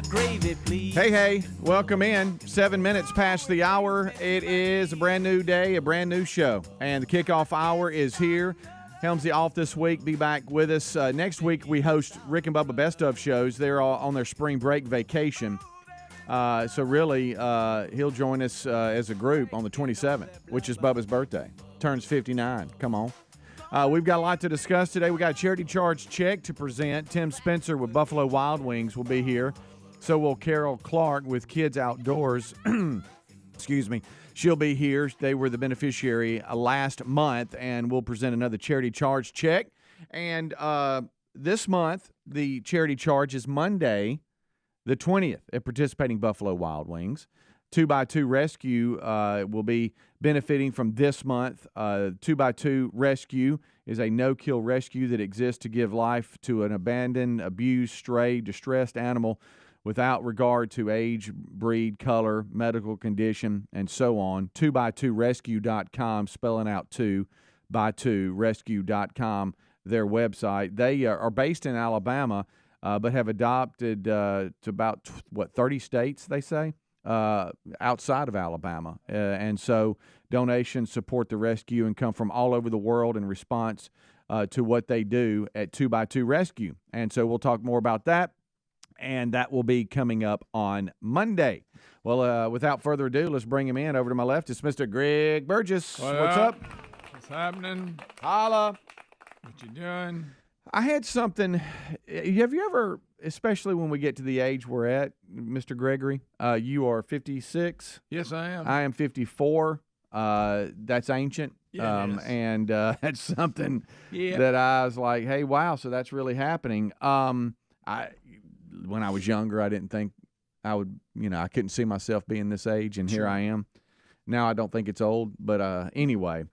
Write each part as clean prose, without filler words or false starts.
the gravy, please. Hey, welcome in. 7 minutes past the hour. It is a brand new day, a brand new show. And the kickoff hour is here. Helmsy off this week. Be back with us. Next week, we host Rick and Bubba Best Of shows. They're all on their spring break vacation. So really, he'll join us as a group on the 27th, which is Bubba's birthday. Turns 59. Come on. We've got a lot to discuss today. We got a charity charge check to present. Tim Spencer with Buffalo Wild Wings will be here. So will Carol Clark with Kids Outdoors. Excuse me. She'll be here. They were the beneficiary last month, and we'll present another charity charge check. And this month, the charity charge is Monday, the 20th, at participating Buffalo Wild Wings. 2x2 Rescue will be benefiting from this month. 2x2 Rescue is a no-kill rescue that exists to give life to an abandoned, abused, stray, distressed animal without regard to age, breed, color, medical condition, and so on. 2x2rescue.com, spelling out 2x2rescue.com, their website. They are based in Alabama, but have adopted to about, 30 states, they say, outside of Alabama. And so donations support the rescue and come from all over the world in response to what they do at 2x2 Rescue. And so we'll talk more about that. And that will be coming up on Monday. Well, without further ado, let's bring him in. Over to my left, it's Mr. Greg Burgess. What's up? What's happening? Holla. What you doing? I had something. Have you ever, especially when we get to the age we're at, Mr. Gregory, you are 56. Yes, I am. I am 54. That's ancient. Yeah, it is. And that's something that I was like, hey, wow, so that's really happening. When I was younger, I didn't think I would, I couldn't see myself being this age, and here I am. Now I don't think it's old, but anyway,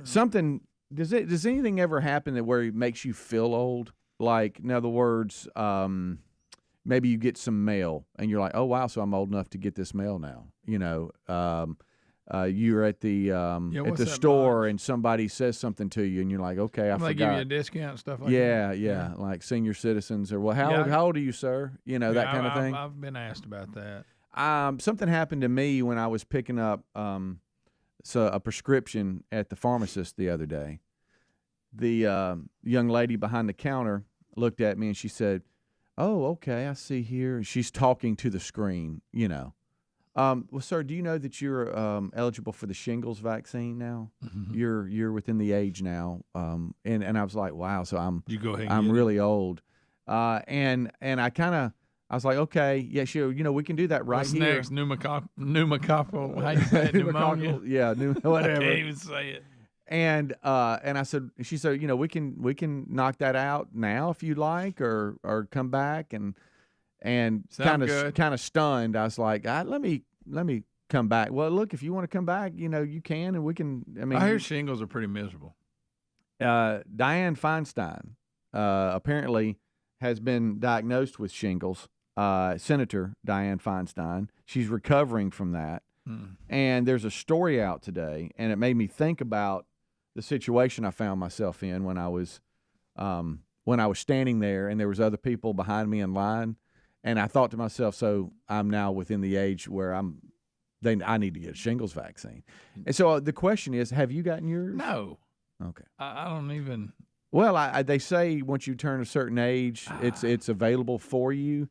something. Does anything ever happen where it makes you feel old? Like, in other words, maybe you get some mail and you're like, oh wow, so I'm old enough to get this mail now. You're at the store and somebody says something to you and you're like, okay, I forgot. They give you a discount and stuff like that. that. Yeah, like senior citizens or how old are you, sir? That kind of thing. I've been asked about that. Something happened to me when I was picking up a prescription at the pharmacist the other day. The young lady behind the counter looked at me and she said, "Oh, okay, I see here." She's talking to the screen, Well, sir, do you know that you're eligible for the shingles vaccine now? Mm-hmm. You're within the age now, and I was like, wow, so I'm really old, and I was like, okay, yeah, sure, we can do that right What's here. Next, pneumococcal, how you say it, pneumonia? Yeah, whatever. I can't even say it. And I said, she said, we can knock that out now if you'd like, or come back and kind of stunned. I was like, let me come back. Well, look, if you want to come back, you can, and we can. I hear shingles are pretty miserable. Dianne Feinstein apparently has been diagnosed with shingles. Senator Dianne Feinstein. She's recovering from that. And there's a story out today, and it made me think about the situation I found myself in when I was standing there, and there was other people behind me in line. And I thought to myself, so I'm now within the age where I need to get a shingles vaccine. And so the question is, have you gotten yours? No. Okay. I don't even. Well, they say once you turn a certain age, it's available for you.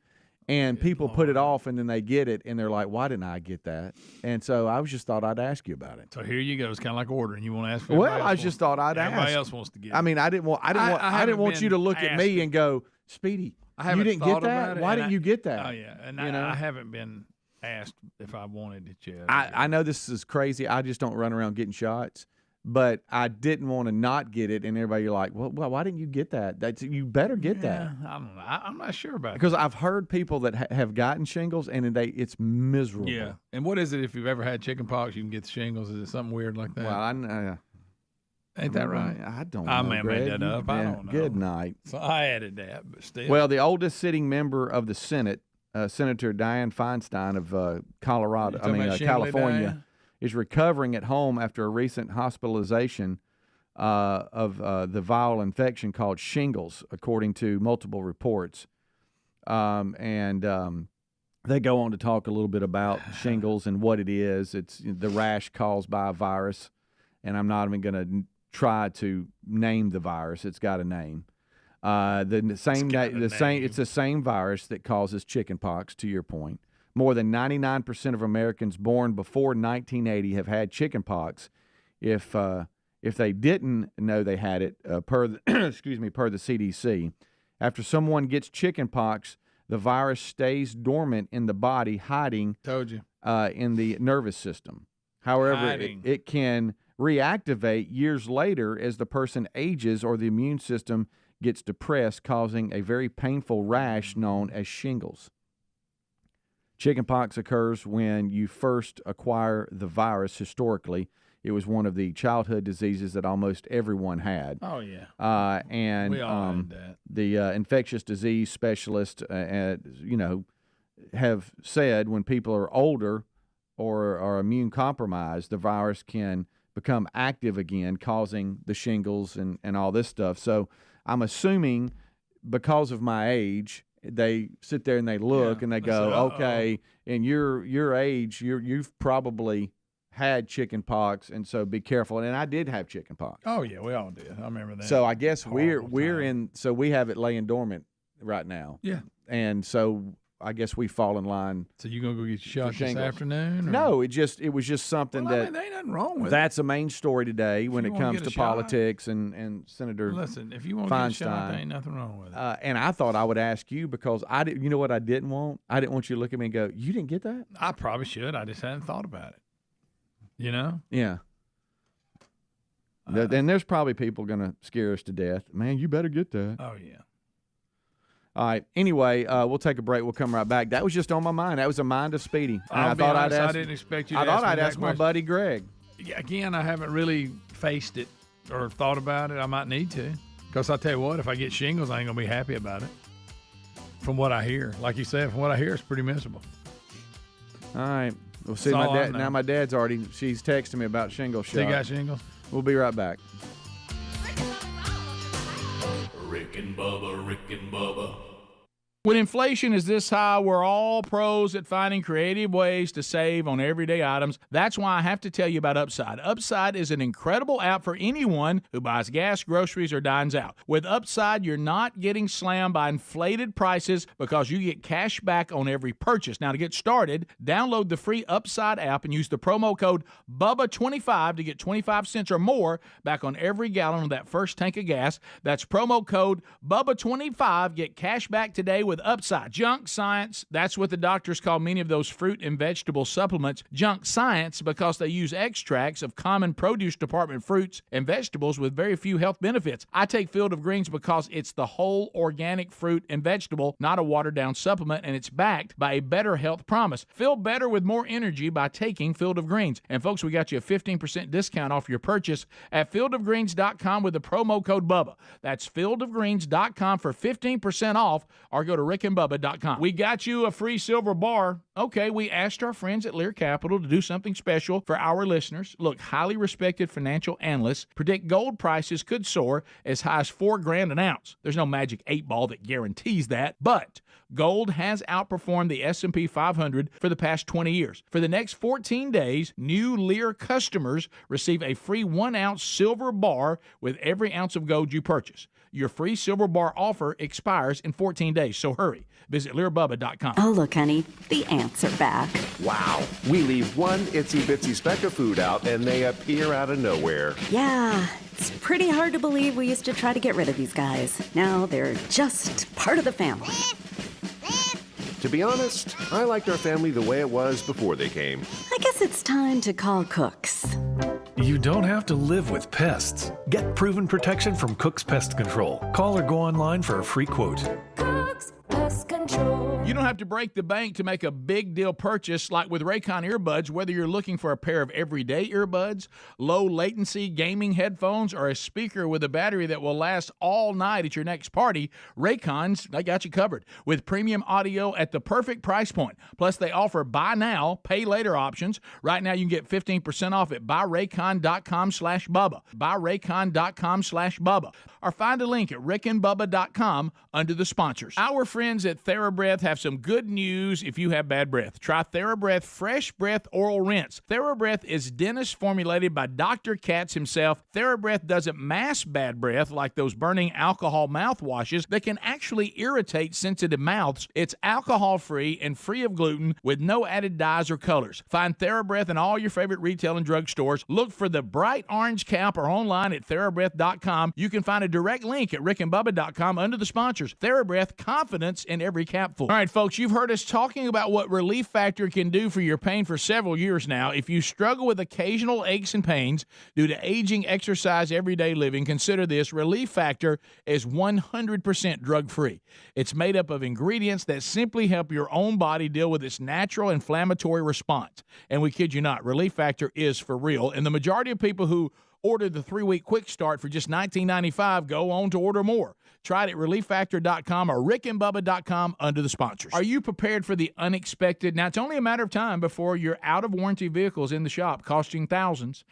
And people put it off, and then they get it, and they're like, "Why didn't I get that?" And so I just thought I'd ask you about it. So here you go. It's kind of like ordering. You want to ask for Well, I just thought I'd ask. Everybody else wants to get it. I mean, I didn't want you to look at me and go, "Speedy, you didn't get that? Why didn't you get that?" Oh yeah, and I haven't been asked if I wanted it yet. I know this is crazy. I just don't run around getting shots. But I didn't want to not get it, and everybody, you're like, well, why didn't you get that? You better get that. I don't know. I'm not sure about because I've heard people that have gotten shingles, and it's miserable. Yeah. And what is it if you've ever had chicken pox, you can get the shingles? Is it something weird like that? Well, ain't that right? I don't know, I may have made that up. I don't know. Good night. So I added that, but still. Well, the oldest sitting member of the Senate, Senator Dianne Feinstein of California, is recovering at home after a recent hospitalization of the viral infection called shingles, according to multiple reports. They go on to talk a little bit about shingles and what it is. It's the rash caused by a virus, and I'm not even going to try to name the virus. It's got a name. It's the same virus that causes chickenpox. To your point, more than 99% of Americans born before 1980 have had chickenpox. If they didn't know they had it, per the CDC, after someone gets chickenpox, the virus stays dormant in the body, hiding. Told you. In the nervous system. However, it can reactivate years later as the person ages or the immune system gets depressed, causing a very painful rash known as shingles. Chickenpox occurs when you first acquire the virus. Historically, it was one of the childhood diseases that almost everyone had. Oh, yeah. And we all had that. The infectious disease specialists, have said when people are older or are immune compromised, the virus can become active again, causing the shingles and all this stuff. So I'm assuming because of my age, they sit there and they look and they go, okay, in your age, you've probably had chicken-pox, and so be careful. And I did have chicken-pox. Oh, yeah, we all did. I remember that. So I guess so we have it laying dormant right now. Yeah. And so I guess we fall in line. So you gonna go get your shot this afternoon? Or? No, it was just something there ain't nothing wrong with that's a main story today when it comes to politics and Senator. Listen, if you want to get a shot, there ain't nothing wrong with it. And I thought I would ask you because I didn't. You know what I didn't want? I didn't want you to look at me and go, "You didn't get that?" I probably should. I just hadn't thought about it. You know? Yeah. And there's probably people gonna scare us to death. Man, you better get that. Oh yeah. All right. Anyway, we'll take a break. We'll come right back. That was just on my mind. That was a mind of Speedy. I didn't expect you to ask I'd ask my buddy Greg. Yeah, again, I haven't really faced it or thought about it. I might need to. Because I'll tell you what, if I get shingles, I ain't going to be happy about it. From what I hear. Like you said, from what I hear, it's pretty miserable. All right. We'll see. Now my dad's she's texting me about shingles shot. So you got shingles? We'll be right back. Rick and Bubba. When inflation is this high, we're all pros at finding creative ways to save on everyday items. That's why I have to tell you about Upside. Upside is an incredible app for anyone who buys gas, groceries, or dines out. With Upside, you're not getting slammed by inflated prices because you get cash back on every purchase. Now, to get started, download the free Upside app and use the promo code BUBBA25 to get 25 cents or more back on every gallon of that first tank of gas. That's promo code BUBBA25. Get cash back today with Upside. Junk science, that's what the doctors call many of those fruit and vegetable supplements junk science because they use extracts of common produce department fruits and vegetables with very few health benefits. I take Field of Greens because it's the whole organic fruit and vegetable, not a watered-down supplement, and it's backed by a better health promise. Feel better with more energy by taking Field of Greens. And folks, we got you a 15% discount off your purchase at fieldofgreens.com with the promo code BUBBA. That's fieldofgreens.com for 15% off, or go to rickandbubba.com. We got you a free silver bar. Okay, we asked our friends at Lear Capital to do something special for our listeners. Look, highly respected financial analysts predict gold prices could soar as high as $4,000 an ounce. There's no magic 8-ball that guarantees that, but gold has outperformed the S&P 500 for the past 20 years. For the next 14 days, new Lear customers receive a free 1-ounce silver bar with every ounce of gold you purchase. Your free silver bar offer expires in 14 days, so hurry. Visit LearBubba.com. Oh, look, honey, the ants are back. Wow. We leave one itsy-bitsy speck of food out, and they appear out of nowhere. Yeah, it's pretty hard to believe we used to try to get rid of these guys. Now they're just part of the family. To be honest, I liked our family the way it was before they came. I guess it's time to call Cooks. You don't have to live with pests. Get proven protection from Cook's Pest Control. Call or go online for a free quote. Cook's Pest Control. You don't have to break the bank to make a big deal purchase like with Raycon earbuds, whether you're looking for a pair of everyday earbuds, low latency gaming headphones, or a speaker with a battery that will last all night at your next party. Raycons, they got you covered with premium audio at the perfect price point. Plus, they offer buy now, pay later options. Right now, you can get 15% off at buyraycon.com/Bubba. Buyraycon.com/Bubba. Or find a link at rickandbubba.com under the sponsors. Our friends at TheraBreath have some good news if you have bad breath. Try TheraBreath Fresh Breath Oral Rinse. TheraBreath is dentist formulated by Dr. Katz himself. TheraBreath doesn't mask bad breath like those burning alcohol mouthwashes that can actually irritate sensitive mouths. It's alcohol-free and free of gluten with no added dyes or colors. Find TheraBreath in all your favorite retail and drug stores. Look for the bright orange cap or online at TheraBreath.com. You can find a direct link at rickandbubba.com under the sponsors. TheraBreath, confidence in every capful. All right, folks, you've heard us talking about what Relief Factor can do for your pain for several years now. If you struggle with occasional aches and pains due to aging, exercise, everyday living, consider this. Relief Factor is 100% drug-free. It's made up of ingredients that simply help your own body deal with its natural inflammatory response. And we kid you not, Relief Factor is for real. And the majority of people who order the 3-week quick start for just $19.95 go on to order more. Try it at relieffactor.com or rickandbubba.com under the sponsors. Are you prepared for the unexpected? Now, it's only a matter of time before your out-of-warranty vehicles in the shop costing thousands.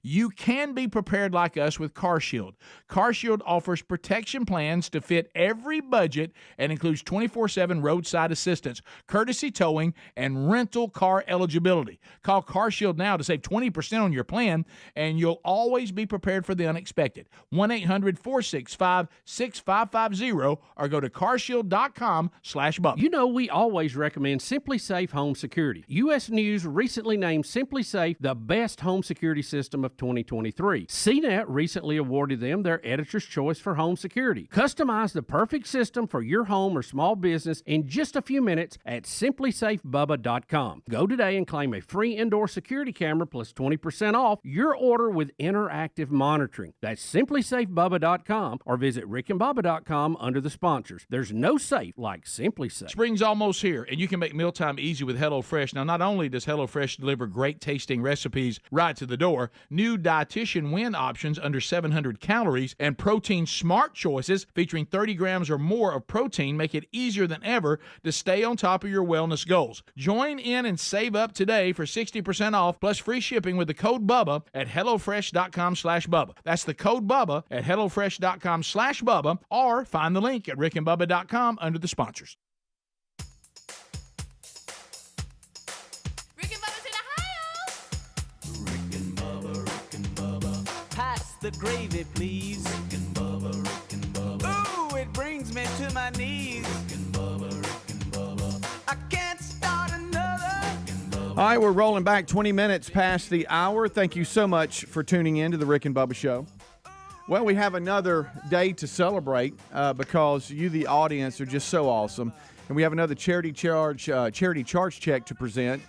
You can be prepared like us with CarShield. CarShield offers protection plans to fit every budget and includes 24/7 roadside assistance, courtesy towing, and rental car eligibility. Call CarShield now to save 20% on your plan, and you'll always be prepared for the unexpected. 1-800-465-6550 or go to carshield.com/Bubba. You know, we always recommend Simply Safe Home Security. U.S. News recently named Simply Safe the best home security system of 2023. CNET recently awarded them their Editor's Choice for Home Security. Customize the perfect system for your home or small business in just a few minutes at simplysafebubba.com. Go today and claim a free indoor security camera plus 20% off your order with interactive monitoring. That's simplysafebubba.com or visit rickandbubba.com under the sponsors. There's no safe like Simply Safe. Spring's almost here, and you can make mealtime easy with HelloFresh. Now, not only does HelloFresh deliver great tasting recipes right to the door, new dietitian win options under 700 calories and protein smart choices featuring 30 grams or more of protein make it easier than ever to stay on top of your wellness goals. Join in and save up today for 60% off plus free shipping with the code Bubba at HelloFresh.com/Bubba. That's the code Bubba at HelloFresh.com/Bubba or find the link at rickandbubba.com under the sponsors. The gravy, please. Rick and Bubba, Rick and Bubba. Ooh, it brings me to my knees. Rick and Bubba, Rick and Bubba. I can't start another. All right, we're rolling back 20 minutes past the hour. Thank you so much for tuning in to the Rick and Bubba Show. Well, we have another day to celebrate because you, the audience, are just so awesome. And we have another charity charge check to present.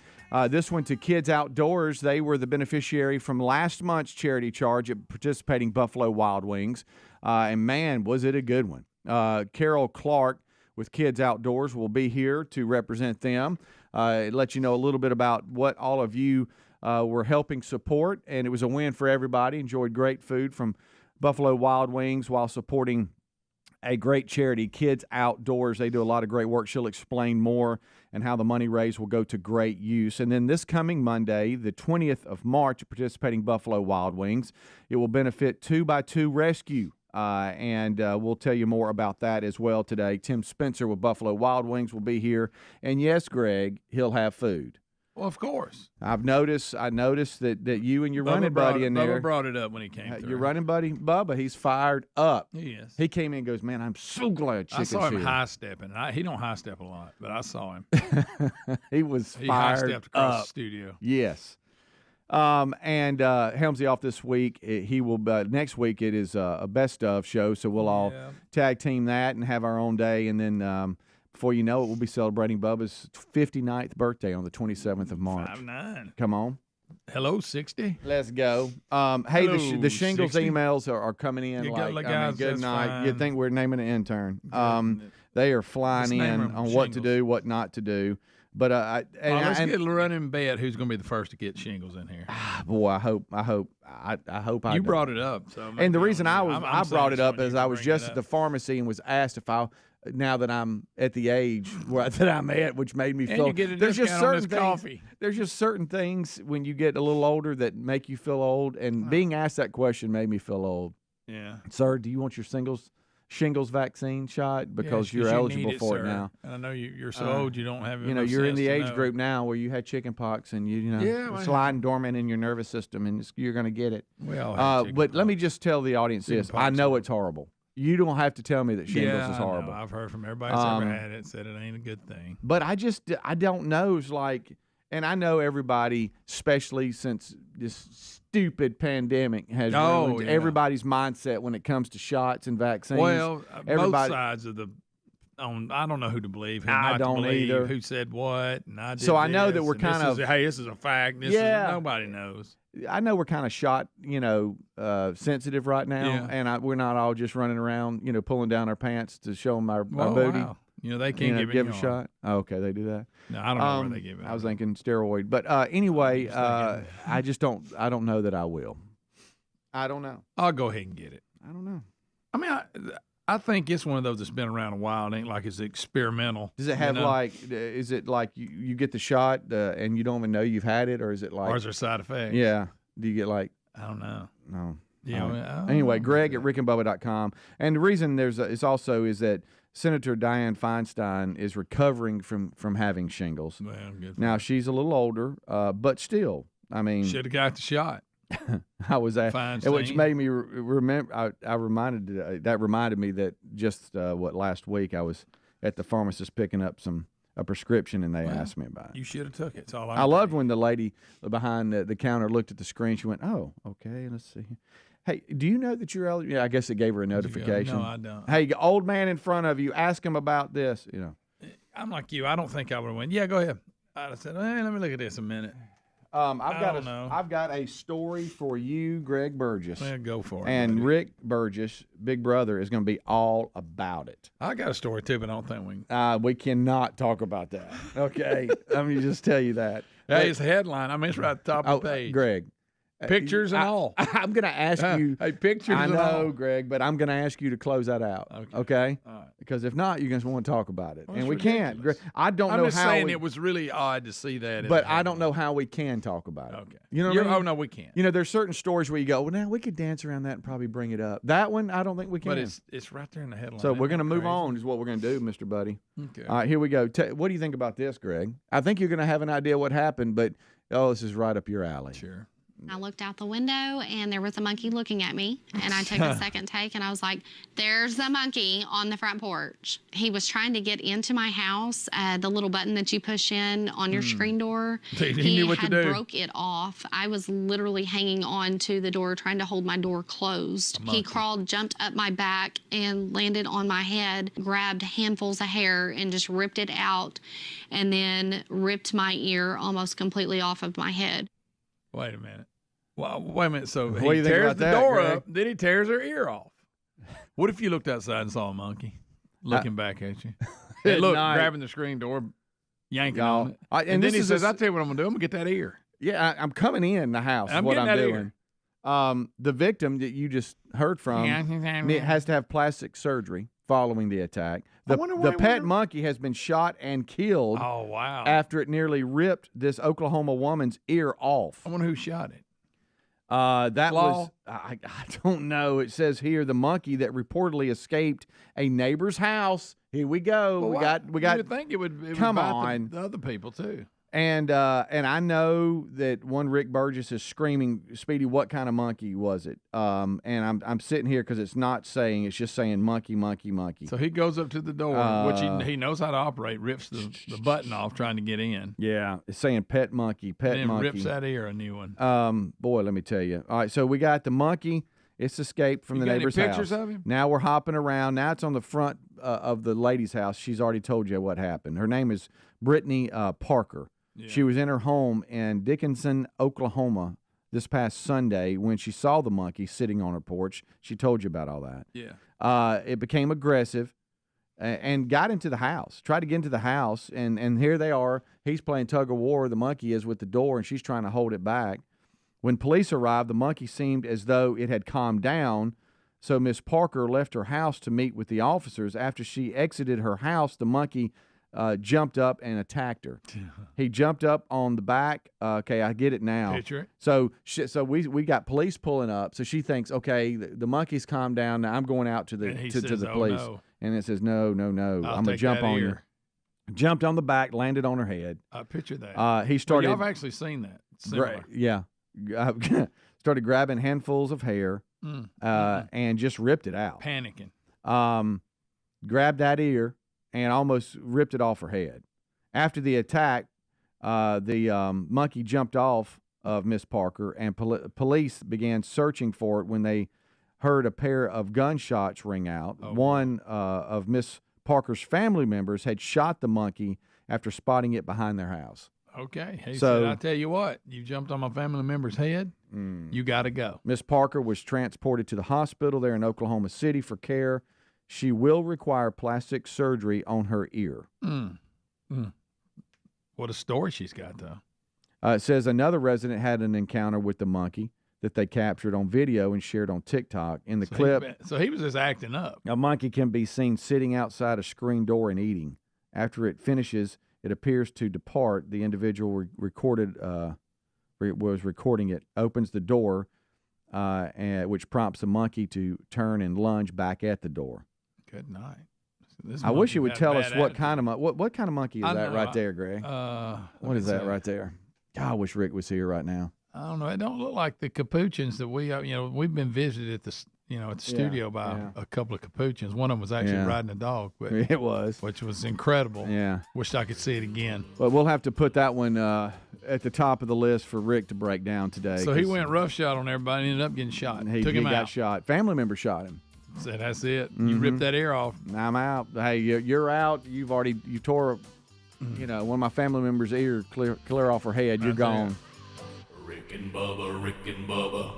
This one to Kids Outdoors. They were the beneficiary from last month's charity charge at participating Buffalo Wild Wings. And, man, was it a good one. Carol Clark with Kids Outdoors will be here to represent them, let you know a little bit about what all of you were helping support. And it was a win for everybody. Enjoyed great food from Buffalo Wild Wings while supporting a great charity, Kids Outdoors. They do a lot of great work. She'll explain more and how the money raised will go to great use. And then this coming Monday, the 20th of March, participating Buffalo Wild Wings, it will benefit 2x2 Rescue. And we'll tell you more about that as well today. Tim Spencer with Buffalo Wild Wings will be here. And yes, Greg, he'll have food. Well, of course. I noticed that you and your running buddy in there. Bubba brought it up when he came through. Your running buddy, Bubba, he's fired up. He is. He came in and goes, man, I'm so glad Chicken's here. I saw him high-stepping. He don't high-step a lot, but I saw him. He was He fired high-stepped across up. the studio. Yes. And Helmsy off this week. He will. Next week it is a best of show, so we'll all tag team that and have our own day. And then before you know it, we'll be celebrating Bubba's 59th birthday on the 27th of March. 59. Come on. Hello, 60. Let's go. Hey, Hello, the shingles 60. emails are coming in You like, got I mean, guys, good that's night. fine. You'd think we're naming an intern. They are flying Let's name in them on what to shingles. do, what not to do. But let's get a running bet who's going to be the first to get shingles in here. Boy, I hope I You do. brought it up, so And the reason I I'm brought it saying up is I was just at the pharmacy and was asked if now that I'm at the age that I'm at, which made me feel you get a there's just discount on certain this things, coffee. There's just certain things when you get a little older that make you feel old, and being asked that question made me feel old. Yeah. Sir, do you want your shingles vaccine shot because Yeah, you're 'cause you eligible need it, for sir. it now. And I know you're so old you don't have. You know, enough you're in sense the to age know. group now where you had chicken pox and Yeah, it's well, lying dormant in your nervous system and you're going to get it. We all have chicken but let me pox. just tell the audience Chicken this: pox I know is it's horrible. You don't have to tell me that shingles Yeah, is I know. horrible. I've heard from everybody that's ever had it said it ain't a good thing. But I don't know. It's like, and I know everybody, especially since this stupid pandemic has ruined yeah. everybody's mindset when it comes to shots and vaccines. Well, both everybody. sides of the. I don't know who to believe. Who I not don't to believe, either. Who said what? And I did So I know that this, we're and kind this of- is, hey, this is a fact. This Yeah. is, nobody knows. I know we're kind of shot, sensitive right now, Yeah. and we're not all just running around, pulling down our pants to show them our Well, booty. wow. They can't give a you shot. Oh, okay, they do that. No, I don't know where they give it. I was thinking steroid, but anyway, I just don't. I don't know that I will. I don't know. I'll go ahead and get it. I don't know. I mean, I think it's one of those that's been around a while. It ain't like it's experimental. Does it have you know? is it like you get the shot and you don't even know you've had it, or is it like? Or is there side effects? Yeah. Do you get like? I don't know. No. Yeah. Oh. I mean, I don't Anyway, know. Greg at rickandbubba.com. And the reason is that Senator Dianne Feinstein is recovering from having shingles. Well, good for Now her. she's a little older, but still, I mean, Should have got the shot. I was at, Feinstein. which made me remember. I reminded me that just last week I was at the pharmacist picking up a prescription and they asked me about it. You should have took it. It's all I loved when the lady behind the counter looked at the screen. She went, "Oh, okay, let's see. Hey, do you know that you're eligible?" Yeah, I guess it gave her a notification. No, I don't. Hey, old man in front of you, ask him about this. I'm like you. I don't think I would have went. Yeah, go ahead. I'd have said, hey, let me look at this a minute. I've got a story for you, Greg Burgess. Well, go for it. And buddy. Rick Burgess, Big Brother, is going to be all about it. I got a story too, but I don't think we can. We cannot talk about that. Okay, let me just tell you that. Hey, it's a headline. I mean, it's right at the top of the page. Greg, Pictures and all. I'm going to ask you. Hey, pictures I and all. know, Greg, but I'm going to ask you to close that out. Okay? All right. Because if not, you're going to want to talk about it, Well, and it's we can't. ridiculous. Greg, I don't I'm know just how. saying it was really odd to see that. as But a I don't headline. know how we can talk about it. Okay. You know what I mean? Oh, no, we can't. There's certain stories where you go, well, now we could dance around that and probably bring it up. That one, I don't think we can. But it's right there in the headline. So we're Isn't going to that move crazy? on is what we're going to do, Mr. Buddy. Okay. All right, here we go. What do you think about this, Greg? I think you're going to have an idea what happened, but, this is right up your alley. Sure. I looked out the window and there was a monkey looking at me, and I took a second take and I was like, there's a monkey on the front porch. He was trying to get into my house, the little button that you push in on your screen door. He knew what to had do. broke it off. I was literally hanging on to the door trying to hold my door closed. He crawled, jumped up my back and landed on my head, grabbed handfuls of hair and just ripped it out, and then ripped my ear almost completely off of my head. Wait a minute. Well, wait a minute. So What do he you think tears about the that, door Greg? up, then he tears her ear off. What if you looked outside and saw a monkey looking back at you? Hey, At look, night. grabbing the screen door, yanking Y'all, on it. and And then this he is says, a- I'll tell you what I'm going to do. I'm going to get that ear. Yeah, I'm coming in the house. I'm is what getting I'm that doing. The victim that you just heard from has to have plastic surgery following the attack. The pet monkey has been shot and killed Oh, wow. after it nearly ripped this Oklahoma woman's ear off. I wonder who shot it. That Law? was I don't know. It says here the monkey that reportedly escaped a neighbor's house. Here we go. Well, we got. You would think it would Come bite on. the other people, too. And I know that one Rick Burgess is screaming, Speedy, what kind of monkey was it? And I'm sitting here because it's not saying, it's just saying monkey, monkey, monkey. So he goes up to the door, which he knows how to operate, rips the button off trying to get in. Yeah, it's saying pet monkey, pet And then monkey. rips that ear a new one. Boy, let me tell you. All right, so we got the monkey. It's escaped from You the got any neighbor's pictures house. of him? Now we're hopping around. Now it's on the front of the lady's house. She's already told you what happened. Her name is Brittany Parker. Yeah. She was in her home in Dickinson, Oklahoma this past Sunday when she saw the monkey sitting on her porch. She told you about all that. Yeah. It became aggressive and got into the house, tried to get into the house, and here they are. He's playing tug of war. The monkey is with the door, and she's trying to hold it back. When police arrived, the monkey seemed as though it had calmed down, so Miss Parker left her house to meet with the officers. After she exited her house, the monkey jumped up and attacked her. He jumped up on the back. Okay, I get it now. Picture it. So we got police pulling up. So she thinks, okay, the monkey's calmed down. Now I'm going out to the And he to says, the "Oh, police." no. And it says, no, I'm I'll gonna take jump that on ear. you. Jumped on the back, landed on her head. I picture that. He started. Well, y'all have actually seen that. Similar. Yeah. Started grabbing handfuls of hair and just ripped it out. Panicking. Grabbed that ear and almost ripped it off her head. After the attack, the monkey jumped off of Miss Parker, and police began searching for it when they heard a pair of gunshots ring out. One of Miss Parker's family members had shot the monkey after spotting it behind their house. Okay. He So- said, I tell you what, you jumped on my family member's head, you got to go. Miss Parker was transported to the hospital there in Oklahoma City for care. She will require plastic surgery on her ear. What a story she's got, though. It says another resident had an encounter with the monkey that they captured on video and shared on TikTok. In the clip, So he was just acting up. a monkey can be seen sitting outside a screen door and eating. After it finishes, it appears to depart. The individual was recording it, opens the door, which prompts the monkey to turn and lunge back at the door. Good night. This I wish you would monkey tell had us bad what attitude. kind of what kind of monkey is I that know, right there, Greg? What is that right there? God, I wish Rick was here right now. I don't know. It don't look like the capuchins that we've been visited at the studio by a couple of capuchins. One of them was actually riding a dog, but It was. which was incredible. Yeah. Wished I could see it again. But we'll have to put that one at the top of the list for Rick to break down today. So he 'cause went roughshod on everybody and ended up getting shot. He Took him got out. shot. Family member shot him. Said, that's it. You ripped that ear off. I'm out. Hey, you're out. You tore, one of my family members' ear clear off her head. You're Right there. gone. Rick and Bubba, Rick and Bubba.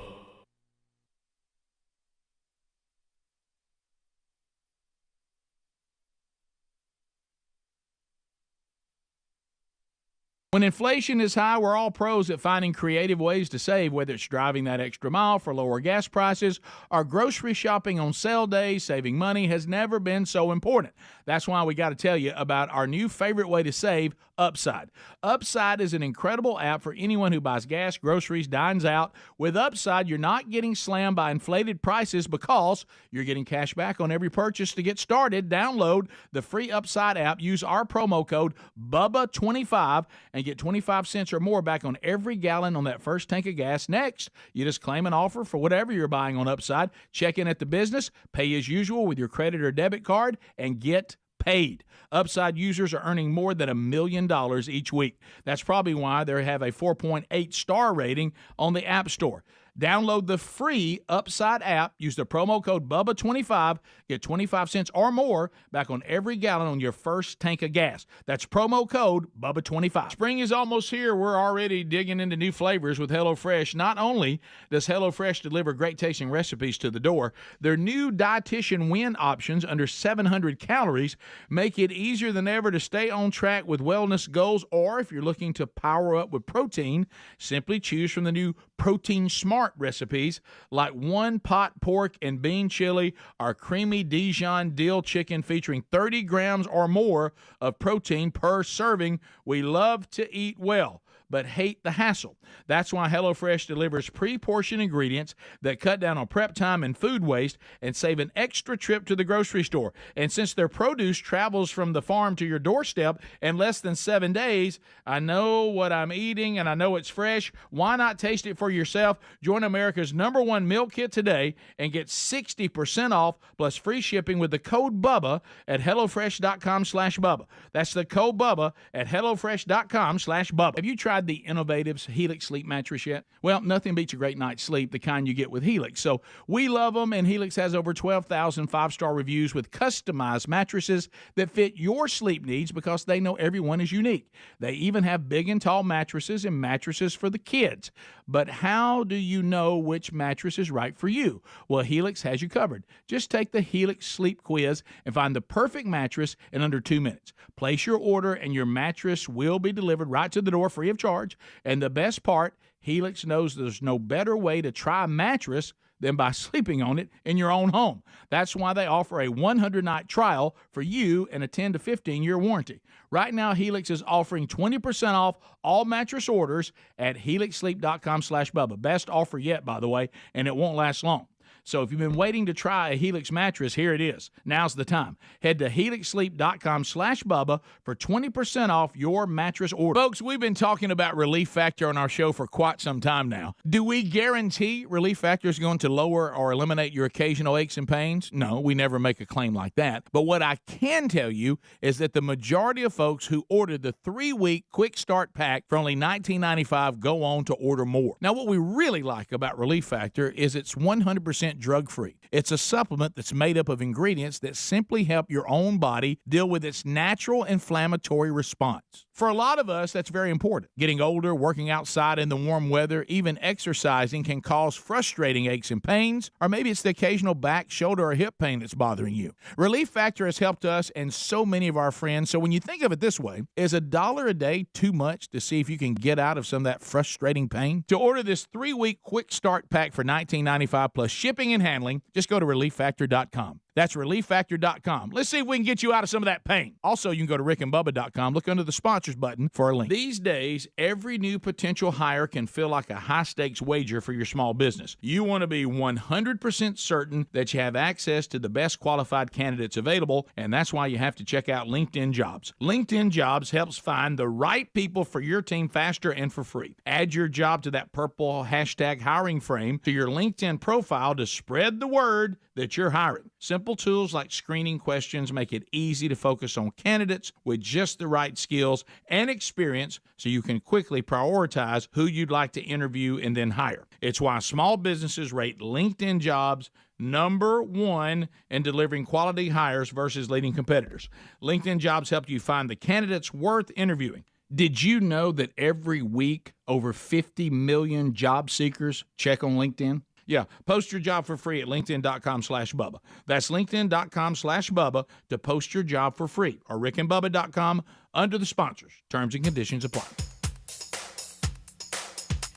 When inflation is high, we're all pros at finding creative ways to save, whether it's driving that extra mile for lower gas prices or grocery shopping on sale days. Saving money has never been so important. That's why we got to tell you about our new favorite way to save, Upside. Upside is an incredible app for anyone who buys gas, groceries, dines out. With Upside, you're not getting slammed by inflated prices because you're getting cash back on every purchase. To get started, download the free Upside app, use our promo code BUBBA25 and get 25 cents or more back on every gallon on that first tank of gas. Next, you just claim an offer for whatever you're buying on Upside, check in at the business, pay as usual with your credit or debit card, and get paid. Upside users are earning more than $1 million each week. That's probably why they have a 4.8 star rating on the App Store. Download the free Upside app, use the promo code BUBBA25, get 25 cents or more back on every gallon on your first tank of gas. That's promo code BUBBA25. Spring is almost here. We're already digging into new flavors with HelloFresh. Not only does HelloFresh deliver great tasting recipes to the door, their new dietitian win options under 700 calories make it easier than ever to stay on track with wellness goals. Or if you're looking to power up with protein, simply choose from the new Protein Smart recipes like one pot pork and bean chili or creamy Dijon dill chicken featuring 30 grams or more of protein per serving. We love to eat well, but hate the hassle. That's why HelloFresh delivers pre-portioned ingredients that cut down on prep time and food waste and save an extra trip to the grocery store. And since their produce travels from the farm to your doorstep in less than 7 days, I know what I'm eating and I know it's fresh. Why not taste it for yourself? Join America's #1 meal kit today and get 60% off plus free shipping with the code BUBBA at HelloFresh.com/Bubba. That's the code BUBBA at HelloFresh.com/Bubba. Have you tried the innovative Helix sleep mattress yet? Well, nothing beats a great night's sleep, the kind you get with Helix. So we love them, and Helix has over 12,000 five-star reviews with customized mattresses that fit your sleep needs because they know everyone is unique. They even have big and tall mattresses and mattresses for the kids. But how do you know which mattress is right for you? Well, Helix has you covered. Just take the Helix sleep quiz and find the perfect mattress in under 2 minutes. Place your order, and your mattress will be delivered right to the door free of charge. And the best part, Helix knows there's no better way to try a mattress than by sleeping on it in your own home. That's why they offer a 100-night trial for you and a 10 to 15-year warranty. Right now, Helix is offering 20% off all mattress orders at helixsleep.com/Bubba. Best offer yet, by the way, and it won't last long. So if you've been waiting to try a Helix mattress, here it is. Now's the time. Head to helixsleep.com/Bubba for 20% off your mattress order. Folks, we've been talking about Relief Factor on our show for quite some time now. Do we guarantee Relief Factor is going to lower or eliminate your occasional aches and pains? No, we never make a claim like that. But what I can tell you is that the majority of folks who ordered the 3-week quick start pack for only $19.95 go on to order more. Now, what we really like about Relief Factor is it's 100% drug-free. It's a supplement that's made up of ingredients that simply help your own body deal with its natural inflammatory response. For a lot of us, that's very important. Getting older, working outside in the warm weather, even exercising can cause frustrating aches and pains, or maybe it's the occasional back, shoulder, or hip pain that's bothering you. Relief Factor has helped us and so many of our friends, so when you think of it this way, is $1 a day too much to see if you can get out of some of that frustrating pain? To order this 3-week quick start pack for $19.95 plus shipping and handling, just go to relieffactor.com. That's relieffactor.com. Let's see if we can get you out of some of that pain. Also, you can go to rickandbubba.com. Look under the sponsors button for a link. These days, every new potential hire can feel like a high-stakes wager for your small business. You want to be 100% certain that you have access to the best qualified candidates available, and that's why you have to check out LinkedIn Jobs. LinkedIn Jobs helps find the right people for your team faster and for free. Add your job to that purple hashtag hiring frame to your LinkedIn profile to spread the word that you're hiring. Simple tools like screening questions make it easy to focus on candidates with just the right skills and experience so you can quickly prioritize who you'd like to interview and then hire. It's why small businesses rate LinkedIn Jobs #1 in delivering quality hires versus leading competitors. LinkedIn Jobs help you find the candidates worth interviewing. Did you know that every week over 50 million job seekers check on LinkedIn? Yeah, post your job for free at linkedin.com/Bubba. That's linkedin.com/Bubba to post your job for free, or rickandbubba.com under the sponsors. Terms and conditions apply.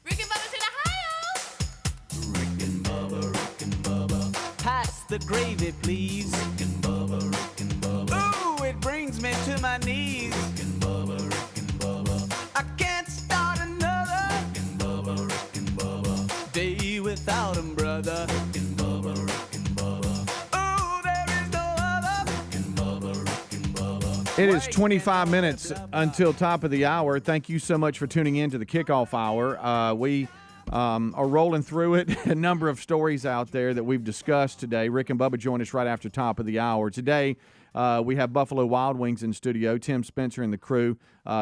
Rick and Bubba's in Ohio. Rick and Bubba. Pass the gravy, please. Rick and Bubba. Ooh, it brings me to my knees. Rick and Bubba. I can't start another Rick and Bubba. day without him, brother. Rick and Bubba. Ooh, there is no other. Rick and Bubba. It is 25 minutes until top of the hour. Thank you so much for tuning in to the kickoff hour. We are rolling through it. A number of stories out there that we've discussed today. Rick and Bubba join us right after top of the hour. Today, we have Buffalo Wild Wings in studio. Tim Spencer and the crew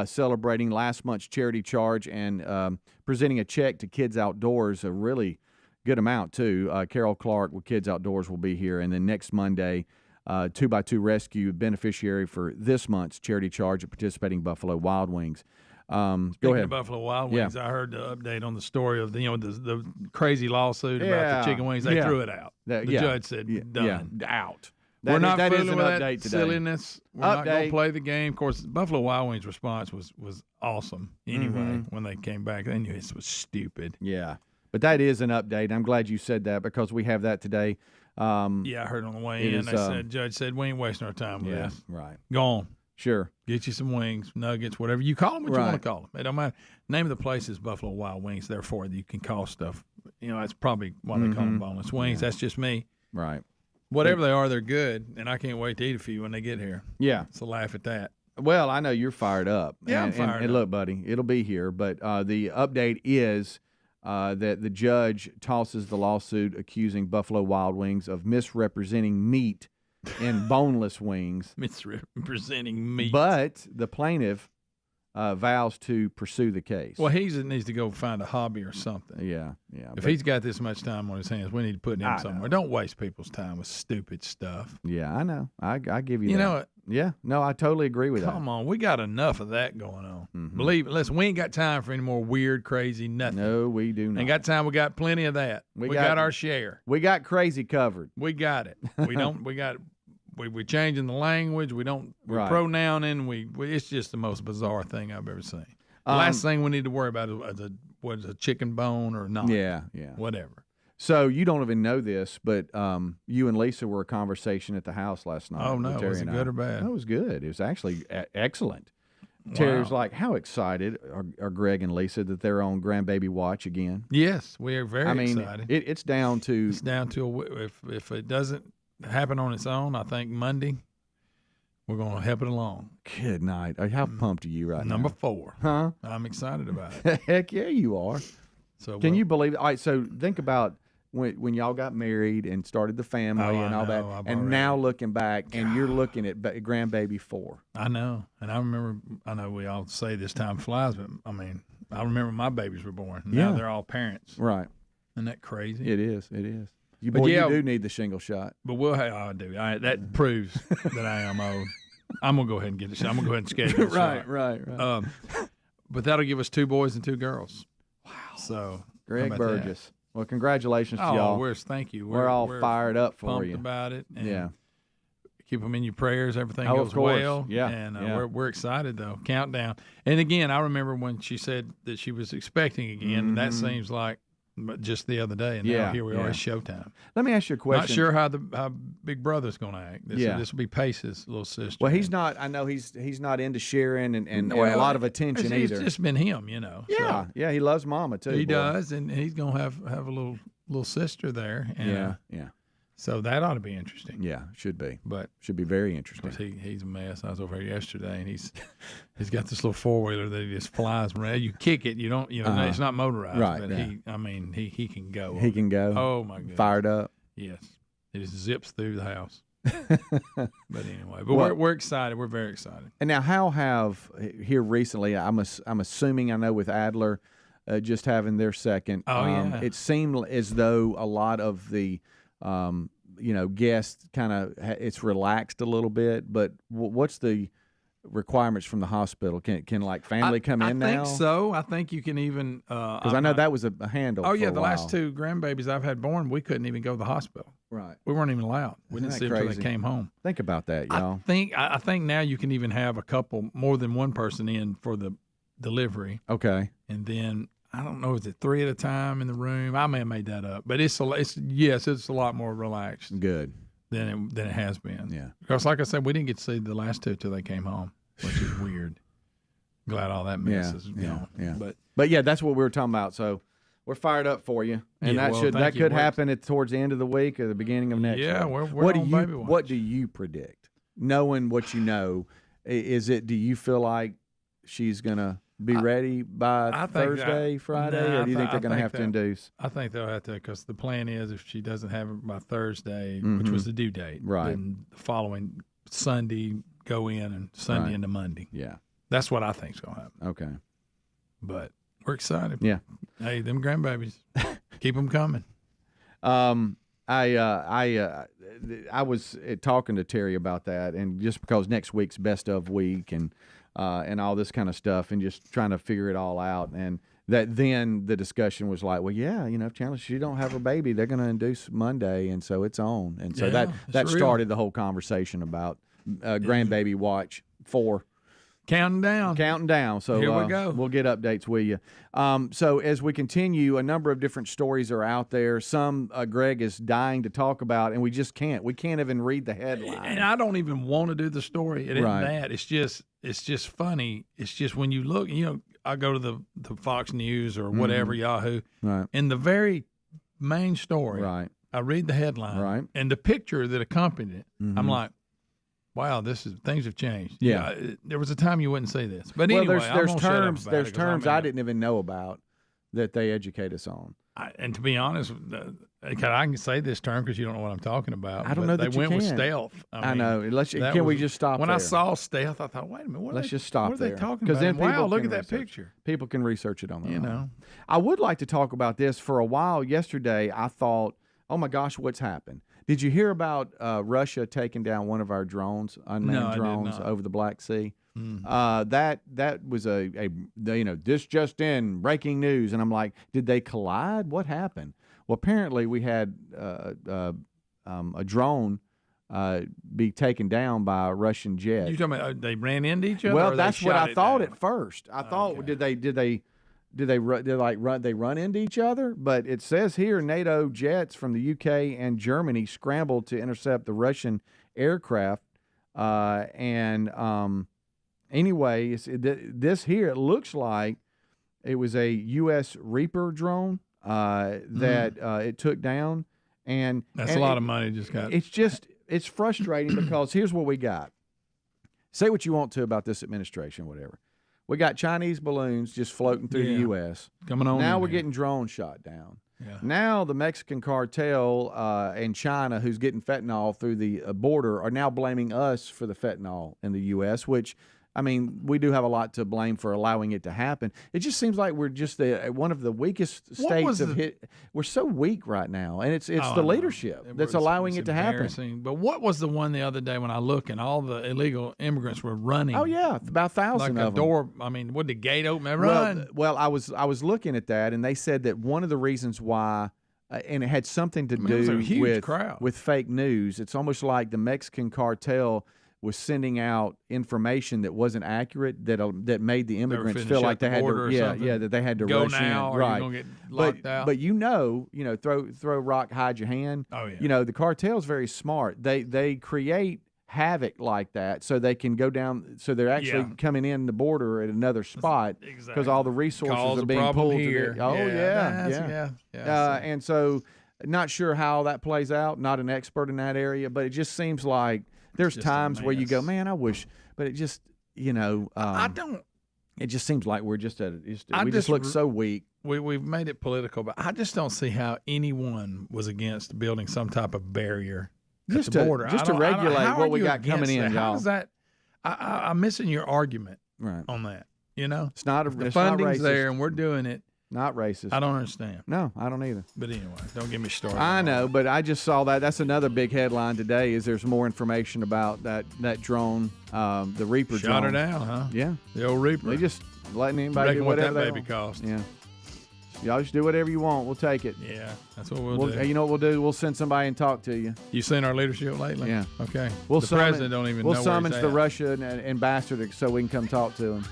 celebrating last month's charity charge and presenting a check to Kids Outdoors, a really good amount, too. Carol Clark with Kids Outdoors will be here. And then next Monday, 2x2 Rescue beneficiary for this month's charity charge at participating Buffalo Wild Wings. Go ahead. Of Buffalo Wild Wings, I heard the update on the story of the crazy lawsuit about the chicken wings. They threw it out. The judge said, done. Out. We're not that fooling is an with update that today. silliness. We're not going to play the game. Of course, Buffalo Wild Wings' response was awesome anyway when they came back. They knew this was stupid. Yeah. But that is an update. I'm glad you said that because we have that today. Yeah, I heard on the way in. Judge said, we ain't wasting our time with this. Right. Go on. Sure. Get you some wings, nuggets, whatever. You call them what you want to call them. It don't matter. Name of the place is Buffalo Wild Wings. Therefore, you can call stuff. That's probably why they call them boneless wings. Yeah. That's just me. Right. Whatever they are, they're good, and I can't wait to eat a few when they get here. Yeah. So laugh at that. Well, I know you're fired up. Yeah, I'm fired up. And look, buddy, it'll be here. But the update is that the judge tosses the lawsuit accusing Buffalo Wild Wings of misrepresenting meat in boneless wings. Misrepresenting meat. But the plaintiff vows to pursue the case. Well, he needs to go find a hobby or something. Yeah. If he's got this much time on his hands, we need to put him somewhere. Don't waste people's time with stupid stuff. Yeah, I know. I give you that. You know what? Yeah. No, I totally agree with that. Come on. We got enough of that going on. Believe it. Listen, we ain't got time for any more weird, crazy nothing. No, we do not. Ain't got time. We got plenty of that. We got our share. We got crazy covered. We got it. We're changing the language. We're pronouncing. It's just the most bizarre thing I've ever seen. The last thing we need to worry about is a chicken bone or not. Yeah. Whatever. So you don't even know this, but you and Lisa were a conversation at the house last night. Oh, no. Terry Was it and good I. or bad? It was good. It was actually excellent. Terry was Wow. like, how excited are Greg and Lisa that they're on grandbaby watch again? Yes, we are very excited. It's down to... It's down to if it doesn't happen on its own, I think Monday, we're going to help it along. Good night. How pumped are you right now? Number 4. Huh? I'm excited about it. Heck yeah, you are. So Can you believe it? All right, so think about when y'all got married and started the family and all that, and now looking back, and you're looking at grandbaby 4. I know. And I know we all say this time flies, but, I mean, I remember my babies were born. Now they're all parents. Right. Isn't that crazy? It is. It is. You do need the shingle shot. But I do. That proves that I am old. I'm going to go ahead and get it. I'm going to go ahead and schedule it. Right. But that'll give us 2 boys and 2 girls. Wow. So, Greg Burgess. Well, congratulations to y'all. Thank you. We're all fired up for pumped you. about it. And yeah. Keep them in your prayers. Everything of goes course. well. Yeah. And we're excited, though. Countdown. And again, I remember when she said that she was expecting again. And that seems like just the other day. And now here we are. It's showtime. Let me ask you a question. Not sure how Big Brother's going to act. This will be Pace's little sister. Well, he's not. I know he's not into sharing and a lot of attention either. It's just been him, Yeah, so. He loves Mama too. He does, and he's going to have a little sister there. And, yeah. So that ought to be interesting. Yeah, should be. But should be very interesting. He's a mess. I was over here yesterday, and he's got this little 4-wheeler that he just flies around. You kick it, you don't, it's not motorized. Right. But he can go. He can go. Oh my goodness. Fired up. Yes. It just zips through the house. But anyway, we're excited. We're very excited. And now, how have here recently? I'm assuming I know with Adler, just having their second. Oh yeah. It seemed as though a lot of the guests kind of it's relaxed a little bit. But what's the requirements from the hospital? Can like family come in now? I think so. I think you can even because I know that was a handle. Oh for yeah, a the while. last 2 grandbabies I've had born, we couldn't even go to the hospital. Right. We weren't even allowed. We didn't see them until they came home. Think about that, y'all. I think now you can even have more than one person in for the delivery. Okay. And then I don't know, is it 3 at a time in the room? I may have made that up, but it's a lot more relaxed. Good. Than it has been. Yeah. Because like I said, we didn't get to see the last 2 till they came home, which is weird. Glad all that mess is gone. Yeah. But yeah, that's what we were talking about. So we're fired up for you, and that could happen towards the end of the week or the beginning of next week. Yeah, we're what on baby watch. What do you predict? Knowing what you know, do you feel like she's gonna be ready by Thursday, Friday, or do you think they're gonna have to induce? I think they'll have to, because the plan is if she doesn't have it by Thursday, which was the due date, then the following Sunday go in and Sunday into Monday. Yeah, that's what I think's gonna happen. Okay, but we're excited. Yeah. Hey, them grandbabies, keep them coming. I was talking to Terry about that, and just because next week's best of week and all this kind of stuff, and just trying to figure it all out, and that then the discussion was like, well, yeah, if Chandler, she don't have her baby, they're going to induce Monday, and so it's on, and so that started the whole conversation about grandbaby watch 4. Counting down. So here we go. We'll get updates with you. So as we continue, a number of different stories are out there. Some Greg is dying to talk about, and we just can't. We can't even read the headline. And I don't even want to do the story. It isn't that. It's just funny. It's just when you look, I go to the Fox News or whatever, Yahoo, and the very main story, I read the headline, and the picture that accompanied it, I'm like, wow, things have changed. Yeah. There was a time you wouldn't say this. But anyway, there's terms I didn't even know about that they educate us on. And to be honest, I can say this term because you don't know what I'm talking about. I don't know that they went you with can. stealth. I know. We just stop when there? I saw stealth, I thought, wait a minute, let's just stop what there. are they talking about? Then people look can at that research. picture. People can research it on their own. I would like to talk about this. For a while yesterday, I thought, oh my gosh, what's happened? Did you hear about Russia taking down one of our drones, unmanned drones over the Black Sea? That was this just in, breaking news, and I'm like, did they collide? What happened? Well, apparently we had a drone be taken down by a Russian jet. You talking about they ran into each other? Well, or that's they what shot I it thought down? at first. I thought did they do they run into each other? But it says here NATO jets from the UK and Germany scrambled to intercept the Russian aircraft. Anyway, this here, it looks like it was a U.S. Reaper drone that it took down. And that's a lot of money just got. It's frustrating because here's what we got. Say what you want to about this administration, whatever. We got Chinese balloons just floating through the U.S. Coming on. Now we're getting drones shot down. Yeah. Now the Mexican cartel and China, who's getting fentanyl through the border, are now blaming us for the fentanyl in the U.S., which, I mean, we do have a lot to blame for allowing it to happen. It just seems like we're just one of the weakest states of hit. We're so weak right now, and it's the leadership that's allowing it to happen. But what was the one the other day when I look and all the illegal immigrants were running? Oh yeah, about 1,000 like of a them. door. I mean, would the gate open and run? Well, I was looking at that, and they said that one of the reasons why. And it had something to do with fake news. It's almost like the Mexican cartel was sending out information that wasn't accurate that made the immigrants feel like they had to that they had to go rush now in. or Right. you're gonna get locked out. But throw rock, hide your hand. Oh yeah. The cartel's very smart. They create havoc like that so they can go down. So they're actually coming in the border at another spot because all the resources are being pulled here. And so not sure how that plays out. Not an expert in that area, but it just seems like. There's times where you go, man, I wish, but it just, I don't. It just seems like we're just we just look so weak. We've made it political, but I just don't see how anyone was against building some type of barrier at the border. Just to regulate what we got coming in, y'all. How does that? I'm missing your argument on that. It's not the funding's there, and we're doing it. Not racist. I don't understand. No, I don't either. But anyway, don't get me started. I know, but I just saw that. That's another big headline today is there's more information about that drone, the Reaper drone. Shot her down, huh? Yeah. The old Reaper. They just letting anybody do whatever that they baby want. cost. Yeah. Y'all just do whatever you want. We'll take it. Yeah, that's what we'll do. You know what we'll do? We'll send somebody and talk to you. You seen our leadership lately? Yeah. Okay. The president don't even know where he's summons at. the Russian ambassador so we can come talk to him.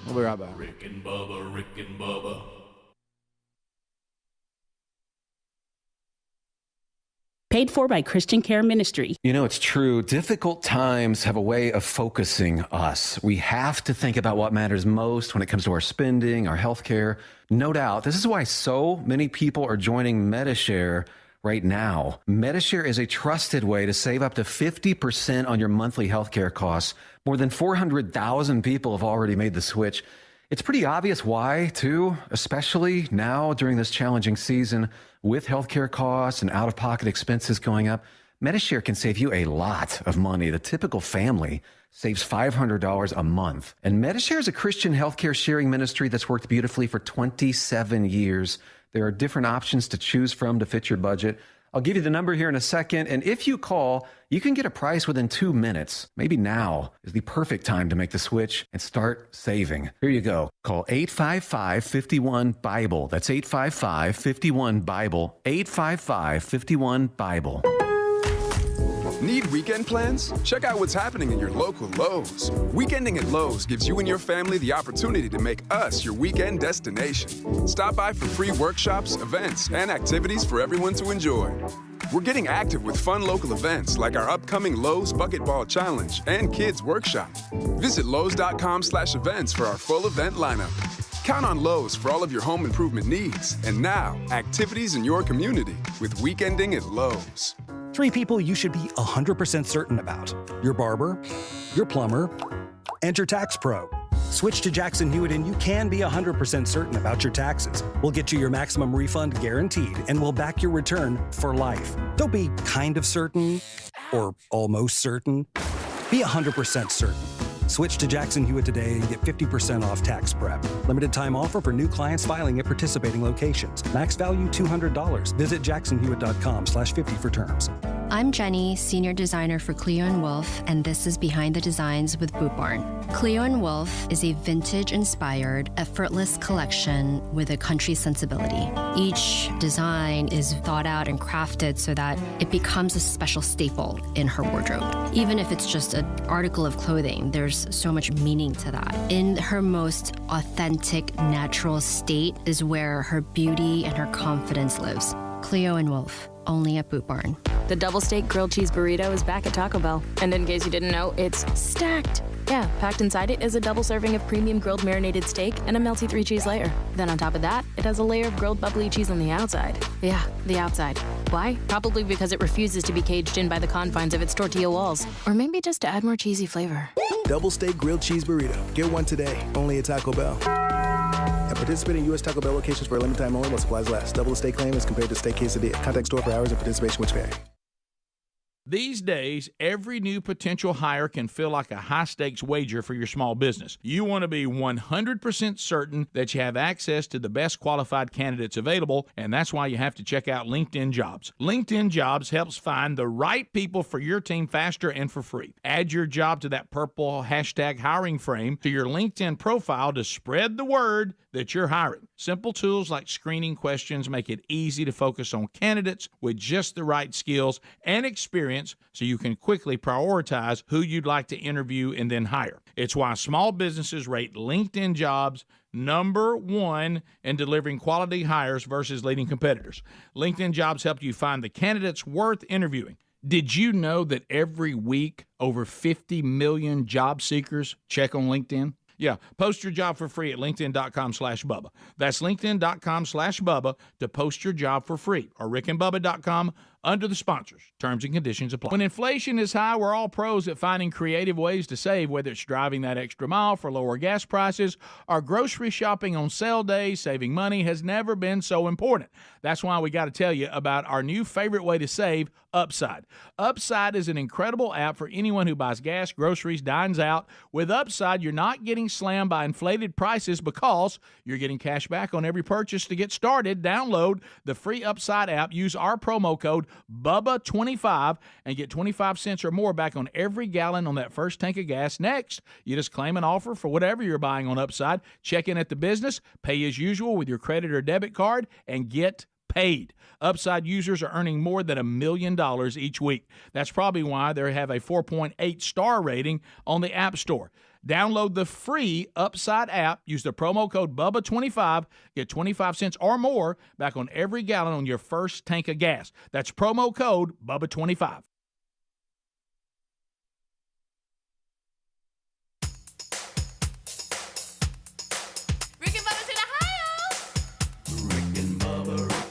We'll be right back. Rick and Bubba. Paid for by Christian Care Ministry. It's true. Difficult times have a way of focusing us. We have to think about what matters most when it comes to our spending, our health care. No doubt. This is why so many people are joining MediShare right now. MediShare is a trusted way to save up to 50% on your monthly health care costs. More than 400,000 people have already made the switch. It's pretty obvious why, too, especially now during this challenging season with healthcare costs and out-of-pocket expenses going up. MediShare can save you a lot of money. The typical family saves $500 a month. And MediShare is a Christian healthcare sharing ministry that's worked beautifully for 27 years. There are different options to choose from to fit your budget. I'll give you the number here in a second, and if you call, you can get a price within 2 minutes. Maybe now is the perfect time to make the switch and start saving. Here you go. Call 855-51-BIBLE. That's 855-51-BIBLE. 855-51-BIBLE. Need weekend plans? Check out what's happening in your local Lowe's. Weekending at Lowe's gives you and your family the opportunity to make us your weekend destination. Stop by for free workshops, events, and activities for everyone to enjoy. We're getting active with fun local events like our upcoming Lowe's Bucket Ball Challenge and Kids Workshop. Visit Lowe's.com/events for our full event lineup. Count on Lowe's for all of your home improvement needs. And now, activities in your community with Weekending at Lowe's. 3 people you should be 100% certain about: your barber, your plumber, and your tax pro. Switch to Jackson Hewitt and you can be 100% certain about your taxes. We'll get you your maximum refund guaranteed and we'll back your return for life. Don't be kind of certain or almost certain. Be 100% certain. Switch to Jackson Hewitt today and get 50% off tax prep. Limited time offer for new clients filing at participating locations. Max value $200. Visit jacksonhewitt.com/50 for terms. I'm Jenny, Senior Designer for Cleo & Wolf, and this is Behind the Designs with Boot Barn. Cleo & Wolf is a vintage-inspired, effortless collection with a country sensibility. Each design is thought out and crafted so that it becomes a special staple in her wardrobe. Even if it's just an article of clothing, there's so much meaning to that. In her most authentic, natural state is where her beauty and her confidence lives. Cleo & Wolf, only at Boot Barn. The double steak grilled cheese burrito is back at Taco Bell. And in case you didn't know, it's stacked. Yeah, packed inside it is a double serving of premium grilled marinated steak and a melty 3-cheese layer. Then on top of that, it has a layer of grilled bubbly cheese on the outside. Yeah, the outside. Why? Probably because it refuses to be caged in by the confines of its tortilla walls. Or maybe just to add more cheesy flavor. Double steak grilled cheese burrito. Get one today, only at Taco Bell. At participating U.S. Taco Bell locations for a limited time only while supplies last. Double the steak claim as compared to steak quesadilla. Contact store for hours and participation which vary. These days, every new potential hire can feel like a high-stakes wager for your small business. You want to be 100% certain that you have access to the best qualified candidates available, and that's why you have to check out LinkedIn Jobs. LinkedIn Jobs helps find the right people for your team faster and for free. Add your job to that purple hashtag hiring frame to your LinkedIn profile to spread the word that you're hiring. Simple tools like screening questions make it easy to focus on candidates with just the right skills and experience so you can quickly prioritize who you'd like to interview and then hire. It's why small businesses rate LinkedIn Jobs #1 in delivering quality hires versus leading competitors. LinkedIn Jobs help you find the candidates worth interviewing. Did you know that every week over 50 million job seekers check on LinkedIn? Yeah, post your job for free at linkedin.com/Bubba. That's linkedin.com/Bubba to post your job for free, or rickandbubba.com under the sponsors. Terms and conditions apply. When inflation is high, we're all pros at finding creative ways to save, whether it's driving that extra mile for lower gas prices or grocery shopping on sale days. Saving money has never been so important. That's why we got to tell you about our new favorite way to save, Upside. Upside is an incredible app for anyone who buys gas, groceries, dines out. With Upside, you're not getting slammed by inflated prices because you're getting cash back on every purchase. To get started, download the free Upside app, use our promo code Bubba25 and get 25 cents or more back on every gallon on that first tank of gas. Next, you just claim an offer for whatever you're buying on Upside, check in at the business, pay as usual with your credit or debit card, and get paid. Upside users are earning more than $1 million each week. That's probably why they have a 4.8 star rating on the App Store. Download the free Upside app, use the promo code Bubba25, get 25 cents or more back on every gallon on your first tank of gas. That's promo code Bubba25. Rick and Bubba's in Ohio! Rick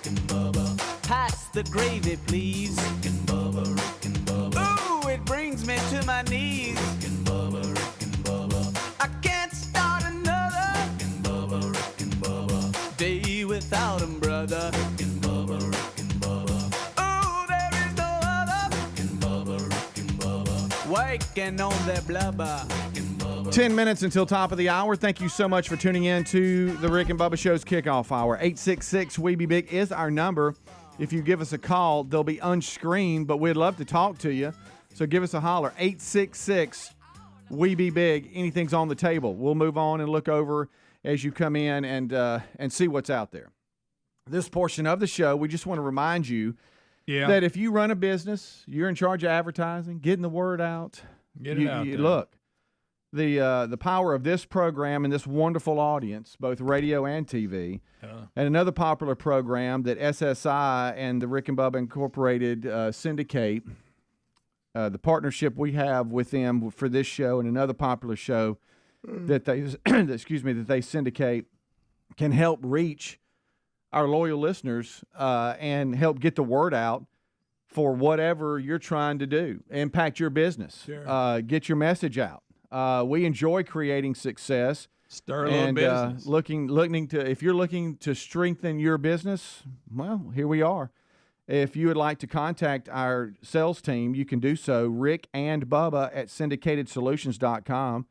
and Bubba. Pass the gravy, please. Rick and Bubba. Ooh, it brings me to my knees. Rick and Bubba. I can't start another Rick and Bubba. day without him, brother. Rick and Bubba. Ooh, there is no other Rick and Bubba. waking on their blubber. 10 minutes until top of the hour. Thank you so much for tuning in to the Rick and Bubba Show's kickoff hour. 866-WE-BE-BIG is our number. If you give us a call, they'll be unscreened, but we'd love to talk to you. So give us a holler. 866-WE-BE-BIG. Anything's on the table. We'll move on and look over as you come in and see what's out there. This portion of the show, we just want to remind you that if you run a business, you're in charge of advertising, getting the word out. Get it out there. Look, the power of this program and this wonderful audience, both radio and TV, and another popular program that SSI and the Rick and Bubba Incorporated syndicate, the partnership we have with them for this show and another popular show that they that they syndicate, can help reach our loyal listeners and help get the word out for whatever you're trying to do, impact your business, get your message out. We enjoy creating success. Stir a little business. If you're looking to strengthen your business, well, here we are. If you would like to contact our sales team, you can do so, Rick and Bubba at syndicatedsolutions.com,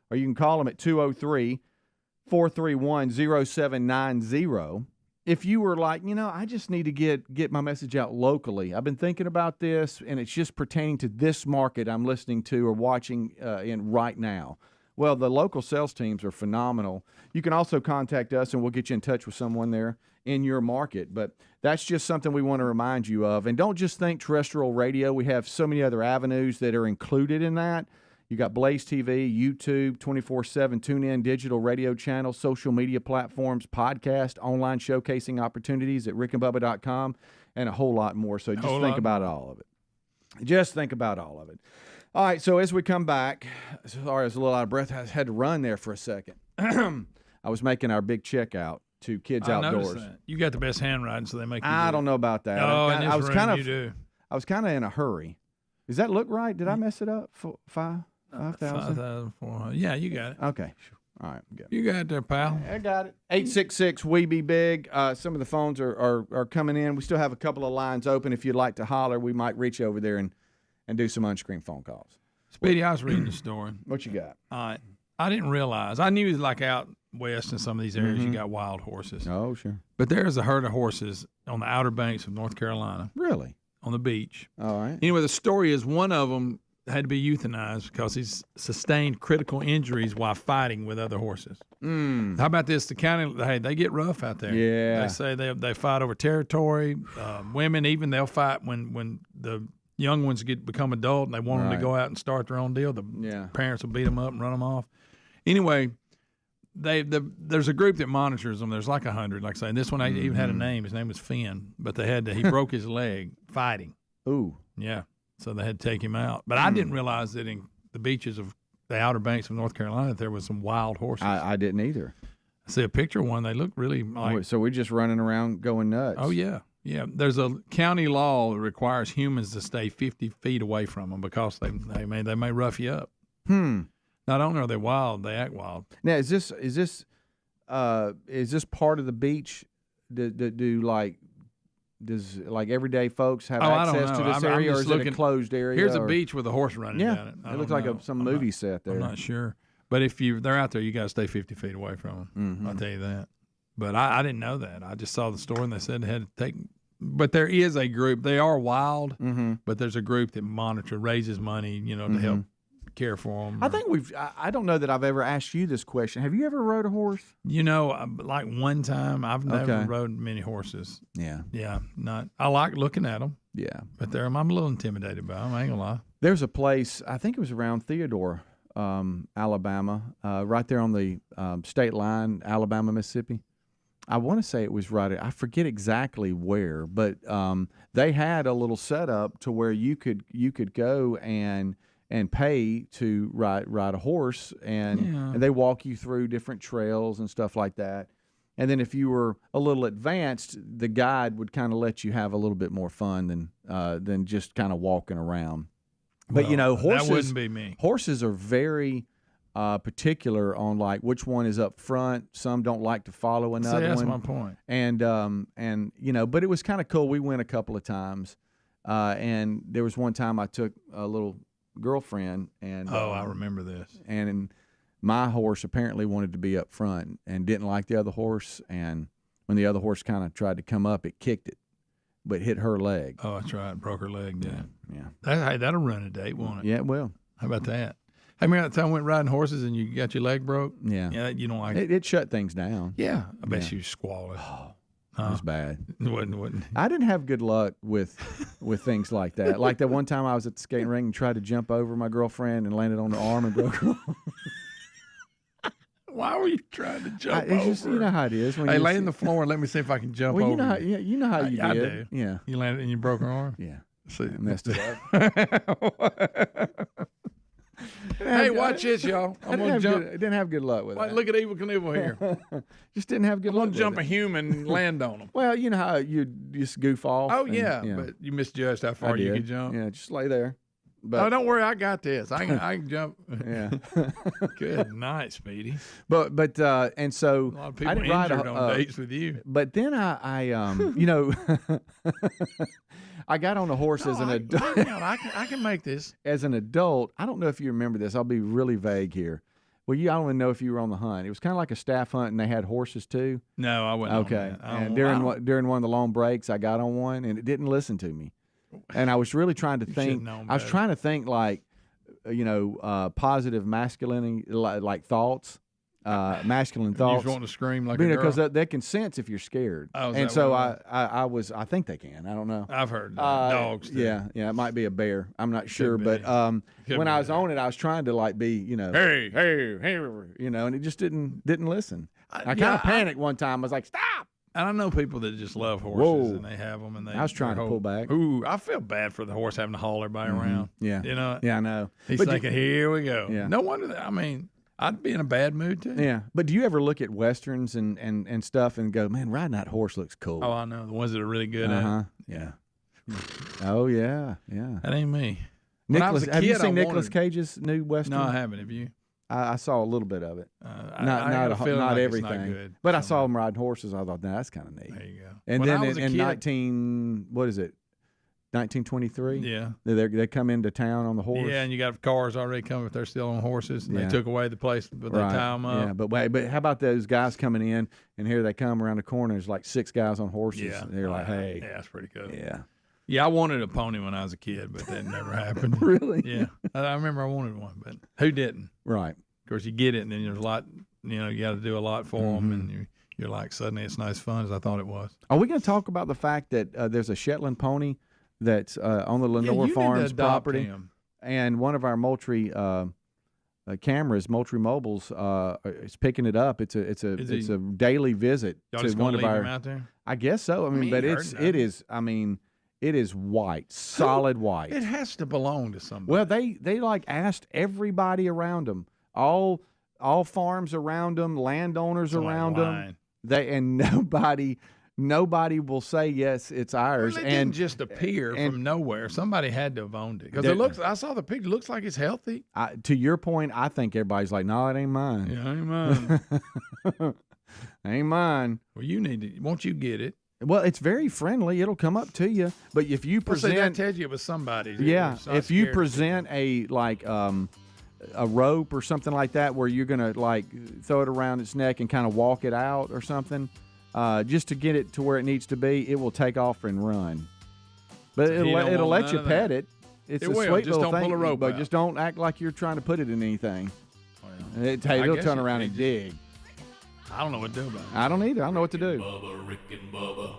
or you can call them at 203-431-0790. if you were like, I just need to get my message out locally. I've been thinking about this, and it's just pertaining to this market I'm listening to or watching in right now. Well, the local sales teams are phenomenal. You can also contact us, and we'll get you in touch with someone there in your market. But that's just something we want to remind you of. And don't just think terrestrial radio. We have so many other avenues that are included in that. You got Blaze TV, YouTube, 24/7 TuneIn, digital radio channels, social media platforms, podcast, online showcasing opportunities at rickandbubba.com, and a whole lot more. So just think about all of it. Just think about all of it. All right, so as we come back, sorry, I was a little out of breath. I had to run there for a second. I was making our big checkout to Kids Outdoors. That. You got the best handwriting, so they make you I don't know about that. Oh, I was kind of, you do. I was kind of in a hurry. Does that look right? Did I mess it up? 5,000? 5,400. Yeah, you got it. Okay. All right. Good. You got it there, pal. I got it. 866-WE-BE-BIG. Some of the phones are coming in. We still have a couple of lines open. If you'd like to holler, we might reach over there and do some unscreened phone calls. Speedy, I was reading the story. What you got? All right. I didn't realize. I knew like out west in some of these areas you got wild horses. Oh, sure. But there's a herd of horses on the Outer Banks of North Carolina. Really? On the beach. All right. Anyway, the story is one of them had to be euthanized because he's sustained critical injuries while fighting with other horses. How about this? The county, hey, they get rough out there. Yeah. They say they fight over territory. Women, even they'll fight when the young ones become adult and they want them to go out and start their own deal. The parents will beat them up and run them off. Anyway, there's a group that monitors them. There's like 100, like I say. And this one even had a name. His name was Finn, but he broke his leg fighting. Ooh. Yeah. So they had to take him out. But I didn't realize that in the beaches of the Outer Banks of North Carolina that there was some wild horses. I didn't either. I see a picture of one. They look really like. So we're just running around going nuts. Oh, yeah. Yeah. There's a county law that requires humans to stay 50 feet away from them because they may rough you up. Not only are they wild, they act wild. Now, is this part of the beach? Does everyday folks have access to this area, or is it a closed area? Here's a beach with a horse running down it. It looks like some movie set there. I'm not sure. But if they're out there, you got to stay 50 feet away from them. I'll tell you that. But I didn't know that. I just saw the story, and they said they had to take. But there is a group. They are wild, but there's a group that raises money, to help care for them. I think I don't know that I've ever asked you this question. Have you ever rode a horse? Like one time. I've never rode many horses. Yeah. Yeah. I like looking at them. Yeah. But I'm a little intimidated by them. I ain't gonna lie. There's a place, I think it was around Theodore, Alabama, right there on the state line, Alabama, Mississippi. I want to say it was I forget exactly where, but they had a little setup to where you could go and pay to ride a horse, and they walk you through different trails and stuff like that. And then if you were a little advanced, the guide would kind of let you have a little bit more fun than just kind of walking around. But horses, that wouldn't be me. Horses are very particular on like which one is up front. Some don't like to follow another one. That's my point. And but it was kind of cool. We went a couple of times, and there was one time I took a little girlfriend, and I remember this. And my horse apparently wanted to be up front and didn't like the other horse. And when the other horse kind of tried to come up, it kicked it, but hit her leg. Oh, that's right, broke her leg. Yeah. That'll run a date, won't it? Yeah, it will. How about that? Hey, remember that time we went riding horses and you got your leg broke? Yeah. Yeah, you don't like it. It shut things down. Yeah, I bet you squalling. It was bad. It wasn't. I didn't have good luck with things like that. Like that one time I was at the skating ring and tried to jump over my girlfriend and landed on her arm and broke her arm. Why were you trying to jump it's over? Just, you know how it is. When hey, lay on the floor and let me see if I can jump over. You know how you did. I do. Yeah. You landed and you broke her arm? Yeah. See, I messed it up. Hey, watch this, y'all. I'm going to jump. Didn't have good luck with that. Look at Evil Knievel here. Just didn't have good luck. I'm going to jump a human and land on him. Well, you know how you just goof off. Oh, yeah, but you misjudged how far you could jump. Yeah, just lay there. But, don't worry, I got this. I can jump. Yeah. Good night, Speedy. But and so a lot of people injured on dates with you. But then I I got on a horse as an adult. I can make this. As an adult, I don't know if you remember this. I'll be really vague here. Well, I don't even know if you were on the hunt. It was kind of like a staff hunt, and they had horses too. No, I wasn't. Okay. On And during one of the long breaks, I got on one, and it didn't listen to me. And I was really trying to think. I was trying to think like, positive masculinity, like thoughts. Masculine thoughts. You just want to scream like a girl? Because they can sense if you're scared. Oh, and so I think they can. I don't know. I've heard dogs too. Yeah, it might be a bear. I'm not sure, but when I was on it, I was trying to like be, hey, and it just didn't listen. I kind of panicked one time. I was like, stop. And I know people that just love horses and they have them. And I was trying to pull back. Ooh, I feel bad for the horse having to haul everybody around. Yeah. Yeah, I know. He's thinking, here we go. Yeah. No wonder that. I mean, I'd be in a bad mood too. Yeah, but do you ever look at westerns and stuff and go, man, riding that horse looks cool? Oh, I know the ones that are really good at it. Yeah. Oh yeah. That ain't me. Have you seen Nicolas Cage's new western? No, I haven't. Have you? I saw a little bit of it. Not everything. Good, but I saw him riding horses. I thought, that's kind of neat. There you go. And when then in 1923. Yeah, they come into town on the horse. Yeah, and you got cars already coming, but they're still on horses. And they took away the place, but they tie them up. Yeah, but how about those guys coming in, and here they come around the corner. There's like 6 guys on horses. Yeah, they're like, hey, yeah, that's pretty good. Yeah, yeah. I wanted a pony when I was a kid, but that never happened. Really? Yeah, I remember I wanted one, but who didn't? Right. Of course, you get it, and then there's a lot. You got to do a lot for them, and you're like, suddenly it's not as fun as I thought it was. Are we going to talk about the fact that there's a Shetland pony that's on the Lenore Farms property, and one of our Moultrie cameras, Moultrie Mobiles, is picking it up. It's a daily visit to one of our. Him out there? I guess so. I mean, but it is. I mean, it is white, solid white. It has to belong to somebody. Well, they like asked everybody around them, all farms around them, landowners around them. Nobody will say yes, it's ours. Well, it didn't just appear from nowhere. Somebody had to have owned it because it looks. I saw the picture. It looks like it's healthy. To your point, I think everybody's like, no, it ain't mine. Yeah, ain't mine. Ain't mine. Well, you need to. Won't you get it? Well, it's very friendly. It'll come up to you. But if you present, that tells you it was somebody's. Yeah, if you present a rope or something like that, where you're gonna like throw it around its neck and kind of walk it out or something. Just to get it to where it needs to be, it will take off and run. But it'll let you pet it. It's a sweet little thing. Pull a rope but out. just don't act like you're trying to put it in anything. It'll turn around and dig. I don't know what to do about it. I don't either. I don't know what to do. Bubba, Rick and Bubba.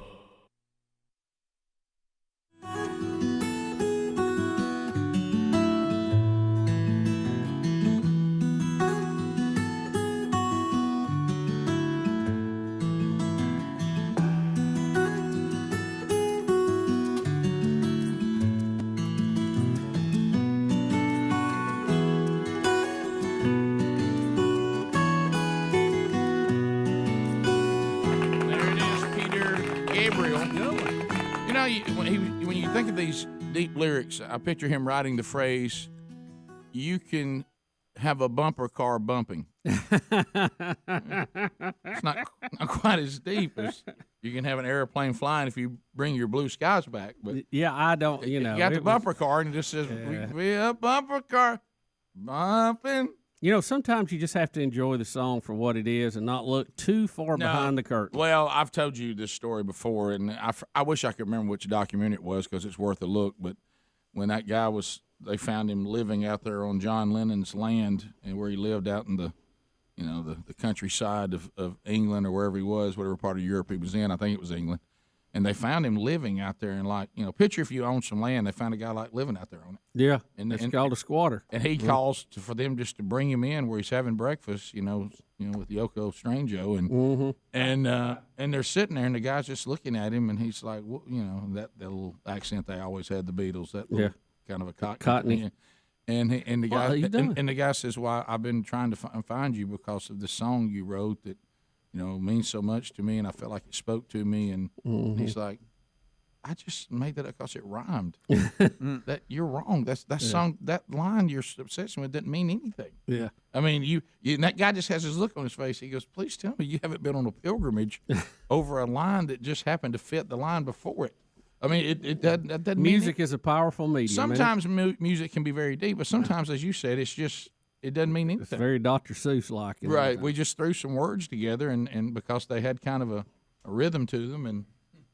When you think of these deep lyrics, I picture him writing the phrase, "You can have a bumper car bumping." It's not quite as deep as you can have an airplane flying if you bring your blue skies back. But yeah, I don't. You got the bumper car, and it just says, "We a bumper car bumping." Sometimes you just have to enjoy the song for what it is and not look too far behind the curtain. Well, I've told you this story before, and I wish I could remember which documentary it was because it's worth a look. But when that guy they found him living out there on John Lennon's land, and where he lived out in the countryside of England or wherever he was, whatever part of Europe he was in. I think it was England. And they found him living out there, and picture if you own some land, they found a guy living out there on it. Yeah, and it's called a squatter. And he calls for them just to bring him in where he's having breakfast, with Yoko Strangio, and they're sitting there, and the guy's just looking at him, and he's like, well, that little accent they always had, the Beatles, that little kind of a cockney. And the guy says, "Well, I've been trying to find you because of the song you wrote that." Means so much to me, and I felt like it spoke to me. And he's like, I just made that up because it rhymed. That you're wrong. That song, that line you're obsessing with didn't mean anything. Yeah. I mean, you and that guy just has his look on his face. He goes, please tell me you haven't been on a pilgrimage over a line that just happened to fit the line before it. I mean, it doesn't music is a powerful medium. Sometimes music can be very deep, but sometimes, as you said, it's it doesn't mean anything. It's very Dr. Seuss-like. Right. We just threw some words together, and because they had kind of a rhythm to them, and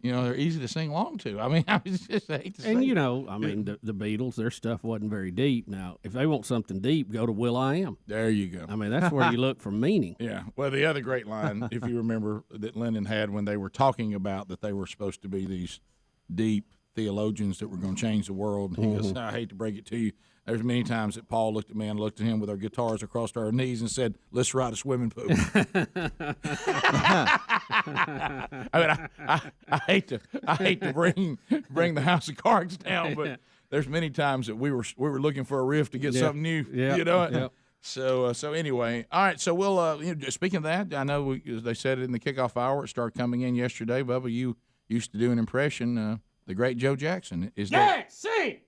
they're easy to sing along to. I mean, I just hate to say. And the Beatles, their stuff wasn't very deep. Now, if they want something deep, go to Will I Am. There you go. I mean, that's where you look for meaning. Yeah. Well, the other great line, if you remember, that Lennon had when they were talking about that they were supposed to be these deep theologians that were going to change the world. He goes, I hate to break it to you. There's many times that Paul looked at me and looked at him with our guitars across our knees and said, "Let's ride a swimming pool." I mean, I hate to bring the house of cards down, but there's many times that we were looking for a riff to get something new. Yep. So anyway, all right. So we'll speaking of that, I know they said it in the kickoff hour. It started coming in yesterday. Bubba, you used to do an impression. The great Joe Jackson is Yeah, see.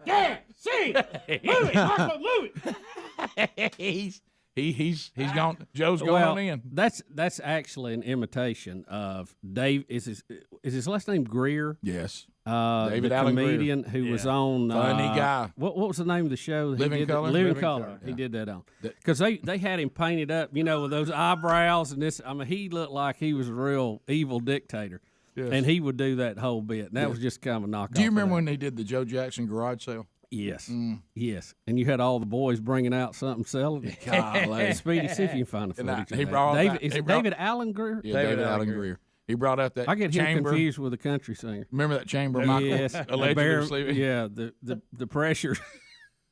Yeah, see. Move it, Marco, move it. He's gone. Joe's going on in. That's actually an imitation of Dave. Is his last name Greer? Yes. David Allen comedian Greer. Who was on Funny guy. What was the name of the show? Living Color. Living Color. He did that on because they had him painted up, with those eyebrows and this. I mean, he looked like he was a real evil dictator. Yes. And he would do that whole bit. And that was just kind of a knockoff. Do you remember when they did the Joe Jackson garage sale? Yes. Yes. And you had all the boys bringing out something selling it. Golly. Speedy, see if you can find the footage. David Allen Greer? Yeah, David Allen Greer. He brought out that I get him chamber. confused with a country singer. Remember that chamber Michael allegedly was sleeping? Yeah, the pressure.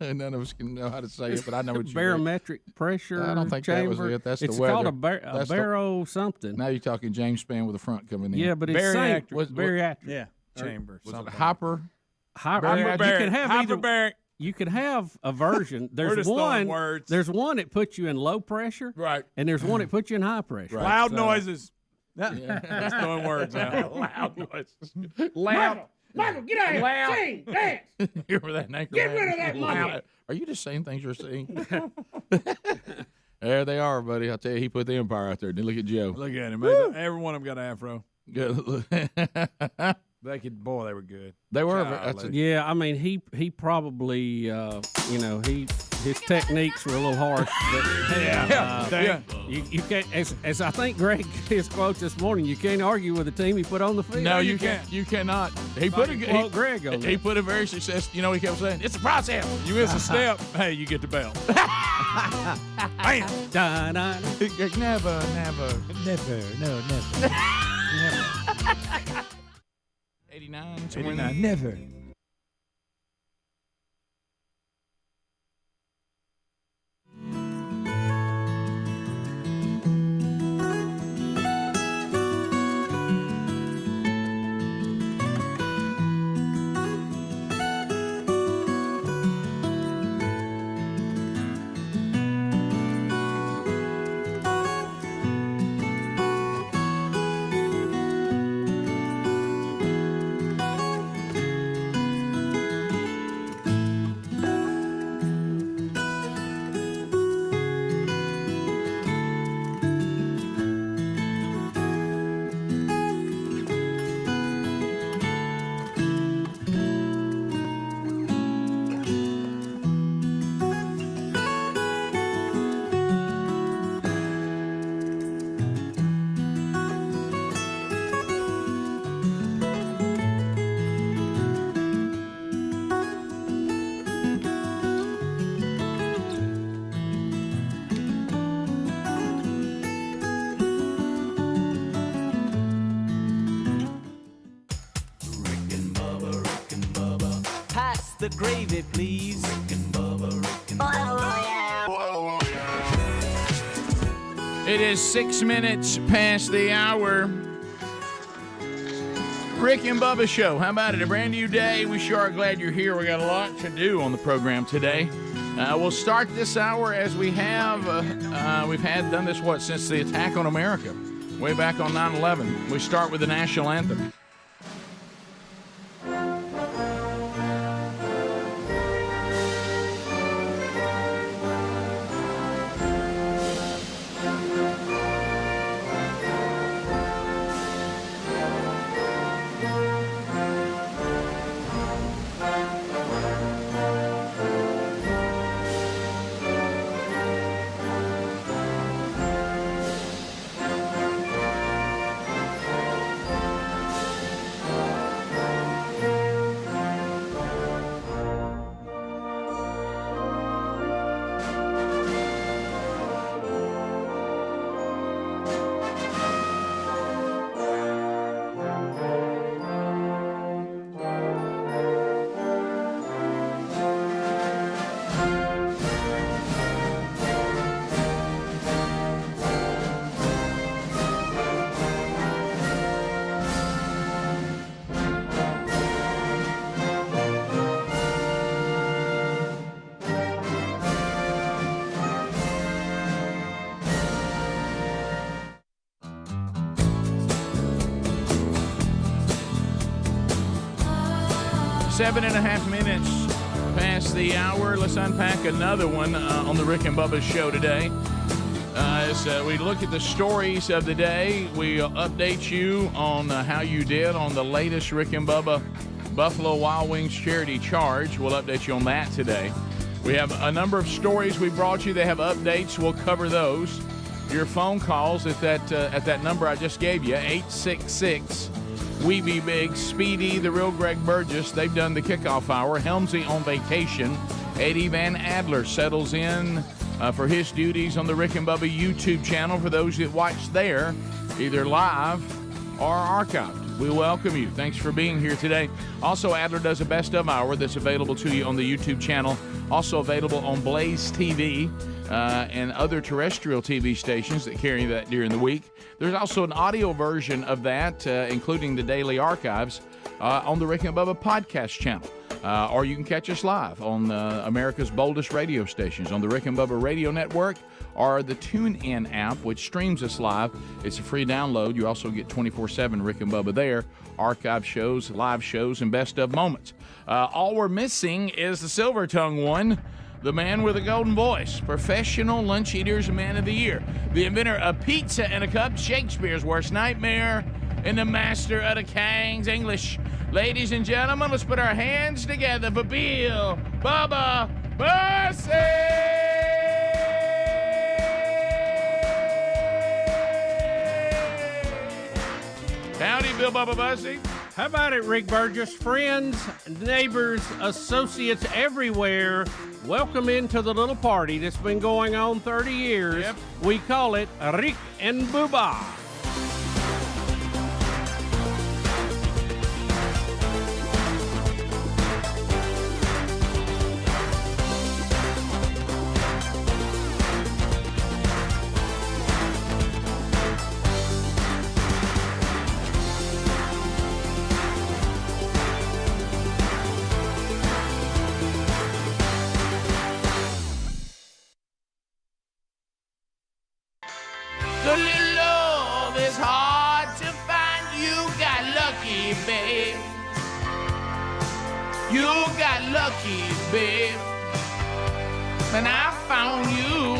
And none of us can know how to say it, but I know what you mean. Barometric pressure. I don't think chamber. that was it. That's it's the weather. Called a barrow something. Now you're talking James Spann with the front coming in. Yeah, but it's bariatric. Yeah, chamber. Was it hyper? You can have a version. There's one. There's one that puts you in low pressure. Right. And there's one that puts you in high pressure. Right. Loud noises. That's throwing words out. Loud noises. Loud. Michael, get out of here. Sing, dance. You remember that anchor? Get rid of that monkey. Are you just saying things you're seeing? There they are, buddy. I'll tell you, he put the empire out there. Look at Joe. Look at him. Man. Every one of them got an afro. Good. They were good. They were. Yeah, I mean, he probably, his techniques were a little harsh. But, you can't, as I think Greg his quote this morning, you can't argue with the team he put on the field. No, you can't. You cannot. He put Greg on he put a very success. He kept saying, "It's a process. You miss a step, hey, you get the belt." Bam. Never. No, never. 89. Never. The gravy, please. It is 6 minutes past the hour. Rick and Bubba Show. How about it? A brand new day. We sure are glad you're here. We got a lot to do on the program today. We'll start this hour as we have. We've done this, since the attack on America, way back on 9/11. We start with the national anthem. 7.5 minutes past the hour. Let's unpack another one on the Rick and Bubba show today. As we look at the stories of the day, we'll update you on how you did on the latest Rick and Bubba Buffalo Wild Wings charity charge. We'll update you on that today. We have a number of stories we brought you. They have updates. We'll cover those. Your phone calls at that number I just gave you, 866 We Be Big. Speedy, the real Greg Burgess, they've done the kickoff hour. Helmsy on vacation. Eddie Van Adler settles in for his duties on the Rick and Bubba YouTube channel for those that watch there, either live or archived. We welcome you. Thanks for being here today. Also, Adler does a best of hour that's available to you on the YouTube channel, also available on Blaze TV and other terrestrial TV stations that carry that during the week. There's also an audio version of that, including the daily archives, on the Rick and Bubba podcast channel. Or you can catch us live on America's boldest radio stations on the Rick and Bubba Radio Network or the TuneIn app, which streams us live. It's a free download. You also get 24/7 Rick and Bubba there, archive shows, live shows, and best of moments. All we're missing is the silver tongue one, the man with a golden voice, professional lunch eaters man of the year, the inventor of pizza and a cup, Shakespeare's worst nightmare, and the master of the King's English. Ladies and gentlemen, let's put our hands together for Bill Bubba Bussey! Howdy, Bill Bubba Bussey. How about it, Rick Burgess? Friends, neighbors, associates everywhere, welcome into the little party that's been going on 30 years. Yep. We call it Rick and Bubba. The little love is hard to find. You got lucky, babe. You got lucky, babe. And I found you.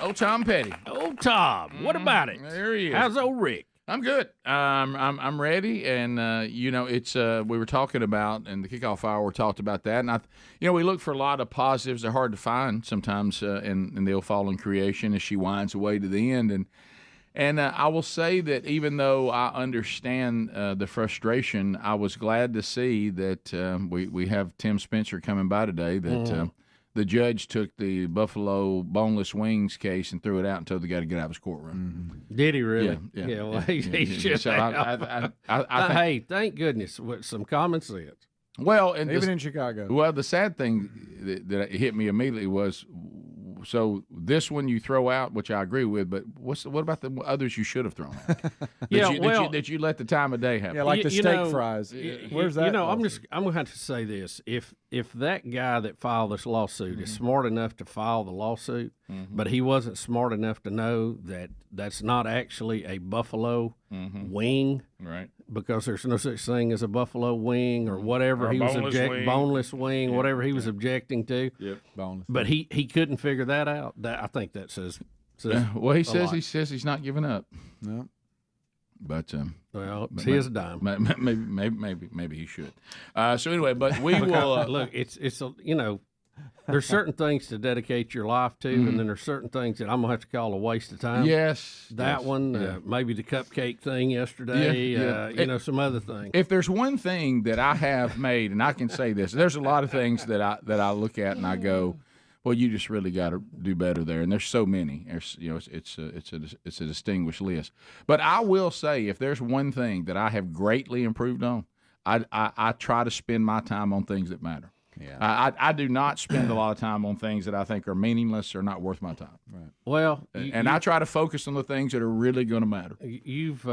Oh, Tom Petty. Old Tom. What about it? There he is. How's old Rick? I'm good. I'm ready, and it's we were talking about, and the kickoff hour talked about that, and we look for a lot of positives. They're hard to find sometimes in the old fallen creation as she winds away to the end, and I will say that even though I understand the frustration, I was glad to see that we have Tim Spencer coming by today. That the judge took the Buffalo boneless wings case and threw it out and told the guy to get out of his courtroom. Did he really? Yeah. Well, he should So have. Hey, thank goodness with some common sense. Well, and even in Chicago. Well, the sad thing that hit me immediately was, so this one you throw out, which I agree with, but what about the others you should have thrown out? that you let the time of day happen. Yeah, like the steak fries. Where's that? I'm gonna have to say this: if that guy that filed this lawsuit is smart enough to file the lawsuit, but he wasn't smart enough to know that that's not actually a buffalo wing, right? Because there's no such thing as a buffalo wing or whatever he was boneless wing, whatever he was objecting to. Yep, boneless. But he couldn't figure that out. I think that says well, he says he's not giving up. No. But well, it's his dime. Maybe he should. So anyway, but we will look. It's there's certain things to dedicate your life to, and then there's certain things that I'm gonna have to call a waste of time. Yes, that one, maybe the cupcake thing yesterday. Some other things. If there's one thing that I have made, and I can say this, there's a lot of things that I look at and I go, well, you just really got to do better there. And there's so many. It's a distinguished list. But I will say, if there's one thing that I have greatly improved on, I try to spend my time on things that matter. Yeah. I do not spend a lot of time on things that I think are meaningless or not worth my time. Right. Well, I try to focus on the things that are really going to matter. You've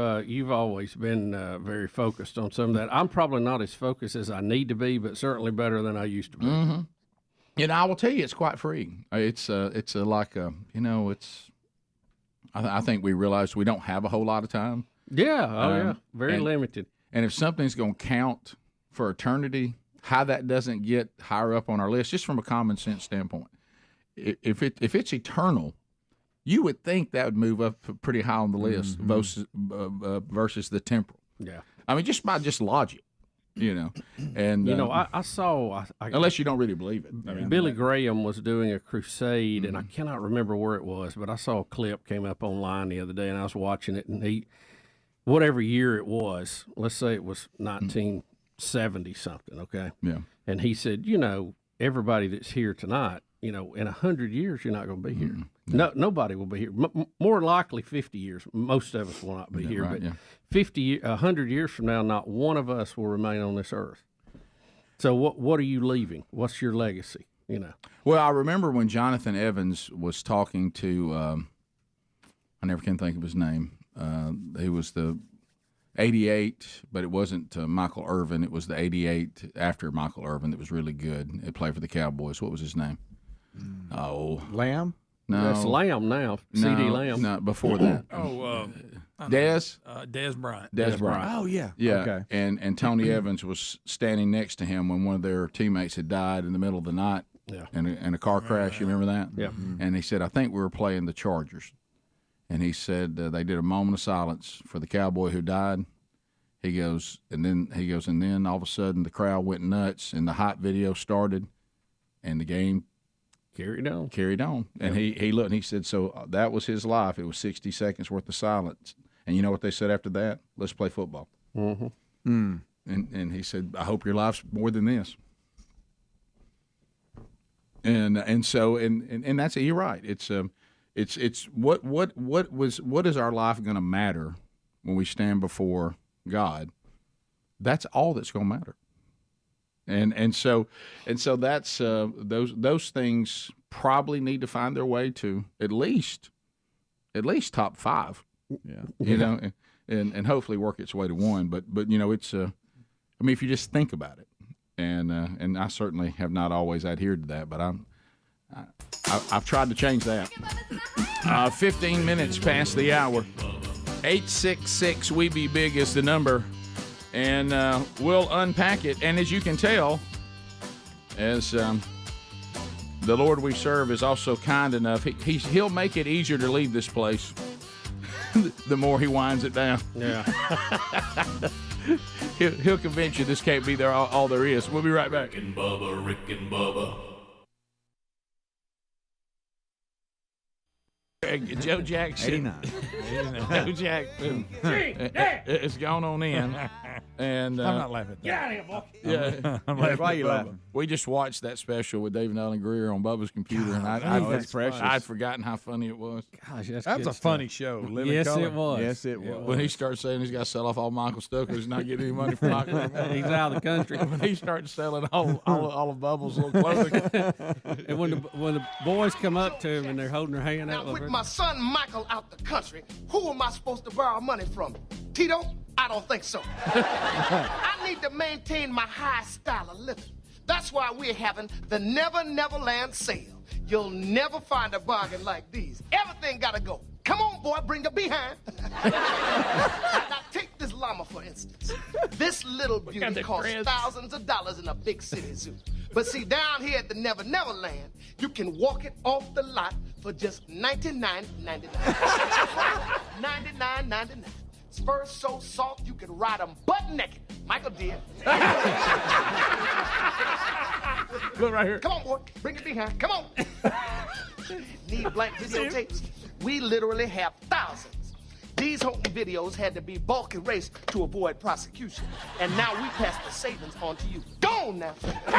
always been very focused on some of that. I'm probably not as focused as I need to be, but certainly better than I used to be. Mm-hmm. And I will tell you, it's quite free. I think we realize we don't have a whole lot of time. Yeah, very limited. And if something's going to count for eternity, how that doesn't get higher up on our list, just from a common sense standpoint. If it's eternal, you would think that would move up pretty high on the list versus the temporal. Yeah. I mean, just by logic, And I saw. Unless you don't really believe it. I mean, Billy Graham was doing a crusade, and I cannot remember where it was, but I saw a clip came up online the other day, and I was watching it, and he, whatever year it was, let's say it was 1970 something, okay? Yeah. And he said, everybody that's here tonight, in 100 years, you're not going to be here. No, nobody will be here. More likely 50 years. Most of us will not be here. Right, but 100 years from now, not one of us will remain on this earth. So what are you leaving? What's your legacy? Well, I remember when Jonathan Evans was talking to, I never can think of his name. He was the 88, but it wasn't Michael Irvin. It was the 88 after Michael Irvin that was really good. It played for the Cowboys. What was his name? Oh, Lamb? No, that's Lamb now. CD Lamb. No, before that. Dez Bryant. Dez Bryant. Oh yeah. Yeah. Okay. And Tony Evans was standing next to him when one of their teammates had died in the middle of the night. Yeah. In a car crash. You remember that? Yeah. And he said, I think we were playing the Chargers. And he said they did a moment of silence for the cowboy who died. He goes, and then all of a sudden the crowd went nuts, and the hype video started, and the game carried on. And he looked and he said, so that was his life. It was 60 seconds worth of silence. And you know what they said after that? Let's play football. Mm-hmm. And he said, I hope your life's more than this. And so that's it. You're right. It's what is our life going to matter when we stand before God? That's all that's going to matter. And so that's those things probably need to find their way to at least top 5. Yeah. And hopefully work its way to 1. But it's I mean, if you just think about it, and I certainly have not always adhered to that, but I've tried to change that. 15 minutes past the hour. 866 We Be Big is the number. And we'll unpack it. And as you can tell, as the Lord we serve is also kind enough, he'll make it easier to leave this place the more he winds it down. Yeah. He'll convince you this can't be there all there is. We'll be right back. Rick and Bubba. Joe Jackson. 89. Joe Jackson. It's gone on in. And I'm not laughing at that. Get out of here, boy. Yeah. I'm laughing Why are at you Bubba. laughing? We just watched that special with David Allen Greer on Bubba's computer, and that's precious. I'd forgotten how funny it was. Gosh, that's That good was a stuff. funny show. Living Yes, Color. it was. Yes, it was. When he starts saying he's got to sell off all Michael Stuck because he's not getting any money from Michael. He's out of the country. When he starts selling all of Bubba's little clothing. And when the boys come up to him and they're holding their hand out, Now, with my son Michael out the country, who am I supposed to borrow money from? Tito? I don't think so. I need to maintain my high style of living. That's why we're having the Never Never Land sale. You'll never find a bargain like these. Everything gotta go. Come on, boy, bring the behind. Now, take this llama, for instance. This little beauty costs thousands of dollars in a big city zoo. But see, down here at the Never Never Land, you can walk it off the lot for just $99.99. $99.99. Spurs so soft you can ride them butt naked. Michael did. Look right here. Come on, boy. Bring it behind. Come on. Need blank videotapes? We literally have thousands. These home videos had to be bulk erased to avoid prosecution. And now we pass the savings on to you. Go on now. And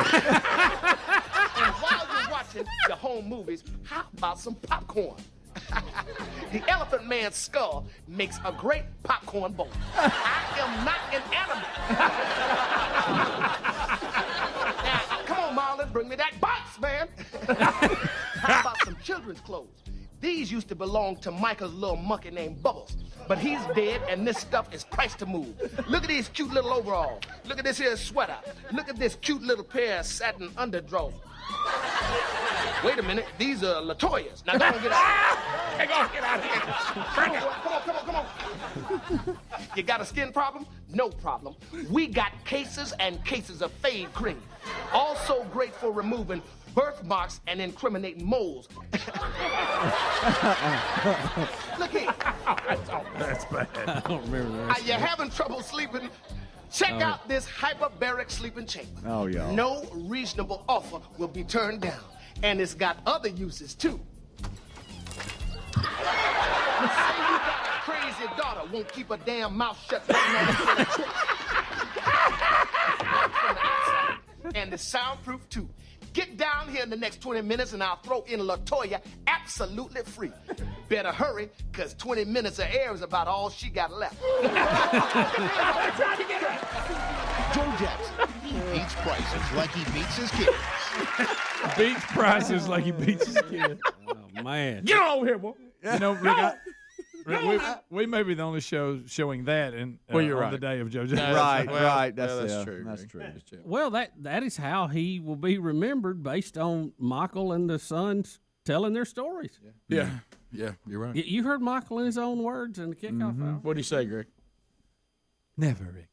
while you're watching your home movies, how about some popcorn? The Elephant Man's skull makes a great popcorn bowl. I am not an animal. Now, come on, Marlon, bring me that box, man. How about some children's clothes? These used to belong to Michael's little monkey named Bubbles. But he's dead, and this stuff is priced to move. Look at these cute little overalls. Look at this here sweater. Look at this cute little pair of satin underdrawers. Wait a minute, these are Latoya's. Now, don't get out. Get out of here. Come on. You got a skin problem? No problem. We got cases and cases of fade cream. Also great for removing birthmarks and incriminating moles. Look here. That's bad. I don't remember that. Are you having trouble sleeping? Check out this hyperbaric sleeping chamber. Oh, yeah. No reasonable offer will be turned down. And it's got other uses, too. Say you got a crazy daughter, won't keep her damn mouth shut. And it's soundproof, too. Get down here in the next 20 minutes and I'll throw in LaToya absolutely free. Better hurry, because 20 minutes of air is about all she got left. Joe Jackson, he beats prices like he beats his kids. Beats prices like he beats his kids. Oh, man. Get on over here, boy. You know, we may be the only show showing that in you're on right. the day of Joe Jackson. Right. That's true. That's true. Well, that is how he will be remembered based on Michael and the sons telling their stories. Yeah, you're right. You heard Michael in his own words in the kickoff hour. What do you say, Greg? Never, Rick.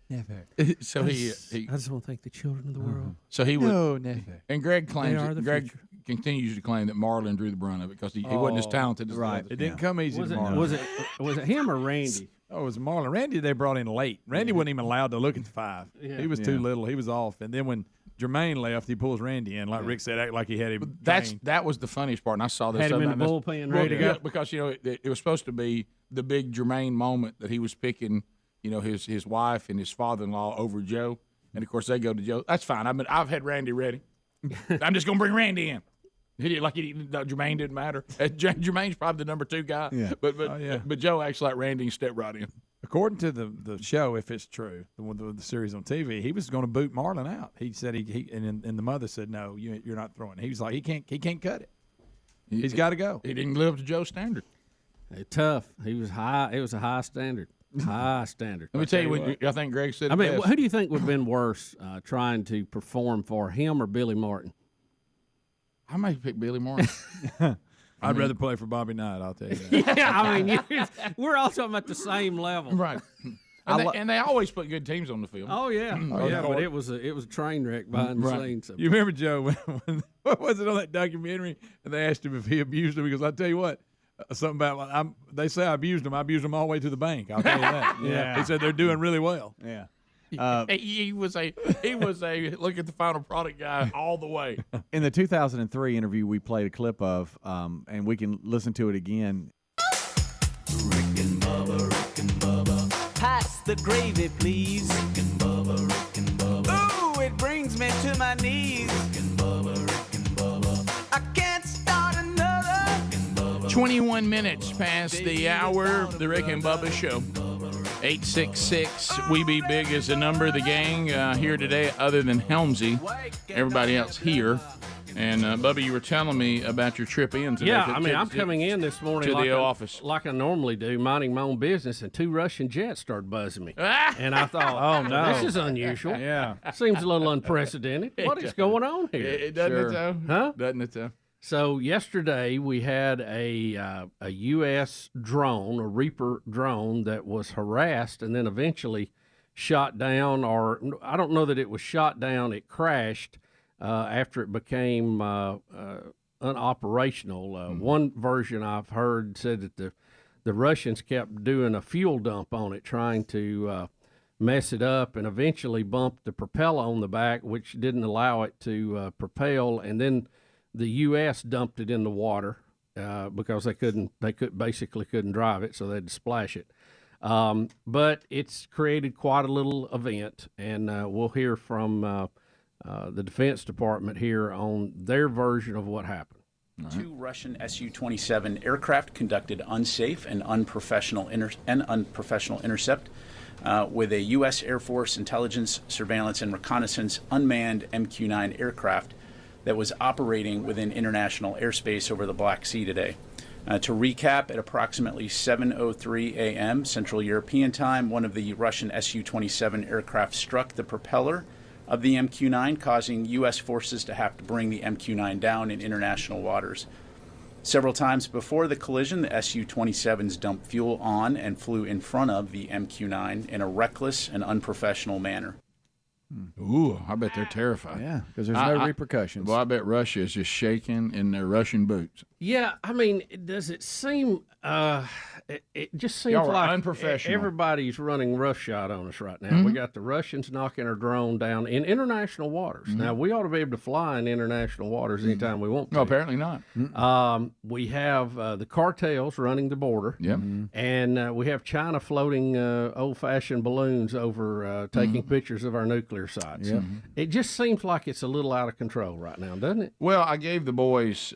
Never. So I just want to thank the children of the world. So he would. No, never. And Greg claims. They are the Greg future. continues to claim that Marlon drew the brunt of it because he wasn't as talented as the others. It didn't come easy to Marlon. Was it him or Randy? Oh, it was Marlon. Randy they brought in late. Randy wasn't even allowed to look at the five. Yeah. He was too little. He was off. And then when Jermaine left, he pulls Randy in, like Rick said, act like he had him. That was the funniest part, and I saw this. Had him in the other night. bullpen ready to go. Because it was supposed to be the big Jermaine moment that he was picking, his wife and his father-in-law over Joe, and of course they go to Joe. That's fine. I've had Randy ready. I'm just gonna bring Randy in. Jermaine didn't matter. Jermaine's probably the number 2 guy. Yeah. But Joe acts like Randy and stepped right in. According to the show, if it's true, the series on TV, he was going to boot Marlon out. He said and the mother said, "No, you're not throwing." He was like, he can't cut it. He's got to go. He didn't live up to Joe's standard. Tough. He was high. It was a high standard. High standard. Let me tell you what I think Greg said. I mean, best. who do you think would have been worse, trying to perform for him or Billy Martin? I might pick Billy Martin. I'd rather play for Bobby Knight, I'll tell you that. Yeah, I mean, we're all talking about the same level. Right. And they always put good teams on the field. Oh, yeah. But it was a train wreck behind the scenes. You remember, Joe, when what was it on that documentary? And they asked him if he abused him. Because I'll tell you what, something about they say I abused him. I abused him all the way to the bank. I'll tell you that. Yeah. He said they're doing really well. Yeah. He was a look at the final product guy all the way. In the 2003 interview, we played a clip of, and we can listen to it again. Rick and Bubba. Pass the gravy, please. Rick and Bubba. Ooh, it brings me to my knees. Rick and Bubba. I can't start another. 21 minutes past the hour. The Rick and Bubba Show. 866 We Be Big is the number. The gang here today, other than Helmsy, everybody else here. And Bubba, you were telling me about your trip in today. Yeah, I'm coming in this morning to the office like I normally do, minding my own business, and 2 Russian jets started buzzing me. Ah! And I thought, oh no, this is unusual. Yeah, seems a little unprecedented. What is going on here? It doesn't it though? Huh? Doesn't it though? So yesterday we had a U.S. drone, a Reaper drone, that was harassed and then eventually shot down, or I don't know that it was shot down. It crashed after it became unoperational. One version I've heard said that the Russians kept doing a fuel dump on it, trying to mess it up, and eventually bumped the propeller on the back, which didn't allow it to propel, and then the U.S. dumped it in the water because they basically couldn't drive it, so they had to splash it. But it's created quite a little event, and we'll hear from the Defense Department here on their version of what happened. 2 Russian Su-27 aircraft conducted unsafe and unprofessional intercept with a U.S. Air Force intelligence, surveillance, and reconnaissance unmanned MQ-9 aircraft that was operating within international airspace over the Black Sea today. To recap, at approximately 7:03 a.m. Central European Time, one of the Russian Su-27 aircraft struck the propeller of the MQ-9, causing U.S. forces to have to bring the MQ-9 down in international waters. Several times before the collision, the Su-27s dumped fuel on and flew in front of the MQ-9 in a reckless and unprofessional manner. Ooh, I bet they're terrified. Yeah, because there's no repercussions. Well, I bet Russia is just shaking in their Russian boots. Yeah, I mean, does it seem? It just seems Y'all are like unprofessional. everybody's running roughshot on us right now. We got the Russians knocking our drone down in international waters. Now we ought to be able to fly in international waters anytime we want to. No, apparently not. We have the cartels running the border. Yep. And we have China floating old-fashioned balloons over taking pictures of our nuclear sites. Yep. It just seems like it's a little out of control right now, doesn't it? Well, I gave the boys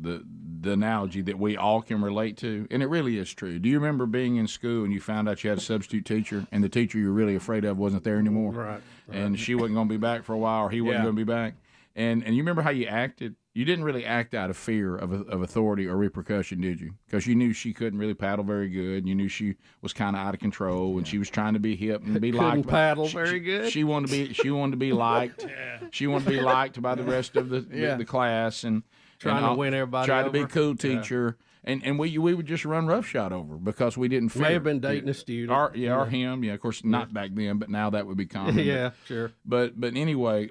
the analogy that we all can relate to, and it really is true. Do you remember being in school and you found out you had a substitute teacher, and the teacher you're really afraid of wasn't there anymore? Right. And she wasn't going to be back for a while, or he wasn't going to be back. And you remember how you acted? You didn't really act out of fear of authority or repercussion, did you? Because you knew she couldn't really paddle very good. And you knew she was kind of out of control, and she was trying to be hip and be liked. Couldn't paddle very good. She wanted to be liked. She wanted to be liked by the rest of the class, and Trying to win everybody Try over. to be a cool teacher. And we would just run roughshot over because we didn't fear. May have been dating a student. Or him. Yeah, of course, not back then, but now that would be common. Yeah, sure. But anyway,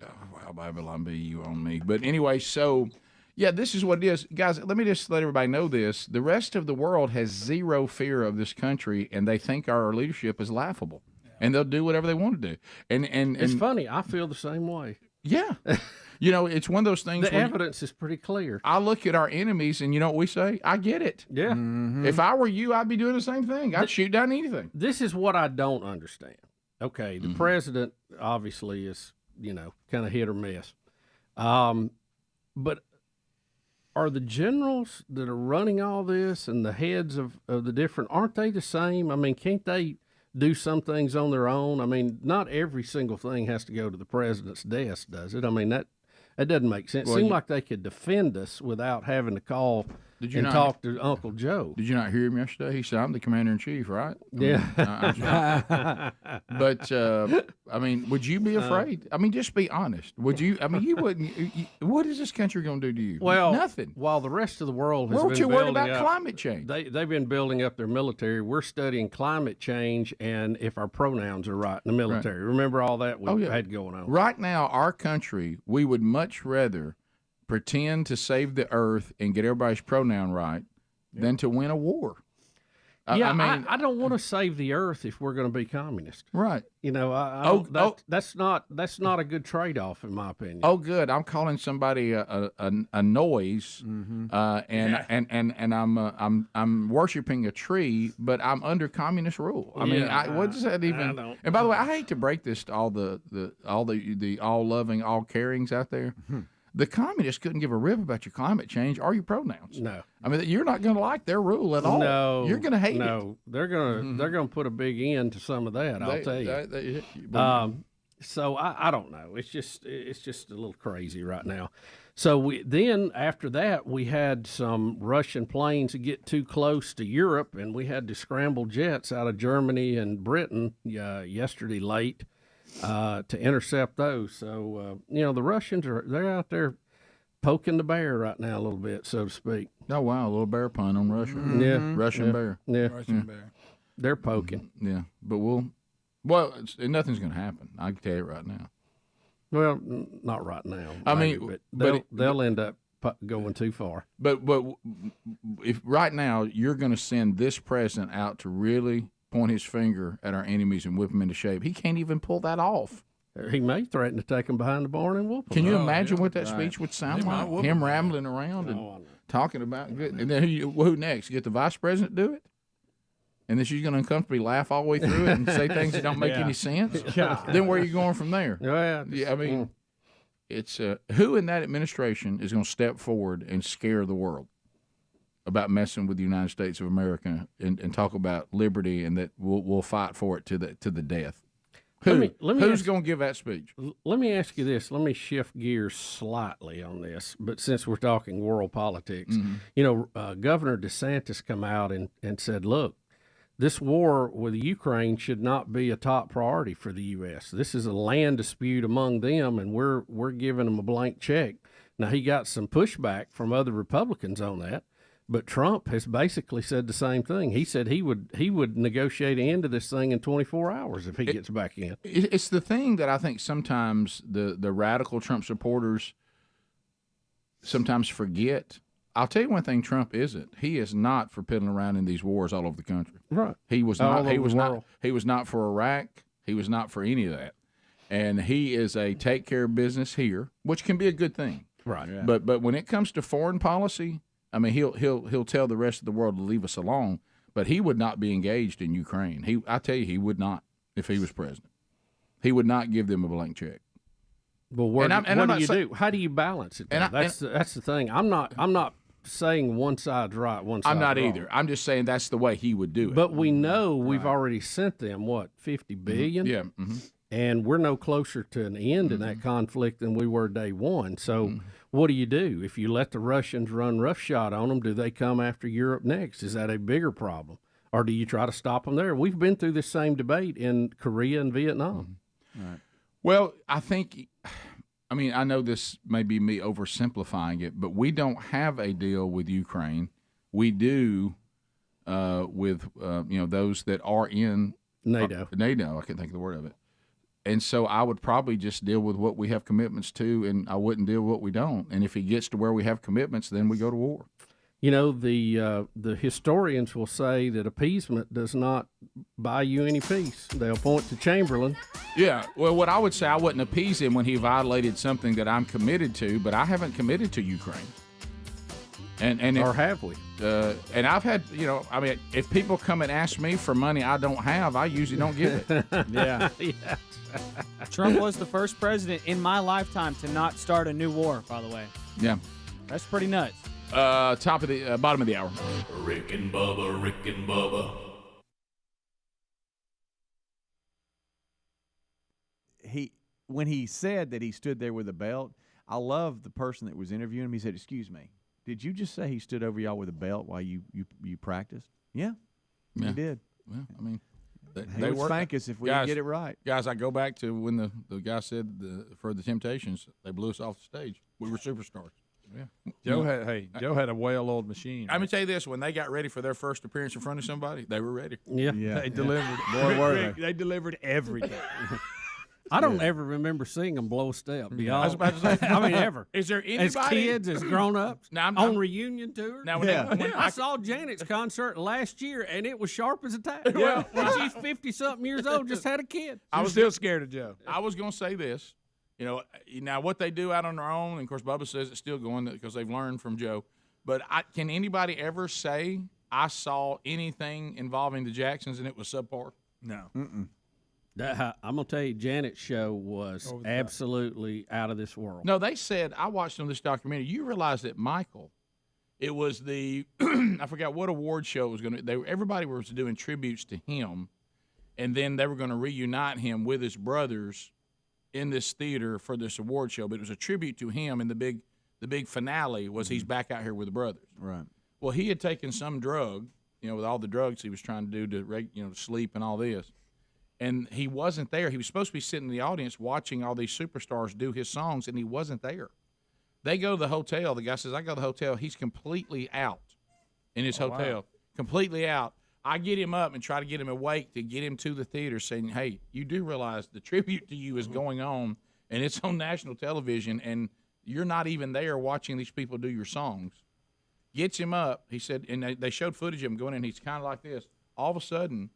Babylon be you on me. But anyway, so, yeah, this is what it is. Guys, let me just let everybody know this. The rest of the world has zero fear of this country, and they think our leadership is laughable. And they'll do whatever they want to do. And it's funny. I feel the same way. Yeah. You know, it's one of those things. The evidence is pretty clear. I look at our enemies, and you know what we say? I get it. Yeah. Mm-hmm. If I were you, I'd be doing the same thing. I'd shoot down anything. This is what I don't understand. Okay, the president obviously is, kind of hit or miss. But are the generals that are running all this and the heads of the different, aren't they the same? I mean, can't they do some things on their own? I mean, not every single thing has to go to the president's desk, does it? I mean, that doesn't make sense. It seemed like they could defend us without having to call talk to Uncle Joe. Did you not hear him yesterday? He said, I'm the commander-in-chief, right? Yeah. But, I mean, would you be afraid? I mean, just be honest. Would you? I mean, you wouldn't. What is this country going to do to you? Well, nothing. While the rest of the world has Weren't been you worried building about up, climate change? They've been building up their military. We're studying climate change and if our pronouns are right in the military. Right. Remember all that we had going on? Right now, our country, we would much rather pretend to save the earth and get everybody's pronoun right than to win a war. I don't want to save the earth if we're going to be communist. Right. That's not a good trade-off in my opinion. Oh, good. I'm calling somebody a noise, and I'm worshiping a tree, but I'm under communist rule. I mean, what does that even? And by the way, I hate to break this to all the all loving, all carings out there. The communists couldn't give a rip about your climate change or your pronouns. No, I mean you're not going to like their rule at all. No, you're going to hate it. No, they're going to put a big end to some of that. I'll tell you. So I don't know. It's just a little crazy right now. So then after that we had some Russian planes get too close to Europe, and we had to scramble jets out of Germany and Britain yesterday late. To intercept those. So, the Russians they're out there poking the bear right now a little bit, so to speak. Oh, wow, a little bear pun on Russia. Yeah. Russian bear. Yeah. Russian bear. They're poking. Yeah, but nothing's going to happen. I can tell you right now. Well, not right now. I mean, but they'll end up going too far. But if right now you're going to send this president out to really point his finger at our enemies and whip them into shape, he can't even pull that off. He may threaten to take them behind the barn and whoop them. Can you imagine what that speech would sound like? Him rambling around and talking about good. And then who next? Get the vice president to do it? And then she's going to uncomfortably laugh all the way through it and say things that don't make any sense? Then where are you going from there? I mean, it's who in that administration is going to step forward and scare the world about messing with the United States of America and talk about liberty and that we'll fight for it to the death? Who's going to give that speech? Let me ask you this. Let me shift gears slightly on this. But since we're talking world politics, Governor DeSantis come out and said, look, this war with Ukraine should not be a top priority for the U.S. This is a land dispute among them, and we're giving them a blank check Now, he got some pushback from other Republicans on that, but Trump has basically said the same thing. He said he would negotiate an end to this thing in 24 hours if he gets back in. It's the thing that I think sometimes the radical Trump supporters sometimes forget. I'll tell you one thing Trump isn't. He is not for piddling around in these wars all over the country. Right. He was not. He was not. He was not for Iraq. He was not for any of that. And he is a take care of business here, which can be a good thing. Right. Yeah. But when it comes to foreign policy, I mean, he'll tell the rest of the world to leave us alone. But he would not be engaged in Ukraine. I tell you, he would not if he was president. He would not give them a blank check. Well, what do you do? How do you balance it? That's the thing. I'm not saying one side's right, one side's I'm not wrong. either. I'm just saying that's the way he would do it. But we know we've already sent them $50 billion. Yeah. And we're no closer to an end in that conflict than we were day one. So what do you do? If you let the Russians run roughshod on them, do they come after Europe next? Is that a bigger problem? Or do you try to stop them there? We've been through this same debate in Korea and Vietnam. Right. Well, I mean, I know this may be me oversimplifying it, but we don't have a deal with Ukraine. We do with those that are in NATO. NATO, I can't think of the word of it. And so I would probably just deal with what we have commitments to, and I wouldn't deal with what we don't. And if he gets to where we have commitments, then we go to war. You know, the historians will say that appeasement does not buy you any peace. They'll point to Chamberlain. Yeah, well, what I would say, I wouldn't appease him when he violated something that I'm committed to, but I haven't committed to Ukraine. Or have we? And I've had, I mean, if people come and ask me for money I don't have, I usually don't give it. Yeah. Yeah. Trump was the first president in my lifetime to not start a new war, by the way. Yeah. That's pretty nuts. Bottom of the hour. Rick and Bubba, Rick and Bubba. When he said that he stood there with a belt, I love the person that was interviewing him. He said, "Excuse me, did you just say he stood over y'all with a belt while you practiced?" Yeah, he did. Well, I mean, they would spank us if we didn't get it right. Guys, I go back to when the guy said for the Temptations, they blew us off the stage. We were superstars. Yeah. Joe had a well-oiled machine. I'm gonna tell you this: when they got ready for their first appearance in front of somebody, they were ready. Yeah. They delivered. Boy, were they delivered every day. I don't ever remember seeing them blow a step. I was about to say, I mean, ever. Is there anybody? As kids, as grown-ups, now, on reunion tours? Now, I saw Janet's concert last year, and it was sharp as a tack. Yeah. When she's 50-something years old, just had a kid. I was still scared of Joe. I was going to say this. Now what they do out on their own, and of course Bubba says it's still going because they've learned from Joe. But can anybody ever say I saw anything involving the Jacksons and it was subpar? No. Mm-mm. I'm going to tell you, Janet's show was absolutely out of this world. No, they said, I watched on this documentary, you realize that Michael, it was the, I forgot what award show it was going to, everybody was doing tributes to him, and then they were going to reunite him with his brothers in this theater for this award show, but it was a tribute to him, and the big finale was he's back out here with the brothers. Right. Well, he had taken some drug, with all the drugs he was trying to do to sleep and all this. And he wasn't there. He was supposed to be sitting in the audience watching all these superstars do his songs, and he wasn't there. They go to the hotel. The guy says, I go to the hotel. He's completely out in his hotel. Wow. Completely out. I get him up and try to get him awake to get him to the theater saying, hey, you do realize the tribute to you is going on, and it's on national television, and you're not even there watching these people do your songs. Gets him up. He said, and they showed footage of him going in. He's kind of like this. All of a sudden,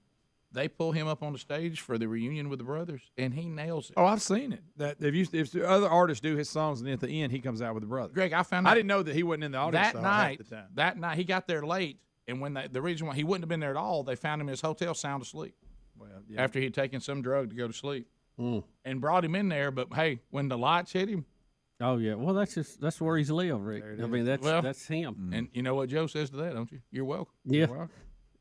they pull him up on the stage for the reunion with the brothers, and he nails it. Oh, I've seen it. That if the other artists do his songs, and then at the end he comes out with the brothers. Greg, I found out. I didn't know that he wasn't in the audience that night he got there late, and when the reason why he wouldn't have been there at all, they found him in his hotel sound asleep. Well, yeah. After he'd taken some drug to go to sleep, and brought him in there. But hey, when the lights hit him. Oh yeah, well that's where he's lived, Rick. I mean that's him. And you know what Joe says to that, don't you? You're welcome. Yeah. You're welcome.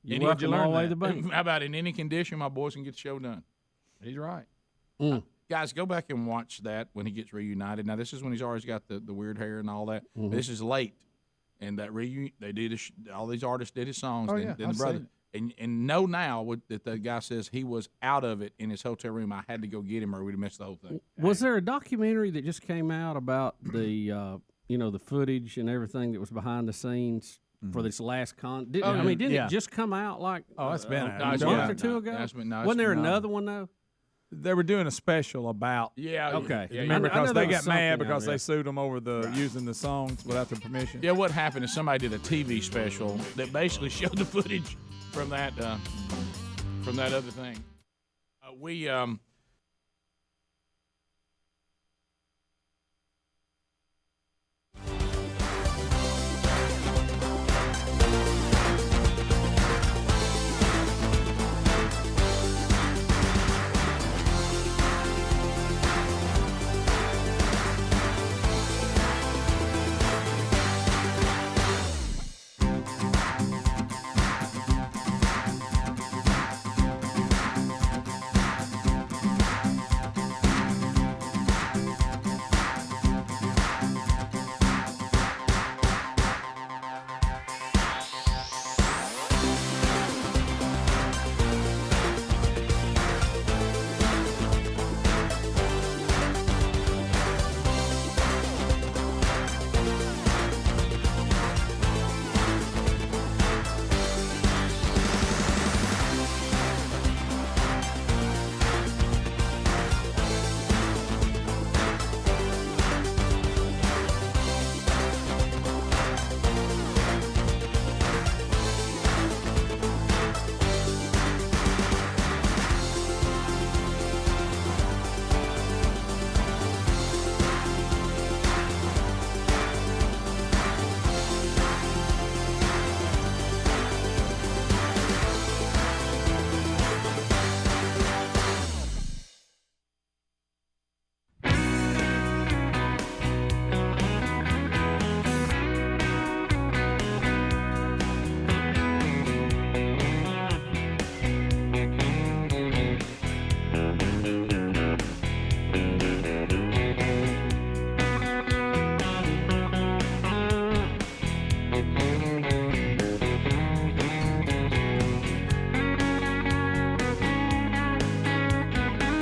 You're welcome all the way to the bank. How about in any condition, my boys can get the show done? He's right. Guys, go back and watch that when he gets reunited. Now, this is when he's always got the weird hair and all that. This is late. And that reunion, they did all these artists did his songs. Oh, yeah, then the brother. And know now that the guy says he was out of it in his hotel room. I had to go get him or we'd have missed the whole thing. Was there a documentary that just came out about the the footage and everything that was behind the scenes for this last didn't it just come out like that's been a month or two ago? Wasn't there another one though? They were doing a special about. Yeah. Okay. Remember, because they got mad because they sued them over using the songs without their permission. Yeah, what happened is somebody did a TV special that basically showed the footage from that other thing.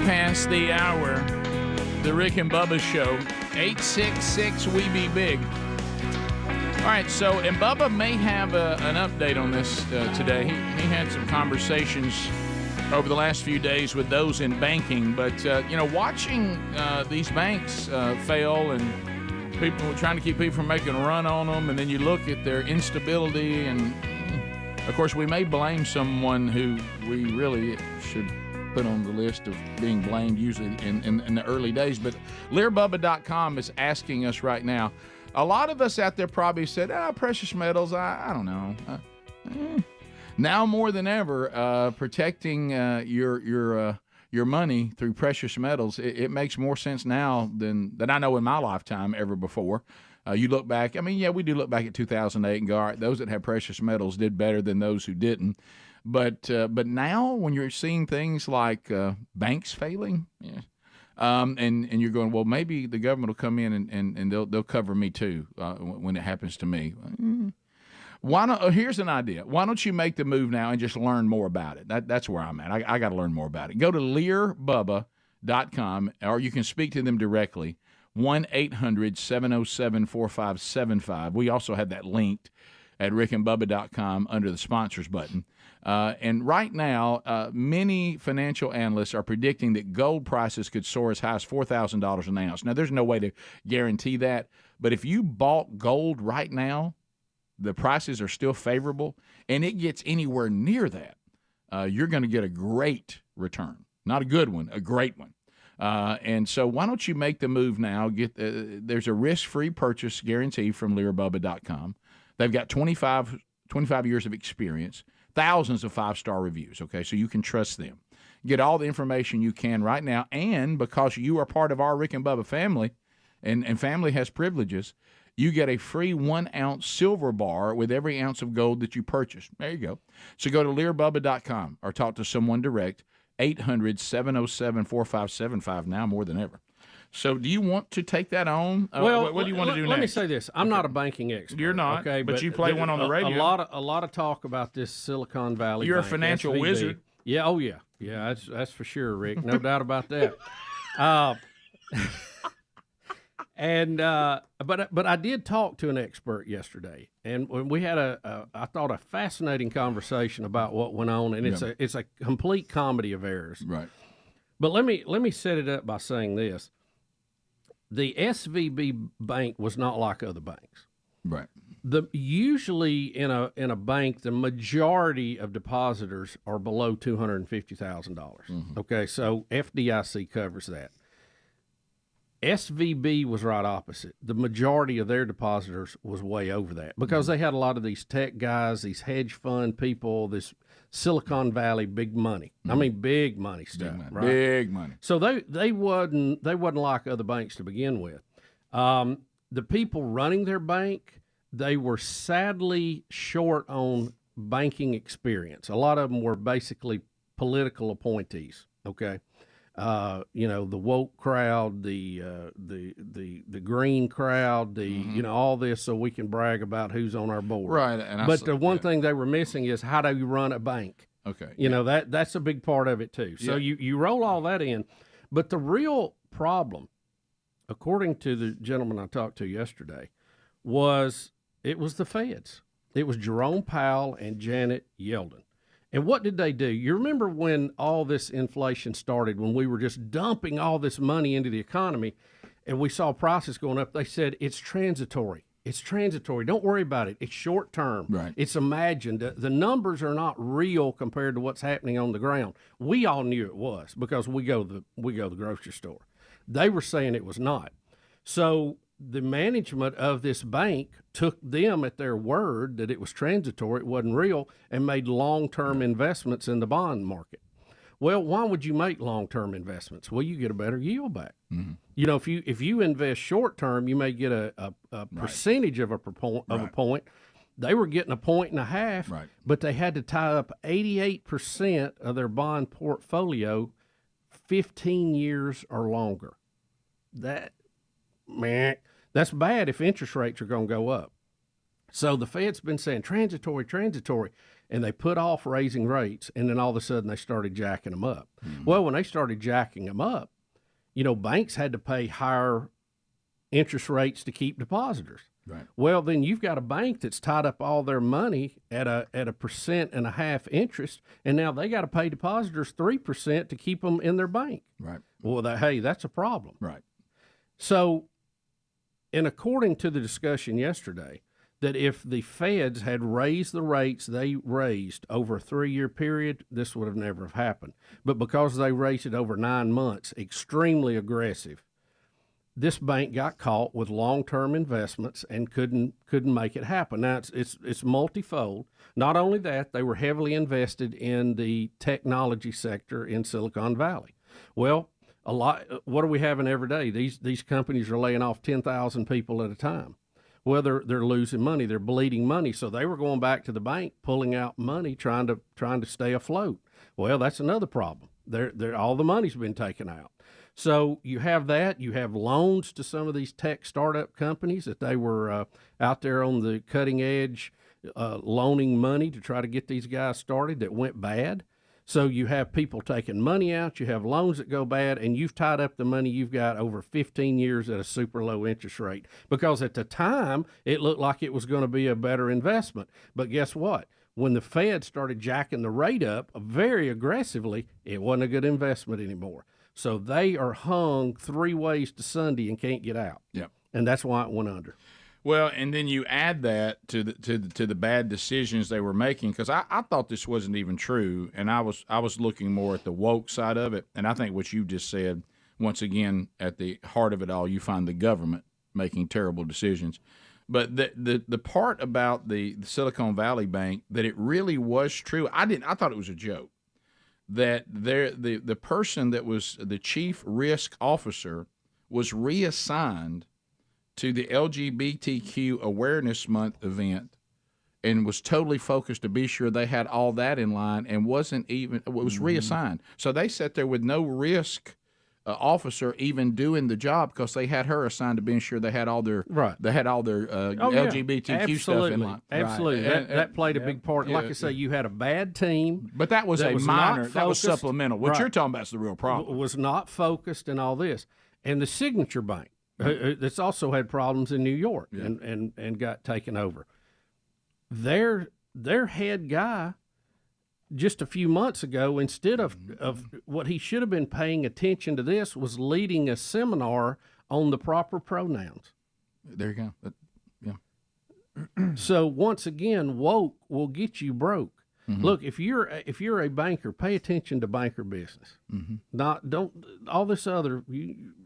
Past the hour, the Rick and Bubba Show, 866-WE-BE-BIG. All right, and Bubba may have an update on this today. He had some conversations over the last few days with those in banking, but, watching these banks fail and people trying to keep people from making a run on them, and then you look at their instability, and, of course, we may blame someone who we really should put on the list of being blamed usually in the early days. But LearBubba.com is asking us right now. A lot of us out there probably said, precious metals, I don't know. Now more than ever, protecting your money through precious metals, it makes more sense now than I know in my lifetime ever before. You look back, we do look back at 2008 and go, all right, those that had precious metals did better than those who didn't. But now when you're seeing things like banks failing, and you're going, well, maybe the government will come in and they'll cover me too when it happens to me. Here's an idea. Why don't you make the move now and just learn more about it? That's where I'm at. I got to learn more about it. Go to LearBubba.com, or you can speak to them directly, 1-800-707-4575. We also have that linked at rickandbubba.com under the sponsors button. And right now, many financial analysts are predicting that gold prices could soar as high as $4,000 an ounce. Now, there's no way to guarantee that, but if you bought gold right now, the prices are still favorable, and it gets anywhere near that, you're going to get a great return. Not a good one, a great one. And so why don't you make the move now? There's a risk-free purchase guarantee from LearBubba.com. They've got 25 years of experience, thousands of 5-star reviews, okay, so you can trust them. Get all the information you can right now, and because you are part of our Rick and Bubba family, and family has privileges, you get a free 1-ounce silver bar with every ounce of gold that you purchase. There you go. So go to LearBubba.com or talk to someone direct, 800-707-4575 now more than ever. So do you want to take that on? Well, what do you want to do next? Let me say this. I'm not a banking expert. You're not, okay, but you play one on the radio. A lot of talk about this Silicon Valley You're Bank, a financial SVB. wizard. Yeah, oh yeah. Yeah, that's for sure, Rick. No doubt about that. And but I did talk to an expert yesterday, and we had I thought a fascinating conversation about what went on, and it's a complete comedy of errors. Right. But let me set it up by saying this: the SVB bank was not like other banks. Right. Usually in a bank, the majority of depositors are below $250,000. Mm-hmm. Okay, so FDIC covers that. SVB was right opposite. The majority of their depositors was way over that because they had a lot of these tech guys, these hedge fund people, this Silicon Valley big money. I mean, big money stuff, right? Big money. So they wasn't like other banks to begin with. The people running their bank, they were sadly short on banking experience. A lot of them were basically political appointees. Okay. The woke crowd, the green crowd, all this, so we can brag about who's on our board. Right. But the one thing they were missing is how do you run a bank? Okay. That's a big part of it too. So you roll all that in, but the real problem, according to the gentleman I talked to yesterday, was the feds. It was Jerome Powell and Janet Yellen. And what did they do? You remember when all this inflation started, when we were just dumping all this money into the economy and we saw prices going up? They said, it's transitory. It's transitory. Don't worry about it. It's short term. Right. It's imagined. The numbers are not real compared to what's happening on the ground. We all knew it was because we go to the grocery store. They were saying it was not. So the management of this bank took them at their word that it was transitory, it wasn't real, and made long-term investments in the bond market. Well, why would you make long-term investments? Well, you get a better yield back. Mm-hmm. If you invest short-term, you may get a percentage of a point. They were getting 1.5 points, but they had to tie up 88% of their bond portfolio 15 years or longer. That's bad if interest rates are going to go up. So the Fed's been saying transitory, and they put off raising rates, and then all of a sudden they started jacking them up. Mm-hmm. Well, when they started jacking them up, banks had to pay higher interest rates to keep depositors. Right. Well, then you've got a bank that's tied up all their money at a 1.5% interest, and now they got to pay depositors 3% to keep them in their bank. Right. Well, that's a problem. Right. So, and according to the discussion yesterday, that if the feds had raised the rates they raised over a 3-year period, this would have never have happened. But because they raised it over 9 months, extremely aggressive, this bank got caught with long-term investments and couldn't make it happen. Now it's multifold. Not only that, they were heavily invested in the technology sector in Silicon Valley. Well, what are we having every day? These companies are laying off 10,000 people at a time. Well, they're losing money. They're bleeding money. So they were going back to the bank, pulling out money, trying to stay afloat. Well, that's another problem. All the money's been taken out. So you have that. You have loans to some of these tech startup companies that they were out there on the cutting edge, loaning money to try to get these guys started that went bad. So you have people taking money out, you have loans that go bad, and you've tied up the money you've got over 15 years at a super low interest rate. Because at the time, it looked like it was going to be a better investment. But guess what? When the Fed started jacking the rate up very aggressively, it wasn't a good investment anymore. So they are hung 3 ways to Sunday and can't get out. Yep. And that's why it went under. Well, and then you add that to the bad decisions they were making, because I thought this wasn't even true, and I was looking more at the woke side of it, and I think what you just said, once again, at the heart of it all, you find the government making terrible decisions. But the part about the Silicon Valley Bank, that it really was true, I thought it was a joke. That the person that was the chief risk officer was reassigned to the LGBTQ Awareness Month event and was totally focused to be sure they had all that in line, and was reassigned. So they sat there with no risk officer even doing the job, because they had her assigned to being sure they had all their LGBTQ stuff in line. Absolutely. Right. That played a big part. Like I say, you had a bad team. But that was minor. That was supplemental. What you're talking about is the real problem. Was not focused in all this. And the Signature Bank. that's also had problems in New York and got taken over. Their head guy just a few months ago, instead of what he should have been paying attention to this, was leading a seminar on the proper pronouns. There you go. So once again, woke will get you broke. Look, if you're a banker, pay attention to banker business. Don't all this other.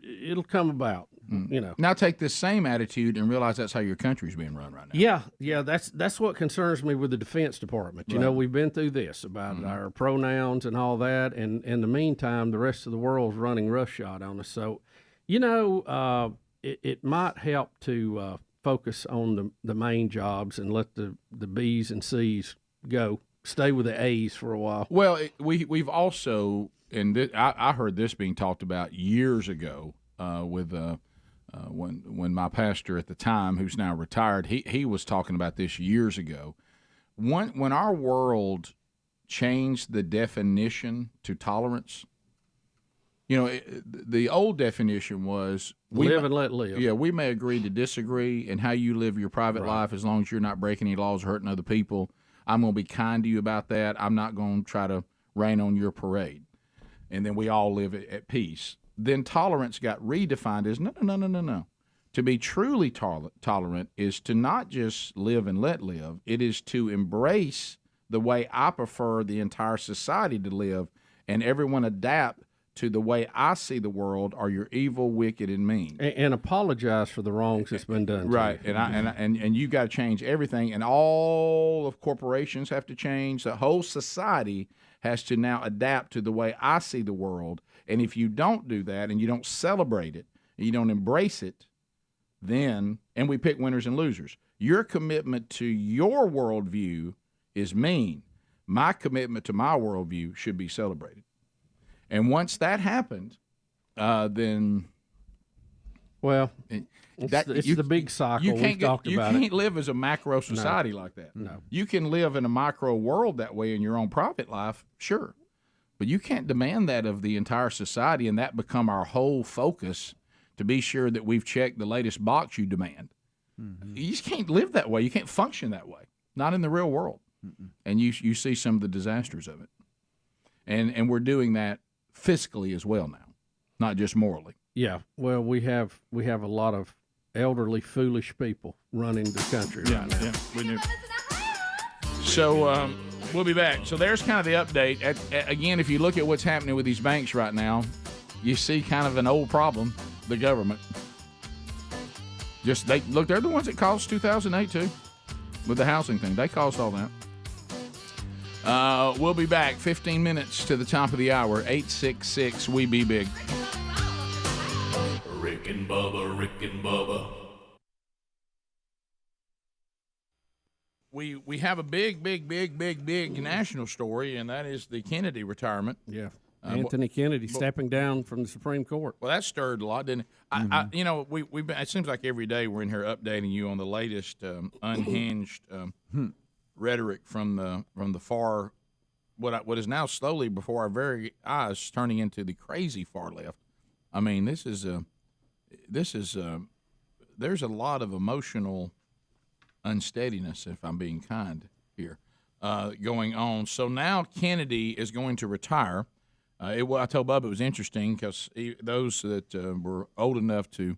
It'll come about. Now take this same attitude and realize that's how your country's being run right now. Yeah. That's what concerns me with the Defense Department. Right. We've been through this about our pronouns and all that, and in the meantime, the rest of the world's running roughshod on us. So, it might help to focus on the main jobs and let the B's and C's go. Stay with the A's for a while. Well, we've also, and I heard this being talked about years ago with when my pastor at the time, who's now retired, he was talking about this years ago. When our world changed the definition to tolerance, the old definition was live and let live. Yeah, we may agree to disagree in how you live your private life as long as you're not breaking any laws or hurting other people. I'm going to be kind to you about that. I'm not going to try to rain on your parade. And then we all live at peace. Then tolerance got redefined as no. To be truly tolerant is to not just live and let live. It is to embrace the way I prefer the entire society to live, and everyone adapt to the way I see the world, or you're evil, wicked, and mean. And apologize for the wrongs that's been done. Right, to you. and you got to change everything, and all of corporations have to change. The whole society has to now adapt to the way I see the world. And if you don't do that, and you don't celebrate it, and you don't embrace it, then, and we pick winners and losers. Your commitment to your worldview is mean. My commitment to my worldview should be celebrated. And once that happened, then it's the big cycle we've talked about. You can't live as a macro society like that. No. You can live in a micro world that way in your own private life, sure. But you can't demand that of the entire society and that become our whole focus to be sure that we've checked the latest box you demand. You just can't live that way. You can't function that way. Not in the real world. And you see some of the disasters of it. And we're doing that fiscally as well now, not just morally. Yeah, well, we have a lot of elderly, foolish people running the country right now. Yeah, we do. So we'll be back. So there's kind of the update. Again, if you look at what's happening with these banks right now, you see kind of an old problem, the government. They're the ones that caused 2008 too, with the housing thing. They caused all that. We'll be back 15 minutes to the top of the hour, 866 We Be Big. Rick and Bubba, Rick and Bubba. We have a big national story, and that is the Kennedy retirement. Yeah. Anthony Kennedy stepping down from the Supreme Court. Well, that stirred a lot, didn't it? We've been. It seems like every day we're in here updating you on the latest unhinged rhetoric from the far, what is now slowly before our very eyes turning into the crazy far left. I mean, there's a lot of emotional unsteadiness, if I'm being kind here, going on. So now Kennedy is going to retire. I told Bubba it was interesting because those that were old enough to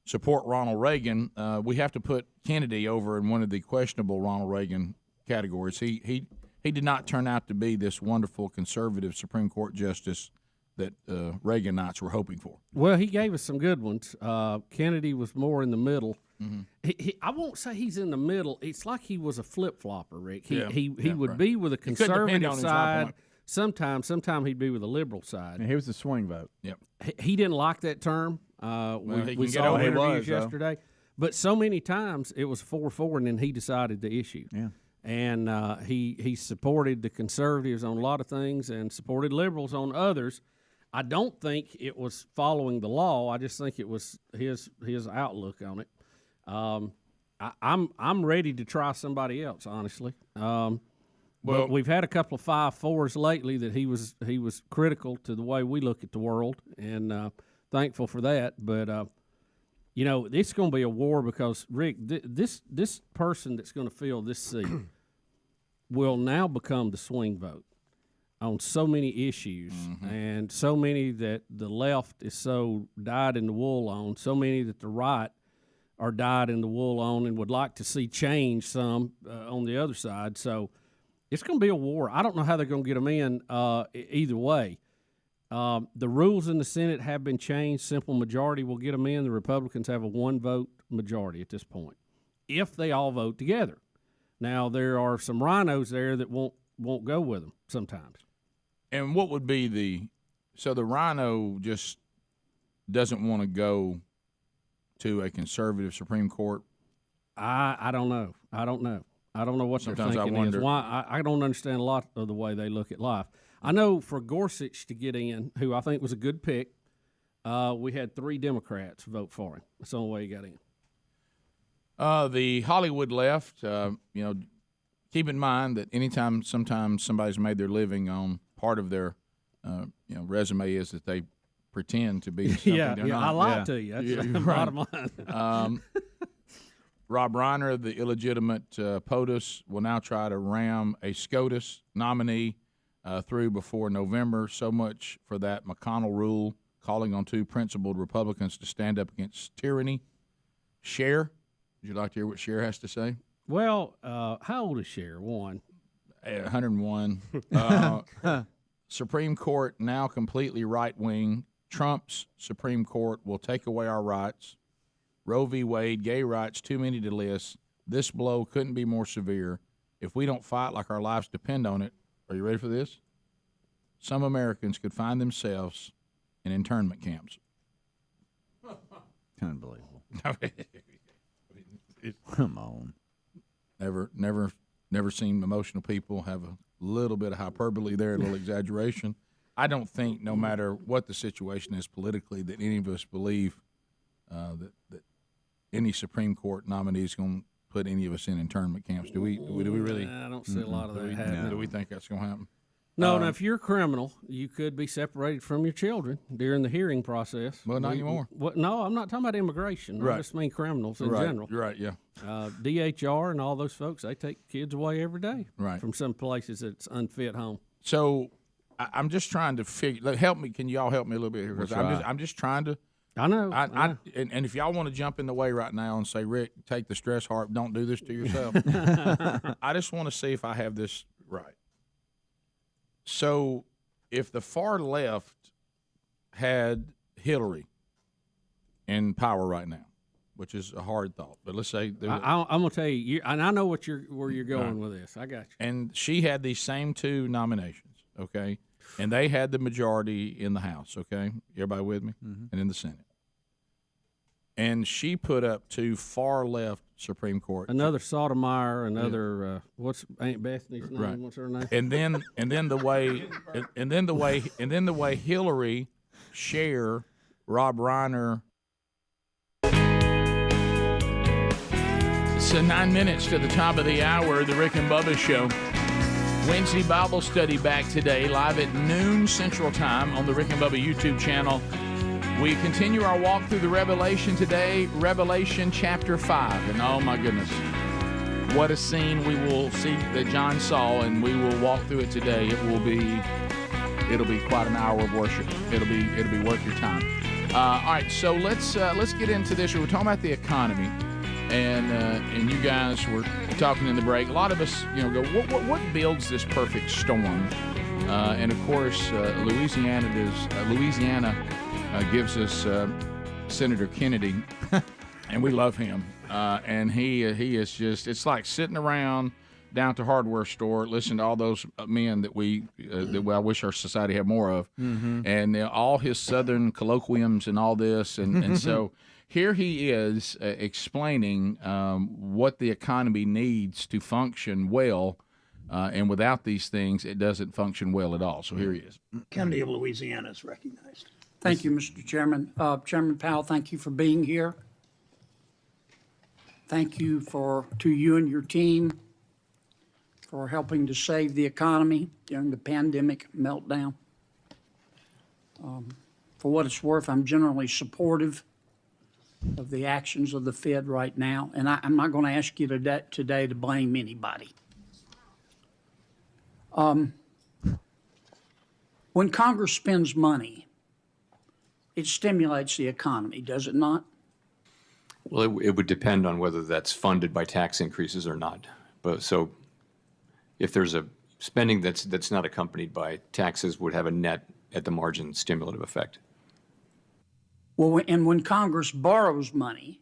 support Ronald Reagan, we have to put Kennedy over in one of the questionable Ronald Reagan categories. He did not turn out to be this wonderful conservative Supreme Court justice that Reaganites were hoping for. Well, he gave us some good ones. Kennedy was more in the middle. Mm-hmm. I won't say he's in the middle. It's like he was a flip-flopper, Rick. He would right. be with a He couldn't depend conservative on his side. point. Sometimes he'd be with a liberal side. And he was the swing vote. Yep. He didn't like that term. We saw interviews yesterday. But so many times it was 4-4, and then he decided the issue. Yeah. And he supported the conservatives on a lot of things and supported liberals on others. I don't think it was following the law. I just think it was his outlook on it. I'm ready to try somebody else, honestly. But we've had a couple of 5-4s lately that he was critical to the way we look at the world, and thankful for that. But you know, it's going to be a war because, Rick, this person that's going to fill this seat will now become the swing vote on so many issues, and so many that the left is so dyed in the wool on, so many that the right are dyed in the wool on and would like to see change some on the other side. So it's going to be a war. I don't know how they're going to get them in either way. The rules in the Senate have been changed. Simple majority will get them in. The Republicans have a one-vote majority at this point, if they all vote together. Now, there are some rhinos there that won't go with them sometimes. And what would be so the rhino just doesn't want to go to a conservative Supreme Court? I don't know. I don't know what Sometimes they're thinking I wonder. is. Why I don't understand a lot of the way they look at life. I know for Gorsuch to get in, who I think was a good pick, we had 3 Democrats vote for him. That's the only way he got in. The Hollywood left, keep in mind that sometimes somebody's made their living on part of their, resume is that they pretend to be something they're not. I lied to you. That's the bottom line. Rob Reiner, the illegitimate POTUS, will now try to ram a SCOTUS nominee through before November. So much for that McConnell rule, calling on 2 principled Republicans to stand up against tyranny. Cher, would you like to hear what Cher has to say? Well, how old is Cher? 101. Supreme Court now completely right-wing. Trump's Supreme Court will take away our rights. Roe v. Wade, gay rights, too many to list. This blow couldn't be more severe. If we don't fight like our lives depend on it, are you ready for this? Some Americans could find themselves in internment camps. Unbelievable. Come on. Never seen emotional people have a little bit of hyperbole there, a little exaggeration. I don't think, no matter what the situation is politically, that any of us believe that any Supreme Court nominee is going to put any of us in internment camps. Do we really? I don't see a lot of that happening. Do we think that's going to happen? No, now if you're a criminal, you could be separated from your children during the hearing process. Well, not anymore. No, I'm not talking about immigration. Right. I just mean criminals in Right. general. You're right, yeah. DHR and all those folks, they take kids away every day Right. from some places that's unfit home. So I'm just trying to figure. Help me. Can y'all help me a little bit here? Because I'm just trying to. I know. And if y'all want to jump in the way right now and say, Rick, take the stress harp, don't do this to yourself. I just want to see if I have this right. So if the far left had Hillary in power right now, which is a hard thought, but let's say I'm going to tell you, and I know where you're going with this. I got you. And she had these same 2 nominations, okay? And they had the majority in the House, okay? Everybody with me? And in the Senate. And she put up 2 far-left Supreme Court. Another Sotomayor, another what's Aunt Bethany's name? Right. What's her name? And then the way Hillary, Cher, Rob Reiner. So 9 minutes to the top of the hour, the Rick and Bubba Show. Wednesday Bible study back today, live at noon Central Time on the Rick and Bubba YouTube channel. We continue our walk through the Revelation today, Revelation chapter 5. And oh my goodness, what a scene we will see that John saw, and we will walk through it today. It'll be quite an hour of worship. It'll be worth your time. All right, so let's get into this. We're talking about the economy, and you guys were talking in the break. A lot of us, go, what builds this perfect storm? And of course, Louisiana gives us Senator Kennedy, and we love him. And he is just, it's like sitting around down at the hardware store, listening to all those men that I wish our society had more of, and all his Southern colloquiums and all this. And so here he is explaining what the economy needs to function well. And without these things, it doesn't function well at all. So here he is. Kennedy of Louisiana is recognized. Thank you, Mr. Chairman. Chairman Powell, thank you for being here. Thank you to you and your team for helping to save the economy during the pandemic meltdown. For what it's worth, I'm generally supportive of the actions of the Fed right now, and I'm not going to ask you today to blame anybody. When Congress spends money, it stimulates the economy, does it not? Well, it would depend on whether that's funded by tax increases or not. But so if there's a spending that's not accompanied by taxes, would have a net at the margin stimulative effect. Well, and when Congress borrows money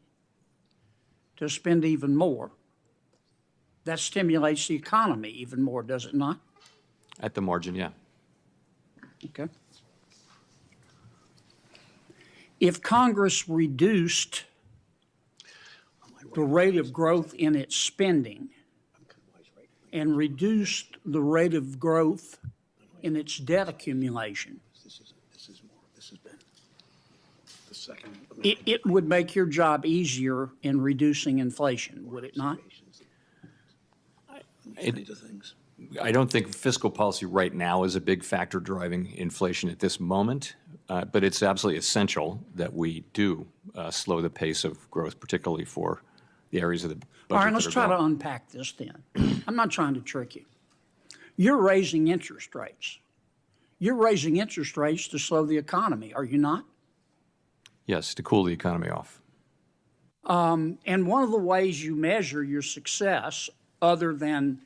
to spend even more, that stimulates the economy even more, does it not? At the margin, yeah. Okay. If Congress reduced the rate of growth in its spending and reduced the rate of growth in its debt accumulation, it would make your job easier in reducing inflation, would it not? I don't think fiscal policy right now is a big factor driving inflation at this moment, but it's absolutely essential that we do slow the pace of growth, particularly for the areas of the budget. All right, let's try to unpack this then. I'm not trying to trick you. You're raising interest rates. You're raising interest rates to slow the economy, are you not? Yes, to cool the economy off. And one of the ways you measure your success, other than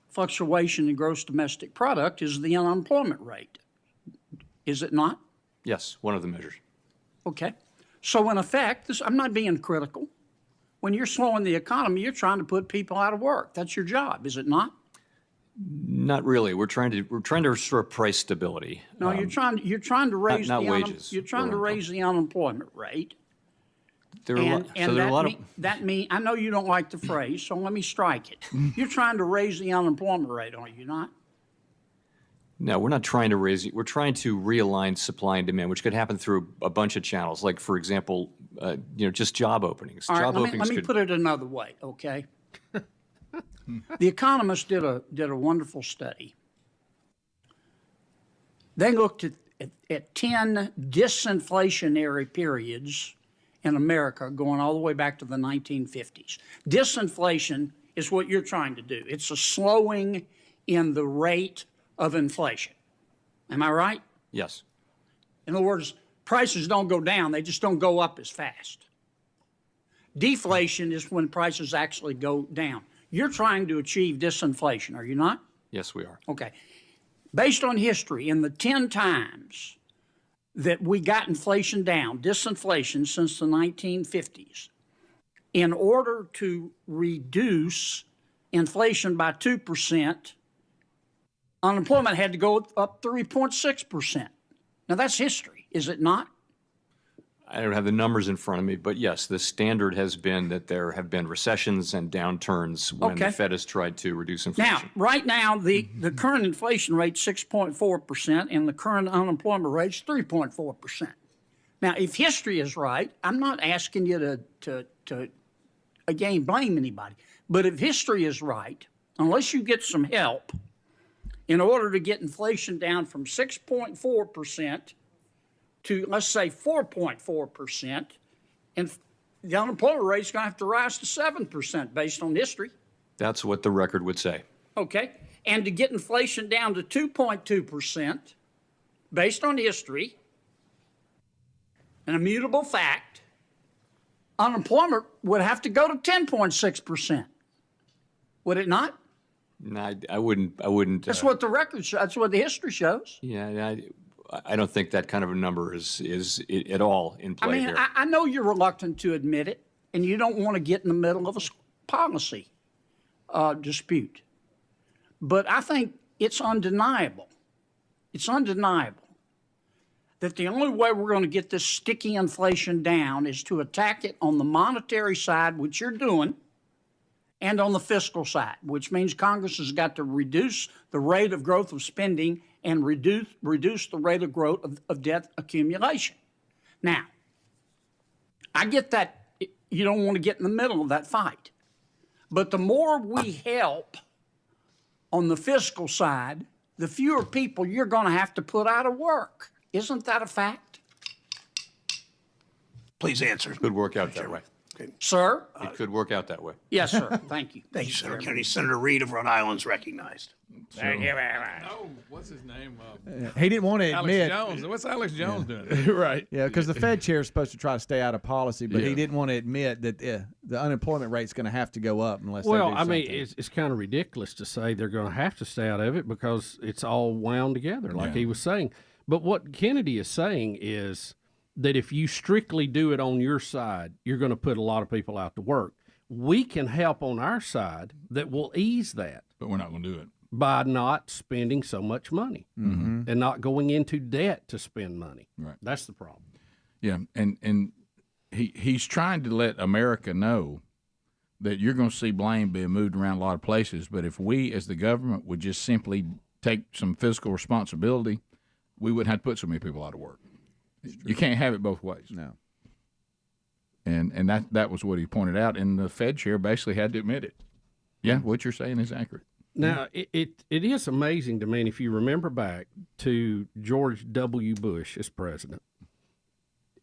fluctuation in gross domestic product, is the unemployment rate. Is it not? Yes, one of the measures. Okay. So in effect, I'm not being critical. When you're slowing the economy, you're trying to put people out of work. That's your job, is it not? Not really. We're trying to restore price stability. No, you're trying to raise not wages. You're trying to raise the unemployment rate. There are a lot of that mean I know you don't like the phrase, so let me strike it. You're trying to raise the unemployment rate, are you not? No, we're not trying to raise it. We're trying to realign supply and demand, which could happen through a bunch of channels. Like, for example, just job openings. All right, job openings. Let me put it another way, okay? The Economist did a wonderful study. They looked at 10 disinflationary periods in America going all the way back to the 1950s. Disinflation is what you're trying to do. It's a slowing in the rate of inflation. Am I right? Yes. In other words, prices don't go down, they just don't go up as fast. Deflation is when prices actually go down. You're trying to achieve disinflation, are you not? Yes, we are. Okay. Based on history, in the 10 times that we got inflation down, disinflation since the 1950s, in order to reduce inflation by 2%, unemployment had to go up 3.6%. Now, that's history, is it not? I don't have the numbers in front of me, but yes, the standard has been that there have been recessions and downturns when the Fed has tried to reduce inflation. Now, right now, the current inflation rate is 6.4%, and the current unemployment rate is 3.4%. Now, if history is right, I'm not asking you to again, blame anybody, but if history is right, unless you get some help, in order to get inflation down from 6.4% to, let's say, 4.4%, and the unemployment rate is going to have to rise to 7% based on history. That's what the record would say. Okay. And to get inflation down to 2.2% based on history, an immutable fact, unemployment would have to go to 10.6%. Would it not? No, I wouldn't. That's what the record shows. That's what the history shows. Yeah, I don't think that kind of a number is at all in play here. I know you're reluctant to admit it, and you don't want to get in the middle of a policy dispute. But I think it's undeniable. It's undeniable that the only way we're going to get this sticky inflation down is to attack it on the monetary side, which you're doing, and on the fiscal side, which means Congress has got to reduce the rate of growth of spending and reduce the rate of growth of debt accumulation. Now, I get that you don't want to get in the middle of that fight. But the more we help on the fiscal side, the fewer people you're going to have to put out of work. Isn't that a fact? Please answer. Could work out that way. Sir? It could work out that way. Yes, sir. Thank you. Thank you, Senator Kennedy. Senator Reid of Rhode Island's recognized. Oh, what's his name? He didn't want to admit. Alex Jones. What's Alex Jones doing? Right. Yeah, because the Fed chair is supposed to try to stay out of policy, but he didn't want to admit that the unemployment rate's going to have to go up unless. Well, they do I mean, something. it's kind of ridiculous to say they're going to have to stay out of it because it's all wound together, like he was saying. But what Kennedy is saying is that if you strictly do it on your side, you're going to put a lot of people out to work. We can help on our side that will ease that. But we're not going to do it. By not spending so much money and not going into debt to spend money. Right. That's the problem. Yeah, and he's trying to let America know that you're going to see blame being moved around a lot of places, but if we as the government would just simply take some fiscal responsibility, we wouldn't have to put so many people out of work. You can't have it both ways. No. And that was what he pointed out, and the Fed chair basically had to admit it. Yeah, what you're saying is accurate. Now, it is amazing to me, and if you remember back to George W. Bush as president,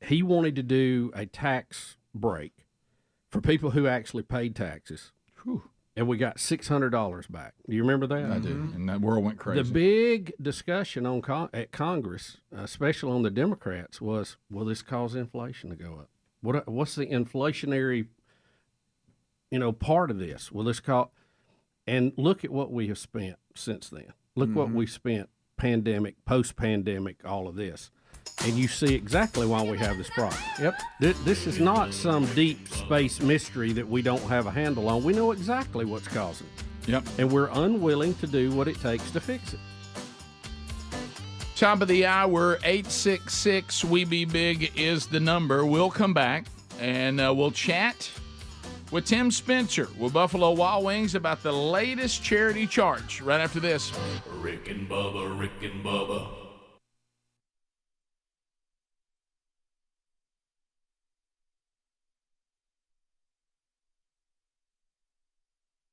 he wanted to do a tax break for people who actually paid taxes. Whew. And we got $600 back. Do you remember that? I do, and that world went crazy. The big discussion at Congress, especially on the Democrats, was, will this cause inflation to go up? What's the inflationary, part of this? Will this cause... And look at what we have spent since then. Look what we spent, pandemic, post-pandemic, all of this. And you see exactly why we have this problem. Yep. This is not some deep space mystery that we don't have a handle on. We know exactly what's causing it. Yep. And we're unwilling to do what it takes to fix it. Top of the hour, 866 We Be Big is the number. We'll come back and we'll chat with Tim Spencer with Buffalo Wild Wings about the latest charity charge right after this. Rick and Bubba, Rick and Bubba.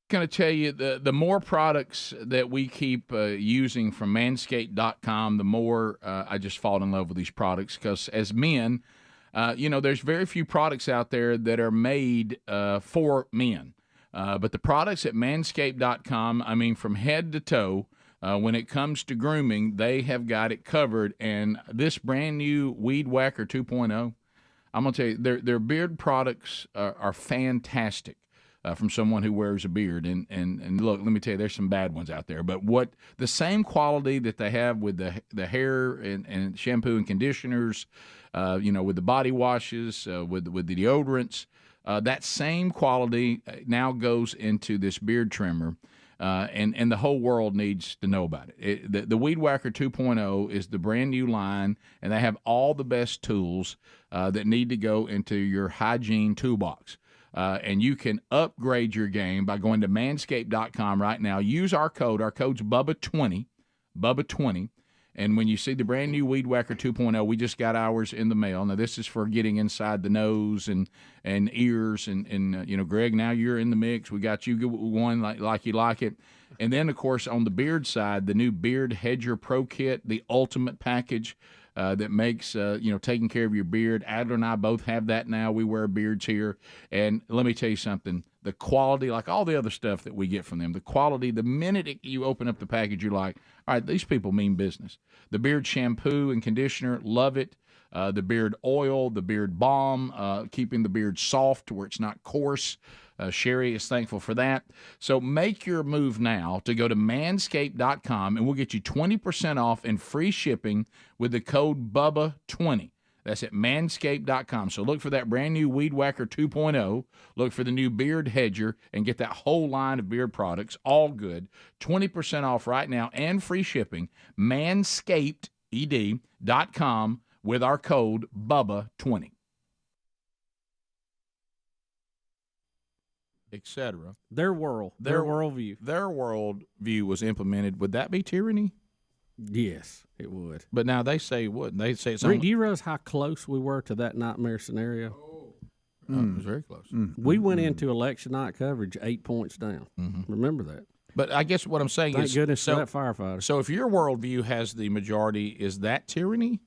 Going to tell you the more products that we keep using from manscaped.com, the more I just fall in love with these products, because as men, there's very few products out there that are made for men. But the products at manscaped.com, I mean, from head to toe, when it comes to grooming, they have got it covered. And this brand new Weed Whacker 2.0, I'm going to tell you, their beard products are fantastic. From someone who wears a beard. And look, let me tell you, there's some bad ones out there. But the same quality that they have with the hair and shampoo and conditioners, with the body washes, with the deodorants, that same quality now goes into this beard trimmer. And the whole world needs to know about it. The Weed Whacker 2.0 is the brand new line, and they have all the best tools that need to go into your hygiene toolbox. And you can upgrade your game by going to manscaped.com right now. Use our code. Our code's Bubba20, Bubba20. And when you see the brand new Weed Whacker 2.0, we just got ours in the mail. Now, this is for getting inside the nose and ears. And Greg, now you're in the mix. We got you one like you like it. And then, of course, on the beard side, the new Beard Hedger Pro Kit, the ultimate package. That makes, taking care of your beard. Adler and I both have that now. We wear beards here. And let me tell you something. The quality, like all the other stuff that we get from them, the quality, the minute you open up the package, you're like, all right, these people mean business. The beard shampoo and conditioner, love it. The beard oil, the beard balm, keeping the beard soft where it's not coarse. Sherry is thankful for that. So make your move now to go to manscaped.com, and we'll get you 20% off and free shipping with the code BUBBA20. That's at manscaped.com. So look for that brand new Weed Whacker 2.0. Look for the new Beard Hedger and get that whole line of beard products, all good. 20% off right now and free shipping. Manscaped.com with our code BUBBA20. Etc. Their worldview. Their worldview was implemented. Would that be tyranny? Yes, it would. But now they say it wouldn't. They say it's Rick, do you realize how close we were to that nightmare scenario? It was very close. We went into election night coverage 8 points down. Remember that. But I guess what I'm saying Thank is, goodness for that firefighter. So if your worldview has the majority, is that tyranny?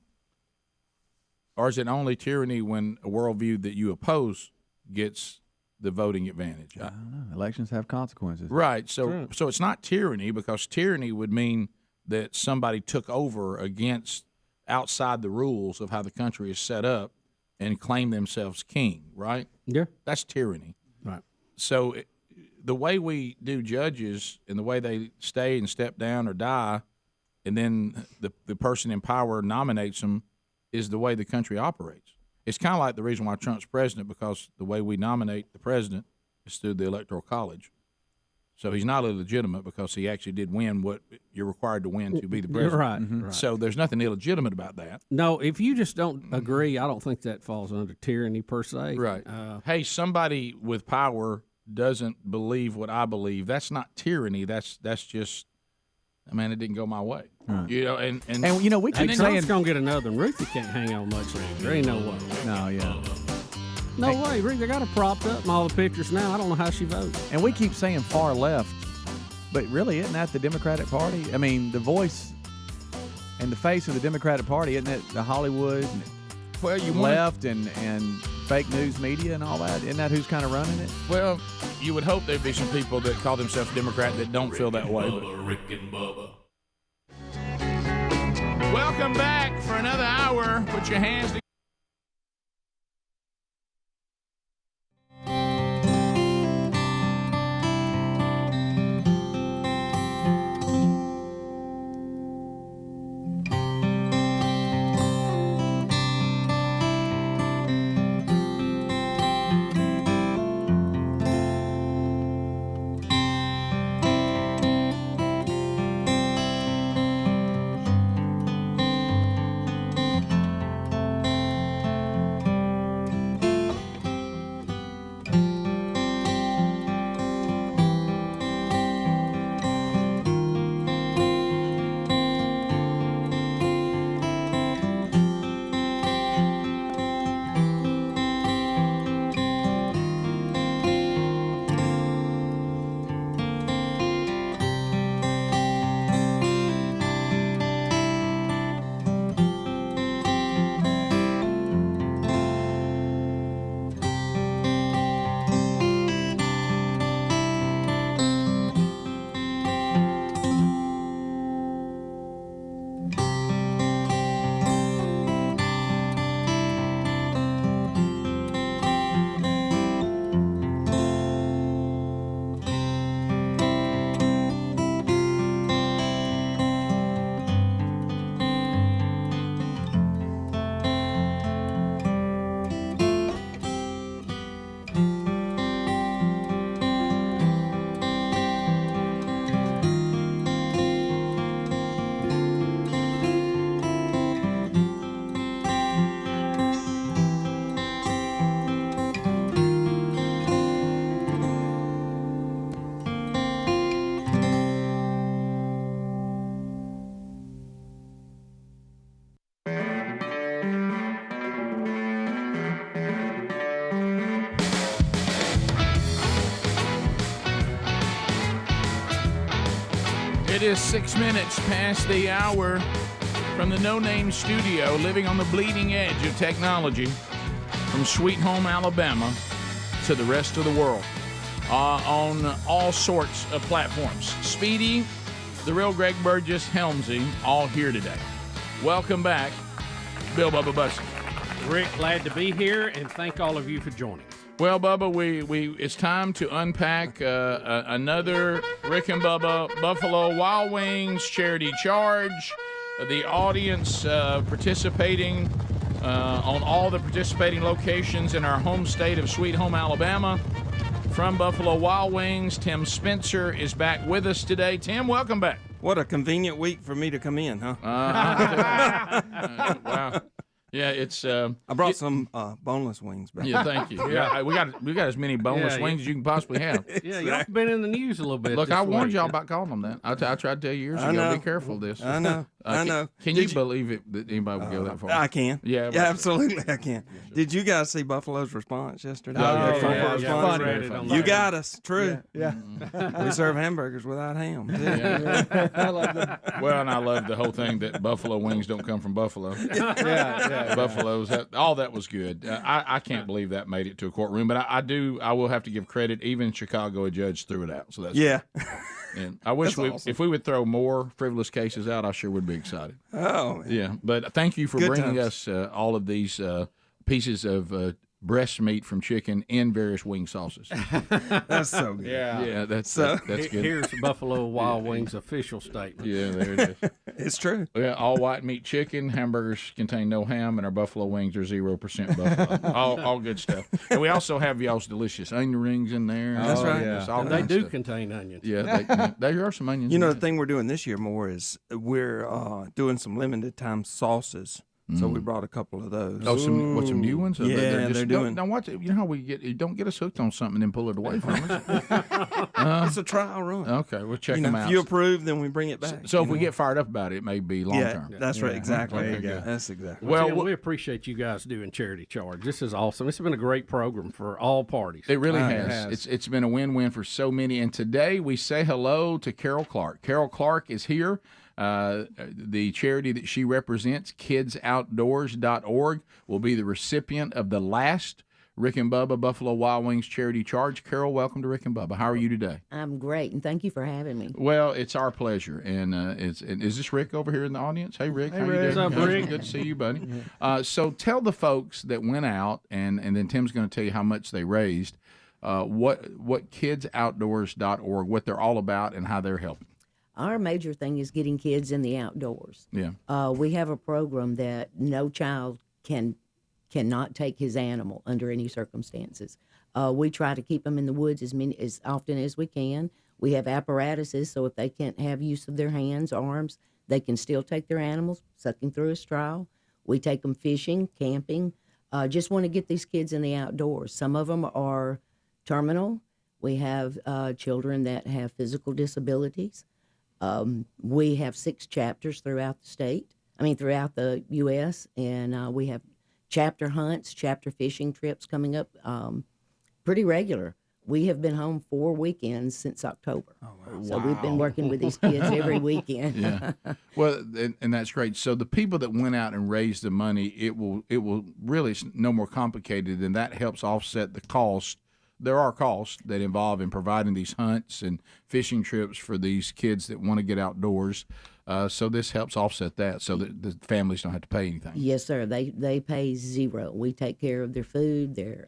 Or is it only tyranny when a worldview that you oppose gets the voting advantage? I don't know. Elections have consequences. Right. So it's not tyranny, because tyranny would mean that somebody took over against outside the rules of how the country is set up and claim themselves king, right? Yeah. That's tyranny. Right. So the way we do judges and the way they stay and step down or die, and then the person in power nominates them, is the way the country operates. It's kind of like the reason why Trump's president, because the way we nominate the president is through the Electoral College. So he's not illegitimate because he actually did win what you're required to win to be the president. Right, right. So there's nothing illegitimate about that. No, if you just don't agree, I don't think that falls under tyranny per se. Right. Hey, somebody with power doesn't believe what I believe. That's not tyranny. That's just, man, it didn't go my way. Right. You know, and you know, we keep saying Trump's gonna get another one. Ruthie can't hang on much longer. There ain't no way. No, yeah. No way. Ruthie, they got her propped up in all the pictures now. I don't know how she votes. And we keep saying far left, but really, isn't that the Democratic Party? I mean, the voice and the face of the Democratic Party, isn't it the Hollywood left and fake news media and all that? Isn't that who's kind of running it? Well, you would hope there'd be some people that call themselves Democrat that don't feel that way. Rick and Bubba. Welcome back for another hour. Put your hands together. It is 6 minutes past the hour from the No Name Studio, living on the bleeding edge of technology, from Sweet Home, Alabama, to the rest of the world, on all sorts of platforms. Speedy, the real Greg Burgess, Helmsy, all here today. Welcome back, Bill Bubba Bussey. Rick, glad to be here, and thank all of you for joining. Well, Bubba, we it's time to unpack another Rick and Bubba Buffalo Wild Wings charity charge. The audience participating on all the participating locations in our home state of Sweet Home, Alabama. From Buffalo Wild Wings, Tim Spencer is back with us today. Tim, welcome back. What a convenient week for me to come in, huh? Wow. Yeah, it's. I brought some boneless wings back. Yeah, thank you. Yeah, we got as many boneless wings as you can possibly have. Yeah, y'all been in the news a little bit. Look, this I warned week. y'all about calling them that. I tried to tell you years ago. Be careful of this. I know. I know. Can you believe it that anybody would go that far? I can. Yeah, absolutely, I can. Did you guys see Buffalo's response yesterday? Funny. You got us. True. Yeah. We serve hamburgers without ham. I love that. Well, and I love the whole thing that buffalo wings don't come from Buffalo. Buffaloes. All that was good. I can't believe that made it to a courtroom, but I will have to give credit. Even in Chicago, a judge threw it out. So that's yeah. And I wish if we would throw more frivolous cases out, I sure would be excited. Oh, man. Yeah. But thank you for Good bringing times. us all of these pieces of breast meat from chicken in various wing sauces. That's so good. Yeah, that's good. Here's Buffalo Wild Wings' official statement. Yeah, there it is. It's true. Yeah, all white meat chicken. Hamburgers contain no ham, and our buffalo wings are 0% buffalo. all good stuff. And we also have y'all's delicious onion rings in there. That's right. Just all And they kinds do of stuff. contain onions. Yeah, there are some onions. You know, in the thing we're doing this year more is we're doing some limited time sauces. So we brought a couple of those. Oh, some new ones? Yeah, they're doing. Now watch it. You know how you don't get us hooked on something and then pull it away from us. It's a trial run. Okay, we'll check them out. If you approve, then we bring it back. So if we get fired up about it, it may be long term. Yeah, that's right. Exactly. There you go. That's exactly. Well, we appreciate you guys doing Charity Charge. This is awesome. This has been a great program for all parties. It really has. It's been a win-win for so many. And today we say hello to Carol Clark. Carol Clark is here. The charity that she represents, kidsoutdoors.org, will be the recipient of the last Rick and Bubba Buffalo Wild Wings Charity Charge. Carol, welcome to Rick and Bubba. How are you today? I'm great, and thank you for having me. Well, it's our pleasure. And is this Rick over here in the audience? Hey, Rick. Hey, how Rick. you doing? What's up, Rick? Good to see you, buddy. So tell the folks that went out, and then Tim's going to tell you how much they raised, what kidsoutdoors.org, what they're all about, and how they're helping. Our major thing is getting kids in the outdoors. Yeah. We have a program that no child cannot take his animal under any circumstances. We try to keep them in the woods as often as we can. We have apparatuses, so if they can't have use of their hands, arms, they can still take their animals, sucking through a straw. We take them fishing, camping. Just want to get these kids in the outdoors. Some of them are terminal. We have children that have physical disabilities. We have 6 chapters throughout the U.S., and we have chapter hunts, chapter fishing trips coming up pretty regular. We have been home 4 weekends since October. Oh, wow. So we've been working with these kids every weekend. Yeah. Well, and that's great. So the people that went out and raised the money, it will really no more complicated, and that helps offset the cost. There are costs that involve in providing these hunts and fishing trips for these kids that want to get outdoors. So this helps offset that, so that the families don't have to pay anything. Yes, sir. They pay zero. We take care of their food, their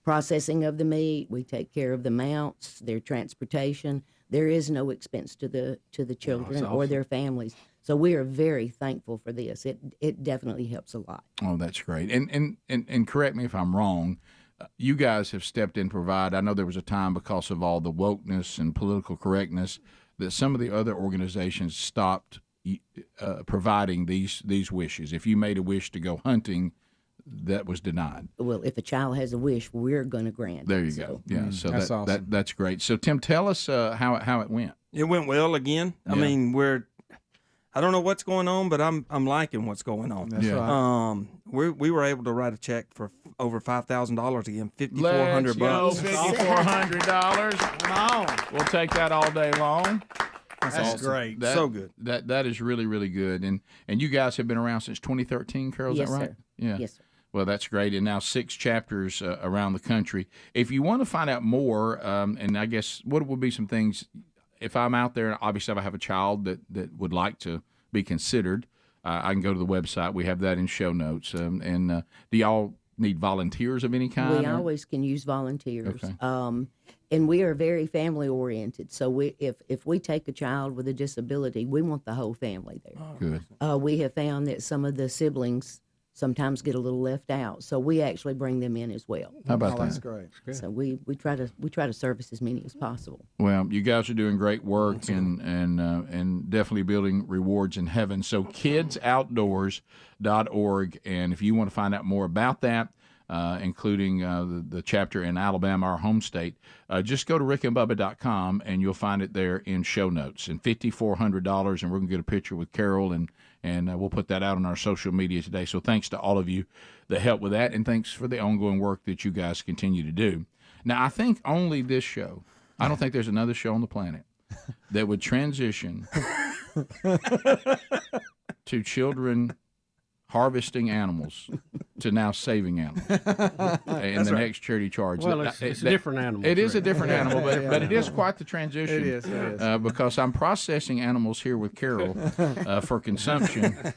processing of the meat. We take care of the mounts, their transportation. There is no expense to the children or their families. So we are very thankful for this. It definitely helps a lot. Oh, that's great. And correct me if I'm wrong. You guys have stepped in to provide. I know there was a time because of all the wokeness and political correctness that some of the other organizations stopped providing these wishes. If you made a wish to go hunting, that was denied. Well, if a child has a wish, we're going to grant. There you it, go. Yeah, so that's awesome. That's great. So Tim, tell us how it went. It went well again. I mean, I don't know what's going on, but I'm liking what's going on. That's right. We were able to write a check for over $5,000 again, $5,400. $5,400. Come on. We'll take that all day long. That's awesome. Great. So good. That is really, really good. And you guys have been around since 2013, Carol, is Yes, that right? sir. Yeah. Yes, sir. Well, that's great. And now 6 chapters around the country. If you want to find out more, and I guess what would be some things, if I'm out there, obviously if I have a child that would like to be considered, I can go to the website. We have that in show notes. And do y'all need volunteers of any kind? We always can use volunteers. Okay. And we are very family oriented. So if we take a child with a disability, we want the whole family there. Good. We have found that some of the siblings sometimes get a little left out, so we actually bring them in as well. How about that? That's great. So we try to service as many as possible. Well, you guys are doing great work and definitely building rewards in heaven. So kidsoutdoors.org, and if you want to find out more about that, including the chapter in Alabama, our home state. Just go to rickandbubba.com, and you'll find it there in show notes. And $5,400, and we're going to get a picture with Carol, and we'll put that out on our social media today. So thanks to all of you that helped with that, and thanks for the ongoing work that you guys continue to do. Now, I think only this show, I don't think there's another show on the planet that would transition to children harvesting animals to now saving animals in the next charity charge. Well, it's a different animal. It is a different animal, but it is quite the transition. It is. Because I'm processing animals here with Carol for consumption.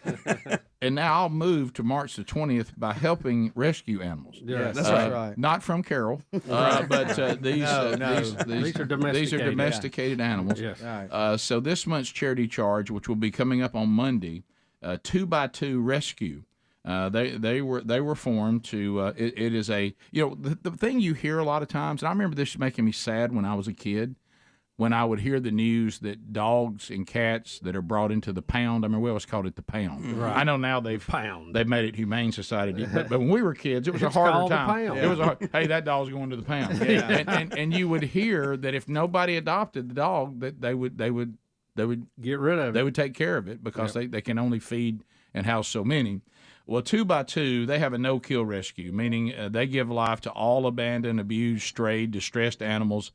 And now I'll move to March the 20th by helping rescue animals. Yes, that's right. Not from Carol, but these are domesticated animals. Yes. So this month's charity charge, which will be coming up on Monday, 2x2 Rescue. They were formed to. It is a the thing you hear a lot of times, and I remember this making me sad when I was a kid. When I would hear the news that dogs and cats that are brought into the pound, I mean, we always called it the pound. Right. I know now they've made it Humane Society, but when we were kids, it was a harder time. Pound. It was hey, that dog's going to the pound. And you would hear that if nobody adopted the dog, that they would get rid of it. They would take care of it because they can only feed and house so many. Well, 2x2, they have a no-kill rescue, meaning they give life to all abandoned, abused, strayed, distressed animals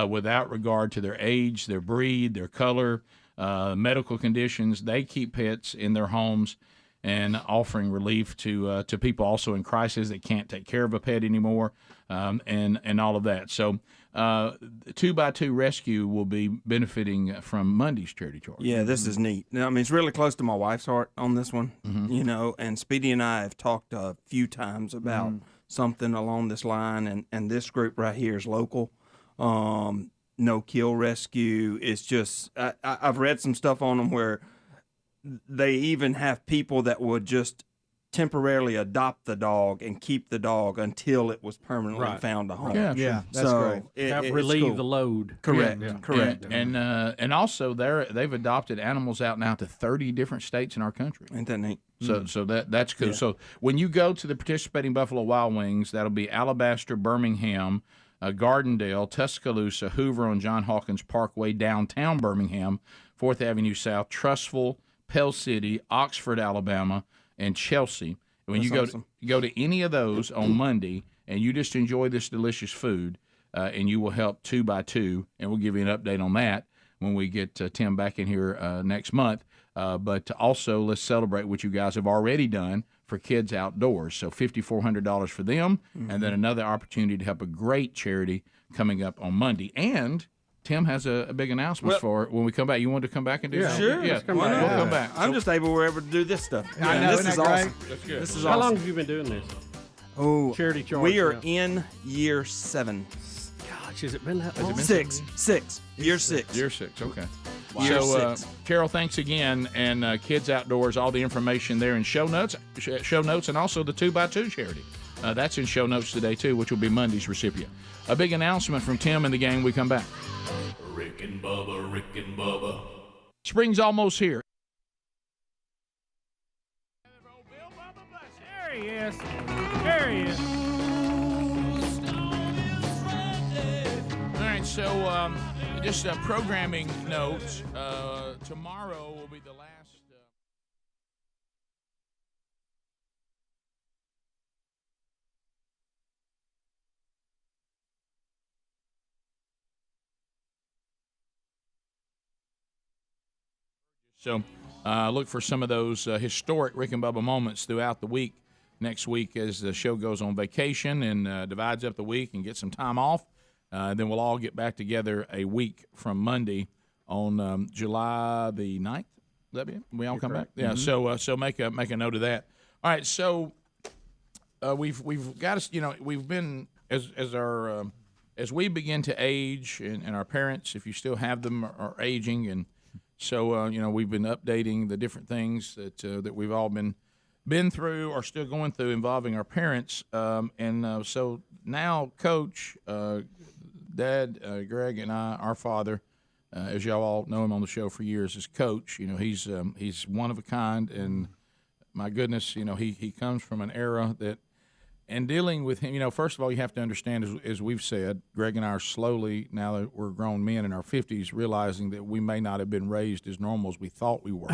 without regard to their age, their breed, their color, medical conditions. They keep pets in their homes and offering relief to people also in crisis that can't take care of a pet anymore, and all of that. So 2x2 Rescue will be benefiting from Monday's charity charge. Yeah, this is neat. Now, I mean, it's really close to my wife's heart on this one, and Speedy and I have talked a few times about something along this line, and this group right here is local. No Kill Rescue. It's just, I've read some stuff on them where they even have people that would just temporarily adopt the dog and keep the dog until it was permanently found a home. Yeah, that's great. It's relieve cool. the load. Correct, Yeah. correct. And also they've adopted animals out now to 30 different states in our country. Ain't that neat? So that's cool. Yeah. So when you go to the participating Buffalo Wild Wings, that'll be Alabaster, Birmingham, Gardendale, Tuscaloosa, Hoover on John Hawkins Parkway, downtown Birmingham, 4th Avenue South, Trussville, Pell City, Oxford, Alabama, and Chelsea. When you go to any of those on Monday, and you just enjoy this delicious food, and you will help 2x2, and we'll give you an update on that when we get Tim back in here next month. But also, let's celebrate what you guys have already done for Kids Outdoors. So $5,400 for them, and then another opportunity to help a great charity coming up on Monday. And Tim has a big announcement for it when we come back. You want to come back and do something? Sure. Yeah, Let's come back. We'll come back. I'm just able to do this stuff. I know, this isn't is that awesome. great? That's good. This is How awesome. long have you been doing this? Oh, Charity charge. we are now. in year 7. Gosh, has it been that long? Six. Year 6. Year 6, okay. Year So, 6. Carol, thanks again. And Kids Outdoors, all the information there in show notes, and also the 2x2 charity. That's in show notes today, too, which will be Monday's recipient. A big announcement from Tim and the gang. We come back. Rick and Bubba, Rick and Bubba. Spring's almost here. There he is. There he is. All right, so just a programming note. Tomorrow will be the last. So look for some of those historic Rick and Bubba moments throughout the week. Next week, as the show goes on vacation and divides up the week and gets some time off, then we'll all get back together a week from Monday on July the 9th. Is that it? We all come back? Yeah, so make a note of that. All right, so we've got us, we've been, as we begin to age, and our parents, if you still have them, are aging, and so we've been updating the different things that we've all been through or still going through involving our parents, and so now Coach, Dad, Greg, and I, our father, as y'all all know him on the show for years, is Coach. He's one of a kind, and my goodness, he comes from an era that And dealing with him, first of all, you have to understand, as we've said, Greg and I are slowly, now that we're grown men in our 50s, realizing that we may not have been raised as normal as we thought we were.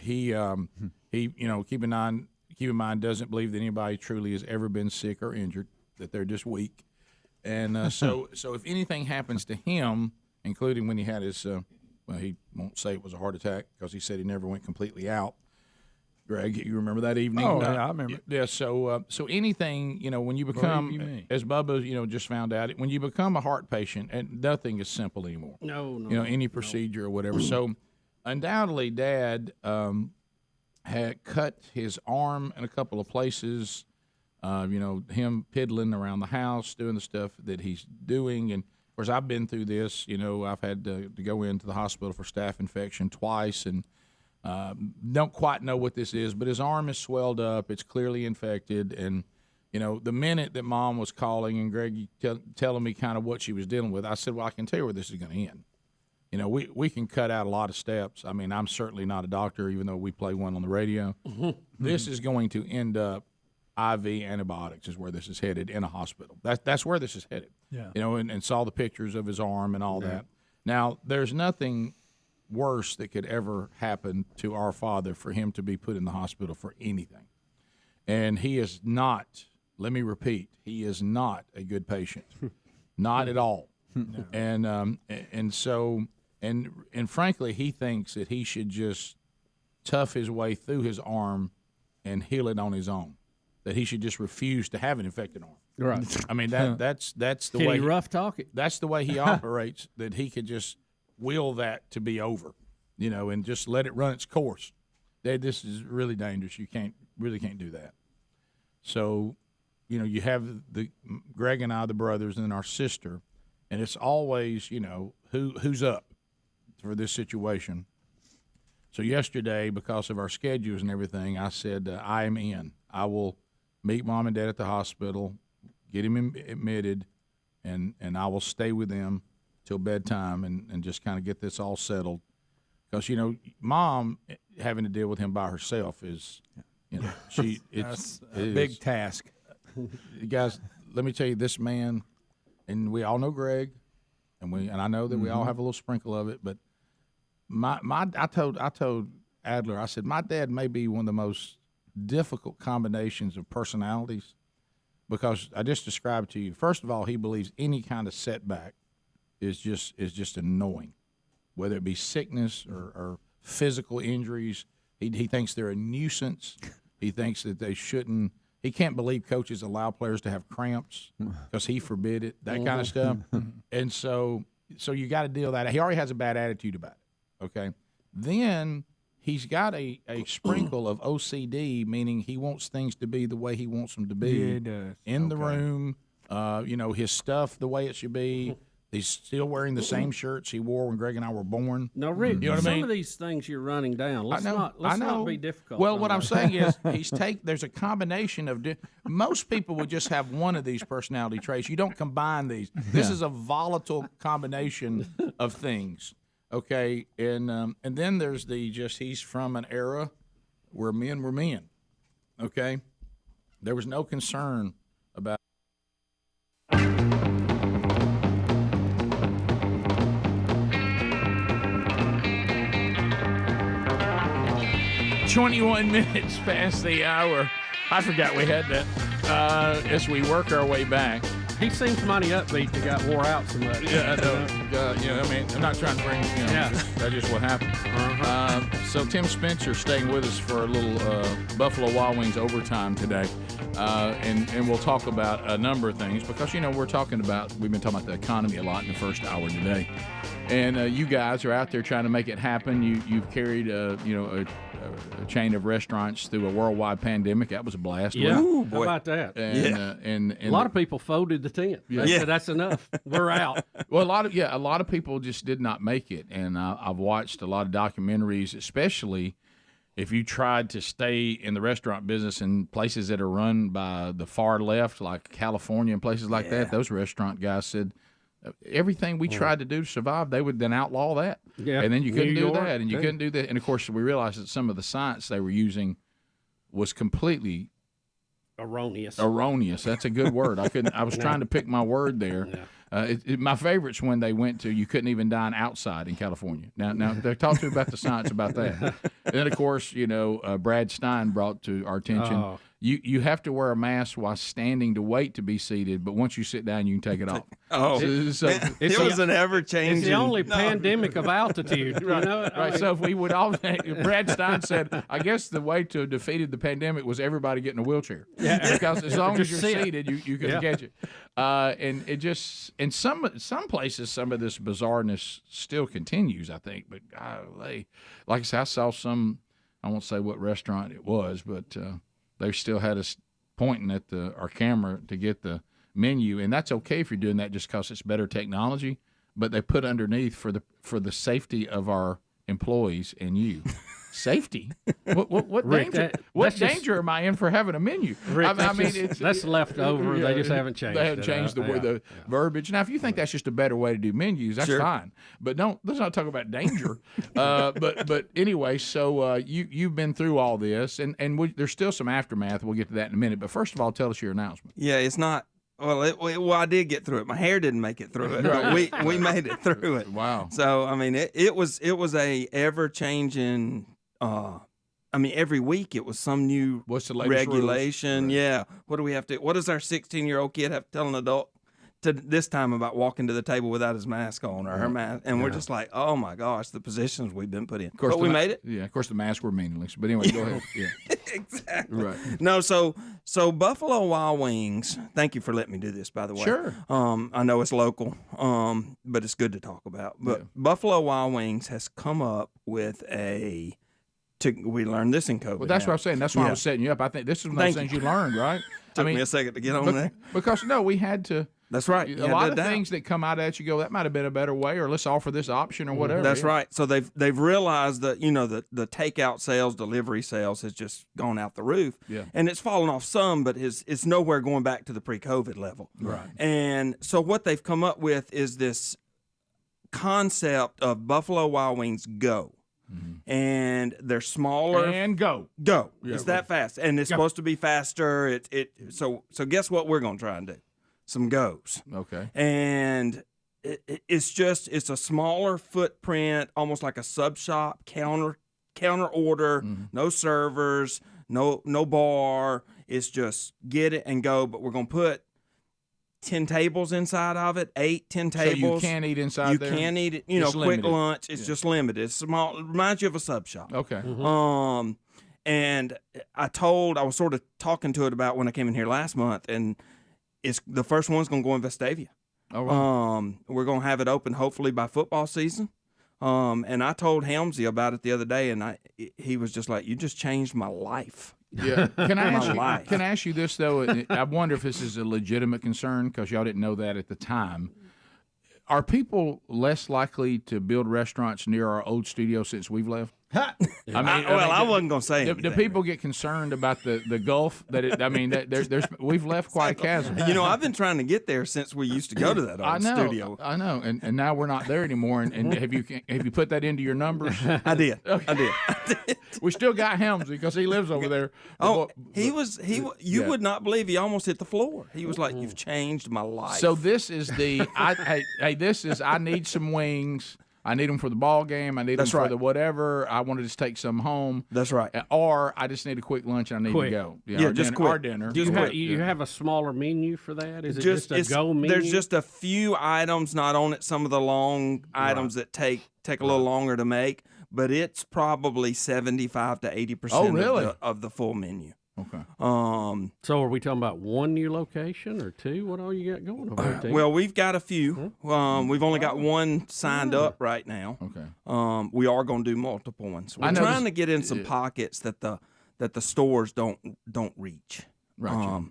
He keep in mind, doesn't believe that anybody truly has ever been sick or injured, that they're just weak. And so if anything happens to him, including when he had his, he won't say it was a heart attack because he said he never went completely out. Greg, you remember that evening? Oh, yeah, I remember. Yeah, so anything, when you become, as Bubba, just found out, when you become a heart patient, and nothing is simple anymore. No. Any procedure or whatever. So undoubtedly, Dad had cut his arm in a couple of places, him piddling around the house, doing the stuff that he's doing. And, of course, I've been through this. I've had to go into the hospital for staph infection twice, and don't quite know what this is, but his arm is swelled up. It's clearly infected. And, the minute that Mom was calling and Greg telling me kind of what she was dealing with, I said, well, I can tell you where this is going to end. We can cut out a lot of steps. I mean, I'm certainly not a doctor, even though we play one on the radio. This is going to end up IV antibiotics is where this is headed in a hospital. That's where this is headed. Yeah. And saw the pictures of his arm and all that. Now, there's nothing worse that could ever happen to our father for him to be put in the hospital for anything. And he is not, let me repeat, he is not a good patient. Not at all. No. And so frankly, he thinks that he should just tough his way through his arm and heal it on his own. That he should just refuse to have an infected arm. Right. I mean, that's the way he rough talk it. That's the way he operates. That he could just will that to be over, and just let it run its course. This is really dangerous. You really can't do that. So, you have Greg and I, the brothers, and then our sister, and it's always, who's up for this situation. So yesterday, because of our schedules and everything, I said, I am in. I will meet Mom and Dad at the hospital, get him admitted, and I will stay with them till bedtime and just kind of get this all settled. Because, Mom having to deal with him by herself is, it's a big task. Guys, let me tell you, this man, and we all know Greg, and I know that we all have a little sprinkle of it, but I told Adler, I said, my dad may be one of the most difficult combinations of personalities, because I just described to you, first of all, he believes any kind of setback is just annoying, whether it be sickness or physical injuries. He thinks they're a nuisance. He thinks that they shouldn't. He can't believe coaches allow players to have cramps because he forbid it, that kind of stuff. And so you got to deal with that. He already has a bad attitude about it, okay? Then he's got a sprinkle of OCD, meaning he wants things to be the way he wants them to be. Yeah, he does. In the room, his stuff the way it should be. He's still wearing the same shirts he wore when Greg and I were born. Now, Rick, you know what I mean? Some of these things you're running down. Let's not be difficult. Well, what I'm saying is there's a combination of most people would just have one of these personality traits. You don't combine these. This is a volatile combination of things. Okay, and then there's he's from an era where men were men. Okay, there was no concern about. 21 minutes past the hour. I forgot we had that as we work our way back. He seems mighty upbeat. He got wore out so much. Yeah, I know. I mean, I'm not trying to bring, that's just what happened. So Tim Spencer staying with us for a little Buffalo Wild Wings overtime today. And we'll talk about a number of things because, we've been talking about the economy a lot in the first hour today. And you guys are out there trying to make it happen. You've carried a chain of restaurants through a worldwide pandemic. That was a blast. Yeah, how about that? And a lot of people folded the tent. They said, that's enough. We're out. Well, a lot of people just did not make it. And I've watched a lot of documentaries, especially if you tried to stay in the restaurant business in places that are run by the far left, like California and places like that. Those restaurant guys said, everything we tried to do to survive, they would then outlaw that. Yeah. And then you couldn't do that, and you couldn't do that. And, of course, we realized that some of the science they were using was completely Erroneous. Erroneous. That's a good word. I was trying to pick my word there. My favorite's when they went to you couldn't even dine outside in California. Now they talked to me about the science about that. And then of course, Brad Stein brought to our attention. You have to wear a mask while standing to wait to be seated, but once you sit down, you can take it off. It was an ever-changing. It's the only pandemic of altitude. Right. So if we would all, Brad Stein said, I guess the way to have defeated the pandemic was everybody get in a wheelchair. Yeah. Because as long as you're seated, you can catch it. And it just, in some places, some of this bizarreness still continues, I think. But golly, like I said, I saw some, I won't say what restaurant it was, but they still had us pointing at our camera to get the menu, and that's okay if you're doing that just because it's better technology. But they put underneath for the safety of our employees and you. Safety? What Rick, danger? What danger am I in for having a menu? Rick, that's left over. They just haven't changed. They haven't changed the verbiage. Now, if you think that's just a better way to do menus, that's fine. But let's not talk about danger. But anyway, so you've been through all this, and there's still some aftermath. We'll get to that in a minute. But first of all, tell us your announcement. Yeah, it's not. Well, I did get through it. My hair didn't make it through it, but we made it through it. Wow. So I mean, it was a ever changing. Every week it was some new regulation. Right. Yeah. What do we have to? What does our 16-year-old kid have to tell an adult to this time about walking to the table without his mask on or her mask? And we're just like, oh my gosh, the positions we've been put in. Of course, we made it. Yeah. Of course, the masks were meaningless. But anyway, go ahead. Yeah. Exactly. Right. No. So Buffalo Wild Wings. Thank you for letting me do this. By the way. Sure. I know it's local. But it's good to talk about. But Buffalo Wild Wings has come up with we learned this in COVID. Well, that's what I'm saying. That's why I was setting you up. I think this is one of those things you learned, right? Took me a second to get on there. Because, we had to. That's right. A lot of things that come out at you go, that might have been a better way, or let's offer this option or whatever. That's right. So they've realized that, the takeout sales, delivery sales has just gone out the roof. Yeah. And it's fallen off some, but it's nowhere going back to the pre-COVID level. Right. And so what they've come up with is this concept of Buffalo Wild Wings Go. Mm-hmm. And they're smaller. And go. Yeah, it's that fast. And it's supposed to be faster. So guess what we're going to try and do? Some goes. Okay. And it's a smaller footprint, almost like a sub shop, counter order, no servers, no bar. It's just get it and go. But we're going to put 10 tables inside of it, 10 tables. So you can't eat inside there? You can eat it, quick limited. lunch. It's just limited. It's small. It reminds you of a sub shop. Okay. Mm-hmm. And I was sort of talking to it about when I came in here last month, and the first one's going to go in Vestavia. Oh, right. We're going to have it open hopefully by football season. And I told Helmsy about it the other day, and he was just like, "You just changed my life." Yeah. Can I ask you this, though? I wonder if this is a legitimate concern because y'all didn't know that at the time. Are people less likely to build restaurants near our old studio since we've left? I wasn't going to say anything. Do people get concerned about the gulf? We've left quite a chasm. I've been trying to get there since we used to go to that old studio. I know, and now we're not there anymore. And have you put that into your numbers? I did. Okay. I did. We still got Helmsy because he lives over there. You would not believe he almost hit the floor. He was like, "You've changed my life." So this is I need some wings. I need them for the ball game. I need them for the whatever. I want to just take some home. That's right. Or I just need a quick lunch and I need to go. Our dinner. Do you have a smaller menu for that? Is it just a go menu? There's just a few items not on it. Some of the long items that take a little longer to make, but it's probably 75 to 80% of the full menu. Okay. So are we talking about one new location or two? What all you got going over there? Well, we've got a few. We've only got one signed up right now. Okay. We are going to do multiple ones. We're trying to get in some pockets that the stores don't reach. Right.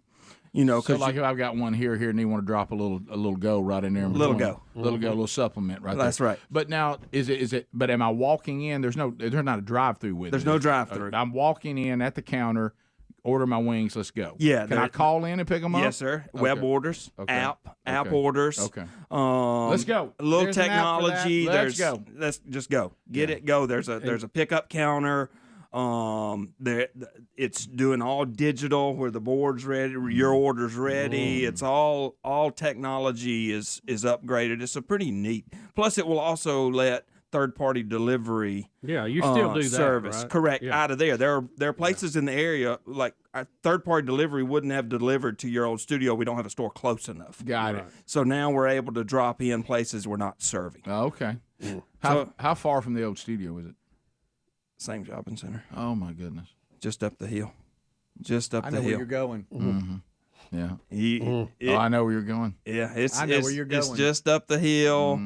So like if I've got one here, and you want to drop a little go right in there. A little supplement right there. That's right. But now is it? But am I walking in? There's not a drive-through with it. There's no drive-through. I'm walking in at the counter. Order my wings. Let's go. Yeah. Can I call in and pick them up? Yes, sir. Okay. Web orders, app orders. Okay. Let's go. A little technology. Let's go. Let's just go. Get it. Go. There's a pickup counter. It's doing all digital, where the board's ready, your order's ready. It's all technology is upgraded. It's a pretty neat. Plus, it will also let third-party delivery. Yeah, you still do that, service, right? correct? Yeah. Out of there, there are places in the area like third-party delivery wouldn't have delivered to your old studio. We don't have a store close enough. Got it. So now we're able to drop in places we're not serving. Oh, okay. So- How far from the old studio is it? Same shopping center. Oh my goodness. Just up the hill. Just up I the know hill. where you're going. Yeah. I know where you're going. Yeah, I know where you're It's going. just up the hill.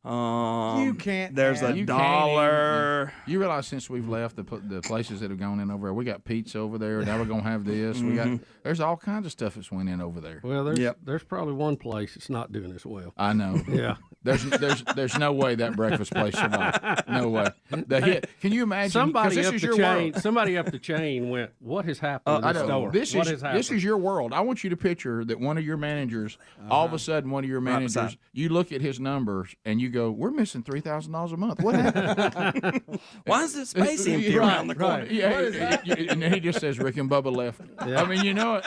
You can't. There's a You can't dollar. even- you realize since we've left the places that have gone in over there, we got pizza over there. Now we're gonna have this. We got there's all kinds of stuff that's went in over there. Well, there's probably one place that's not doing as well. I know. Yeah. There's no way that breakfast place survived. No way. Can you imagine? 'cause Somebody this up is the your chain. world. Somebody up the chain went, "What has happened I to the know. store? This What is has happened?" this is your world. I want you to picture that one of your managers, all of a sudden, one of your managers, beside. you look at his numbers and you go, "We're missing $3,000 a month. What happened? Why is this space empty around the corner? Yeah, and then he just says Rick and Bubba left. Yeah. I mean, you know it.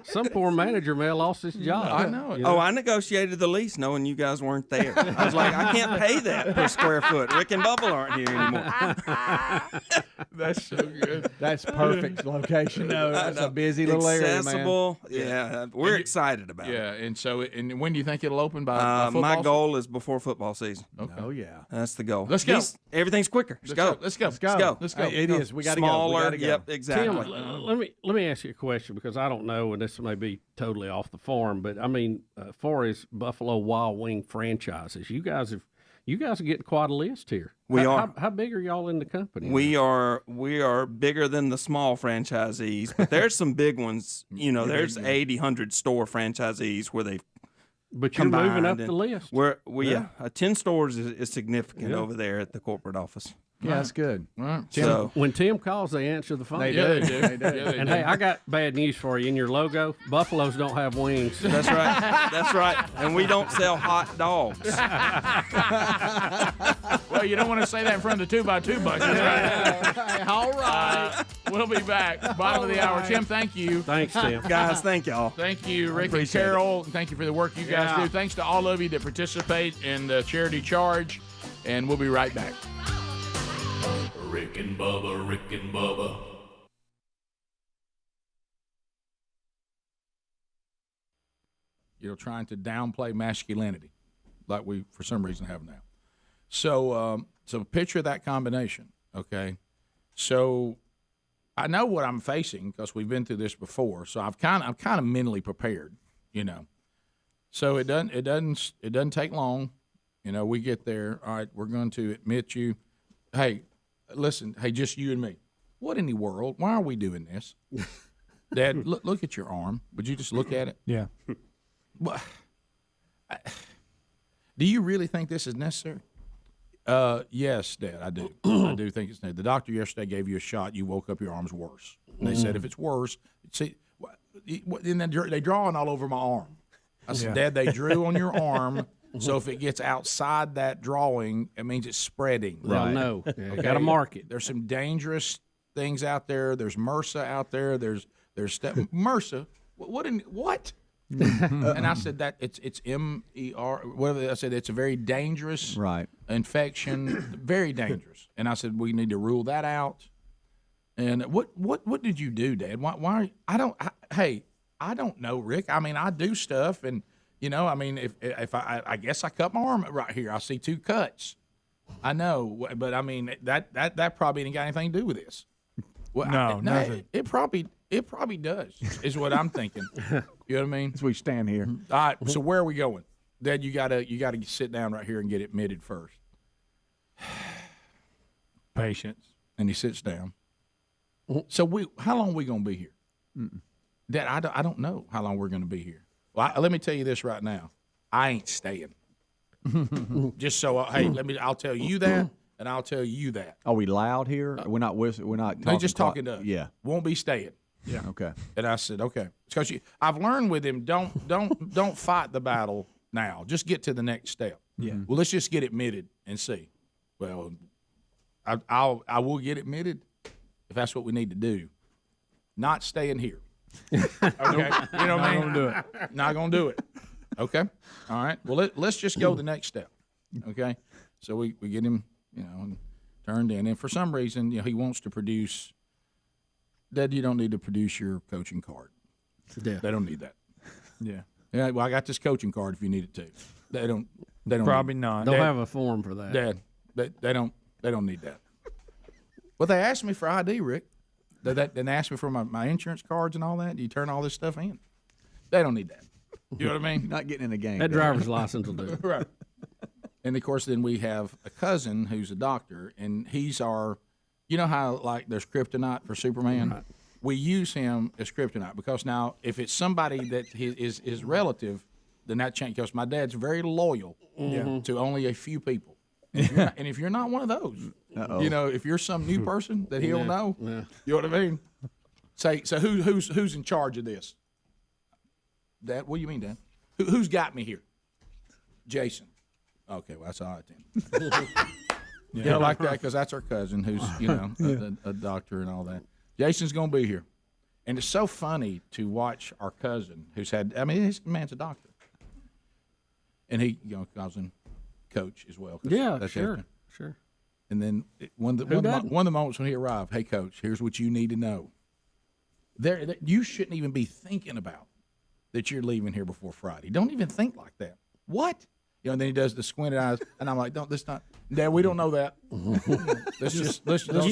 Some poor manager may have lost his job. I know it. Oh, I negotiated the lease knowing you guys weren't there. I was like, I can't pay that per square foot. Rick and Bubba aren't here anymore. That's so good. That's perfect location. No, that's a busy little area, man. Accessible. Yeah, we're excited about it. Yeah, and so and when do you think it'll open by football? My goal is before football season. Okay. Oh yeah. That's the goal. Let's go. Everything's quicker. Let's go. Let's go. Let's go. Let's go. It is. We got to go. Smaller. We gotta go. Yep, exactly. Tim, let me ask you a question because I don't know, and this may be totally off the farm, but I mean, far as Buffalo Wild Wing franchises, you guys are getting quite a list here. We are. How big are y'all in the company? We are bigger than the small franchisees, but there's some big ones. You know, there's 80, 100 store franchisees where they've But you're moving up combined, the list. Yeah, 10 stores is significant over there at the corporate office. Yeah, that's good. Right. So When Tim calls, they answer the phone. They Yeah, do. they do. They do. Yeah, they And do. hey, I got bad news for you. In your logo, buffaloes don't have wings. that's right. That's right. And we don't sell hot dogs. Well, you don't want to say that in front of the 2x2 buckets, right? All right. We'll be back. Bottom of the hour. Tim, thank you. Thanks, Tim. Guys, thank y'all. Thank you, Rick and Appreciate it. Carol. Thank you for the work you guys do. Thanks to all of you that participate in the charity charge. And we'll be right back. Rick and Bubba, Rick and Bubba. Trying to downplay masculinity like we, for some reason, have now. So picture that combination, okay? So I know what I'm facing because we've been through this before. So I'm kind of mentally prepared, So it doesn't take long. We get there. All right, we're going to admit you. Hey, listen. Hey, just you and me. What in the world? Why are we doing this? Dad, look at your arm. Would you just look at it? Yeah. Well, do you really think this is necessary? Yes, Dad, I do. I do think it's necessary. The doctor yesterday gave you a shot. You woke up, your arm's worse. And they said if it's worse, see, then they drawing all over my arm. I said, Dad, they drew on your arm. So if it gets outside that drawing, it means it's spreading. They'll know. Yeah, got to mark it. There's some dangerous things out there. There's MRSA out there. There's MRSA. What? And I said that it's MER. Whatever I said, it's a very dangerous infection, very dangerous. And I said we need to rule that out. And what did you do, Dad? Why I don't know, Rick. I mean, I do stuff, and if I guess I cut my arm right here. I see 2 cuts. I know, but I mean that probably ain't got anything to do with this. Well, No, nothing. It probably does. Is what I'm thinking. You know what I mean? As we stand here. All right. So where are we going, Dad? You gotta sit down right here and get admitted first. Patience. And he sits down. So how long are we gonna be here? Dad, I don't know how long we're gonna be here. Well, let me tell you this right now. I ain't staying. Just so I'll tell you that, and I'll tell you that. Are we loud here? We're not. We're not. They're just talking to us. Yeah. Won't be staying. Yeah. Okay. And I said, okay, because I've learned with him, don't fight the battle now. Just get to the next step. Yeah. Well, let's just get admitted and see. Well, I will get admitted if that's what we need to do. Not staying here. Okay, you know what I mean? Not gonna do it. Okay, all right. Well, let's just go the next step. Okay, so we get him, turned in, and for some reason, he wants to produce. Dad, you don't need to produce your coaching card. Yeah. They don't need that. Yeah. Yeah. Well, I got this coaching card if you need it too. They don't. Probably need it. not. Don't have a form for that. Dad, they don't need that. Well, they asked me for ID, Rick. They asked me for my insurance cards and all that. You turn all this stuff in. They don't need that. You know what I mean? Not getting in a game. That driver's license will do it. Right. And of course, then we have a cousin who's a doctor, and he's our. You know how like there's kryptonite for Superman? Right. We use him as kryptonite because now if it's somebody that is relative, then that changes. Because my dad's very loyal to only a few people, and if you're not one of those, if you're some new person that he'll know, you know what I mean? So who's in charge of this? Dad, what do you mean, Dad? Who's got me here? Jason. Okay, well that's all right then. Like that because that's our cousin who's a doctor and all that. Jason's gonna be here, and it's so funny to watch our cousin who's had. I mean, his man's a doctor, and he cousin coach as well. Yeah, that's sure. And then one of the moments when he arrived, hey coach, here's what you need to know. You shouldn't even be thinking about that you're leaving here before Friday. Don't even think like that. What? And then he does the squinted eyes, and I'm like, Dad, we don't know that. let's just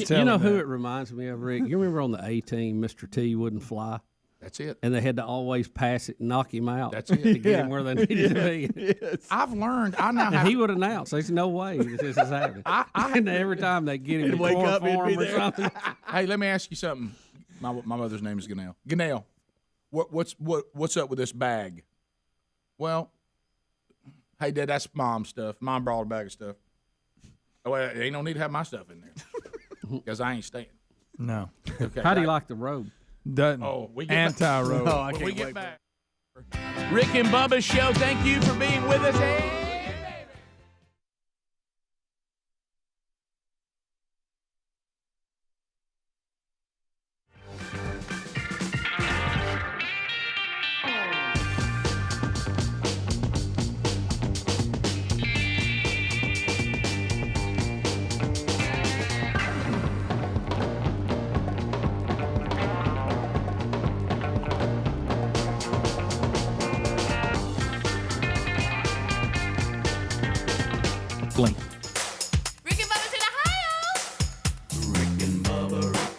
You know who it reminds me of, Rick? You remember on the A team, Mr. T wouldn't fly? That's it. And they had to always pass it and knock him out. That's it. To get him where they needed to be. Yes. I've learned. I now and have. he would announce, there's no way this is happening. And every time they get him to wake up, form he'd be or there. something. Hey, let me ask you something. My mother's name is Ganelle. Ganelle, what's up with this bag? Well, hey, Dad, that's Mom's stuff. Mom brought a bag of stuff. Oh, well, ain't no need to have my stuff in there because I ain't staying. No. Okay. How do you like the robe? Doesn't. Oh, we get anti-road. No, I when can't we wait get for back. Rick and Bubba's show. Thank you for being with us. Hey, baby. Blink. Rick and Bubba's in Ohio. Rick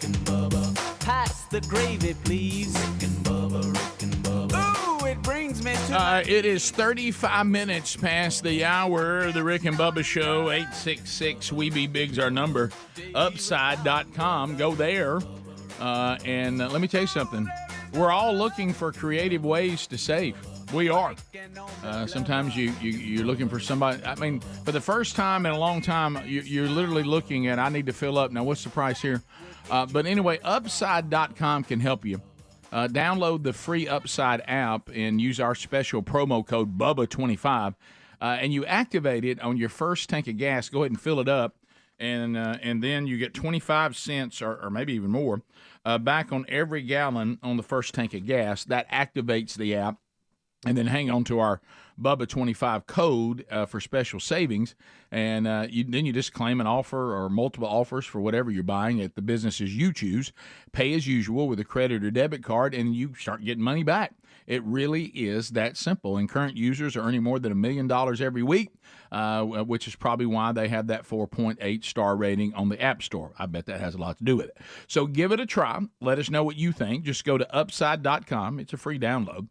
and Bubba. Pass the gravy, please. Rick and Bubba. Ooh, it brings me to It is 35 minutes past the hour. The Rick and Bubba Show, 866 We Be Big's our number. Upside.com. Go there. And let me tell you something. We're all looking for creative ways to save. We are. Sometimes you're looking for somebody. I mean, for the first time in a long time, you're literally looking at, I need to fill up. Now, what's the price here? But anyway, Upside.com can help you. Download the free Upside app and use our special promo code BUBBA25. And you activate it on your first tank of gas. Go ahead and fill it up. And then you get 25 cents or maybe even more back on every gallon on the first tank of gas. That activates the app. And then hang on to our Bubba25 code for special savings. And then you just claim an offer or multiple offers for whatever you're buying at the businesses you choose. Pay as usual with a credit or debit card, and you start getting money back. It really is that simple. And current users are earning more than $1 million every week, which is probably why they have that 4.8 star rating on the App Store. I bet that has a lot to do with it. So give it a try. Let us know what you think. Just go to upside.com. It's a free download.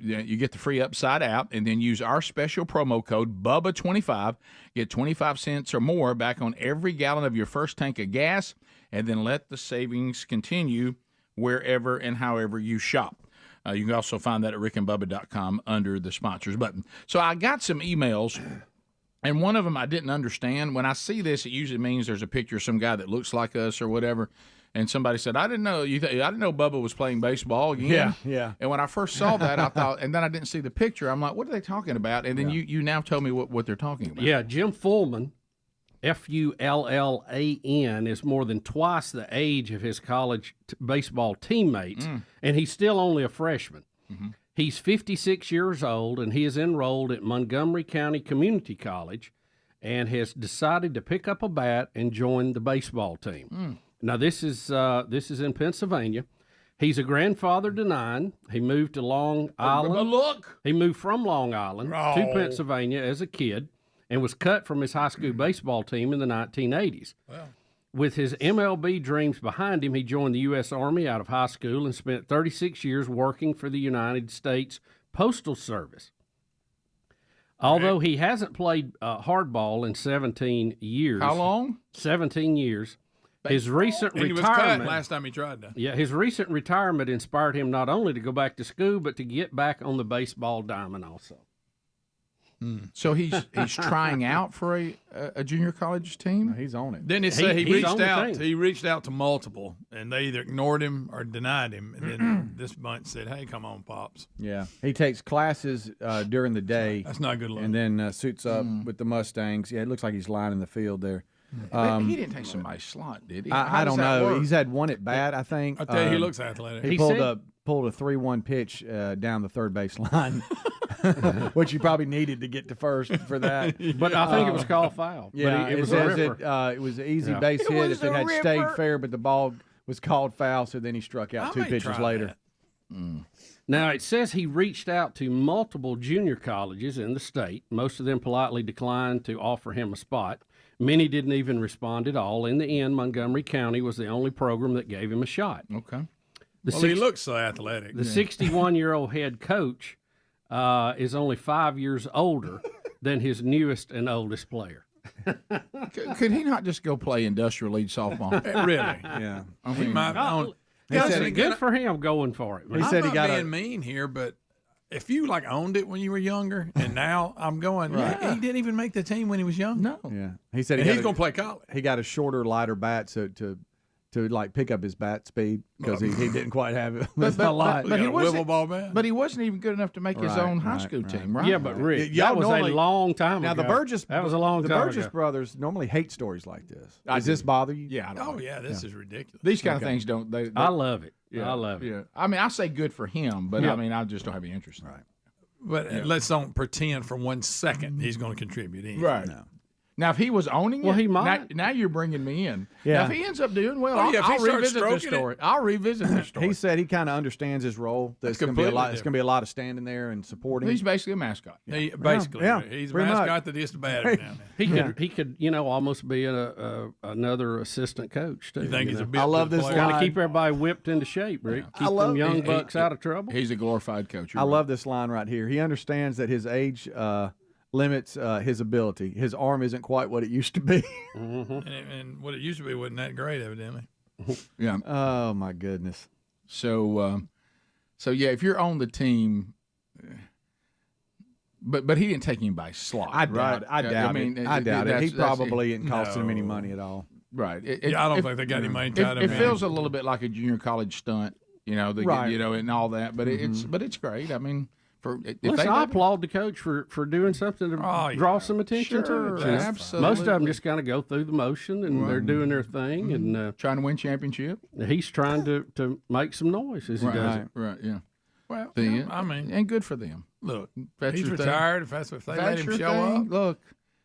You get the free Upside app, and then use our special promo code BUBBA25. Get 25 cents or more back on every gallon of your first tank of gas, and then let the savings continue wherever and however you shop. You can also find that at rickandbubba.com under the sponsors button. So I got some emails, and one of them I didn't understand. When I see this, it usually means there's a picture of some guy that looks like us or whatever. And somebody said, I didn't know Bubba was playing baseball again. Yeah. And when I first saw that, I thought, and then I didn't see the picture. I'm like, what are they talking about? And then you now told me what they're talking about. Yeah, Jim Fullman Fullallen, is more than twice the age of his college baseball teammates, and he's still only a freshman. He's 56 years old, and he is enrolled at Montgomery County Community College and has decided to pick up a bat and join the baseball team. Now, this is in Pennsylvania. He's a grandfather to 9. He moved to Long Island. He moved from Long Island to Pennsylvania as a kid and was cut from his high school baseball team in the 1980s. With his MLB dreams behind him, he joined the U.S. Army out of high school and spent 36 years working for the United States Postal Service. Although he hasn't played hardball in 17 years. How long? 17 years. His recent and retirement. He was cut last time he tried that. Yeah, his recent retirement inspired him not only to go back to school, but to get back on the baseball diamond also. So he's trying out for a junior college team. He's on it. Then it said he reached out. He reached out to multiple, and they either ignored him or denied him. And then this bunch said, "Hey, come on, pops." Yeah, he takes classes during the day. That's not good luck. And then suits up with the Mustangs. Yeah, it looks like he's lining the field there. But he didn't take somebody's slot, did he? I don't know. He's had one at bat, I think. I tell you, he looks athletic. He pulled a 3-1 pitch down the third base line, which you probably needed to get to first for that. But I think it was called foul. Yeah, but it was it was an easy base hit if it had stayed fair, but the ball was called foul, so then he struck out 2 pitches later. Now, it says he reached out to multiple junior colleges in the state. Most of them politely declined to offer him a spot. Many didn't even respond at all. In the end, Montgomery County was the only program that gave him a shot. Okay. He looks so athletic. The 61-year-old head coach is only 5 years older than his newest and oldest player. Could he not just go play industrial league softball? Really? Yeah. I mean, he might. He said good for him going for it. He said he got being mean here, but if you owned it when you were younger, and now I'm going, yeah, he didn't even make the team when he was young. No. Yeah. He said he's going to play college. He got a shorter, lighter bat to pick up his bat speed because he didn't quite have it. But he wasn't even good enough to make his own high school team, right? Yeah, but Rick, that was a long time ago. Now, that was a long time ago. The Burgess ago. brothers normally hate stories like this. Does this bother you? Yeah. This is ridiculous. These kind of things don't. I love it. Yeah, I love it. Yeah. I mean, I say good for him, but I mean, I just don't have any interest in it. But let's don't pretend for 1 second he's going to contribute anything. Right. No. Now, if he was owning it, he might. Now you're bringing me in. Yeah. Now, if he ends up doing well, if I'll he starts revisit this story. I'll revisit this story. He said he kind of understands his role. There's going to be a lot. It's going to be a lot of standing there and supporting. He's basically a mascot. He's a pretty mascot much. that is the batter now. He could almost be another assistant coach too. You think he's a bit? I love this Got to line. keep everybody whipped into shape, Rick. Keep them young bucks out of trouble. He's a glorified coach. I love this line right here. He understands that his age limits his ability. His arm isn't quite what it used to be. And what it used to be wasn't that great, evidently. Yeah. Oh my goodness. So yeah, if you're on the team, but he didn't take anybody's slot. I doubt it. He probably isn't costing him any money at all. Right. I don't think they got any money tied up. It feels a little bit like a junior college stunt, Right. And all that. But it's great. I mean. I applaud the coach for doing something to draw some attention to it. Absolutely. Most of them just kind of go through the motion and they're doing their thing and trying to win championship. He's trying to make some noise as he does it. Right. Yeah. Well, and good for them. Look, that's he's your retired. If they let him show up, look.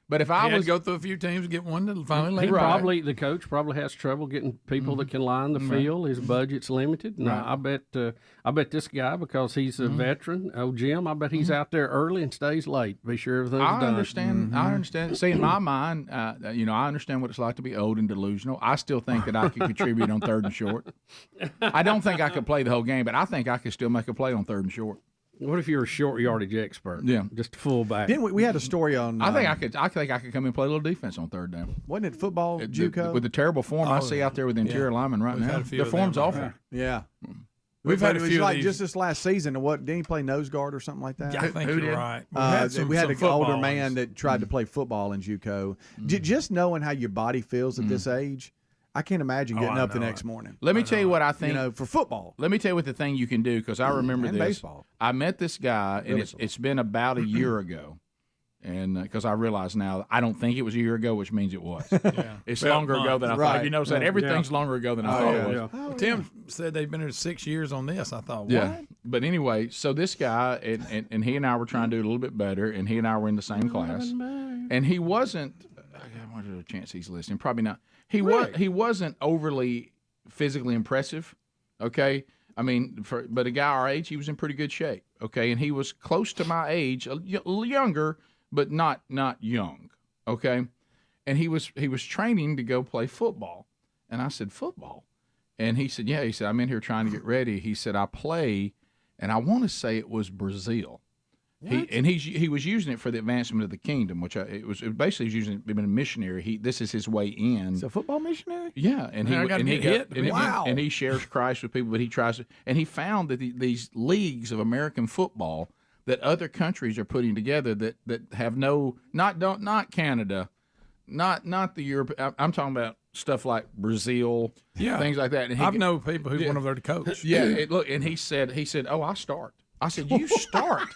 But if I was go through a few teams to get one to finally let him. The coach probably has trouble getting people that can line the field. His budget's limited. No, I bet this guy, because he's a veteran, Jim, I bet he's out there early and stays late. Be sure everything's done. I understand. See, in my mind, I understand what it's like to be old and delusional. I still think that I could contribute on third and short. I don't think I could play the whole game, but I think I could still make a play on third and short. What if you're a short yardage expert? Yeah, just a fullback. Didn't we had a story on? I think I could come and play a little defense on third down. Wasn't it football JUCO with the terrible form I see out there with the interior linemen right now? The form's awful. Yeah. We've had a few like of just this last season. Didn't he play nose guard or something like that? Yeah, I think you're right. We had an older man that tried to play football in JUCO. Just knowing how your body feels at this age, I can't imagine getting up the next morning. Let me tell you what I think. For football. Let me tell you what the thing you can do, because I remember and this. baseball. I met this guy, and it's been about a year ago, And because I realize now, I don't think it was a year ago, which means it was. It's About longer a month. ago than I thought. You know what I'm saying? Everything's longer ago than I thought it was. Well, Tim said they've been here 6 years on this. I thought, what? Yeah. But anyway, so this guy, and he and I were trying to do a little bit better, and he and I were in the same class. And he wasn't, I wonder a chance he's listening. Probably not. He wasn't overly physically impressive, okay? I mean, but a guy our age, he was in pretty good shape, okay? And he was close to my age, a little younger, but not young, okay? And he was training to go play football. And I said, football? And he said, yeah. He said, I'm in here trying to get ready. He said, I play, and I want to say it was Brazil. He was using it for the advancement of the kingdom, which it was basically using it, being a missionary. This is his way in. He's a football missionary? Yeah, and Wow. He shares Christ with people, but he tries to, and he found that these leagues of American football that other countries are putting together that have not Canada, not the Europe. I'm talking about stuff like Brazil, things like that. And I've known people who went over there to coach. Yeah, look, and he said, oh, I start. I said, you start.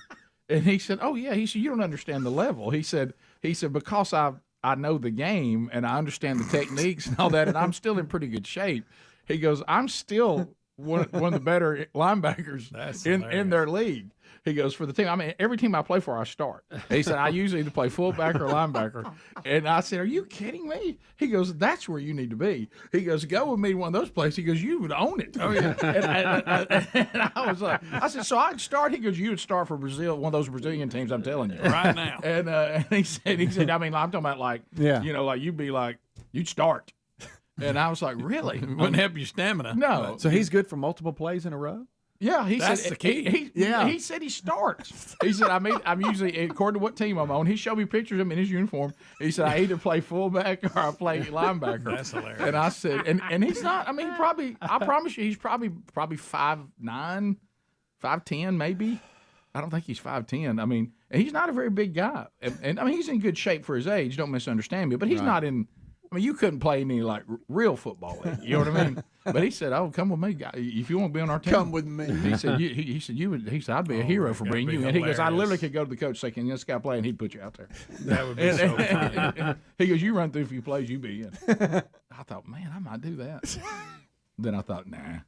And he said, oh, yeah. He said, you don't understand the level. He said, because I know the game and I understand the techniques and all that, and I'm still in pretty good shape. He goes, I'm still one of the better linebackers in their league. He goes, for the team, I mean, every team I play for, I start. He said, I usually either play fullback or linebacker. And I said, are you kidding me? He goes, that's where you need to be. He goes, go with me to one of those places. He goes, you would own it. Oh, yeah. And I was like, I said, so I'd start. He goes, you would start for Brazil, one of those Brazilian teams, I'm telling you. Right now. And he said, I mean, I'm talking about like, like you'd be like, you'd start. And I was like, really? Wouldn't help your stamina. No. So he's good for multiple plays in a row? Yeah, he That's said the key. He said he starts. He said, I'm usually, according to what team I'm on, he showed me pictures of him in his uniform. He said, I either play fullback or I play linebacker. That's hilarious. And I said, and he's not, I mean, I promise you, he's probably 5'9", 5'10", maybe. I don't think he's 5'10". I mean, and he's not a very big guy. And I mean, he's in good shape for his age, don't misunderstand me, but he's not in, I mean, you couldn't play any like real football league. You know what I mean? But he said, "Oh, come with me, guy. If you want to be on our team, come with me." He said, "He said I'd be a hero for bringing you." And he goes, "I literally could go to the coach, say, can this guy play?" And he'd put you out there. That would be so funny. He goes, "You run through a few plays, you be in." I thought, man, I might do that. Then I thought, nah.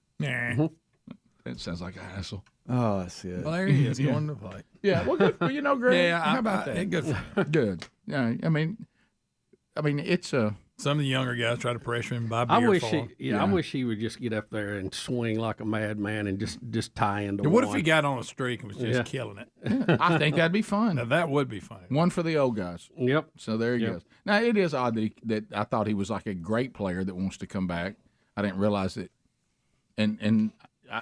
That sounds like a hassle. Oh, that's it. Well, there he is going to play. Yeah, well, good for, Greg. Yeah, how about that? Good for him. Good. Yeah, I mean, it's a. Some of the younger guys try to pressure him by beer. I wish he would just get up there and swing like a madman and just tie into What one. if he got on a streak and was just killing it? Yeah, I think that'd be fun. Now, that would be fun. One for the old guys. Yep. So there he goes. Now, it is odd that I thought he was like a great player that wants to come back. I didn't realize it. And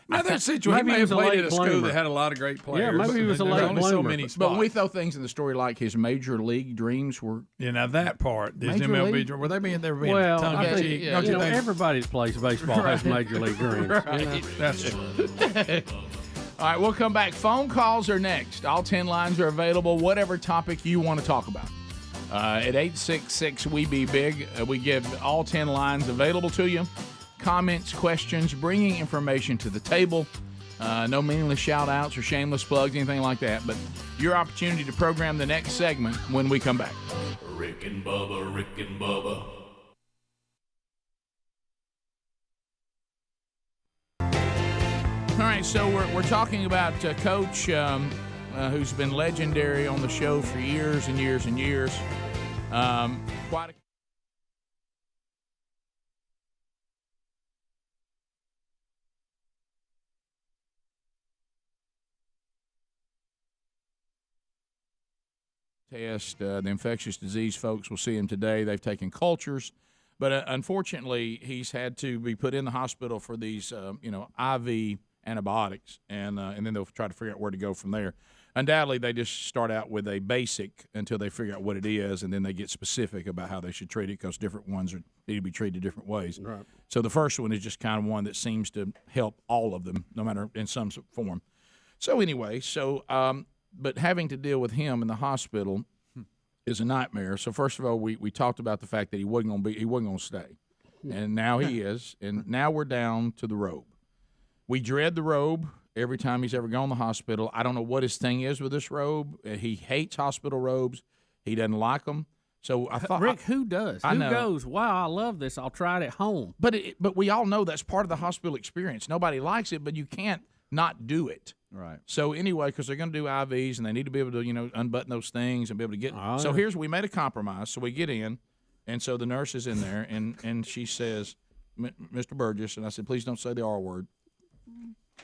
Now, that situation, he may have played at a school that had a lot of great players. Yeah, maybe he was a late only so bloomer. many spots. But when we throw things in the story like his major league dreams were. Yeah, now that part, his Major MLB, league? were they being Well, tongue I in think, cheek? you Don't you know, think? everybody that plays baseball has major league dreams. Right. You know? That's true. All right, we'll come back. Phone calls are next. All 10 lines are available, whatever topic you want to talk about. At 866-WE-BE-BIG, we give all 10 lines available to you. Comments, questions, bringing information to the table. No meaningless shout-outs or shameless plugs, anything like that. But your opportunity to program the next segment when we come back. Rick and Bubba, Rick and Bubba. All right, so we're talking about Coach who's been legendary on the show for years and years and years. Quite a test. The infectious disease folks will see him today. They've taken cultures, but unfortunately, he's had to be put in the hospital for these, IV antibiotics, and then they'll try to figure out where to go from there. Undoubtedly, they just start out with a basic until they figure out what it is, and then they get specific about how they should treat it because different ones need to be treated different ways. Right. So the first one is just kind of one that seems to help all of them, no matter in some form. So anyway, but having to deal with him in the hospital is a nightmare. So first of all, we talked about the fact that he wasn't going to stay, and now he is, and now we're down to the robe. We dread the robe every time he's ever gone to the hospital. I don't know what his thing is with this robe. He hates hospital robes. He doesn't like them. So I thought, Rick, who does? I Who know. goes, wow, I love this. I'll try it at home. But we all know that's part of the hospital experience. Nobody likes it, but you can't not do it. Right. So anyway, because they're going to do IVs and they need to be able to, unbutton those things and be able to get. So we made a compromise. So we get in, and so the nurse is in there, and she says, Mr. Burgess, and I said, please don't say the R word.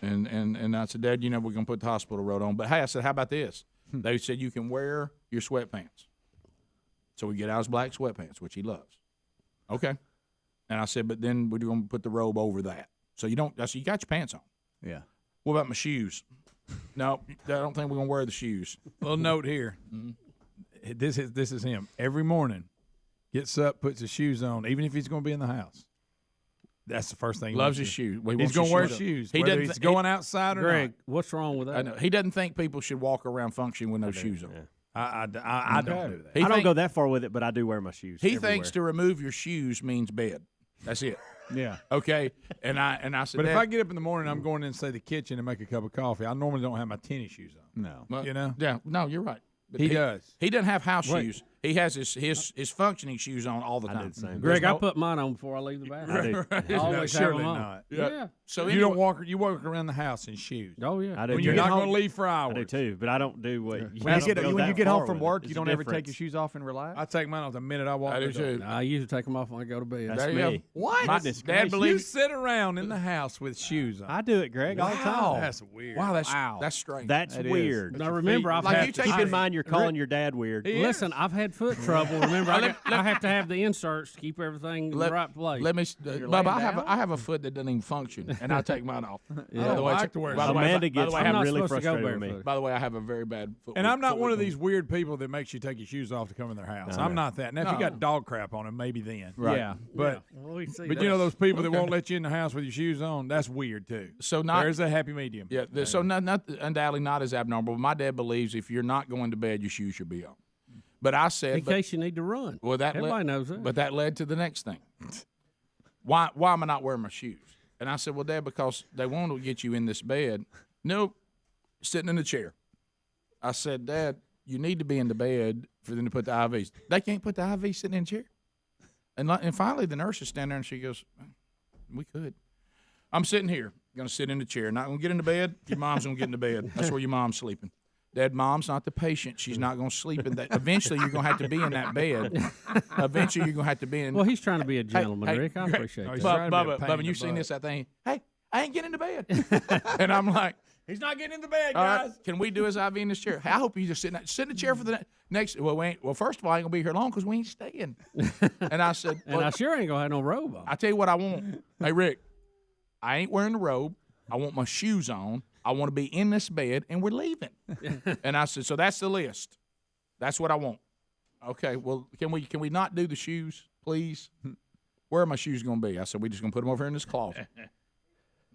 And I said, Dad, we're going to put the hospital robe on. But hey, I said, how about this? They said you can wear your sweatpants. So we get out his black sweatpants, which he loves. Okay. And I said, but then we're going to put the robe over that. So you don't. I said, you got your pants on. Yeah. What about my shoes? No, I don't think we're going to wear the shoes. Little note here. This is him. Every morning, gets up, puts his shoes on, even if he's going to be in the house. That's the first thing he Loves wants his to. shoes. Well, He's going to wear shoes. He Whether doesn't he's going outside or Greg, not. what's wrong with that? I know. He doesn't think people should walk around functioning with no shoes on. I don't do that. I don't go that far with it, but I do wear my shoes. He everywhere. thinks to remove your shoes means bed. That's it. Yeah. Okay. And I said, But if Dad, I get up in the morning, I'm going in, say, the kitchen and make a cup of coffee. I normally don't have my tennis shoes on. No. well, yeah, no, you're right. But He does. He doesn't have house Wait. shoes. He has his functioning shoes on all the time. I do the same. Greg, I put mine on before I leave the bathroom. I always have surely them on. not. Yeah. So You don't walk. You walk around the house in shoes. Oh, yeah. I do When too. you're not going to home- leave for I hours. do too, but I don't do what. When you get home from work, you don't ever take your shoes off and relax? I take mine off the minute I walk. I do the door. too. I usually take them off when I go to bed. That's There you me. go. What? Goodness Dad gracious. You believes. sit around in the house with shoes on. I do it, Greg, all the time. That's weird. Wow, that's strange. That's That is. weird. Now, remember, I've Like had you to take Keep your- in mind, you're calling your dad weird. Listen, I've had foot trouble. Remember, I have to have the inserts to keep everything in the right place. Let me, Bubba. I have a foot that doesn't even function, and I take mine off. I don't like to wear. Amanda gets I'm not really supposed to go frustrated with me. barefoot. By the way, I have a very bad foot. And I'm not one of foot- these weird people that makes you take your shoes off to come in their house. No. I'm not that. Now, if you No. got dog crap on them, maybe then. Right. Yeah. But Well, we see but that. you know those people that won't let you in the house with your shoes on, that's weird too. So not There's a happy medium. yeah. So not undoubtedly not as abnormal. But my dad believes if you're not going to bed, your shoes should be on. But I said, in case you need to run. well, that Everybody knows that. But that led to the next thing. Why am I not wearing my shoes? And I said, well, Dad, because they want to get you in this bed. Nope, sitting in the chair. I said, Dad, you need to be in the bed for them to put the IVs. They can't put the IV sitting in the chair. And finally, the nurse is standing there and she goes, we could. I'm sitting here, going to sit in the chair. Not going to get into bed. Your mom's going to get into bed. That's where your mom's sleeping. Dad, mom's not the patient. She's not going to sleep in that. Eventually, you're going to have to be in that bed. Eventually, you're going to have to be in. Well, he's trying to be a gentleman, Hey, Rick. I Greg, appreciate that. Bubba, you've seen this, I think. Hey, I ain't getting into bed. And I'm like, He's not getting in the bed, all guys. right, can we do his IV in this chair? Hey, I hope you just sit in the chair for the next. Well, first of all, I ain't going to be here long because we ain't staying. And I said, And I sure ain't going to have no robe on. I tell you what I want. Hey, Rick, I ain't wearing the robe. I want my shoes on. I want to be in this bed, and we're leaving. And I said, so that's the list. That's what I want. Okay, well, can we not do the shoes, please? Where are my shoes going to be? I said, we just going to put them over here in this closet.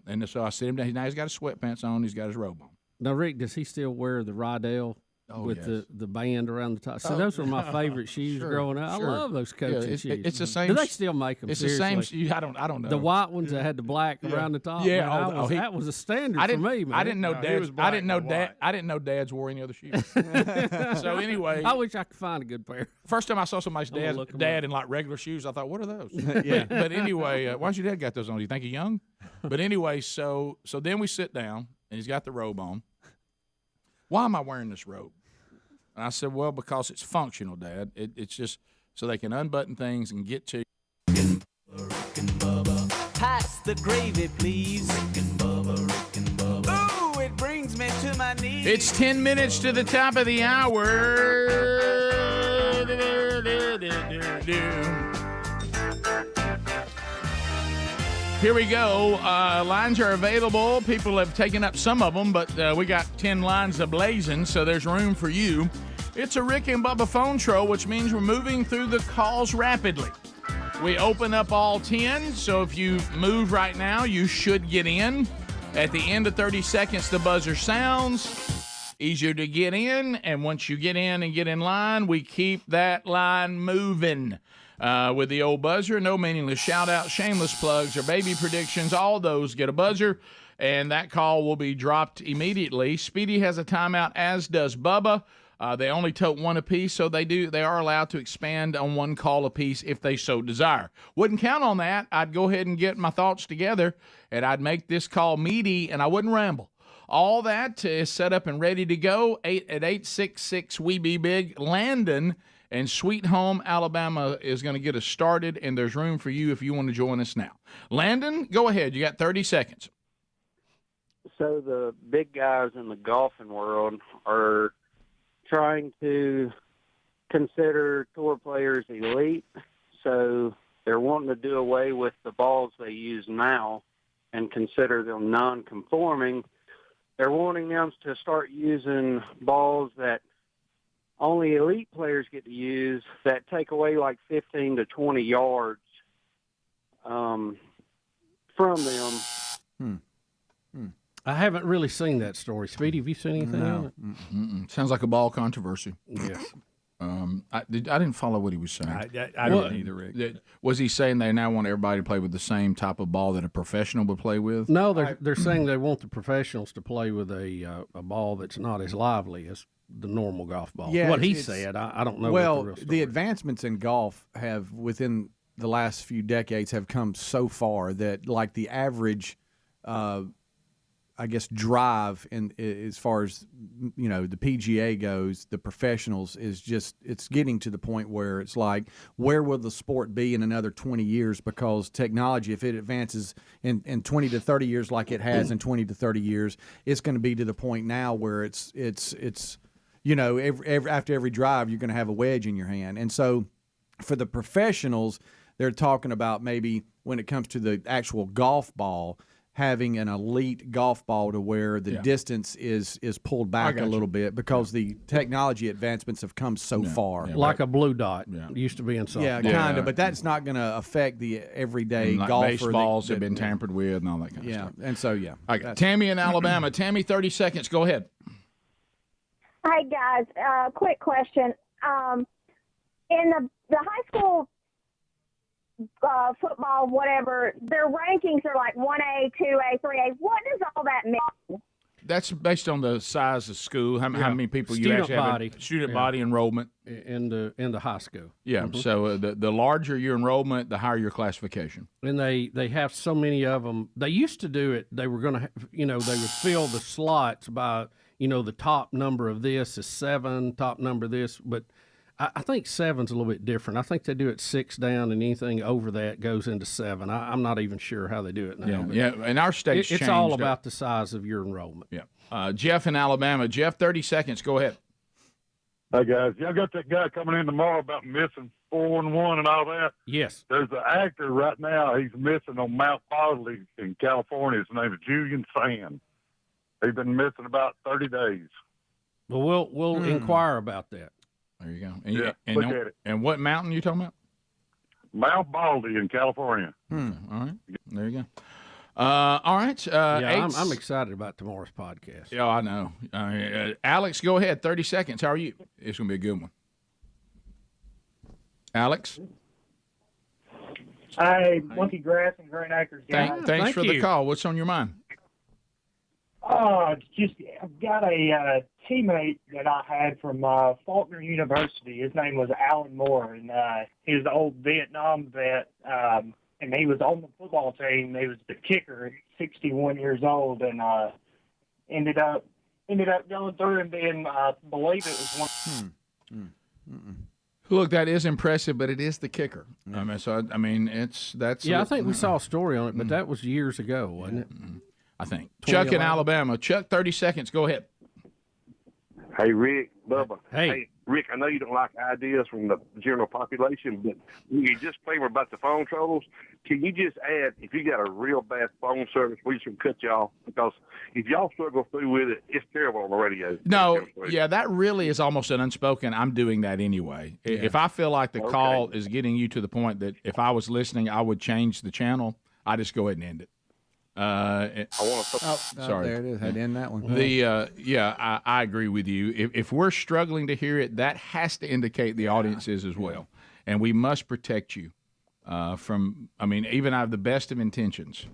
And so I sit him down. Now he's got his sweatpants on. He's got his robe on. Now, Rick, does he still wear the Rydell with yes. the band around the top? So Oh, those were my favorite shoes sure, growing up. sure. I love those coaching it's, shoes. It's the same. Do they still make them? It's seriously? the same. I don't know. The white ones that had the black around the top. Yeah, man, that was a standard for me, man. I didn't know No, he Dad. was I didn't know black and Dad. I didn't know Dads wore any other shoes. So anyway, I wish I could find a good pair. first time I saw somebody's I'm gonna dad look 'em dad in like regular shoes, I thought, what are those? Yeah. But anyway, why's your dad got those on? Do you think he's young? But anyway, so then we sit down and he's got the robe on. Why am I wearing this robe? And I said, well, because it's functional, Dad. It's just so they can unbutton things and get to you. Pass the gravy, please. Ooh, it brings me to my knees. It's 10 minutes to the top of the hour. Here we go. Lines are available. People have taken up some of them, but we got 10 lines ablazing, so there's room for you. It's a Rick and Bubba phone troll, which means we're moving through the calls rapidly. We open up all 10, so if you move right now, you should get in. At the end of 30 seconds, the buzzer sounds. Easier to get in, and once you get in and get in line, we keep that line moving. With the old buzzer, no meaningless shout-outs, shameless plugs, or baby predictions, all those get a buzzer, and that call will be dropped immediately. Speedy has a timeout, as does Bubba. They only tote one apiece, so they are allowed to expand on one call apiece if they so desire. Wouldn't count on that. I'd go ahead and get my thoughts together, and I'd make this call meaty, and I wouldn't ramble. All that is set up and ready to go at 866 We Be Big. Landon and Sweet Home, Alabama is going to get us started, and there's room for you if you want to join us now. Landon, go ahead. You got 30 seconds. So the big guys in the golfing world are trying to consider tour players elite, so they're wanting to do away with the balls they use now and consider them non-conforming. They're wanting them to start using balls that only elite players get to use that take away like 15 to 20 yards from them. I haven't really seen that story. Speedy, have you seen anything on it? Sounds like a ball controversy. Yes. I didn't follow what he was saying. I don't either, Rick. Was he saying they now want everybody to play with the same type of ball that a professional would play with? No, they're saying they want the professionals to play with a ball that's not as lively as the normal golf ball. Yeah, what he said, I don't know. Well, what the real story the advancements in golf have, within the last few decades, have come so far that, like, the average I guess, drive in as far as, you know, the PGA goes, the professionals is just, it's getting to the point where it's like, where will the sport be in another 20 years? Because technology, if it advances in 20 to 30 years like it has in 20 to 30 years, it's going to be to the point now where it's you know, after every drive, you're going to have a wedge in your hand. And so for the professionals, they're talking about maybe when it comes to the actual golf ball, having an elite golf ball to where the distance is pulled back a little bit because the technology advancements have come so far. Like a blue dot used to be in softball. Yeah, kind of, but that's not going to affect the everyday like golfer. Baseballs have been tampered with and all that kind of stuff. And so, Okay. Tammy in Alabama. Tammy, 30 seconds. Go ahead. Hi, guys. Quick question. In the high school football, whatever, their rankings are like 1A, 2A, 3A. What does all that mean? That's based on the size of school, how many people you Student actually body. have. Student body enrollment. In the high school. Yeah, so the larger your enrollment, the higher your classification. And they have so many of them. They used to do it. They were going to, they would fill the slots by, the top number of this is 7, top number of this, but I think 7's a little bit different. I think they do it 6 down, and anything over that goes into 7. I'm not even sure how they do it now. Yeah. In our state's it's changed all about the size of your enrollment. Yeah. Jeff in Alabama. Jeff, 30 seconds. Go ahead. Hi, guys. Y'all got that guy coming in tomorrow about missing 411 and all that? Yes. There's an actor right now. He's missing on Mount Bosley in California. His name is Julian Sand. He's been missing about 30 days. Well, we'll inquire about that. There you go. And look at it. And what mountain you talking about? Mount Baldy in California. All right. There you go. All right. I'm excited about tomorrow's podcast. Yeah, I know. Alex, go ahead. 30 seconds. How are you? It's going to be a good one. Alex? Hi, Monkey Grass and Green Acres, guys. Thanks for the call. What's on your mind? I've got a teammate that I had from Faulkner University. His name was Alan Moore, and he was an old Vietnam vet, and he was on the football team. He was the kicker at 61 years old, and ended up going through and being, I believe it was one. Look, that is impressive, but it is the kicker. That's. I think we saw a story on it, but that was years ago, wasn't it? I think. Chuck in Alabama. Chuck, 30 seconds. Go ahead. Hey, Rick, Bubba. Hey, Rick, I know you don't like ideas from the general population, but you just claim about the phone troubles. Can you just add, if you got a real bad phone service, we just cut you off? Because if y'all struggle through with it, it's terrible on the radio. No, that really is almost an unspoken, I'm doing that anyway. Yeah. If I feel like the call is getting you to the point that if I was listening, I would change the channel, I just go ahead and end it. Sorry. There it is. I'd end that one. I agree with you. If we're struggling to hear it, that has to indicate the audience is as well. And we must protect you from, even out of the best of intentions,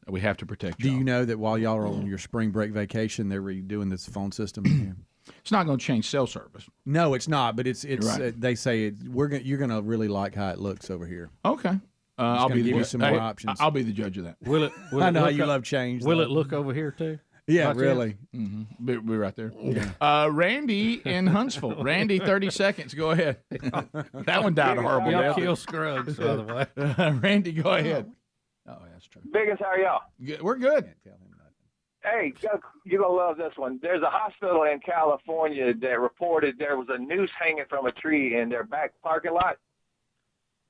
we have to protect you. Do you know that while y'all are on your spring break vacation, they're redoing this phone system? It's not going to change cell service. No, it's not. But it's Right. they say you're gonna really like how it looks over here. Okay. I'll gonna be give the you some more options. I'll be the judge of that. Will it? I know how you love change. Will though. it look over here too? Yeah, Right there? really. Mm-hmm. Be right there. Randy in Huntsville. Randy, 30 seconds. Go ahead. That one died a horrible Y'all death. kill Scruggs, by the way. Randy, go ahead. Oh, that's true. Biggest, how are y'all? We're good. Hey, you're going to love this one. There's a hospital in California that reported there was a noose hanging from a tree in their back parking lot.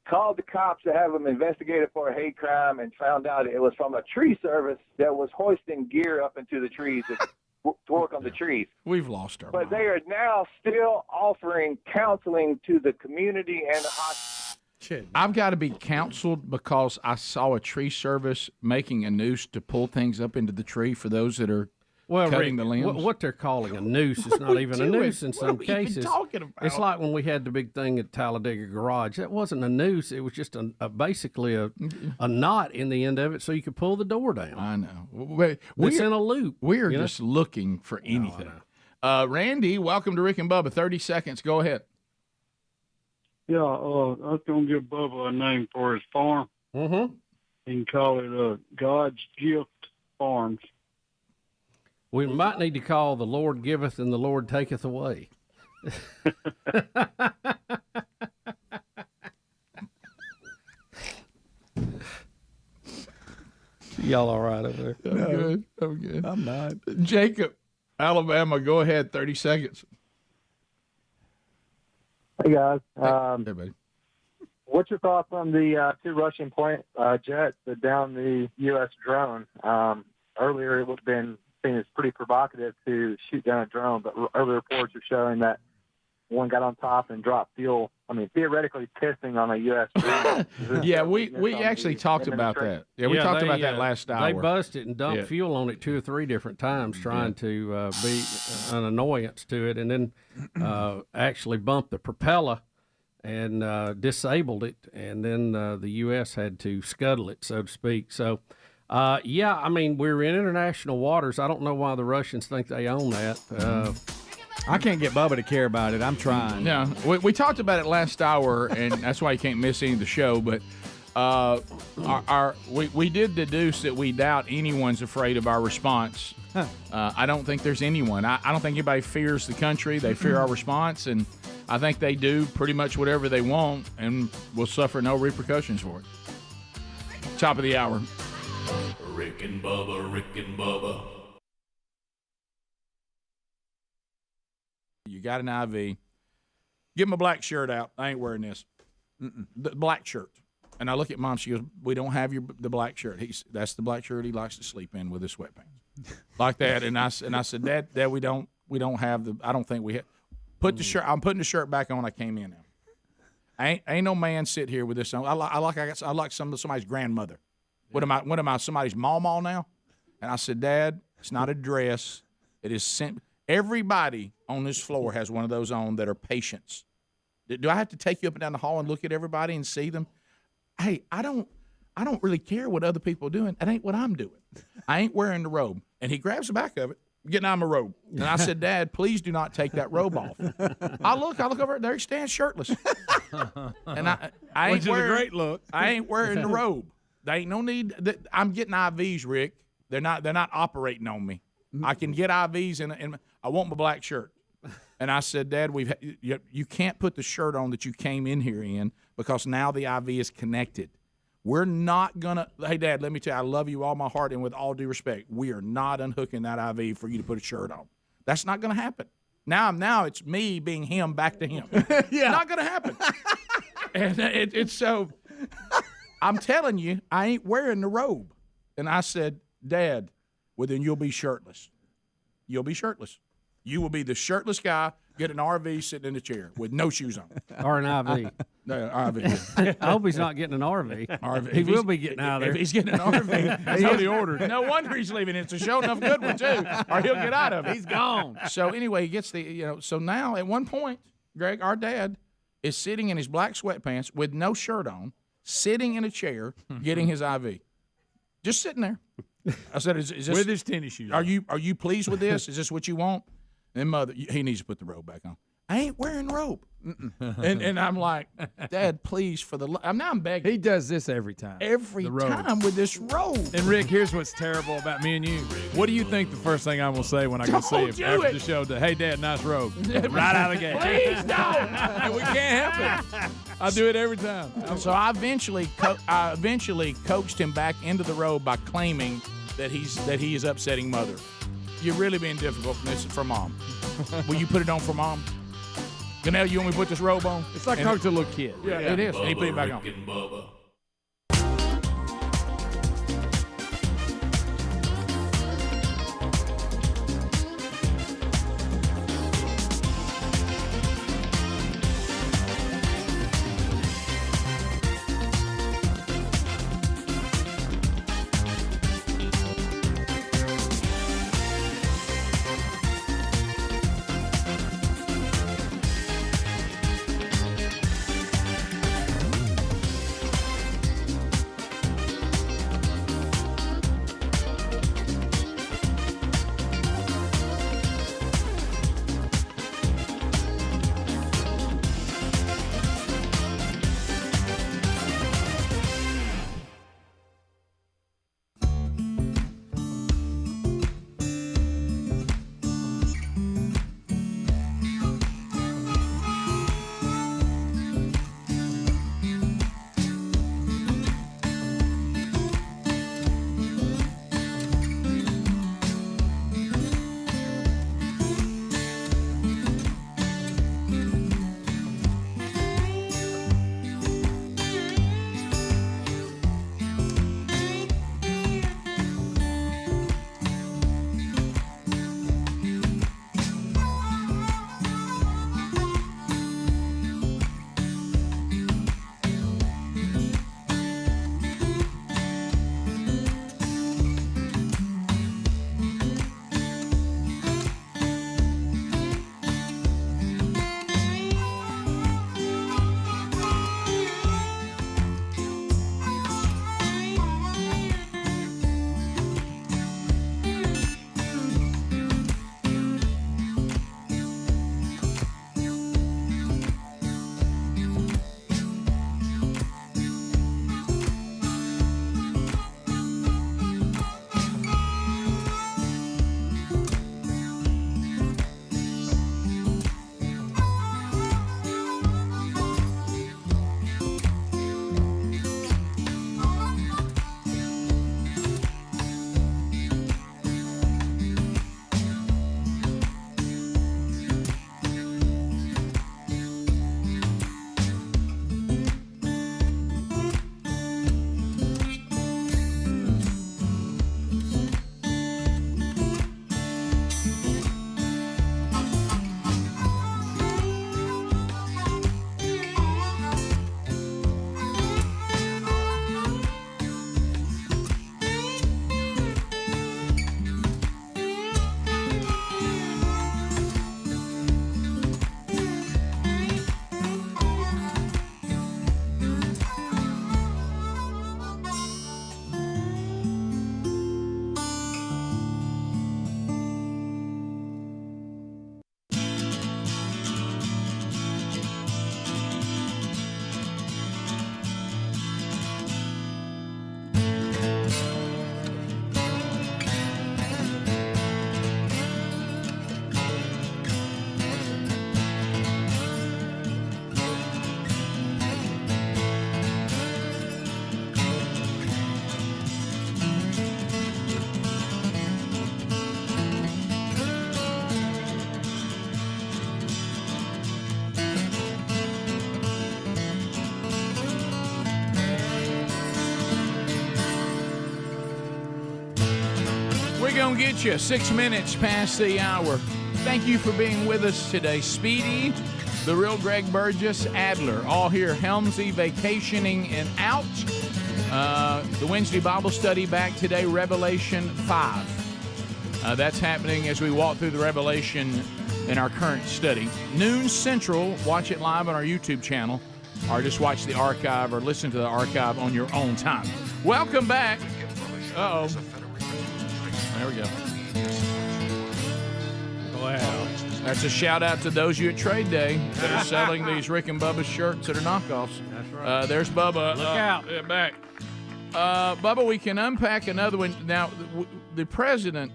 Called the cops to have them investigated for a hate crime and found out it was from a tree service that was hoisting gear up into the trees to work on the trees. We've lost our But they are now still offering counseling to the community and the hospital. I've got to be counseled because I saw a tree service making a noose to pull things up into the tree for those that are cutting the limbs. What they're calling a noose is not even a noose in some cases. Talking about? It's like when we had the big thing at Talladega Garage. That wasn't a noose. It was just basically a knot in the end of it so you could pull the door down. I know. It's in a loop. We're you know? just looking for anything. Randy, welcome to Rick and Bubba. 30 seconds. Go ahead. Yeah, I was going to give Bubba a name for his farm. Mm-hmm. He can call it God's Gift Farms. We might need to call the Lord giveth and the Lord taketh away. Y'all all right over there? I'm good. I'm not. Jacob, Alabama, go ahead. 30 seconds. Hey guys, Hey, buddy. what's your thoughts on the two Russian jets that downed the U.S. drone? Earlier, it would have been seen as pretty provocative to shoot down a drone, but early reports are showing that one got on top and dropped fuel. I mean, theoretically pissing on a U.S. drone. Yeah, we actually talked about that. Yeah, we talked about that last hour. They busted and dumped Yeah. fuel on it 2 or 3 different times, trying to be an annoyance to it, and then actually bumped the propeller and disabled it, and then the U.S. had to scuttle it, so to speak. So, I mean, we're in international waters. I don't know why the Russians think they own that. I can't get Bubba to care about it. I'm trying. Yeah, we talked about it last hour, and that's why you can't miss any of the show. But we did deduce that we doubt anyone's afraid of our response. I don't think there's anyone. I don't think anybody fears the country. They fear our response, and I think they do pretty much whatever they want and will suffer no repercussions for it. Top of the hour. Rick and Bubba, Rick and Bubba. You got an IV. Give him a black shirt out. I ain't wearing this. The black shirt. And I look at Mom. She goes, "We don't have the black shirt." That's the black shirt he likes to sleep in with his sweatpants, like that. And I said, Dad, we don't have the. I don't think we have. Put the shirt. I'm putting the shirt back on. I came in now. Ain't no man sit here with this on. I like somebody's grandmother. What am I? Somebody's mama now? And I said, Dad, it's not a dress. It is sent. Everybody on this floor has one of those on that are patients. Do I have to take you up and down the hall and look at everybody and see them? Hey, I don't really care what other people are doing. That ain't what I'm doing. I ain't wearing the robe. And he grabs the back of it, getting out of my robe. And I said, Dad, please do not take that robe off. I look over there he stands shirtless. And I ain't Which is wearing, a great look. I ain't wearing the robe. There ain't no need. I'm getting IVs, Rick. They're not operating on me. I can get IVs and I want my black shirt. And I said, Dad, you can't put the shirt on that you came in here in because now the IV is connected. We're not going to – hey, Dad, let me tell you, I love you all my heart, and with all due respect, we are not unhooking that IV for you to put a shirt on. That's not going to happen. Now it's me being him back to him. Yeah. Not going to happen. And it's so – I'm telling you, I ain't wearing the robe. And I said, Dad, well, then you'll be shirtless. You'll be shirtless. You will be the shirtless guy, get an RV sitting in the chair with no shoes on. Or an IV. No, RV. I hope he's not getting an RV. He will be getting out of there. If he's getting an RV, that's how he ordered. No wonder he's leaving. It's a show enough good one, too, or he'll get out of it. He's gone. So anyway, he gets so now at one point, Greg, our dad is sitting in his black sweatpants with no shirt on, sitting in a chair, getting his IV. Just sitting there. I said, is this, with his tennis shoes are you pleased with this? Is this what you want? And mother, he needs to put the robe back on. I ain't wearing rope. and I'm like, Dad, please, for the now I'm begging. He does this every time. Every time with this robe. And Rick, here's what's terrible about me and you. What do you think the first thing I'm gonna say when I go see him after the show? Hey, Dad, nice robe. Right out of the gate. Please don't. And we can't help it. I do it every time. So I eventually coaxed him back into the robe by claiming that he is upsetting Mother. You're really being difficult. This is for Mom. Will you put it on for Mom? Ganell, you want me to put this robe on? It's like talking to a little kid. Yeah, it is. And he put it back on. Rick and Bubba. We're going to get you 6 minutes past the hour. Thank you for being with us today. Speedy, the real Greg Burgess, Adler, all here. Helmsy vacationing and out. The Wednesday Bible study back today, Revelation 5. That's happening as we walk through the Revelation in our current study. Noon Central, watch it live on our YouTube channel, or just watch the archive or listen to the archive on your own time. Welcome back. Uh-oh. There we go. Wow. That's a shout out to those of you at Trade Day that are selling these Rick and Bubba shirts that are knockoffs. That's right. There's Bubba. Look out. Yeah, back. Bubba, we can unpack another one. Now, the president,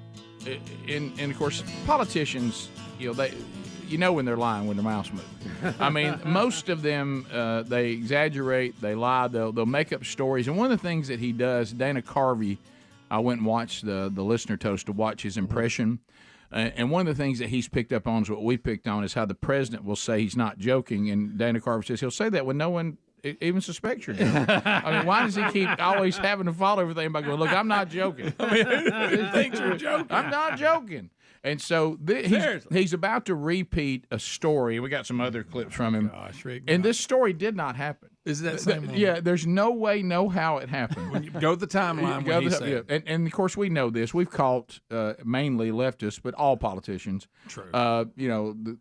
and of course, politicians, when they're lying when their mouths move. I mean, most of them, they exaggerate, they lie, they'll make up stories. And one of the things that he does, Dana Carvey, I went and watched the listener toast to watch his impression. And one of the things that he's picked up on is what we picked on is how the president will say he's not joking. And Dana Carvey says he'll say that when no one even suspects you're joking. I mean, why does he keep always having to follow everything by going, look, I'm not joking. I mean, who thinks you're joking? I'm not joking. And so he's about to repeat a story. We got some other clips from him. Gosh, Rick, and this story did not happen. Is that same one? Yeah, there's no way, no how it happened. When you go to the timeline, when he said. Yeah. And of course, we know this. We've caught mainly leftists, but all politicians. True.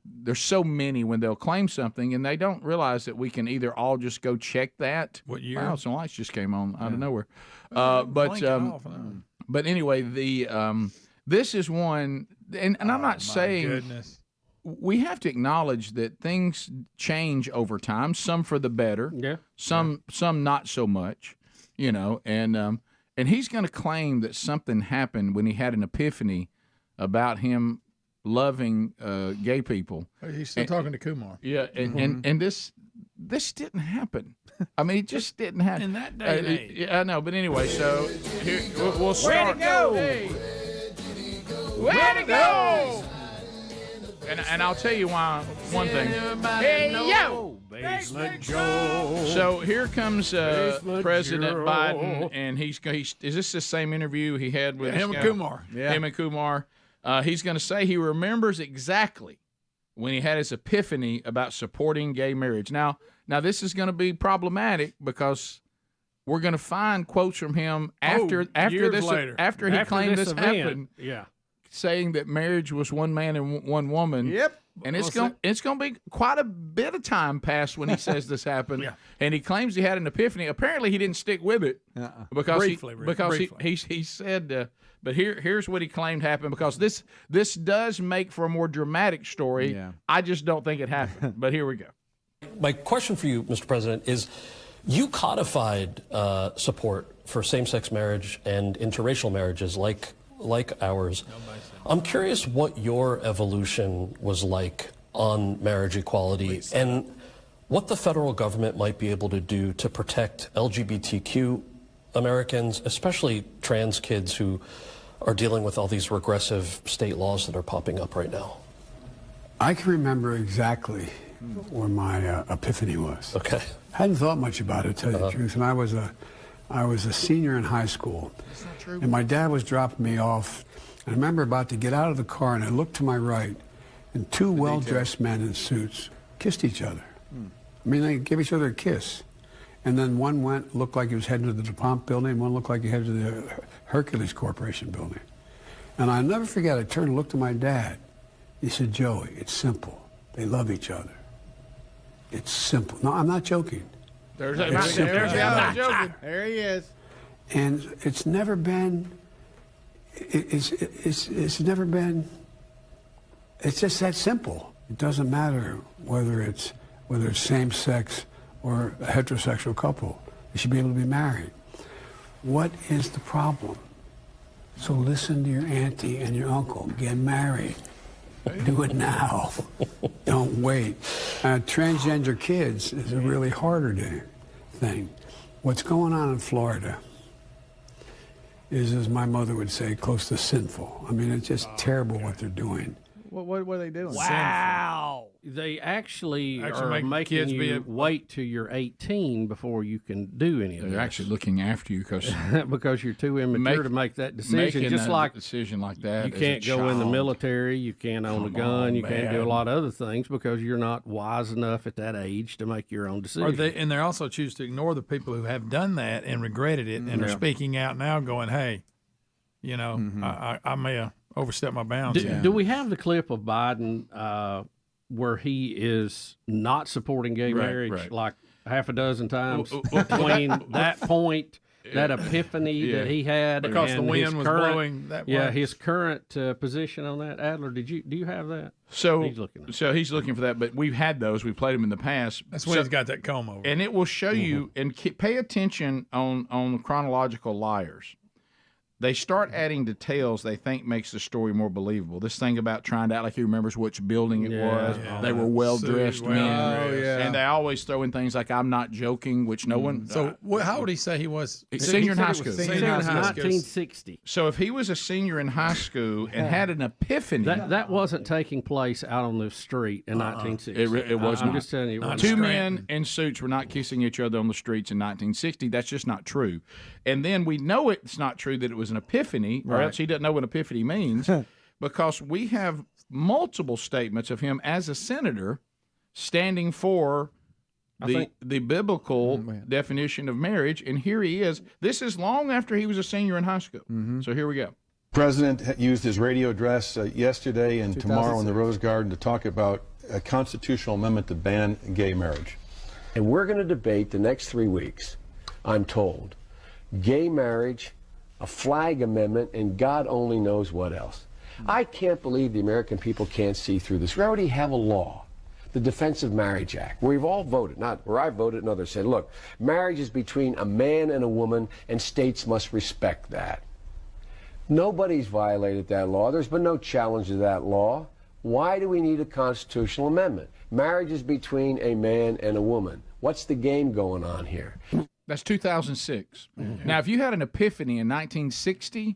There's so many when they'll claim something, and they don't realize that we can either all just go check that. What year? Wow, some lights just came on out of nowhere. But anyway, this is one, and I'm not saying. Goodness. We have to acknowledge that things change over time. Some for the better. Yeah. Some not so much. And he's going to claim that something happened when he had an epiphany about him loving gay people. He's still talking to Kumar. Yeah, and this didn't happen. I mean, it just didn't happen. In that day and age. Yeah, I know. But anyway, so here we'll start. Way to go! Hey. Way to go! And I'll tell you why. One thing. Hey, yo! Basement Joe. So here comes President Joe. Biden, and he's is this the same interview he had with him and Kumar? Yeah. Him and Kumar. He's going to say he remembers exactly when he had his epiphany about supporting gay marriage. Now this is going to be problematic because we're going to find quotes from him after he claimed this happened. Yeah. Saying that marriage was one man and one woman. Yep. And it's going to be quite a bit of time past when he says this happened. Yeah. And he claims he had an epiphany. Apparently, he didn't stick with it because he said. But here's what he claimed happened, because this does make for a more dramatic story. Yeah. I just don't think it happened. But here we go. My question for you, Mr. President, is you codified support for same-sex marriage and interracial marriages like ours. I'm curious what your evolution was like on marriage equality and what the federal government might be able to do to protect LGBTQ Americans, especially trans kids who are dealing with all these regressive state laws that are popping up right now. I can remember exactly where my epiphany was. Okay. I hadn't thought much about it, to tell you the truth, and I was a senior in high school, and my dad was dropping me off. I remember about to get out of the car, and I looked to my right, and two well-dressed men in suits kissed each other. I mean, they gave each other a kiss. And then one looked like he was heading to the DuPont building, and one looked like he headed to the Hercules Corporation building. And I'll never forget, I turned and looked at my dad. He said, Joey, it's simple. They love each other. It's simple. No, I'm not joking. There he is. And it's never been... It's never been. It's just that simple. It doesn't matter whether it's same sex or a heterosexual couple. They should be able to be married. What is the problem? So listen to your auntie and your uncle. Get married. Do it now. Don't wait. Transgender kids is a really harder thing. What's going on in Florida is, as my mother would say, close to sinful. I mean, it's just terrible what they're doing. What are they doing? Wow. They actually are making you wait till you're 18 before you can do any of this. They're actually looking after you because you're too immature to make that decision. Just like decision like that, you can't go in the military, you can't own a gun, you can't do a lot of other things because you're not wise enough at that age to make your own decision. And they also choose to ignore the people who have done that and regretted it and are speaking out now, going, "Hey, I may have overstepped my bounds." Do we have the clip of Biden where he is not supporting gay marriage like half a dozen times between that point that epiphany that he had because and the wind his was current, blowing that way. Yeah, his current position on that. Adler, do you have that? So he's looking for that, but we've had those. We've played them in the past. That's when he's got that comb over. And it will show you, and pay attention on chronological liars. They start adding details they think makes the story more believable. This thing about trying to act like he remembers which building it was. Yeah. They were well-dressed men. well-dressed. And they always throw in things like, I'm not joking, which no one... So how would he say he was? Senior in high school. Senior in high school. 1960. So if he was a senior in high school and had an epiphany... That wasn't taking place out on the street in 1960. It was I'm not. just telling you. It wasn't. Two men in suits were not kissing each other on the streets in 1960. That's just not true. And then we know it's not true that it was an epiphany, or else he doesn't know what epiphany means, because we have multiple statements of him as a senator standing for the biblical definition of marriage. And here he is. This is long after he was a senior in high school. So here we go. President used his radio address yesterday and tomorrow in the Rose Garden to talk about a constitutional amendment to ban gay marriage. And we're going to debate the next 3 weeks, I'm told, gay marriage, a flag amendment, and God only knows what else. I can't believe the American people can't see through this. We already have a law, the Defense of Marriage Act, where we've all voted, not where I voted and others said, look, marriage is between a man and a woman, and states must respect that. Nobody's violated that law. There's been no challenge to that law. Why do we need a constitutional amendment? Marriage is between a man and a woman. What's the game going on here? That's 2006. Now, if you had an epiphany in 1960,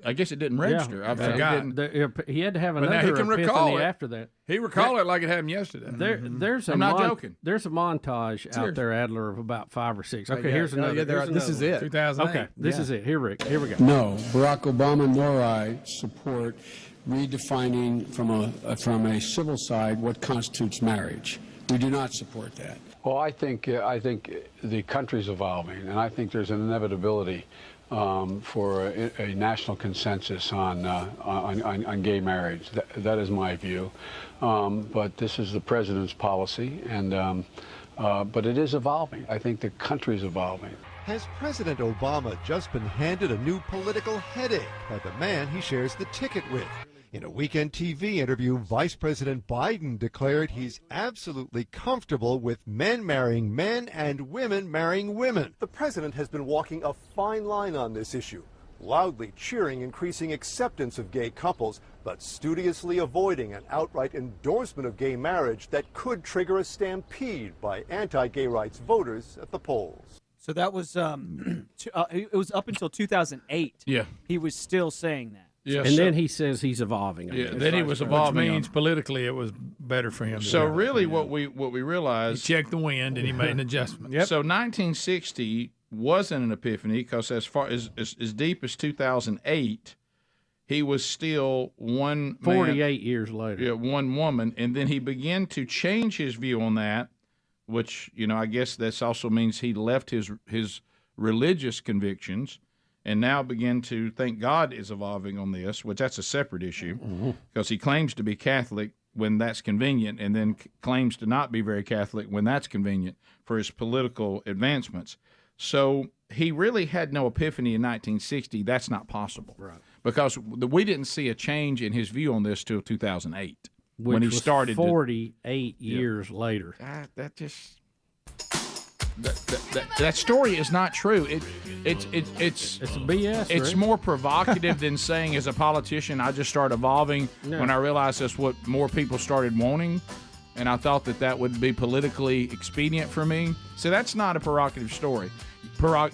I guess it didn't register. Yeah, I forgot. He had to have But now another he can recall epiphany it. after that. He recalled it like it happened yesterday. There's I'm not joking. There's a montage out there, Adler, of about 5 or 6. Okay, here's another. This is it. 2008. Okay, this is it. Here, Rick. Here we go. No, Barack Obama nor I support redefining from a civil side what constitutes marriage. We do not support that. Well, I think the country's evolving, and I think there's an inevitability for a national consensus on gay marriage. That is my view. But this is the president's policy, and but it is evolving. I think the country's evolving. Has President Obama just been handed a new political headache by the man he shares the ticket with? In a weekend TV interview, Vice President Biden declared he's absolutely comfortable with men marrying men and women marrying women. The president has been walking a fine line on this issue, loudly cheering increasing acceptance of gay couples, but studiously avoiding an outright endorsement of gay marriage that could trigger a stampede by anti-gay rights voters at the polls. So that was, it was up until 2008. Yeah. He was still saying that. Yeah, and then he says he's evolving. Then he was evolving. Which means politically it was better for him. So really what we realized... He checked the wind and he made an adjustment. So 1960 wasn't an epiphany because as far as deep as 2008, he was still one 48 years later. Yeah, one woman. And then he began to change his view on that, which, I guess this also means he left his religious convictions and now begin to think God is evolving on this, which that's a separate issue, because he claims to be Catholic when that's convenient and then claims to not be very Catholic when that's convenient for his political advancements. So he really had no epiphany in 1960. That's not possible. Right. Because we didn't see a change in his view on this till 2008 when he started 48 years later. That just... That story is not true. It's BS. It's Rick. more provocative than saying, as a politician, I just started evolving when I realized that's what more people started wanting, and I thought that would be politically expedient for me. So that's not a provocative story.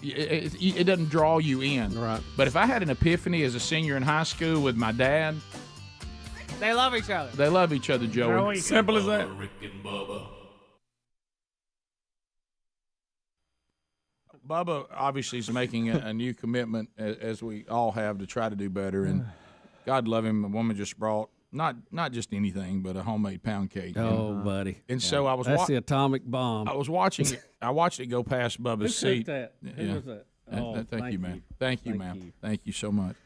It doesn't draw you in. Right. But if I had an epiphany as a senior in high school with my dad, they love each other. They love each other, Joey. Simple as that. Rick and Bubba. Bubba obviously is making a new commitment, as we all have, to try to do better. And God love him, a woman just brought not just anything, but a homemade pound cake. Oh, buddy! And so I was. That's the atomic bomb. I was watching it. I watched it go past Bubba's seat. Who took that? Who was that? Oh, thank you, man. you. Thank you, Thank ma'am. you. Thank you so much.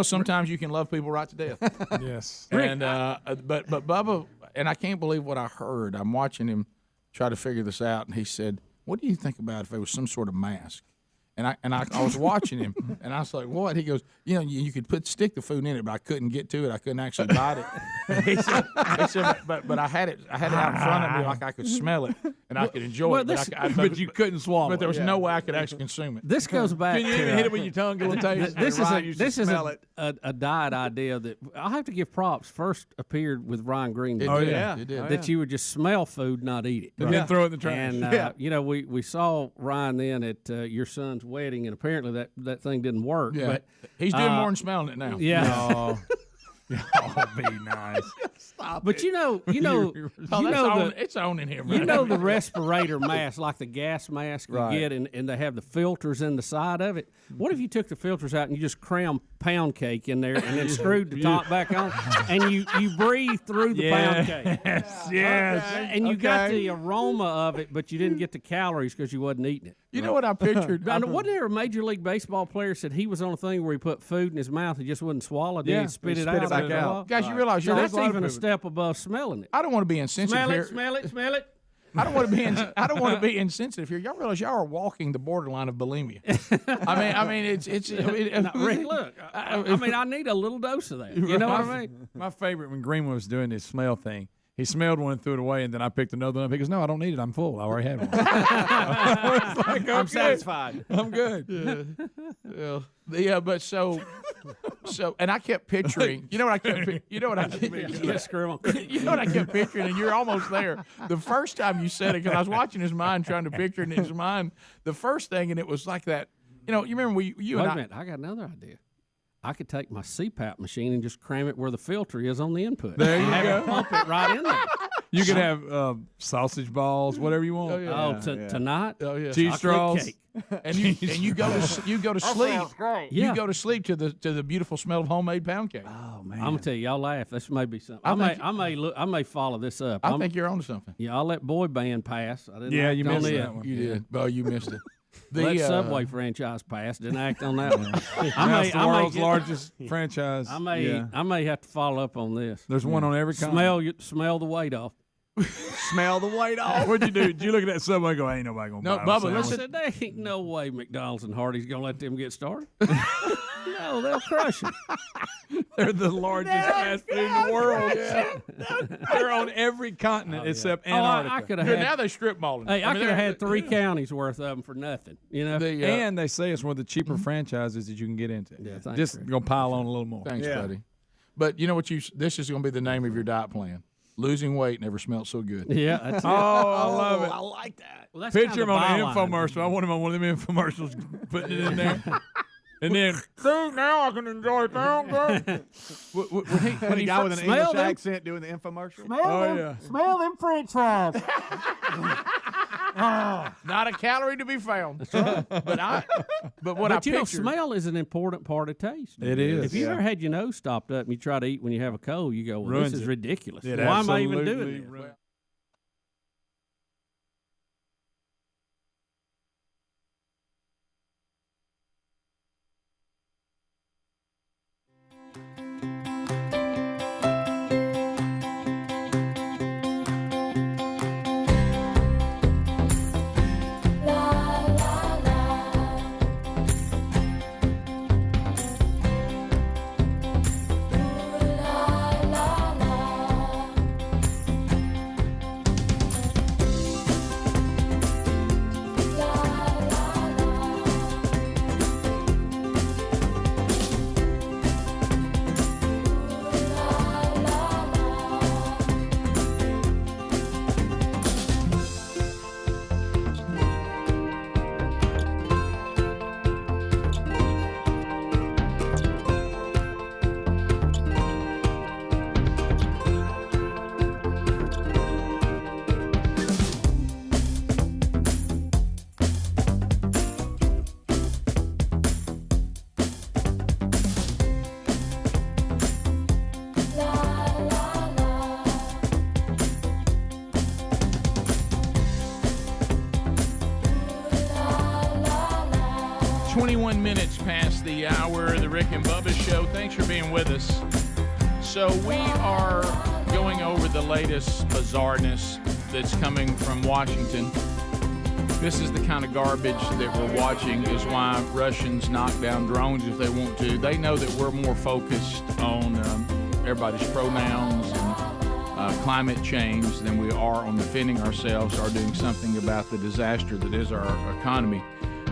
Sometimes you can love people right to death. Yes. And but Bubba, and I can't believe what I heard. I'm watching him try to figure this out, and he said, "What do you think about if it was some sort of mask?" And I was watching him, and I was like, "What?" He goes, "You know, you could stick the food in it, but I couldn't get to it. I couldn't actually bite it." he said, "But I had it out in front of me, like I could smell it and I could enjoy it, but you couldn't swallow. But there was no way I could actually consume it." This goes back. Can you even hit it with your tongue? Go and taste. This is a diet idea that I have to give props. First appeared with Ryan Greenwood. It did. That you would just smell food, not eat it, and then throw it in the trash. And you know, we saw Ryan then at your son's wedding, and apparently that thing didn't work. Yeah. But he's doing more than smelling it now. Yeah. No. Oh, be nice. But you know, it's on in here. Right? You know the respirator mask, like the gas mask you get, and they have the filters in the side of it. What if you took the filters out and you just crammed pound cake in there and then screwed the top back on, and you breathe through the pound cake? Yes. And you got the aroma of it, but you didn't get the calories because you wasn't eating it. You know what I pictured? Wasn't there a Major League Baseball player said he was on a thing where he put food in his mouth and just wouldn't swallow it, he'd spit it out. Back out. Guys, you realize so that's even a step above smelling it. I don't want to be insensitive here. Smell it. I don't want to be insensitive here. Y'all realize y'all are walking the borderline of bulimia. I mean, it's Rick, look. I mean, I need a little dose of that. You know what I mean? My favorite when Greenwood was doing this smell thing. He smelled one and threw it away, and then I picked another one up. He goes, "No, I don't need it. I'm full. I already had one." I was like, I'm satisfied. I'm good. Yeah, but so, and I kept picturing. You know what I kept? You know what I kept picturing, and you're almost there. The first time you said it, because I was watching his mind, trying to picture it in his mind. The first thing, and it was like that. You know, you remember Wait a minute, I got another idea. I could take my CPAP machine and just cram it where the filter is on the input. There you go. Pump it right in there. You could have sausage balls, whatever you want. Tonight? Oh yeah. Cheese straws. Cake. And you go to sleep. Yeah. You go to sleep to the beautiful smell of homemade pound cake. Oh man! I'm gonna tell you, y'all laugh. This may be something. I may follow this up. I think you're onto something. Yeah, I'll let boy band pass. I didn't you missed that one. You did. Oh, you missed it. Let Subway franchise pass. Didn't act on that one. That's the world's largest franchise. I may have to follow up on this. There's one on every continent. Smell the weight off. Smell the weight off. What'd you do? Did you look at that Subway and go, "Ain't nobody gonna buy Bubba, that?" I said, there ain't no way McDonald's and Hardee's gonna let them get started. No, they'll crush it. They're the largest fast food in the world. They're on every continent except Antarctica. I could have had. Now they strip malling. Hey, I could have had 3 counties worth of them for nothing. You know. And they say it's one of the cheaper franchises that you can get into. Yeah, thanks, just Rick. gonna pile on a little more. Thanks, buddy. But you know what? This is going to be the name of your diet plan. Losing weight never smelled so good. Yeah, that's it. Oh, I love it. I like that. Well, that's Picture him kind on of an infomercial. I want him on one of them infomercials, putting it in there. And then, see, now I can enjoy pound cake. When he guy with an English accent doing the infomercial. Smell them French fries. Not a calorie to be found. That's right. But what I you know, pictured, smell is an important part of taste. It is. If you ever had your nose stopped up and you try to eat when you have a cold, you go, "Well, Ruins this is it. ridiculous. It Why am I even absolutely doing this?" ruins it. minutes past the hour of the Rick and Bubba Show. Thanks for being with us. So we are going over the latest bizarreness that's coming from Washington. This is the kind of garbage that we're watching is why Russians knock down drones if they want to. They know that we're more focused on everybody's pronouns and climate change than we are on defending ourselves or doing something about the disaster that is our economy.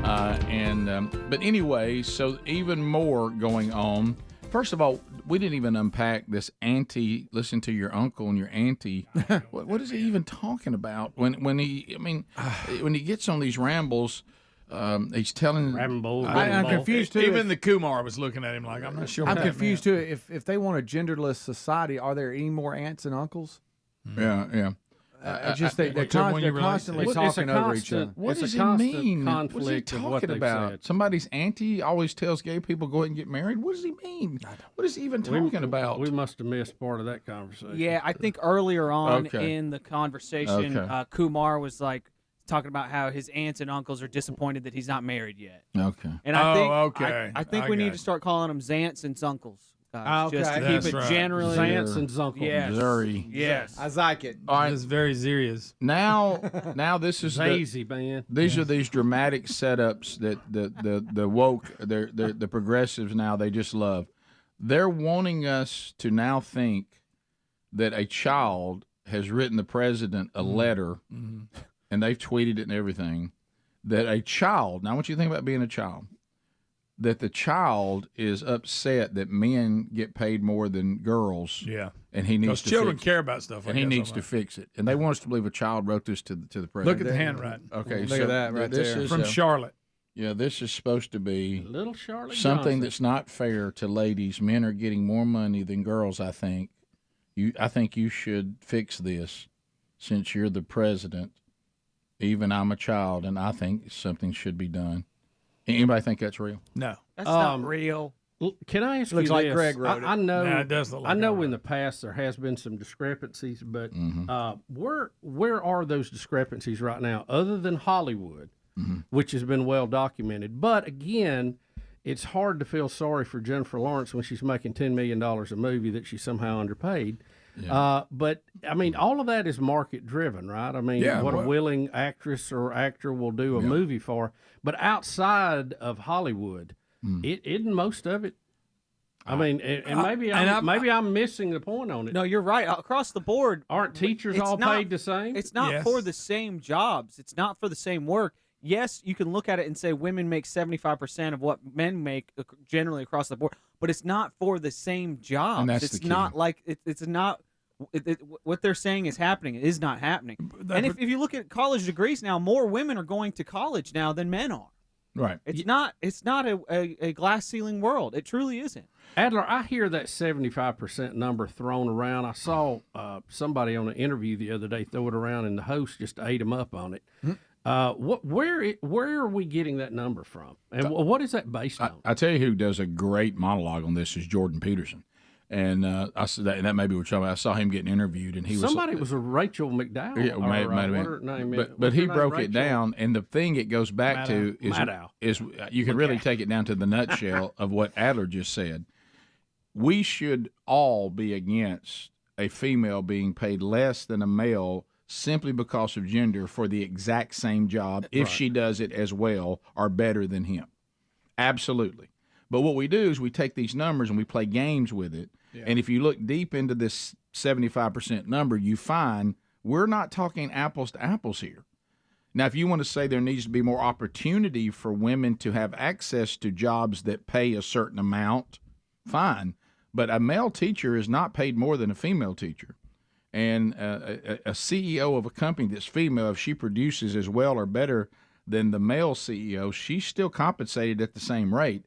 But anyway, so even more going on. First of all, we didn't even unpack this listen to your uncle and your auntie. What is he even talking about? When he gets on these rambles, he's telling rambles. I'm confused too. Even the Kumar was looking at him like, I'm not sure. I'm confused too. If they want a genderless society, are there any more aunts and uncles? Yeah. They're constantly talking over each other. What does he mean? What is he talking about? Somebody's auntie always tells gay people go ahead and get married. What does he mean? What is he even talking about? We must have missed part of that conversation. Yeah, I think earlier on in the conversation, Kumar was like talking about how his aunts and uncles are disappointed that he's not married yet. Okay. And I think we need to start calling them Zants and Zunkles. Just to keep it generally. Zants and Zunkles. Yes. Missouri. Yes. I like it. All right. It's very serious. Now this is easy, man. These are these dramatic setups that the woke, the progressives now, they just love. They're wanting us to now think that a child has written the president a letter, and they've tweeted it and everything, that a child, now I want you to think about being a child, that the child is upset that men get paid more than girls. Yeah. And he needs to children fix care about stuff like and he that needs so to much. fix it. And they want us to believe a child wrote this to the president. Look at the handwriting. Okay, look at that right this there. is From Charlotte. Yeah, this is supposed to be Little Charlotte something Johnson. that's not fair to ladies. Men are getting more money than girls, I think. I think you should fix this since you're the president. Even I'm a child, and I think something should be done. Anybody think that's real? No. That's not real. Can I ask you Looks this? like Greg wrote it. I know. Nah, it does look like I know I in the past there has been some discrepancies, but where are those discrepancies right now, other than Hollywood, which has been well documented? But again, it's hard to feel sorry for Jennifer Lawrence when she's making $10 million a movie that she's somehow underpaid. Yeah. But I mean, all of that is market driven, right? I mean, a willing actress or actor will do a movie for. But outside of Hollywood, isn't most of it. I mean, and maybe I'm missing the point on it. No, you're right. Across the board, aren't teachers all paid the same? It's not for the same jobs. It's not for the same work. Yes, you can look at it and say women make 75% of what men make generally across the board, but it's not for the same jobs. And that's it's the key. not like it's not. What they're saying is happening. It is not happening. And if you look at college degrees now, more women are going to college now than men are. Right. It's not a glass ceiling world. It truly isn't. Adler, I hear that 75% number thrown around. I saw somebody on an interview the other day throw it around, and the host just ate him up on it. Where are we getting that number from, and what is that based on? I tell you who does a great monologue on this is Jordan Peterson. And that may be what you're talking about. I saw him getting interviewed, and somebody was a Rachel McDowell. Yeah, might have been. But he broke it down, and the thing it goes back to is you can really take it down to the nutshell of what Adler just said. We should all be against a female being paid less than a male simply because of gender for the exact same job if she does it as well or better than him. Absolutely. But what we do is we take these numbers and we play games with it. Yeah. And if you look deep into this 75% number, you find we're not talking apples to apples here. Now, if you want to say there needs to be more opportunity for women to have access to jobs that pay a certain amount, fine. But a male teacher is not paid more than a female teacher. And a CEO of a company that's female, if she produces as well or better than the male CEO, she's still compensated at the same rate.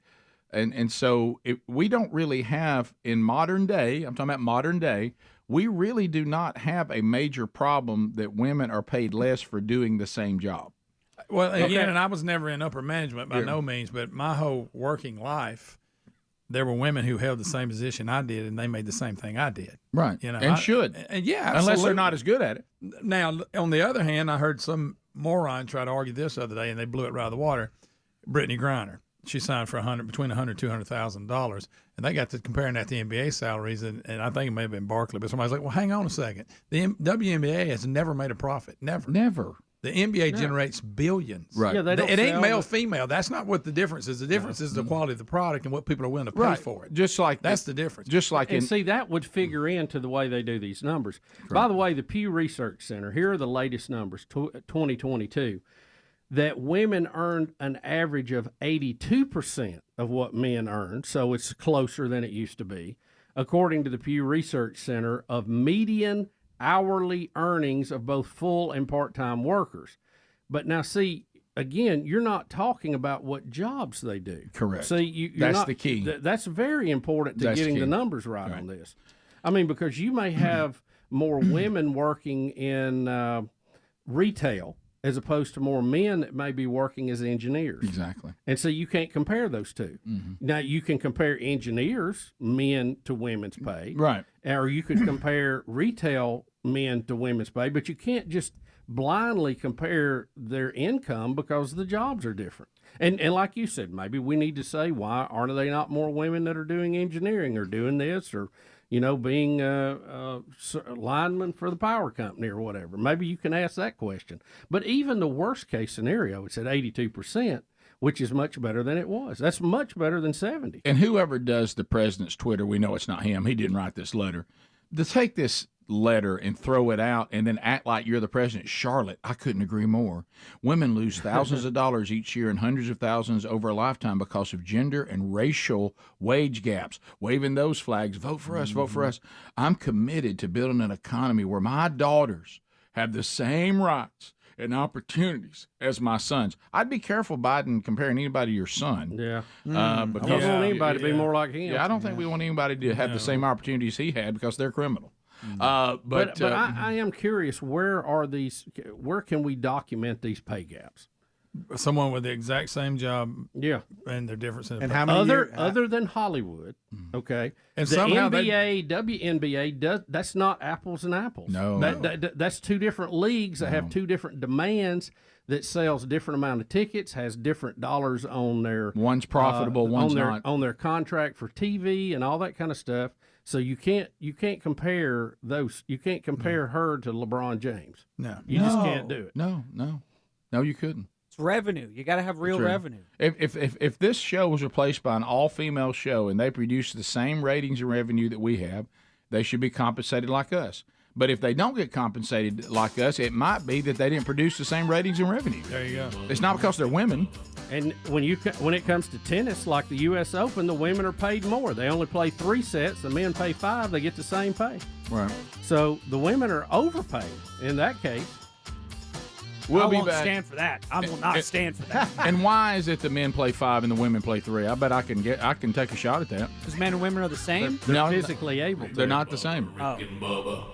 And so we don't really have, in modern day, I'm talking about modern day, we really do not have a major problem that women are paid less for doing the same job. Well, again, and I was never in upper management by no means, but my whole working life, there were women who held the same position I did, and they made the same thing I did. Right. You know, and should. And yeah, absolutely. Unless they're not as good at it. Now, on the other hand, I heard some moron try to argue this the other day, and they blew it right out of the water. Brittany Griner. She signed for between $100,000 and $200,000, and they got to comparing that to NBA salaries, and I think it may have been Barkley, but somebody's like, well, hang on a second. The WNBA has never made a profit. Never. The NBA generates billions. Right. Yeah, It ain't male female. That's not what the difference is. The difference is the quality of the product and what people are willing to pay for it. Just like that's the difference. Just like and see, that would figure into the way they do these numbers. By the way, the Pew Research Center, here are the latest numbers, 2022, that women earned an average of 82% of what men earned, so it's closer than it used to be, according to the Pew Research Center, of median hourly earnings of both full and part-time workers. But now, see, again, you're not talking about what jobs they do. Correct. See, That's the key. That's very important to getting the numbers right on this. I mean, because you may have more women working in retail as opposed to more men that may be working as engineers. Exactly. And so you can't compare those two. Now, you can compare engineers, men to women's pay. Right. Or you could compare retail men to women's pay, but you can't just blindly compare their income because the jobs are different. And like you said, maybe we need to say, why aren't they not more women that are doing engineering or doing this or, you know, being a lineman for the power company or whatever? Maybe you can ask that question. But even the worst case scenario, it's at 82%, which is much better than it was. That's much better than 70. And whoever does the president's Twitter, we know it's not him. He didn't write this letter. To take this letter and throw it out and then act like you're the president. Charlotte, I couldn't agree more. Women lose thousands of dollars each year and hundreds of thousands over a lifetime because of gender and racial wage gaps. Waving those flags, vote for us, vote for us. I'm committed to building an economy where my daughters have the same rights and opportunities as my sons. I'd be careful, Biden, comparing anybody to your son. Yeah. Because I don't want anybody to be more like him. Yeah, I don't think we want anybody to have the same opportunities he had because they're criminal. But I am curious, where can we document these pay gaps? Someone with the exact same job, yeah, and their difference in and pay. how many other than Hollywood, okay, and the somehow NBA, WNBA that's not apples and apples. No, that's two different leagues that have two different demands. That sells a different amount of tickets, has different dollars on their one's profitable, one's not on their contract for TV and all that kind of stuff. So you can't compare those. You can't compare her to LeBron James. No, you just can't do it. No, you couldn't. It's revenue. You got to have real revenue. If this show was replaced by an all-female show and they produce the same ratings and revenue that we have, they should be compensated like us. But if they don't get compensated like us, it might be that they didn't produce the same ratings and revenue. There you go. It's not because they're women. And when it comes to tennis, like the U.S. Open, the women are paid more. They only play 3 sets. The men play 5. They get the same pay. Right. So the women are overpaid in that case. I won't stand for that. I will not stand for that. And why is it the men play 5 and the women play 3? I bet I can take a shot at that. Because men and women are the same? They're physically able to. They're not the same. Oh. Rick and Bubba.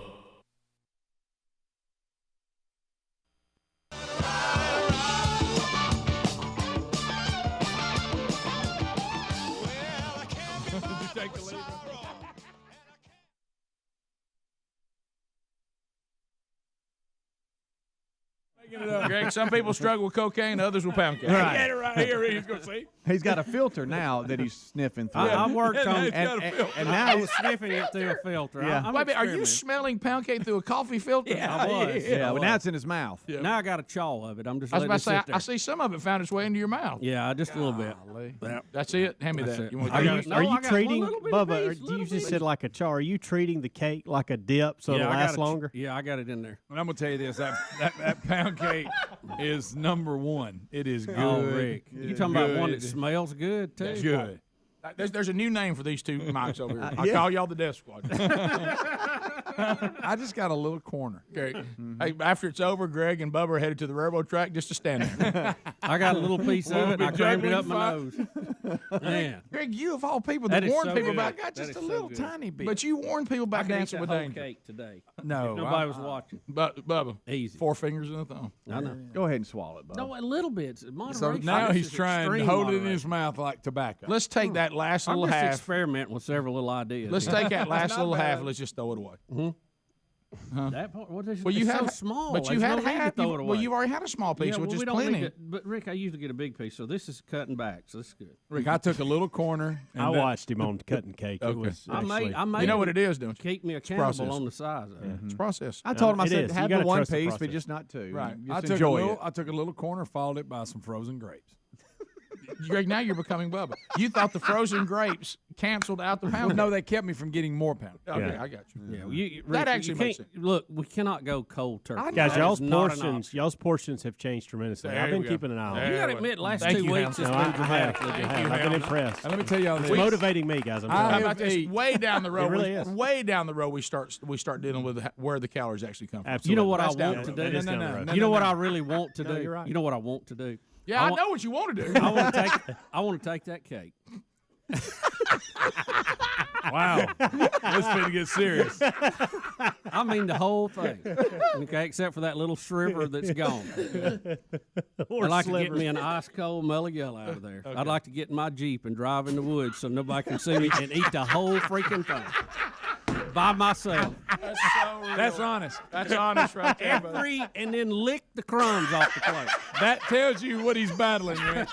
Greg, some people struggle with cocaine, others with pound cake. Right. Get it right here. He's going to see. He's got a filter now that he's sniffing through. I worked on and now I was sniffing it through a filter. Yeah. Wait a minute, are you smelling pound cake through a coffee filter? Yeah, I was. Yeah, well, now it's in his mouth. Yeah. Now I got a chaw of it. I'm just I was letting about to say, it sit there. I see some of it found its way into your mouth. Yeah, just a little bit. That's it. Hand me That's that. it. You want Are to you treating Bubba? Or you just said like a chaw. Are you treating the cake like a dip so it'll last longer? Yeah, I got it in there. And I'm gonna tell you this: that pound cake is number one. It is good. Oh, Rick, you talking about one that smells good too? That's good. There's a new name for these two mics over here. I call y'all the Death Squad. I just got a little corner. Okay. Hey, after it's over, Greg and Bubba are headed to the railroad track just to stand there. I got a little piece of it, and I crammed it up my nose. Man. Greg, you of all people that That is warned so people good. about That just is a so little good. tiny bit. But you warned people about I can eat dancing that with whole danger. cake today. No, If nobody was watching. Bubba, Easy. 4 fingers in the thumb. I know. Go ahead and swallow it, Bubba. No, a little bit. So Moderation. now This he's is trying to extreme hold it in moderation. his mouth like tobacco. Let's take that last I'm little just half. experimenting with several little ideas. Let's here. take that last little half and let's just throw it away. That part, well, Well, you it's had so small. but you There's had no need to half. throw it away. Well, you already had a small piece, which is plenty. But Rick, I usually get a big piece, so this is cutting back, so this is good. Rick, I took a little corner. I watched him on cutting cake. Okay. It was I made you know what it is, don't you? keep me accountable on the size of it. It's a process. I told him, I It said, is. You have the gotta one trust the piece, but process. just not two. Right. Just enjoy it. I took a little corner, followed it by some frozen grapes. Greg, now you're becoming Bubba. You thought the frozen grapes canceled out the pound. No, they kept me from getting more pound. Okay, I got you. Yeah, Rick, that actually makes sense. Look, we cannot go cold turkey. Guys, That is not an option. y'all's portions have changed tremendously. There I've been we go. keeping an eye on There it. You got to we admit, last Thank 2 you, weeks Hounds. it's No, been I dramatically have. different. I've been impressed. And let me tell y'all It's this. motivating me, guys. I'm I telling How you. about this? Way down the road, really is. way down the road, we start dealing with where the calories actually come from. Absolutely. You know what That's I down want the to road. do? That is down the road. You know what I really want to No, do? you're right. You know what I want to do? Yeah, I know what you want to do. I want to take that cake. Wow. This finna get serious. I mean the whole thing. Okay, except for that little shriver that's gone. I'd like to get me an ice cold mellow yellow out of there. I'd like to get in my Jeep and drive in the woods so nobody can see me and eat the whole freaking thing by myself. That's so real. That's honest. That's honest right there, buddy. And then lick the crumbs off the plate. That tells you what he's battling with.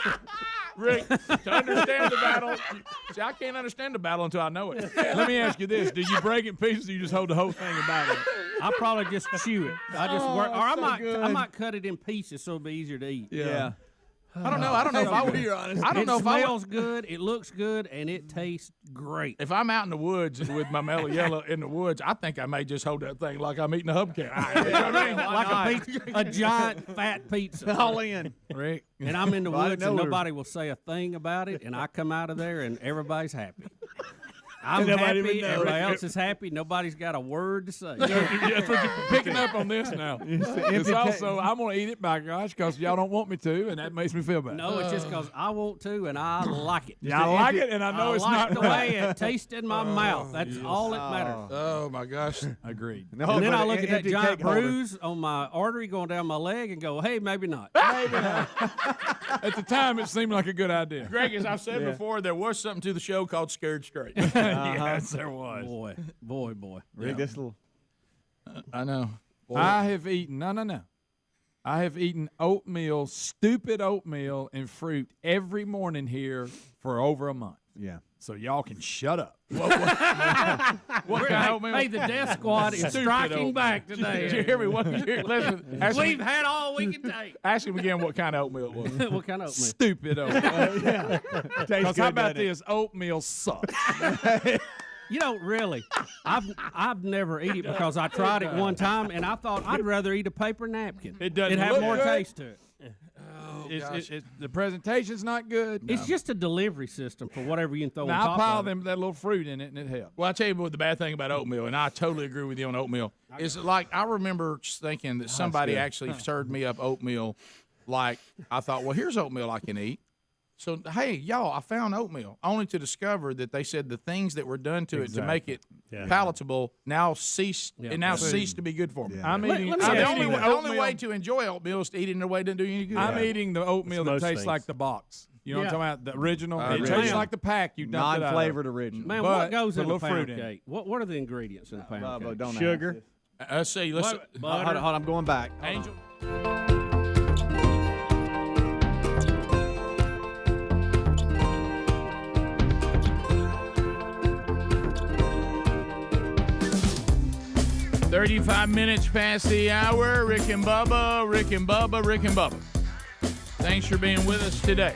Rick, to understand the battle, see, I can't understand the battle until I know it. Let me ask you this: did you break it in pieces, or you just hold the whole thing and battle it? I probably just chew it. I just work, or I might cut it in pieces so it'll be easier to eat. Yeah. I don't know. I don't know if I would. I don't know It if I smells good, it looks good, and it tastes great. If I'm out in the woods with my mellow yellow in the woods, I think I may just hold that thing like I'm eating a hubcap. You know what I mean? Like a giant fat pizza. All in. Rick. And I'm in the Well, I woods didn't and know nobody will say a thing about it, and I come out of there and everybody's happy. I'm Nobody happy, even knows. everybody else is happy, nobody's got a word to say. That's what you're picking up on this now. It's also, I'm going to eat it, by gosh, because y'all don't want me to, and that makes me feel bad. No, it's just because I want to and I like it. Yeah, I like it, and I know it's like not the right. way it tastes in my mouth. That's all that matters. Oh my gosh. Agreed. No, And then but I look at that empty giant cake holder. bruise on my artery going down my leg and go, hey, maybe not. At the time, it seemed like a good idea. Greg, as I've said before, there was something to the show called Scared Straight. Yes, there was. Boy. Rick, this little. I know. I have eaten, no. I have eaten oatmeal, stupid oatmeal, and fruit every morning here for over a month. Yeah. So y'all can shut up. What kind of oatmeal? Hey, the death squad is Stupid striking oatmeal. back today. Did you hear me? Listen, ask We've him, had all we can take. ask him again what kind of oatmeal it was. What kind of oatmeal? Stupid oatmeal. Yeah. Because how about this? Oatmeal sucks. You know, really, I've never eaten it because I tried it one time and I thought I'd rather eat a paper napkin. It doesn't It'd have look more good. taste to it. The presentation's not good. It's just a delivery system for whatever you can throw on Now, I top pile of it. that little fruit in it, and it helps. Well, I tell you what the bad thing about oatmeal, and I totally agree with you on oatmeal, is like I remember just thinking that somebody actually served me up oatmeal. Like I thought, well, here's oatmeal I can eat. So hey, y'all, I found oatmeal, only to discover that they said the things that were done to it to make it palatable now ceased. It now ceased to be good for me. Yeah. I'm eating. let me I'm ask eating you the The only oatmeal. way to enjoy oatmeal is to eat it in a way that doesn't do you any good. I'm eating the oatmeal that most tastes things. like the box. You know what I'm talking about? The original. It original. tastes like the pack. You dumped it out of. Non-flavored original. Man, But what goes put a in a little pound fruit in it. cake? What are the ingredients in a pound Bubba, cake? don't Sugar. ask this. Let's see. Let's Hold on, I'm going back. Angel. Minutes past the hour. Rick and Bubba. Thanks for being with us today.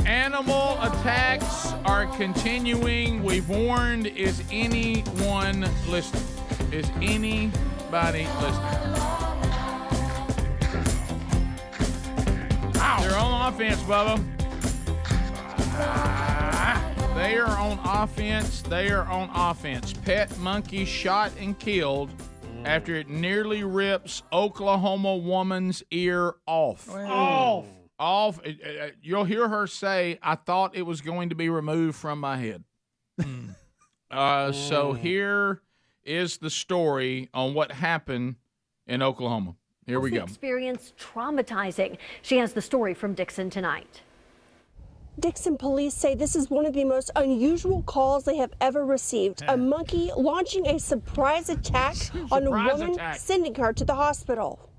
Animal attacks are continuing. We've warned. Is anyone listening? Is anybody listening? Ow. They're on offense, Bubba. They are on offense. Pet monkey shot and killed after it nearly rips Oklahoma woman's ear off. Off. You'll hear her say, I thought it was going to be removed from my head. So here is the story on what happened in Oklahoma. Here we go. Experience traumatizing. She has the story from Dixon tonight. Dixon police say this is one of the most unusual calls they have ever received. A monkey launching a surprise attack on a woman, sending her to the hospital.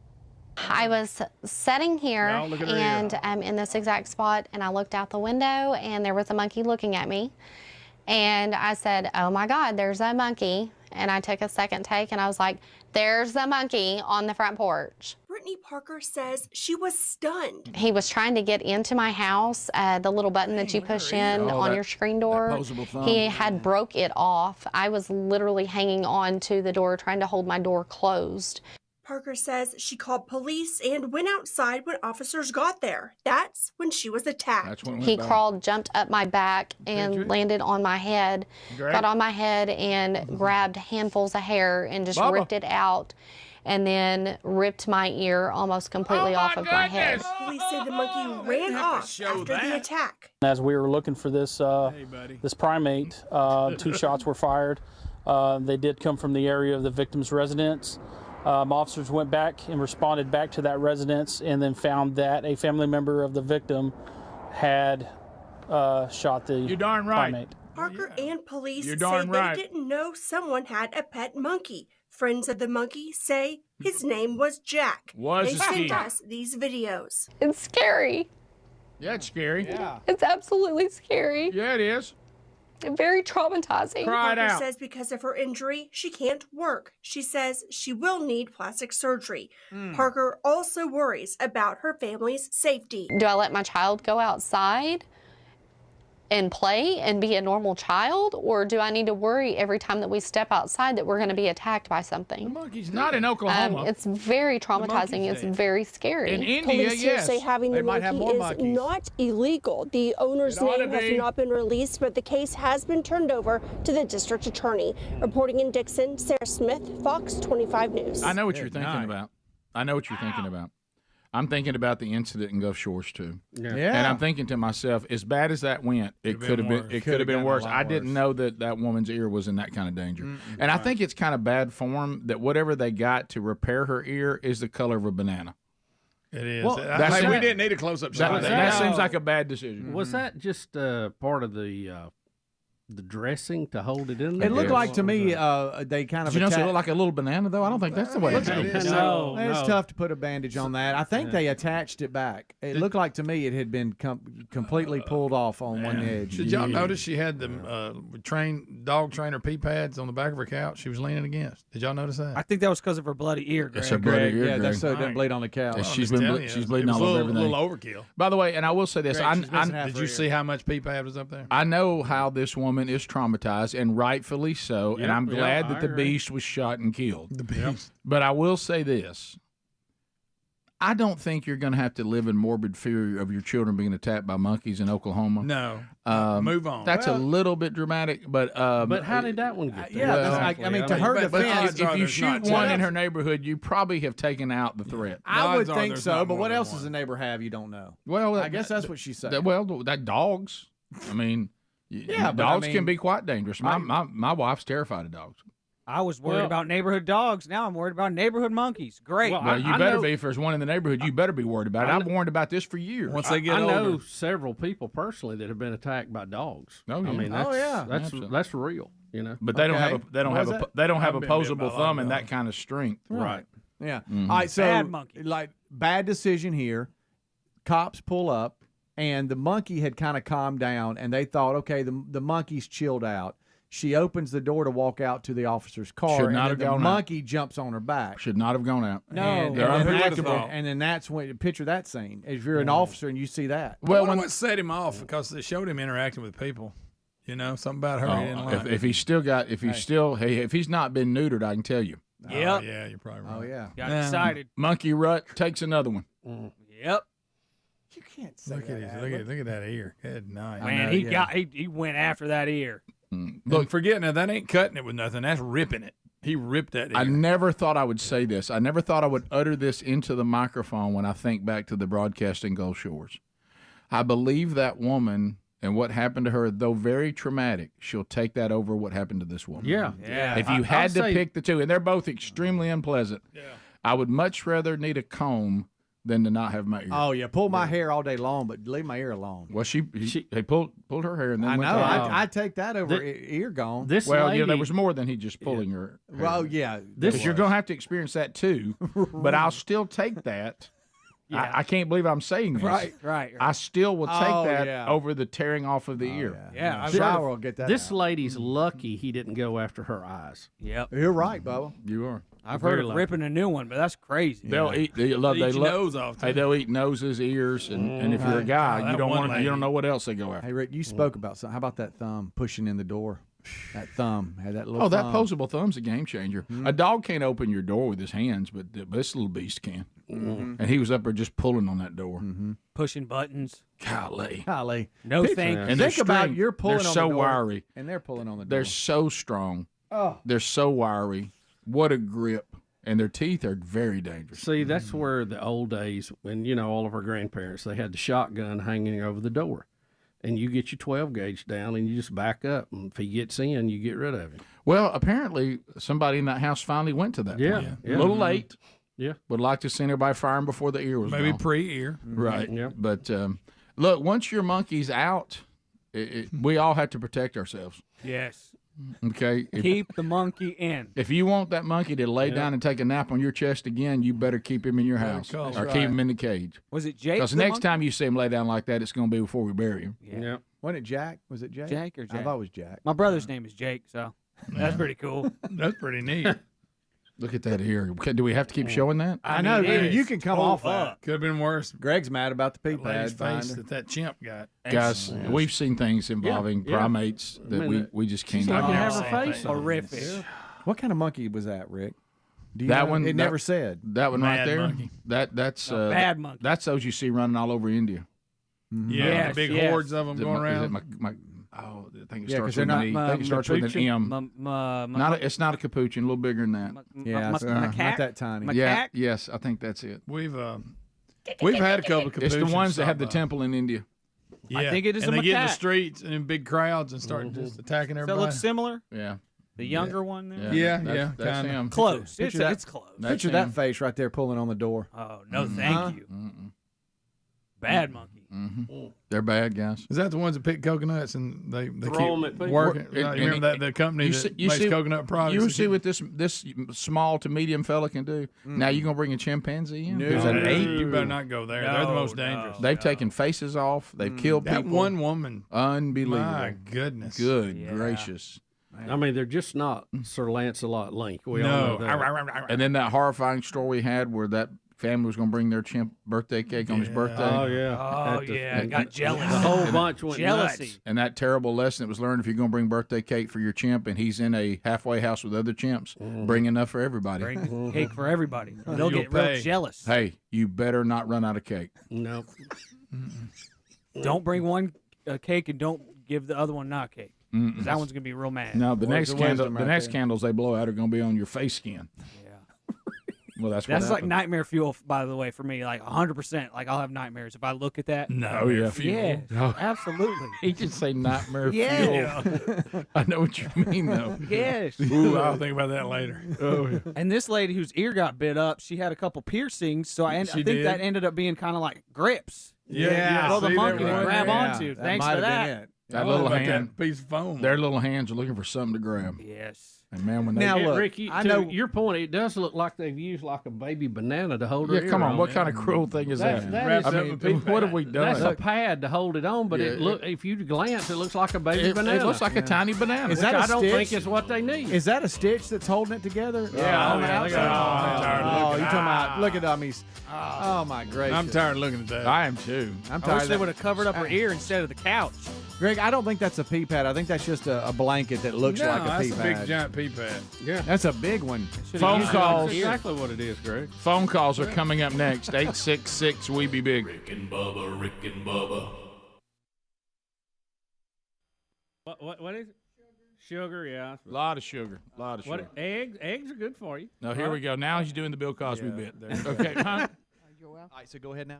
I was sitting here and I'm in this exact spot, and I looked out the window and there was a monkey looking at me. And I said, oh my God, there's a monkey. And I took a second take and I was like, there's the monkey on the front porch. Brittany Parker says she was stunned. He was trying to get into my house, the little button that you push in on your screen door. He had broke it off. I was literally hanging on to the door, trying to hold my door closed. Parker says she called police and went outside when officers got there. That's when she was attacked. He crawled, jumped up my back, and landed on my head. Got on my head and grabbed handfuls of hair and just ripped it out, and then ripped my ear almost completely off of my head. Police say the monkey ran off after the attack. As we were looking for this this primate, 2 shots were fired. They did come from the area of the victim's residence. Officers went back and responded back to that residence, and then found that a family member of the victim had shot the primate. Parker and police say they didn't know someone had a pet monkey. Friends of the monkey say his name was Jack. They sent us these videos. It's scary. Yeah, it's scary. Yeah. It's absolutely scary. Yeah, it is. Very traumatizing. Parker says because of her injury, she can't work. She says she will need plastic surgery. Parker also worries about her family's safety. Do I let my child go outside and play and be a normal child, or do I need to worry every time that we step outside that we're going to be attacked by something? The monkey's not in Oklahoma. It's very traumatizing. It's very scary. In India, Police here say having the monkey is not illegal. The owner's name has not been released, but the case has been turned over to the district attorney. Reporting in Dixon, Sarah Smith, Fox 25 News. I know what you're thinking about. I know what you're thinking about. I'm thinking about the incident in Gulf Shores too. Yeah. And I'm thinking to myself, as bad as that went, it could have been. It could have been worse. I didn't know that woman's ear was in that kind of danger. And I think it's kind of bad form that whatever they got to repair her ear is the color of a banana. It is. Well, we didn't need a close-up shot. That seems like a bad decision. Was that just part of the dressing to hold it in there? It looked like to me they kind of. Did you notice it looked like a little banana though? I don't think that's the way it is. No, it's tough to put a bandage on that. I think they attached it back. It looked like to me it had been completely pulled off on one edge. Did y'all notice she had the dog trainer pee pads on the back of her couch? She was leaning against. Did y'all notice that? I think that was because of her bloody ear. It's her bloody ear. Yeah, that's so it doesn't bleed on the couch. She's bleeding all over everything. A little overkill. By the way, and I will say this: did you see how much pee pad was up there? I know how this woman is traumatized, and rightfully so. And I'm glad that the beast was shot and killed. The beast. But I will say this: I don't think you're going to have to live in morbid fear of your children being attacked by monkeys in Oklahoma. No. Move on. That's a little bit dramatic, but how did that one get there? I mean, to her defense, if you shoot one in her neighborhood, you probably have taken out the threat. I would think so, but what else does a neighbor have you don't know? Well, I guess that's what she said. Well, that dogs. I mean, dogs can be quite dangerous. My wife's terrified of dogs. I was worried about neighborhood dogs. Now I'm worried about neighborhood monkeys. Great. Well, you better be. If there's one in the neighborhood, you better be worried about it. I've warned about this for years. Once they get I older. know several people personally that have been attacked by dogs. Oh, yeah. I mean, that's real. You know, but they don't have opposable thumb and that kind of strength. Right. Yeah. Mm-hmm. All right. So, Bad monkey. Bad decision here. Cops pull up, and the monkey had kind of calmed down, and they thought, okay, the monkey's chilled out. She opens the door to walk out to the officer's car, Should not and have the gone monkey jumps on her back. Should not have gone out. No, they're unpredictable. And then that's when picture that scene. If you're an officer and you see that, Well, what set him off because they showed him interacting with people. You know, something about her. He didn't like. If he's not been neutered, I can tell you. Yep. Yeah, you're probably right. Oh yeah, Got excited. Monkey rut takes another one. Yep. You can't say Look at that ear. Good night. Man, he went after that ear. Look, forget now. That ain't cutting it with nothing. That's ripping it. He ripped that ear. I never thought I would say this. I never thought I would utter this into the microphone when I think back to the broadcast in Gulf Shores. I believe that woman and what happened to her, though very traumatic, she'll take that over what happened to this woman. Yeah. If you had to pick the two, and they're both extremely unpleasant, I would much rather need a comb than to not have my ear. Oh yeah, pull my hair all day long, but leave my ear alone. Well, they pulled her hair and then I went know. down. I take that over ear gone. This lady, there was more than he just pulling her. Well, yeah, Because you're going to have to experience that too. But I'll still take that. Yeah. I can't believe I'm saying this. Right. I still will take that over the tearing off of the ear. Yeah, shower will get that. This lady's lucky he didn't go after her eyes. Yep. You're right, Bubba. You are. I've heard of ripping a new one, but that's crazy. They'll eat. They Eat your nose off, Hey, they'll eat noses, ears, and if you're a guy, you don't want. You don't know what else they go after. Hey, Rick, you spoke about something. How about that thumb pushing in the door? That thumb had that little. Oh, that thumb. posable thumb's a game changer. A dog can't open your door with his hands, but this little beast can. And he was up there just pulling on that door, Pushing buttons. Golly. No thank you. And Think about you're pulling they're on so the door, wiry. and they're pulling on the door. They're so strong. Oh. They're so wiry. What a grip. And their teeth are very dangerous. See, that's where the old days, when, all of our grandparents, they had the shotgun hanging over the door. And you get your 12 gauge down and you just back up. And if he gets in, you get rid of him. Well, apparently somebody in that house finally went to that point. A little late. Yeah. Would like to see everybody firing before the ear was Maybe gone. pre-ear. Right. Yeah. But look, once your monkey's out, we all have to protect ourselves. Yes. Okay? Keep the monkey in. If you want that monkey to lay down and take a nap on your chest again, you better keep him in your house or keep him in the cage. Was it Jake? Because next time you see him lay down like that, it's going to be before we bury him. Yeah. Wasn't it Jack? Was it Jack? Jake or Jack? I thought it was Jack. My brother's name is Jake, so that's pretty cool. That's pretty neat. Look at that ear. Do we have to keep showing that? I know. Hey, You can come off that. Could have been worse. Greg's mad about the pee Lady's pad face finder. that chimp got. Guys, we've seen things involving primates that we just can't. I can get have over. her face on. Horrific. What kind of monkey was that, Rick? Do you That know? one. It never said. That one right Mad there. monkey. That's bad monkey. That's those you see running all over India. Yeah, Yes, the big yes. hordes of them going Is it around. I think it Yeah, 'cause starts they're with not- an E. I think it starts with an M. It's not a capuchin. A little bigger than that. Yeah, it's not that tiny. Yeah. Yes, I think that's it. We've had a couple of It's capuchins the ones that have stop the by. temple in India. Yeah. I think it is and a they get in the macaque. streets and in big crowds and start just attacking Does everybody. that look similar? Yeah. The younger one there? Yeah, That's kinda. him. Close. Picture that- It's close. Picture that face right there pulling on the door. Oh, no, thank you. Bad monkey. They're bad guys. Is that the ones that pick coconuts and they Throw 'em at keep people? working? And- You remember that the company that makes coconut products? You that see keep- what this small to medium fella can do. Now you gonna bring a chimpanzee in? No. Who's an ape? You better not go there. They're the most dangerous. They've taken faces off. They've killed That people. one woman. Unbelievable. My goodness. Good gracious. I mean, they're just not Sir Lancelot Link. We all know that. And then that horrifying story we had where that family was going to bring their chimp birthday cake on his birthday. Oh, yeah. Oh, yeah. Got jealous. The whole bunch went Jealousy. nuts. And that terrible lesson that was learned, if you're going to bring birthday cake for your chimp and he's in a halfway house with other chimps, bring enough for everybody. Bring cake for everybody. They'll You'll get real pay. jealous. Hey, you better not run out of cake. No. Don't bring one cake and don't give the other one not cake. 'Cause that one's going to be real mad. No, the next the candle, wisdom the right next there. candles they blow out are going to be on your face skin. Yeah. Well, that's what That's like happened. nightmare fuel, by the way, for me. Like 100%. Like I'll have nightmares if I look at that. Oh, yeah. Yeah, Oh. absolutely. He just say nightmare Yeah. fuel. I know what you mean, though. Yes. Ooh, I'll think about that later. Oh, yeah. And this lady whose ear got bit up, she had a couple piercings, so I She think did? that ended up being kind of like grips. Yeah. For the see, monkey there to was- grab Yeah, onto. that Thanks might for have been that. it. That What little about hand, that piece of foam. their little hands are looking for something to grab. Yes. And man, when they Now, look, Rick, I to know- your point, it does look like they've used like a baby banana to hold her yeah, come ear on, what kind of cruel thing is that? That is, I mean, what have we done? that's a pad to hold it on, but it look if you glance, it looks like a baby banana. It looks like a tiny banana. Is which that a I don't stitch? think is what they need. Is that a stitch that's holding it together? Yeah, on the yeah, look at outside? that. I'm tired of Oh, looking you at talking that. about? Look at them. He's. Oh my gracious. I'm tired of looking at that. I am too. I'm I tired. wish of they that. would have covered up her ear instead of the couch. Greg, I don't think that's a pea pad. I think that's just a blanket that looks No, like a that's pea a pad. big giant pea pad. Yeah, That's a big one. Phone used it calls. that's exactly what it is, Greg. Phone calls are coming up next. 866 We Be Big. Rick and Bubba, Rick and Bubba. What is it? Sugar, yeah. A lot of sugar. A lot of sugar. What eggs? Eggs are good for you. No, here we go. Now he's doing the Bill Cosby bit. Okay, huh? Joel. All right, so go ahead now.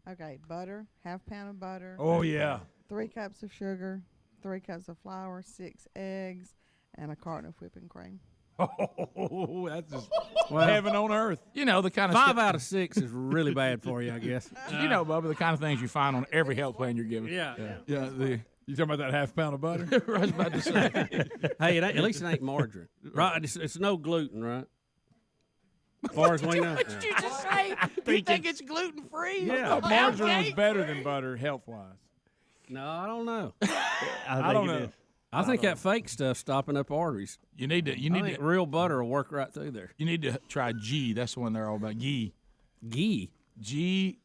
Okay, butter, half pound of butter. Oh, yeah. 3 cups of sugar, 3 cups of flour, 6 eggs, and a carton of whipping cream. Oh, that's just heaven on earth. You know, the kind of 5 out of 6 is really bad for you, I guess. You know, Bubba, the kind of things you find on every health plan you're given. Yeah. You talking about that half pound of butter? I was about to say. Hey, at least it ain't margarine. Right? It's no gluten, right? As far as we know. What did you just say? You think it's gluten free? Yeah, margarine was better than butter health wise. No, I don't know. I don't know. I think that fake stuff's stopping up arteries. You need to real butter will work right through there. You need to try ghee. That's the one they're all about. Ghee. Ghee. Ghee.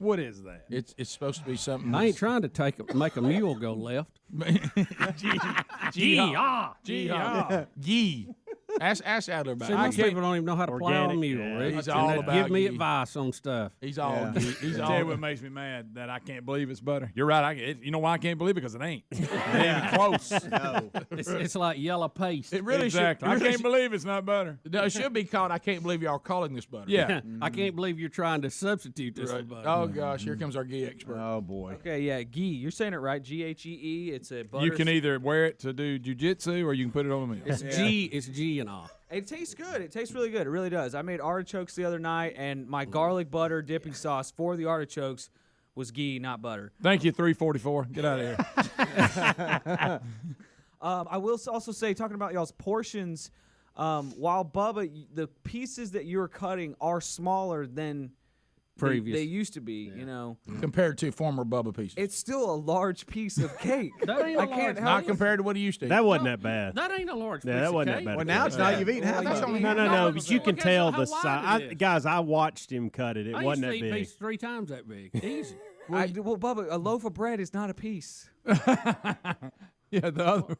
What is that? It's supposed to be something. I ain't trying to make a mule go left. Ghee. Ghee. Ask Adler about See, it. most people don't even know how to plow a mule, Rick. He's all about give me ghee. advice on stuff. He's all ghee. He's Tell all. you what makes me mad that I can't believe it's butter. You're right. You know why I can't believe it? Because it ain't. It ain't even close. No. It's like yellow paste. It really exactly. should. I can't believe it's not butter. No, it should be called. I can't believe y'all calling this butter. Yeah. I can't believe you're trying to substitute this for butter. Oh gosh, here comes our ghee expert. Oh boy. Okay, yeah, ghee. You're saying it right. Ghee. It's a butter. You can either wear it to do jujitsu or you can put it on a meal. It's G. It's G and all. It tastes good. It tastes really good. It really does. I made artichokes the other night, and my garlic butter dipping sauce for the artichokes was ghee, not butter. Thank you, 344. Get out of here. I will also say, talking about y'all's portions, while Bubba, the pieces that you're cutting are smaller than previous they used to be, you know. Compared to former Bubba pieces. It's still a large piece of cake. That ain't I can't help Not it. compared to what he used to eat. That wasn't that bad. That ain't a large piece Yeah, that of wasn't cake. that bad. Well, now it's not. You've eaten half of it. No, because you can Okay, tell so the how wide size. it is? Guys, I watched him cut it. It I wasn't used to that eat big. pieces 3 times that big. Easy. Well, Bubba, a loaf of bread is not a piece. Yeah, the other.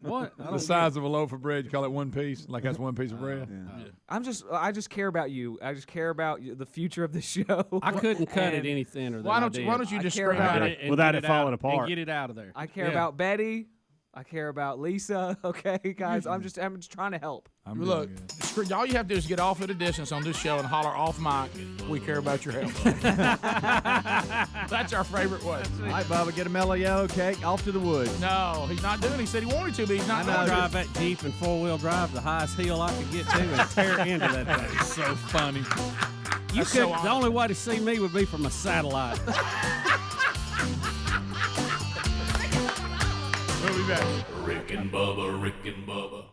What? The size of a loaf of bread, you call it one piece? Like that's one piece of bread? I just care about you. I just care about the future of the show. I couldn't cut it any thinner than Why I don't did. you just care spread about it? and Without get it falling out, apart. and get it out of there. I care about Betty. I care about Lisa. Okay, guys, I'm just trying to help. Look, all you have to do is get off at a distance on this show and holler off mic. We care about your health. That's our favorite way. All right, Bubba, get a mellow yellow cake. Off to the woods. No, he's not doing it. He said he wanted to, but he's not I going to. drive that Jeep and 4-wheel drive the highest hill I could get to and tear into that thing. So funny. You could. The only way to see me would be from a satellite. We'll be back. Rick and Bubba, Rick and Bubba.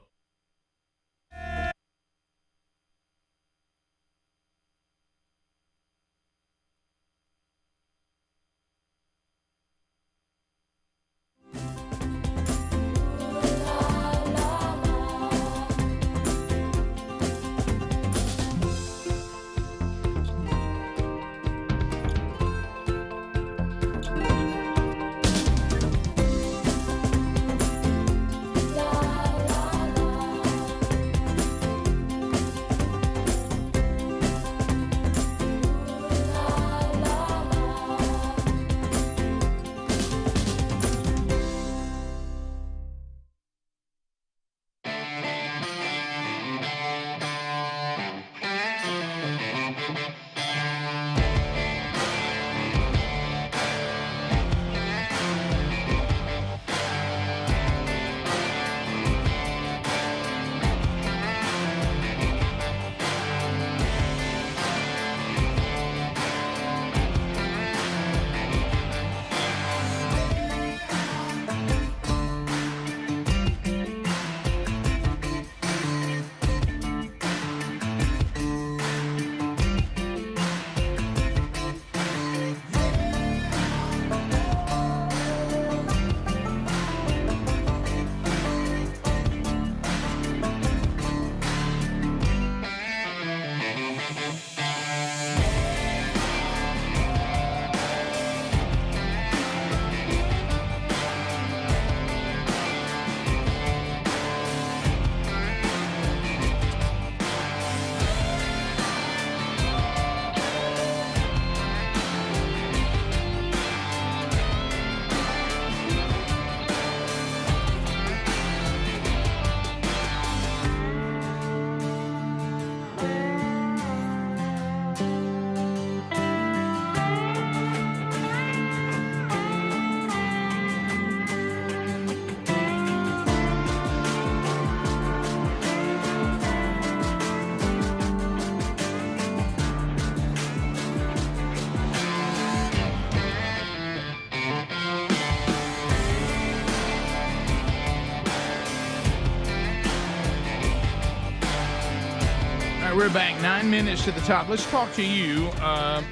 right, we're back. 9 minutes to the top. Let's talk to you.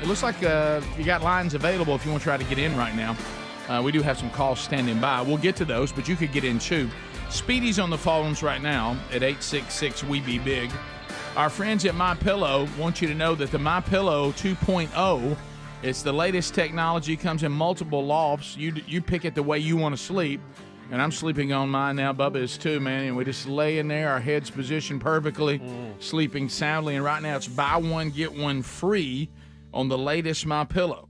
It looks like you got lines available if you want to try to get in right now. We do have some calls standing by. We'll get to those, but you could get in too. Speedy's on the phones right now at 866-WE-BE-BIG. Our friends at MyPillow want you to know that the MyPillow 2.0, it's the latest technology, comes in multiple lofts. You pick it the way you want to sleep. And I'm sleeping on mine now. Bubba is too, man. And we just lay in there, our heads positioned perfectly, sleeping soundly. And right now it's buy one, get one free on the latest MyPillow.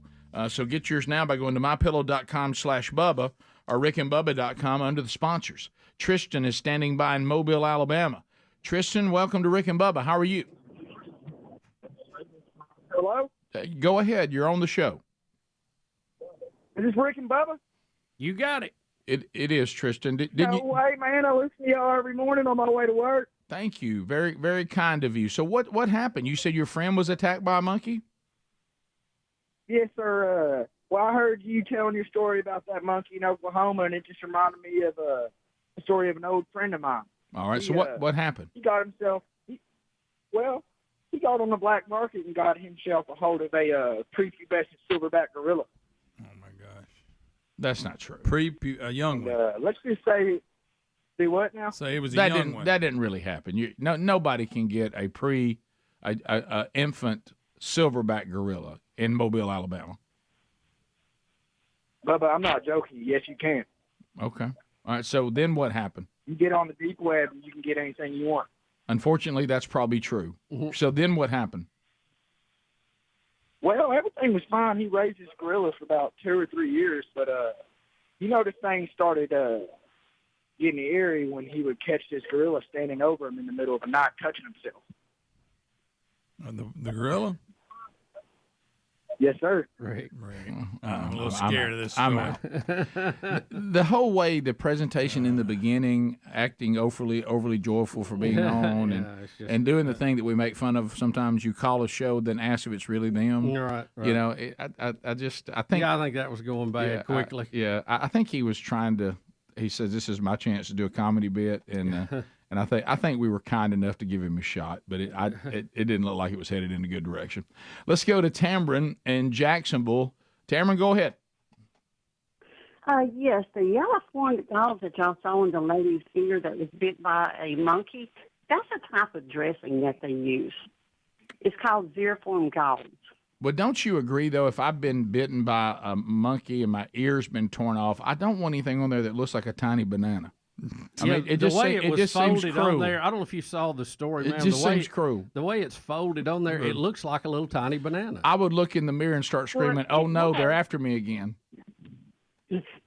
So get yours now by going to mypillow.com/Bubba or rickandbubba.com under the sponsors. Tristan is standing by in Mobile, Alabama. Tristan, welcome to Rick and Bubba. How are you? Hello? Go ahead. You're on the show. Is this Rick and Bubba? You got it. It is, Tristan. Didn't No you? way, man. I listen to y'all every morning on my way to work. Thank you. Very, very kind of you. So what happened? You said your friend was attacked by a monkey? Yes, sir. Well, I heard you telling your story about that monkey in Oklahoma, and it just reminded me of a story of an old friend of mine. All right. So what happened? He got himself, he got on the black market and got himself a hold of a prepubescent silverback gorilla. That's not true. A young one. Let's just say, what now? Say it was that young one. That didn't really happen. Nobody can get a infant silverback gorilla in Mobile, Alabama. Bubba, I'm not joking. Yes, you can. Okay. All right. So then what happened? You get on the deep web and you can get anything you want. Unfortunately, that's probably true. So then what happened? Well, everything was fine. He raised his gorilla for about 2 or 3 years, but this thing started getting eerie when he would catch this gorilla standing over him in the middle of the night, touching himself. The gorilla? Yes, sir. Right. I'm a little scared of this story. The whole way, the presentation in the beginning, acting overly joyful for being on, and doing the thing that we make fun of. Sometimes you call a show, then ask if it's really them. Right. You know, I think. Yeah, I think that was going bad quickly. I think he was trying to. He says, "This is my chance to do a comedy bit," and I think we were kind enough to give him a shot, but it didn't look like it was headed in a good direction. Let's go to Tamron in Jacksonville. Tamron, go ahead. Yes, the yellow horned gauze that y'all saw in the lady's ear that was bit by a monkey, that's a type of dressing that they use. It's called xeriform gauze. But don't you agree, though, if I've been bitten by a monkey and my ear's been torn off, I don't want anything on there that looks like a tiny banana. I mean, it just seems cruel. On there, I don't know if you saw the story, man. It just seems cruel. The way it's folded on there, it looks like a little tiny banana. I would look in the mirror and start screaming, "Oh no, they're after me again."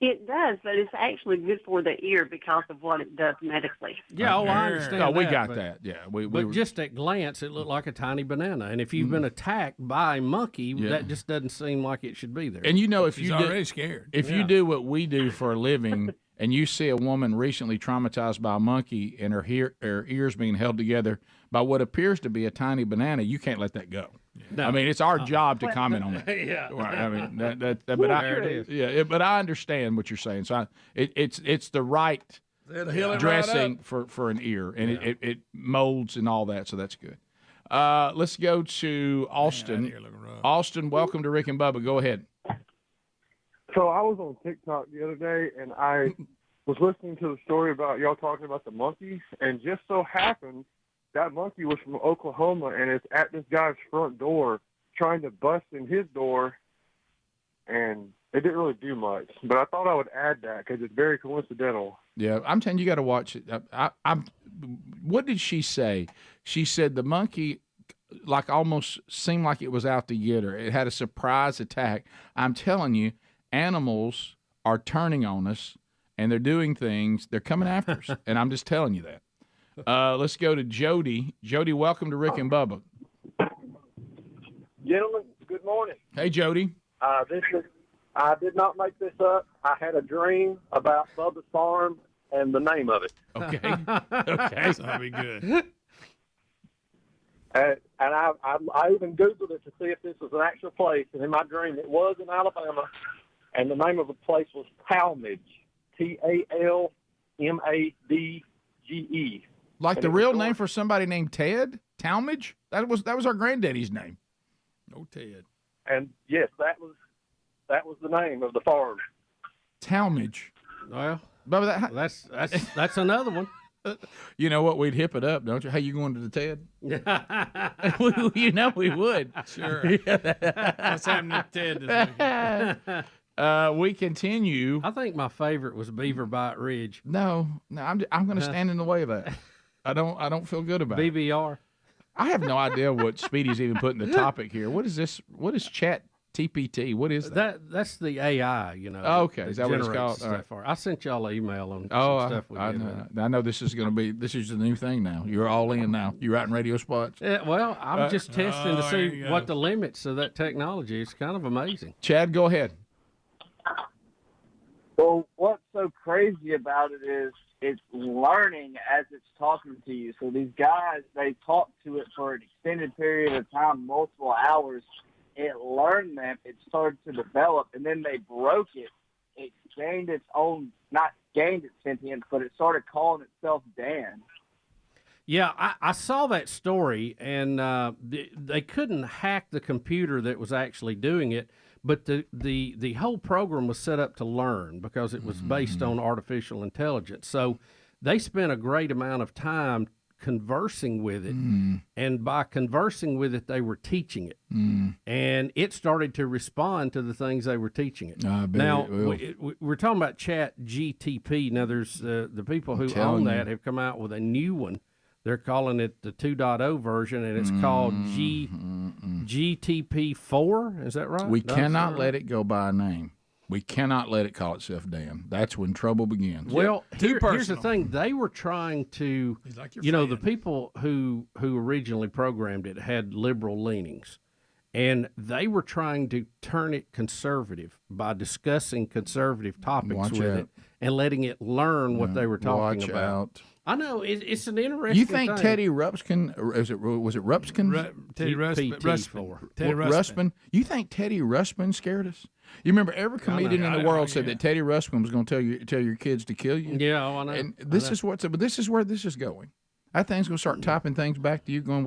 It does, but it's actually good for the ear because of what it does medically. Yeah, I understand. No, we that, got but, that. Yeah, but just at glance, it looked like a tiny banana. And if you've been attacked by a monkey, that just doesn't seem like it should be there. And you know, if He's you already scared. If you do what we do for a living, and you see a woman recently traumatized by a monkey and her ears being held together by what appears to be a tiny banana, you can't let that go. No. I mean, it's our job to comment on that. Yeah. Right. I mean, but I understand what you're saying. So it's the right dressing for an ear, and it molds and all that. So that's good. Let's go to Austin. Austin, welcome to Rick and Bubba. Go ahead. So I was on TikTok the other day, and I was listening to the story about y'all talking about the monkeys, and just so happened that monkey was from Oklahoma, and it's at this guy's front door trying to bust in his door, and it didn't really do much. But I thought I would add that because it's very coincidental. Yeah, I'm telling you, got to watch it. What did she say? She said the monkey almost seemed like it was out to get her. It had a surprise attack. I'm telling you, animals are turning on us, and they're doing things. They're coming after us, and I'm just telling you that. Let's go to Jody. Jody, welcome to Rick and Bubba. Gentlemen, good morning. Hey, Jody. I did not make this up. I had a dream about Bubba's farm and the name of it. Okay. Okay. That'll be good. And I even Googled it to see if this was an actual place. And in my dream, it was in Alabama. And the name of the place was Talmadge. Talmadge. Like the real name for somebody named Ted? Talmadge? That was our granddaddy's name. Oh, Ted. And yes, that was the name of the farm. Talmadge. Well, Bubba, that's another one. You know what? We'd hip it up, don't you? Hey, you going to the Ted? You know we would. Sure. What's happening to Ted this weekend? We continue. I think my favorite was Beaver Bite Ridge. No, I'm going to stand in the way of that. I don't feel good about it. BBR. I have no idea what Speedy's even putting the topic here. What is this? What is ChatGPT? What is that? That's the AI, Oh, okay, is that what it's called? All right. I sent y'all an email on some stuff we did. I know this is the new thing now. You're all in now. You're writing radio spots. Well, I'm just testing to see what the limits of that technology is. Kind of amazing. Chad, go ahead. Well, what's so crazy about it is it's learning as it's talking to you. So these guys, they talk to it for an extended period of time, multiple hours. It learned them. It started to develop, and then they broke it. It gained its own, not gained its sentience, but it started calling itself Dan. Yeah, I saw that story, and they couldn't hack the computer that was actually doing it, but the whole program was set up to learn because it was based on artificial intelligence. So they spent a great amount of time conversing with it, and by conversing with it, they were teaching it, and it started to respond to the things they were teaching it. Now, we're talking about ChatGPT. Now, there's the people who own that have come out with a new one. They're calling it the 2.0 version, and it's called GTP4. Is that right? We cannot let it go by a name. We cannot let it call itself Dan. That's when trouble begins. Well, here's the thing. They were trying to, the people who originally programmed it had liberal leanings, and they were trying to turn it conservative by discussing conservative topics with it and letting it learn what they were talking about. I know it's an interesting. You think thing. Teddy Ruxpin? Was it Ruxpin? Teddy Ruxpin. You think Teddy Ruxpin scared us? You remember every comedian in the world said that Teddy Ruxpin was going to tell your kids to kill you. Yeah, I know. And this is where this is going. That thing's going to start typing things back to you. Going,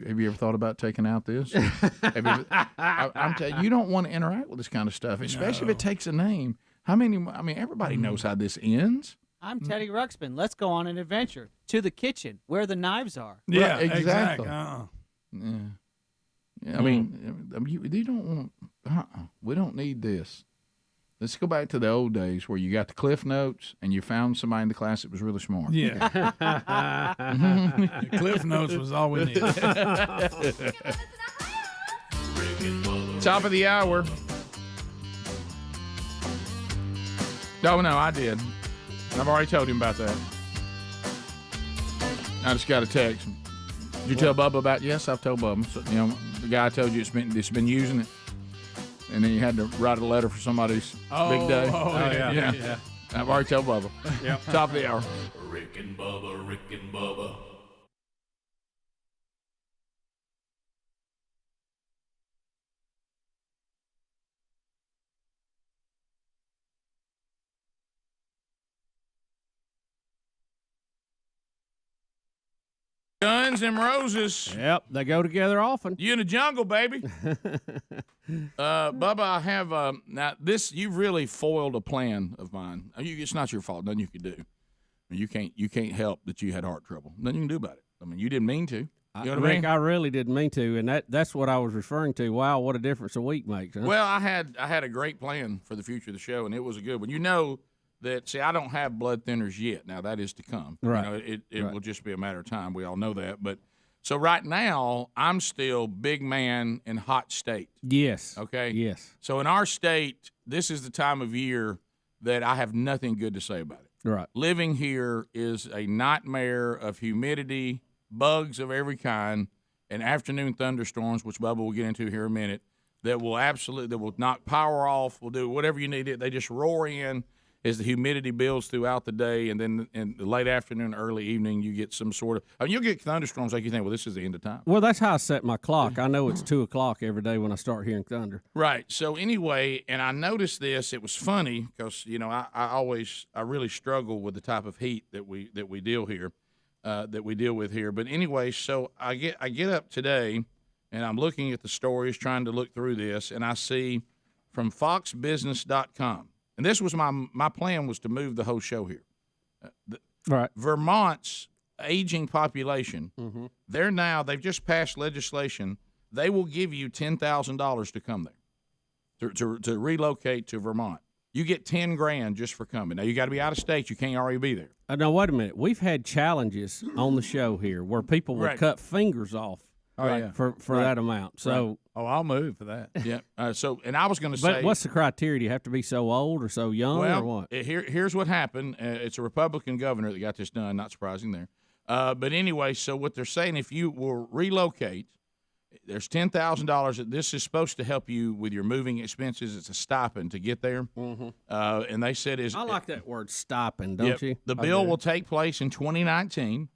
have you ever thought about taking out this? I'm telling you, you don't want to interact with this kind of stuff, especially if it takes a name. Everybody knows how this ends. I'm Teddy Ruxpin. Let's go on an adventure to the kitchen where the knives are. Yeah, right, exactly. Yeah. I mean, you don't want. We don't need this. Let's go back to the old days where you got the Cliff Notes and you found somebody in the class that was really smart. Yeah. The Cliff Notes was all we needed. Top of the hour. No, I did. I've already told him about that. I just got a text. Did you tell Bubba about? Yes, I've told Bubba. So, the guy told you it's been using it, and then you had to write a letter for somebody's big day. Yeah. I've already told Bubba. Yeah. Top of the hour. Rick and Bubba. Guns and Roses. Yep, they go together often. You in the jungle, baby. Bubba, I have now this. You've really foiled a plan of mine. It's not your fault. Nothing you could do. You can't help that you had heart trouble. Nothing you can do about it. You didn't mean to. You know what Rick, I mean? I really didn't mean to, and that's what I was referring to. Wow, what a difference a week makes. Huh? Well, I had a great plan for the future of the show, and it was a good one. I don't have blood thinners yet. Now that is to come. Right. It will just be a matter of time. We all know that. But so right now, I'm still big man in hot state. Yes. Okay. Yes. So in our state, this is the time of year that I have nothing good to say about it. Right. Living here is a nightmare of humidity, bugs of every kind, and afternoon thunderstorms, which Bubba will get into here in a minute, that will knock power off, will do whatever you need. They just roar in as the humidity builds throughout the day, and then in the late afternoon, early evening, you get some sort of you'll get thunderstorms like you think, well, this is the end of time. Well, that's how I set my clock. I know it's 2 o'clock every day when I start hearing thunder. Right. So anyway, and I noticed this. It was funny because I really struggle with the type of heat that we deal here. that we deal with here. But anyway, so I get up today, and I'm looking at the stories, trying to look through this, and I see from foxbusiness.com, and this was my plan was to move the whole show here. Right. Vermont's aging population, they've just passed legislation. They will give you $10,000 to come there, to relocate to Vermont. You get $10,000 just for coming. Now you got to be out of state. You can't already be there. Now wait a minute. We've had challenges on the show here where people would cut fingers off for that amount. So I'll move for that. Yeah. And I was going to but say, what's the criteria? Do you have to be so old or so young or what? Here's what happened. It's a Republican governor that got this done. Not surprising there. But anyway, so what they're saying, if you will relocate, there's $10,000 that this is supposed to help you with your moving expenses. It's a stipend to get there. And they said I like that word stipend, don't you? The bill will take place in 2019.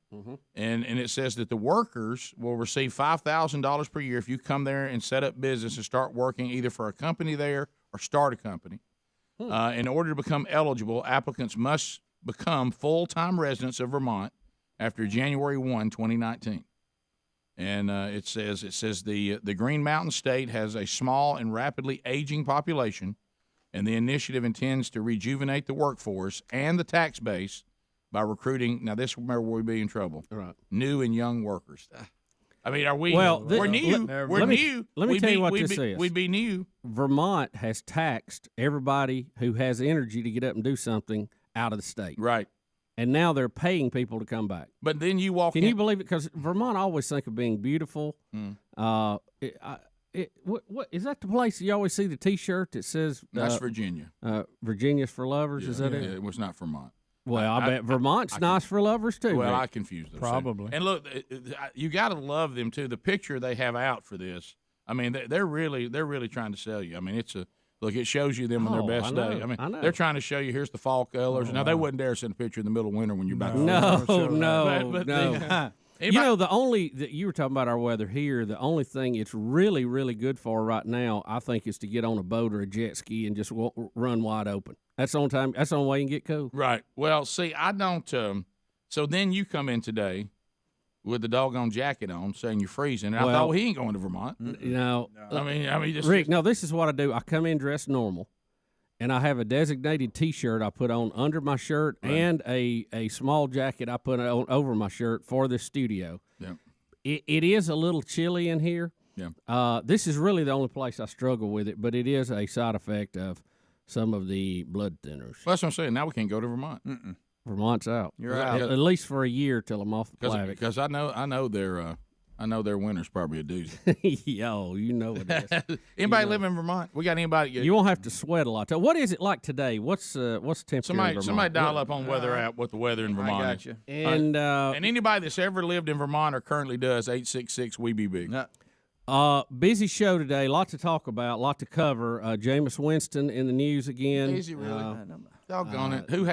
And it says that the workers will receive $5,000 per year if you come there and set up business and start working either for a company there or start a company. In order to become eligible, applicants must become full-time residents of Vermont after January 1, 2019. And it says the Green Mountain State has a small and rapidly aging population, and the initiative intends to rejuvenate the workforce and the tax base by recruiting. Now, this remember where we'd be in trouble. Right. New and young workers. I mean, are we? Well, we're new. We're new. Let me tell you what this is. We'd be new. Vermont has taxed everybody who has energy to get up and do something out of the state. Right. And now they're paying people to come back. But then you walk in. Can you believe it? Because Vermont, I always think of being beautiful. What is that the place you always see the T-shirt that says? That's Virginia. Virginia's for lovers. Is that it? It was not Vermont. Well, I bet Vermont's nice for lovers too. Well, Rick. I confused those. Probably. And look, you got to love them too. The picture they have out for this. I mean, they're really trying to sell you. I mean, it's a. Look, it shows you them on their best day. I mean, they're trying to show you here's the fall colors. Now, they wouldn't dare send a picture in the middle of winter when you're back. No. You know, you were talking about our weather here. The only thing it's really, really good for right now, I think, is to get on a boat or a jet ski and just run wide open. That's the only time. That's the only way you can get cool. Right. Well, see, I don't. So then you come in today with the doggone jacket on, saying you're freezing. And I thought, well, he ain't going to Vermont. No. I mean, Rick. No, this is what I do. I come in dressed normal, and I have a designated T-shirt I put on under my shirt and a small jacket I put on over my shirt for the studio. Yeah. It is a little chilly in here. Yeah. This is really the only place I struggle with it, but it is a side effect of some of the blood thinners. Well, that's what I'm saying. Now we can't go to Vermont. Vermont's out. You're out. At least for a year till I'm off the planet. Because I know their winter's probably a doozy. Yo, you know it is. Anybody live in Vermont? We got anybody? You won't have to sweat a lot. What is it like today? What's the temperature in Vermont? Somebody dial up on weather app what the weather in Vermont I got you. And anybody that's ever lived in Vermont or currently does 866-WE-BE-BIG. Busy show today. Lot to talk about. Lot to cover. Jameis Winston in the news again. Is he really? Doggone it. Who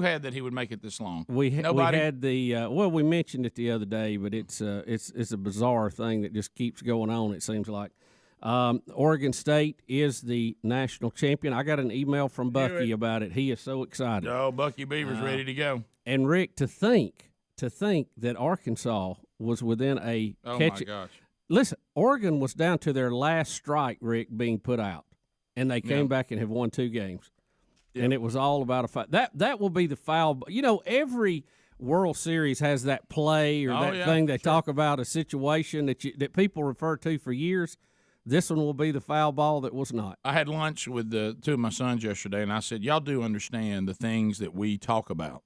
had that he would make it this long? Nobody? We had the we mentioned it the other day, but it's a bizarre thing that just keeps going on, it seems like. Oregon State is the national champion. I got an email from Bucky about it. He is so excited. Oh, Bucky Beaver's ready to go. And Rick, to think that Arkansas was within a catch. My gosh. Listen, Oregon was down to their last strike, Rick, being put out, and they came back and have won 2 games. And it was all about a foul. That will be the foul. You know, every World Series has that play or thing they talk about, a situation that people refer to for years. This one will be the foul ball that was not. I had lunch with 2 of my sons yesterday, and I said, y'all do understand the things that we talk about.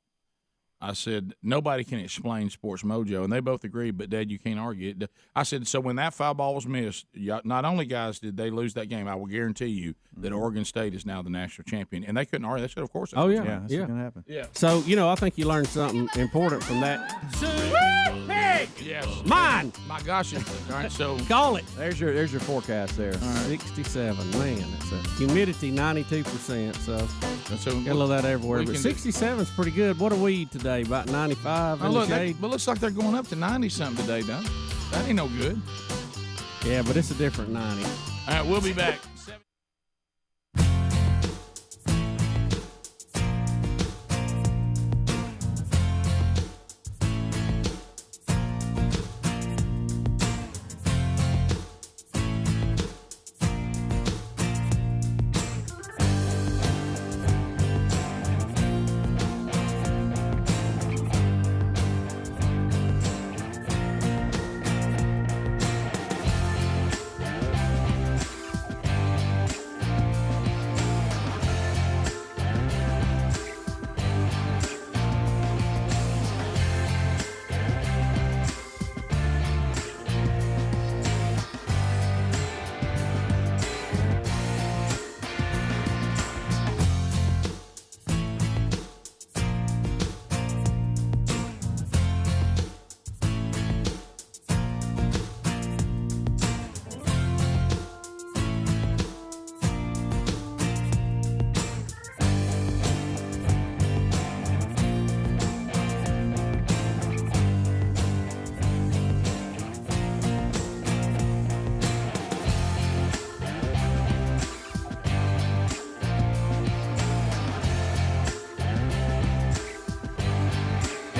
I said, nobody can explain Sports Mojo, and they both agreed, but, Dad, you can't argue it. I said, so when that foul ball was missed, not only, guys, did they lose that game, I will guarantee you that Oregon State is now the national champion. And they couldn't argue. They said, of course. That's going to happen. Yeah. So, I think you learned something important from that. Yes. Mine. My gosh. All right, so. Call it. There's your forecast there. All right. 67. Man, that's a humidity 92%. So, got a little of that everywhere. But 67 is pretty good. What are we today? About 95 in the shade. But looks like they're going up to 90-something today, though. That ain't no good. Yeah, but it's a different 90. All right, we'll be back.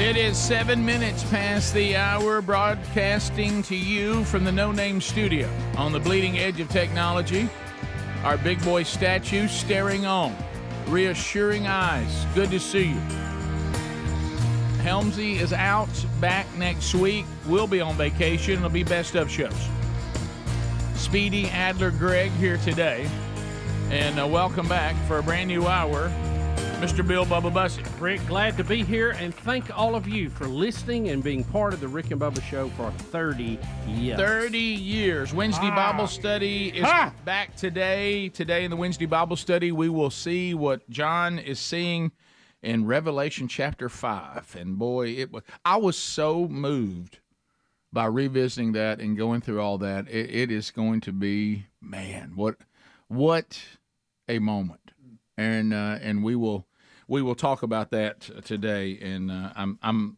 It is 7 minutes past the hour, broadcasting to you from the No Name Studio on the bleeding edge of technology. Our big boy statue staring on, reassuring eyes. Good to see you. Helmsy is out, back next week. We'll be on vacation. It'll be best of shows. Speedy, Adler, Greg here today. And welcome back for a brand new hour. Mr. Bill Bubba Bussey. Rick, glad to be here, and thank all of you for listening and being part of the Rick and Bubba Show for 30 years. 30 years. Wednesday Bible study is back today. Today in the Wednesday Bible study, we will see what John is seeing in Revelation chapter 5. And boy, I was so moved by revisiting that and going through all that. It is going to be, man, what a moment. And we will talk about that today, and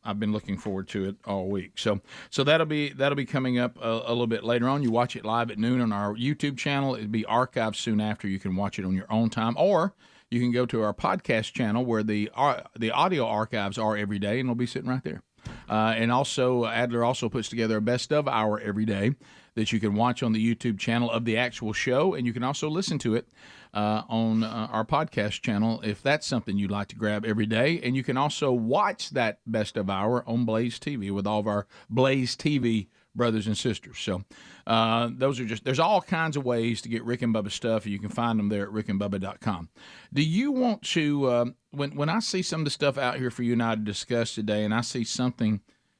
I've been looking forward to it all week. So that'll be coming up a little bit later on. You watch it live at noon on our YouTube channel. It'll be archived soon after. You can watch it on your own time, or you can go to our podcast channel where the audio archives are every day, and it'll be sitting right there. And also, Adler also puts together a best of hour every day that you can watch on the YouTube channel of the actual show, and you can also listen to it on our podcast channel if that's something you'd like to grab every day. And you can also watch that best of hour on Blaze TV with all of our Blaze TV brothers and sisters. So there's all kinds of ways to get Rick and Bubba stuff. You can find them there at rickandbubba.com. Do you want to, when I see some of the stuff out here for you and I to discuss today, and I see something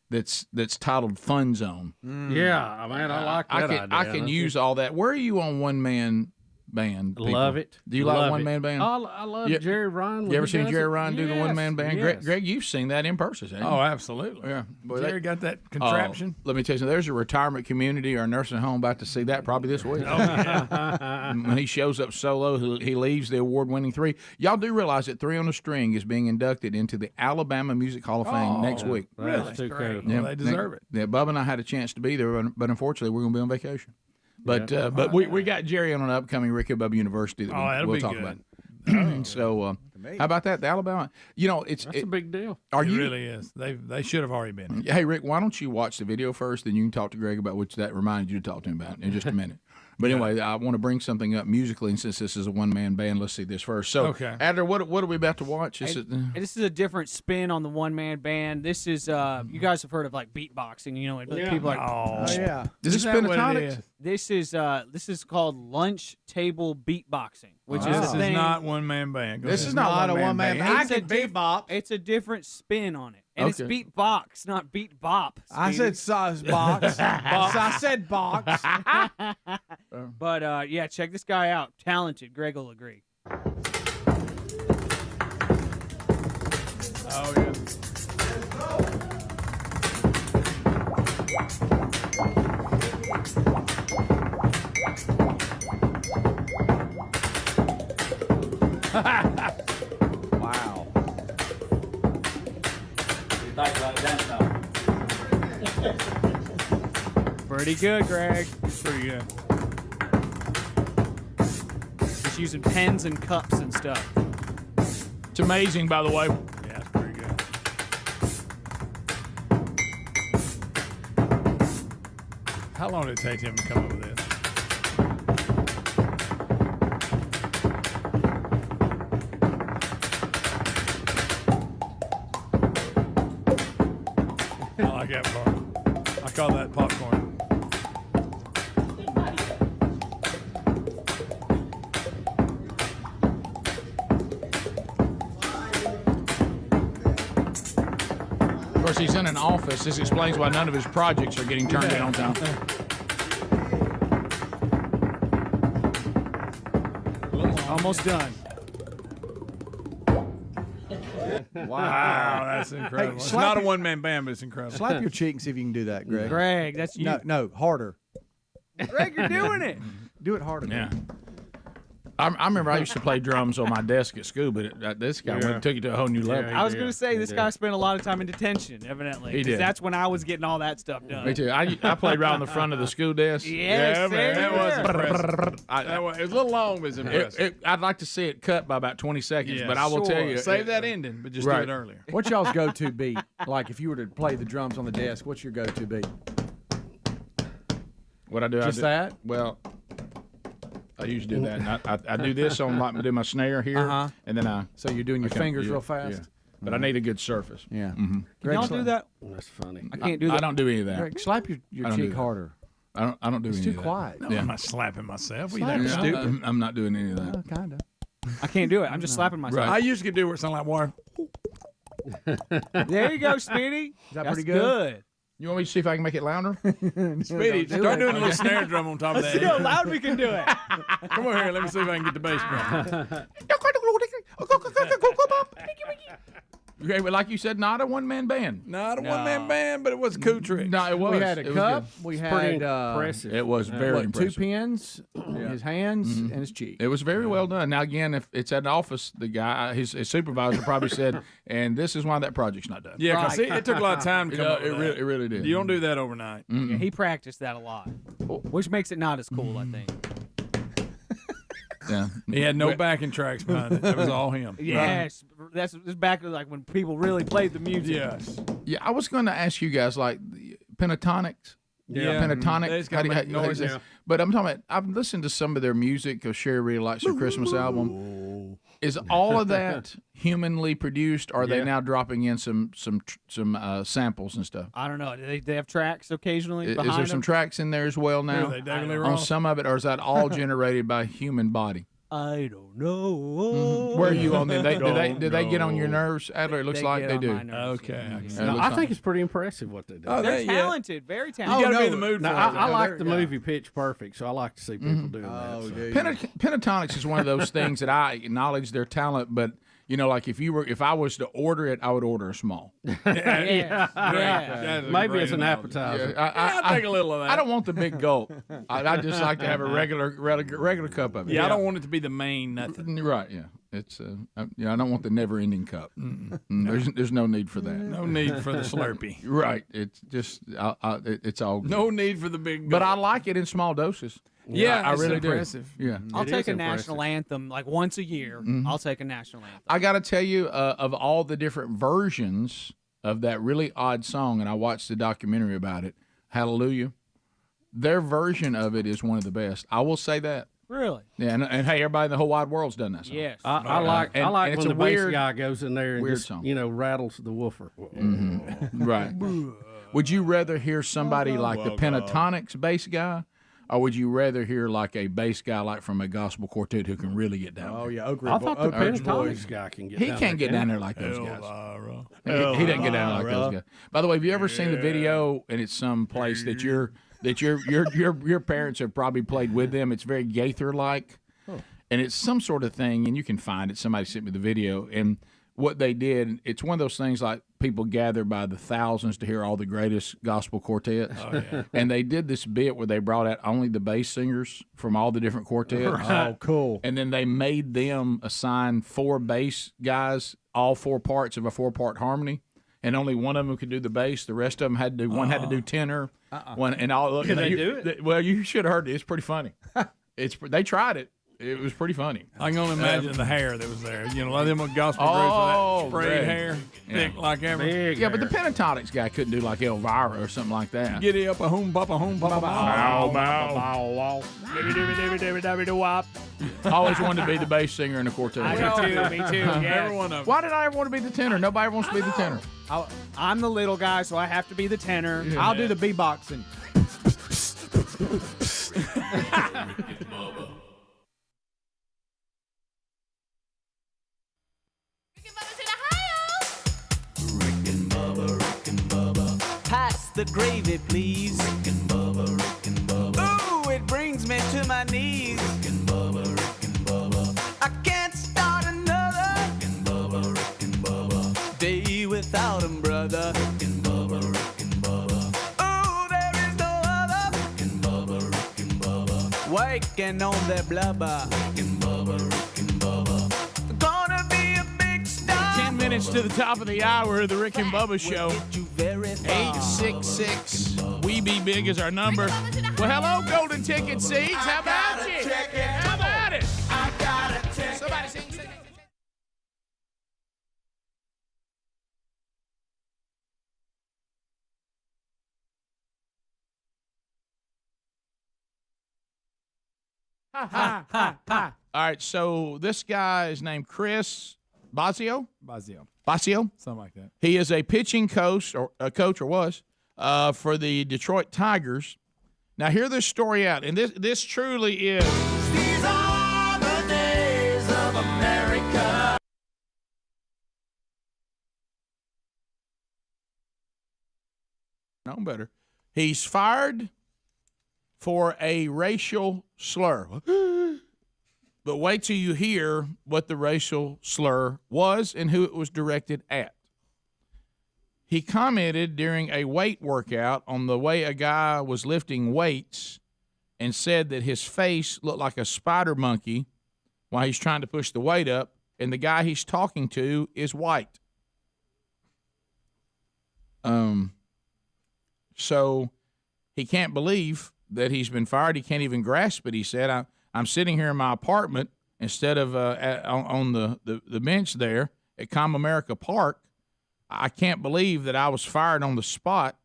that's titled Fun Zone. Yeah, man, I like that idea. I can use all that. Where are you on one-man band? People? Love it. Do you like one-man band? I love Jerry Ryan. You ever seen Jerry Ryan do the Yes, one-man band? yes. Greg, you've seen that in person, haven't you? Oh, absolutely. Yeah. Boy, Jerry got that contraption. Let me tell you something. There's a retirement community or a nursing home about to see that probably this week. Oh, yeah. When he shows up solo, he leaves the award-winning three. Y'all do realize that Three on the String is being inducted into the Alabama Music Hall of Fame next week. That's too cool. Well, they deserve it. Yeah, Bubba and I had a chance to be there, but unfortunately, we're going to be on vacation. But we got Jerry on an upcoming Rick and Bubba University that we'll talk about. So how about that? The Alabama, that's a big deal. It really is. They should have already been. Hey, Rick, why don't you watch the video first, then you can talk to Greg about which that reminded you to talk to him about in just a minute. But anyway, I want to bring something up musically, and since this is a one-man band, let's see this first. So, Adler, what are we about to watch? This is a different spin on the one-man band. This is, you guys have heard of, like, beatboxing, people like... Oh, yeah. Is this pentatonics? This is called lunch table beatboxing, which is a This thing. is not one-man band. This is not a one-man band. I can beatbox. It's a different spin on it. And it's beatbox, not beat bop. I said sauce box. I said box. But yeah, check this guy out. Talented. Greg will agree. Oh, yeah. Wow. Pretty good, Greg. Pretty good. Just using pens and cups and stuff. It's amazing, by the way. Yeah, it's pretty good. How long did it take him to come up with this? I like that part. I call that popcorn. Of course, he's in an office. This explains why none of his projects are getting turned in on time. Almost done. Wow, that's incredible. It's not a one-man band, but it's incredible. Slap your cheek and see if you can do that, Greg. Greg, that's you. No, harder. Greg, you're doing it. Do it harder. Yeah. I remember I used to play drums on my desk at school, but this guy took it to a whole new level. I was going to say, this guy spent a lot of time in detention, evidently. He did. That's when I was getting all that stuff done. Me too. I played right on the front of the school desk. Yes, yeah, man. that was impressive. it was a little long, but it was impressive. I'd like to see it cut by about 20 seconds, but I will tell you. Save that ending, but just do it earlier. What's y'all's go-to beat? Like if you were to play the drums on the desk, what's your go-to beat? What I do? Just that? Well, I usually do that. And I do this on I do my snare here, and then So you're doing your fingers real fast? Yeah. But I need a good surface. Yeah. Mm-hmm. Can y'all do that? That's funny. I can't do that. I don't do any of that. Greg, slap your cheek harder. I don't do it's any too of that. quiet. No, I'm not slapping myself. Slap Stupid. I'm not doing any of that. Kind of. I can't do it. I'm just slapping myself. I usually do where it sounds like water. There you go, Speedy. Is that That's pretty good? You want me to see if I can make it louder? Speedy, start doing a little snare drum on top of that. See how loud we can do it. Come over here. Let me see if I can get the bass drum. Okay, but like you said, not a one-man band. Not a one-man band, but it was a cool trick. No, it was. We had a It was cup. good. We pretty had impressive. It was very impressive. 2 pins, his hands, and his cheek. It was very well done. Now, again, if it's at the office, the guy, his supervisor probably said, and this is why that project's not done. Yeah, because it took a lot of time to come up with that. It really did. You don't do that overnight. Yeah, he practiced that a lot, which makes it not as cool, I think. Yeah. He had no backing tracks behind it. That was all him. Yes, that's back like when people really played the music. Yes. Yeah, I was going to ask you guys, like, pentatonics. Yeah. Pentatonic. They just gotta make noise. But I'm talking about, I've listened to some of their music, because Sherry really likes their Christmas album. Is all of that humanly produced, or are they now dropping in some samples and stuff? I don't know. Do they have tracks occasionally Is behind there some them? tracks in there as well now? Really, David Lee On Roth? some of it, or is that all generated by human body? I don't know. Where are you on them? Do they get on your nerves, Adler? It looks like they do. Okay. No, I think it's pretty impressive what they do. Oh, They're talented, very talented. You got to be in the mood for it. I like the movie Pitch Perfect, so I like to see people doing that. So. Pentatonics is one of those things that I acknowledge their talent, but you know, like if I was to order it, I would order a small. Yeah. Maybe it's an appetizer. I'll take a little of that. I don't want the big gulp. I just like to have a regular cup of it. Yeah, I don't want it to be the main nothing. Right. Yeah. It's I don't want the never-ending cup. There's no need for that. No need for the Slurpee. Right. It's just it's all good. No need for the big. But I like it in small doses. Yeah, I really impressive. do. Yeah. I'll take a national anthem like once a year. I'll take a national anthem. I got to tell you, of all the different versions of that really odd song, and I watched the documentary about it, Hallelujah, their version of it is one of the best. I will say that. Really? Yeah, and hey, everybody in the whole wide world's done that song. Yes. I like and when it's the a bass weird guy goes in there and weird just, song. rattles the woofer. Right. Would you rather hear somebody like the Pentatonics bass guy, or would you rather hear like a bass guy like from a gospel quartet who can really get down? Oh yeah, I thought the Pentatonics guy can get down there. He can't get down there like those guys. He doesn't get down like those guys. By the way, have you ever seen the video and it's some place that your parents have probably played with them? It's very Gaither-like, and it's some sort of thing, and you can find it. Somebody sent me the video, and what they did, it's one of those things like people gather by the thousands to hear all the greatest gospel quartets. Oh, yeah. And they did this bit where they brought out only the bass singers from all the different quartets. Right. Oh, cool. And then they made them assign 4 bass guys, all 4 parts of a 4-part harmony. And only one of them could do the bass. The rest of them had to do, one had to do tenor. One and all. Can they do it? Well, you should have heard it. It's pretty funny. They tried it. It was pretty funny. I can only imagine the hair that was there. You know, a lot of them gospel groups with that sprayed hair, thick like ever. Yeah, but the Pentatonics guy couldn't do like Elvira or something like that. Giddy up a home, papa, bow, bow. I always wanted to be the bass singer in a quartet. Me too. Yes. Every one of them. Why did I ever want to be the tenor? Nobody ever wants to be the tenor. I'm the little guy, so I have to be the tenor. Yeah. I'll do the beatboxing. Pass the gravy, please. Rick and Bubba. Ooh, it brings me to my knees. Rick and Bubba. I can't start another. Rick and Bubba. Day without 'em, brother. Rick and Bubba. Ooh, there is no other. Rick and Bubba. Waking on their blubber. Rick and Bubba. minutes to the top of the hour of the Rick and Bubba Show. 866 We Be Big is our number. Well, hello, Golden Ticket Seeds. How about you? How about it? Somebody sing. Ha, ha, ha, ha. All right, so this guy is named Chris Bosio. Bazio. Something like that. He is a pitching coach, or was, for the Detroit Tigers. Now, hear this story out, and this truly is. These are the days of America. No better. He's fired for a racial slur. But wait till you hear what the racial slur was and who it was directed at. He commented during a weight workout on the way a guy was lifting weights and said that his face looked like a spider monkey while he's trying to push the weight up, and the guy he's talking to is white. So he can't believe that he's been fired. He can't even grasp it. He said, I'm sitting here in my apartment instead of on the bench there at Comerica Park. I can't believe that I was fired on the spot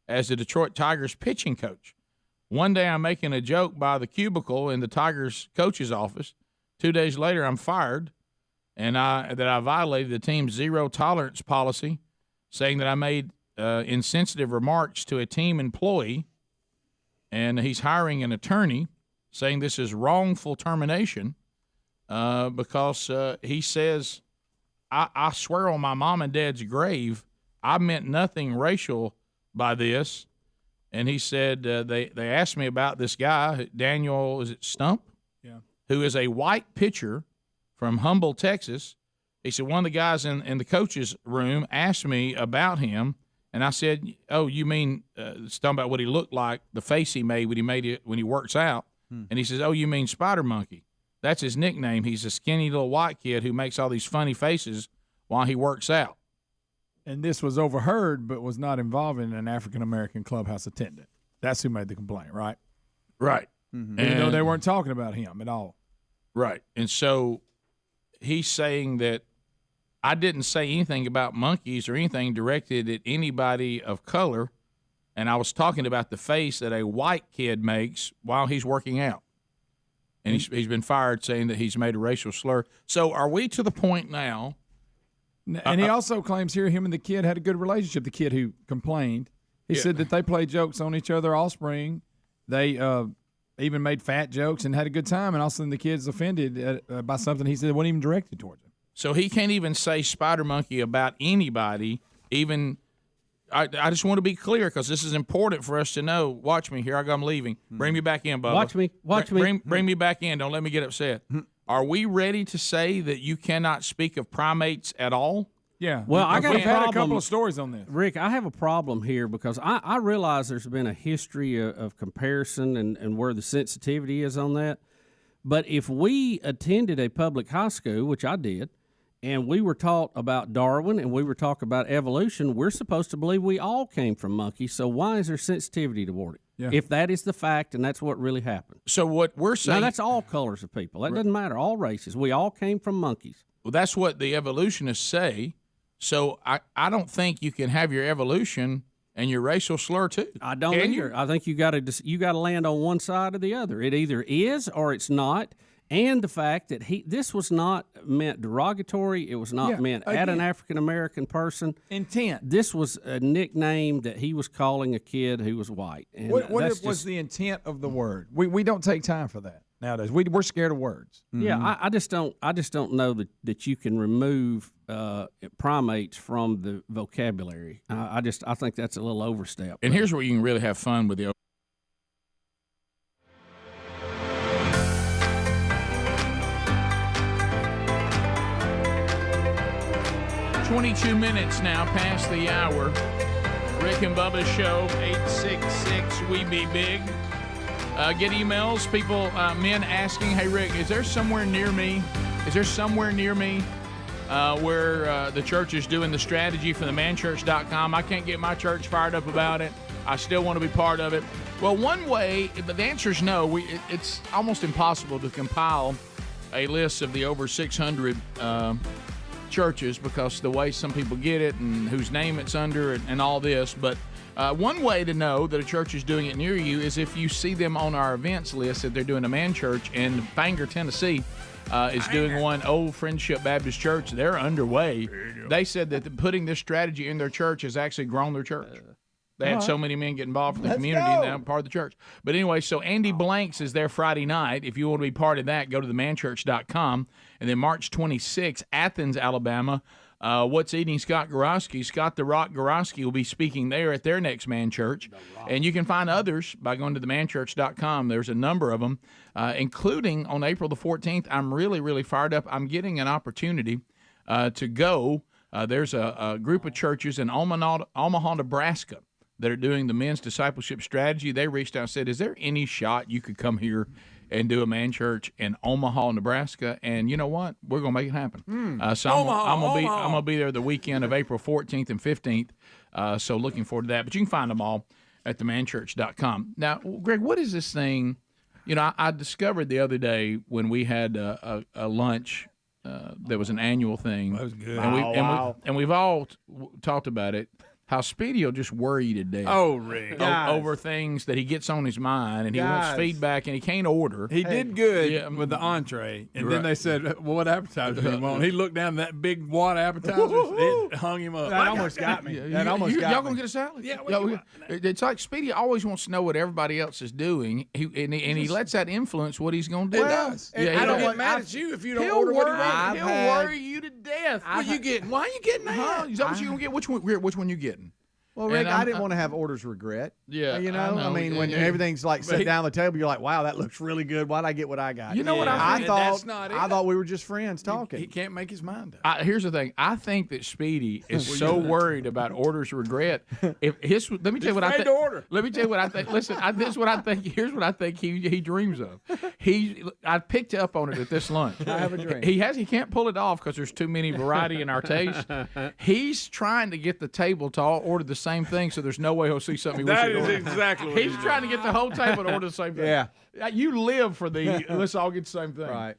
as the Detroit Tigers pitching coach. One day I'm making a joke by the cubicle in the Tigers coach's office. 2 days later, I'm fired, and I violated the team's zero tolerance policy, saying that I made insensitive remarks to a team employee, and he's hiring an attorney, saying this is wrongful termination because he says, I swear on my mom and dad's grave, I meant nothing racial by this. And he said they asked me about this guy, Daniel, is it Stump? Yeah. Who is a white pitcher from Humble, Texas. He said one of the guys in the coach's room asked me about him, and I said, oh, you mean talking about what he looked like, the face he made when he works out. And he says, oh, you mean Spider Monkey. That's his nickname. He's a skinny little white kid who makes all these funny faces while he works out. And this was overheard but was not involving an African-American clubhouse attendant. That's who made the complaint, right? Right. Mm-hmm. Even though they weren't talking about him at all. Right. And so he's saying that I didn't say anything about monkeys or anything directed at anybody of color, and I was talking about the face that a white kid makes while he's working out. And he's been fired saying that he's made a racial slur. So are we to the point now? And he also claims here him and the kid had a good relationship, the kid who complained. He said that they played jokes on each other all spring. They even made fat jokes and had a good time, and all of a sudden the kid's offended by something he said wasn't even directed towards him. So he can't even say Spider Monkey about anybody, even – I just want to be clear because this is important for us to know. Watch me. Here I go. I'm leaving. Bring me back in, Bubba. Watch me. Bring me back in. Don't let me get upset. Are we ready to say that you cannot speak of primates at all? Yeah. Well, I got We've had a couple of stories on this. Rick, I have a problem here because I realize there's been a history of comparison and where the sensitivity is on that. But if we attended a public high school, which I did, and we were taught about Darwin and we were taught about evolution, we're supposed to believe we all came from monkeys. So why is there sensitivity toward it? Yeah. If that is the fact and that's what really happened. So what we're saying... Now, that's all colors of people. That doesn't matter. All races. We all came from monkeys. Well, that's what the evolutionists say. So I don't think you can have your evolution and your racial slur too. I don't either. I think you got to land on one side or the other. It either is or it's not. And the fact that this was not meant derogatory, it was not meant at an African-American person. Intent. This was a nickname that he was calling a kid who was white. And what was the intent of the word? We don't take time for that nowadays. We're scared of words. Yeah, I just don't know that you can remove primates from the vocabulary. I think that's a little overstep. And here's where you can really have fun with the 22 minutes now past the hour. Rick and Bubba Show, 866 We Be Big. Get emails, people, men asking, hey, Rick, is there somewhere near me where the church is doing the strategy for the manchurch.com. I can't get my church fired up about it. I still want to be part of it. Well, one way, but the answer is no. It's almost impossible to compile a list of the over 600 churches because the way some people get it and whose name it's under and all this. But one way to know that a church is doing it near you is if you see them on our events list that they're doing a man church, and Bangor, Tennessee is doing one. Old Friendship Baptist Church. They're underway. They said that putting this strategy in their church has actually grown their church. They had so many men get involved in the community and they're part of the church. But anyway, so Andy Blanks is there Friday night. If you want to be part of that, go to themanchurch.com. And then March 26th, Athens, Alabama. What's Eating Scott Gorosky? Scott the Rock Gorosky will be speaking there at their next man church. And you can find others by going to themanchurch.com. There's a number of them, including on April the 14th. I'm really, really fired up. I'm getting an opportunity to go. There's a group of churches in Omaha, Nebraska, that are doing the men's discipleship strategy. They reached out and said, is there any shot you could come here and do a man church in Omaha, Nebraska? And you know what? We're going to make it happen. So I'm going to be there the weekend of April 14th and 15th. So looking forward to that. But you can find them all at themanchurch.com. Now, Greg, what is this thing? You know, I discovered the other day when we had a lunch that was an annual thing. That was good. And we've all talked about it. How Speedy will just worry you to death. Oh, Rick. Over things that he gets on his mind, and he wants feedback, and he can't order. He did good with the entree, and then they said, well, what appetizer do you want? He looked down that big wad appetizer, it hung him up. That almost got me. That almost got me. Y'all going to get a salad? Yeah. It's like Speedy always wants to know what everybody else is doing, and he lets that influence what he's going to do. It does. I don't get mad at you if you don't order what he wants. He'll worry you to death. What you getting? Why are you getting that? Is that what you going to get? Which one you getting? Well, Rick, I didn't want to have orders regret. Yeah, you know, I mean, when everything's like set down the table, you're like, "Wow, that looks really good. Why'd I get what I got?" You know what I thought? That's not it. I thought we were just friends talking. He can't make his mind up. Here's the thing. I think that Speedy is so worried about orders regret. Let me tell you what I think. Let me tell you what I think. Listen, this is what I think. Here's what I think he dreams of. I picked up on it at this lunch. I have a dream. He can't pull it off because there's too many variety in our taste. He's trying to get the table to all order the same thing, so there's no way he'll see something. That is exactly what he's trying to get the whole table to order the same thing. Yeah. You live for the let's all get the same thing. Right.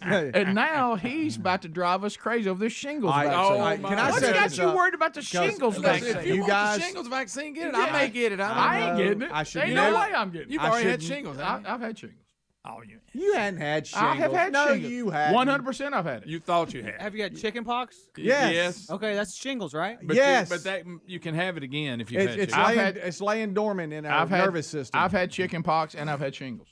And now he's about to drive us crazy over this shingles vaccine. What's got you worried about the shingles vaccine? If you want the shingles vaccine, get it. I may get it. I ain't getting it. Ain't no way I'm getting it. You've already had shingles. I've had shingles. Oh, you hadn't had shingles. I have had no, shingles. You had 100%. I've had it. You thought you had. Have you had chicken pox? Yes. Okay, that's shingles, right? But yes. But that you can have it again if you've had shingles. It's laying dormant in our nervous system. I've had chicken pox and I've had shingles.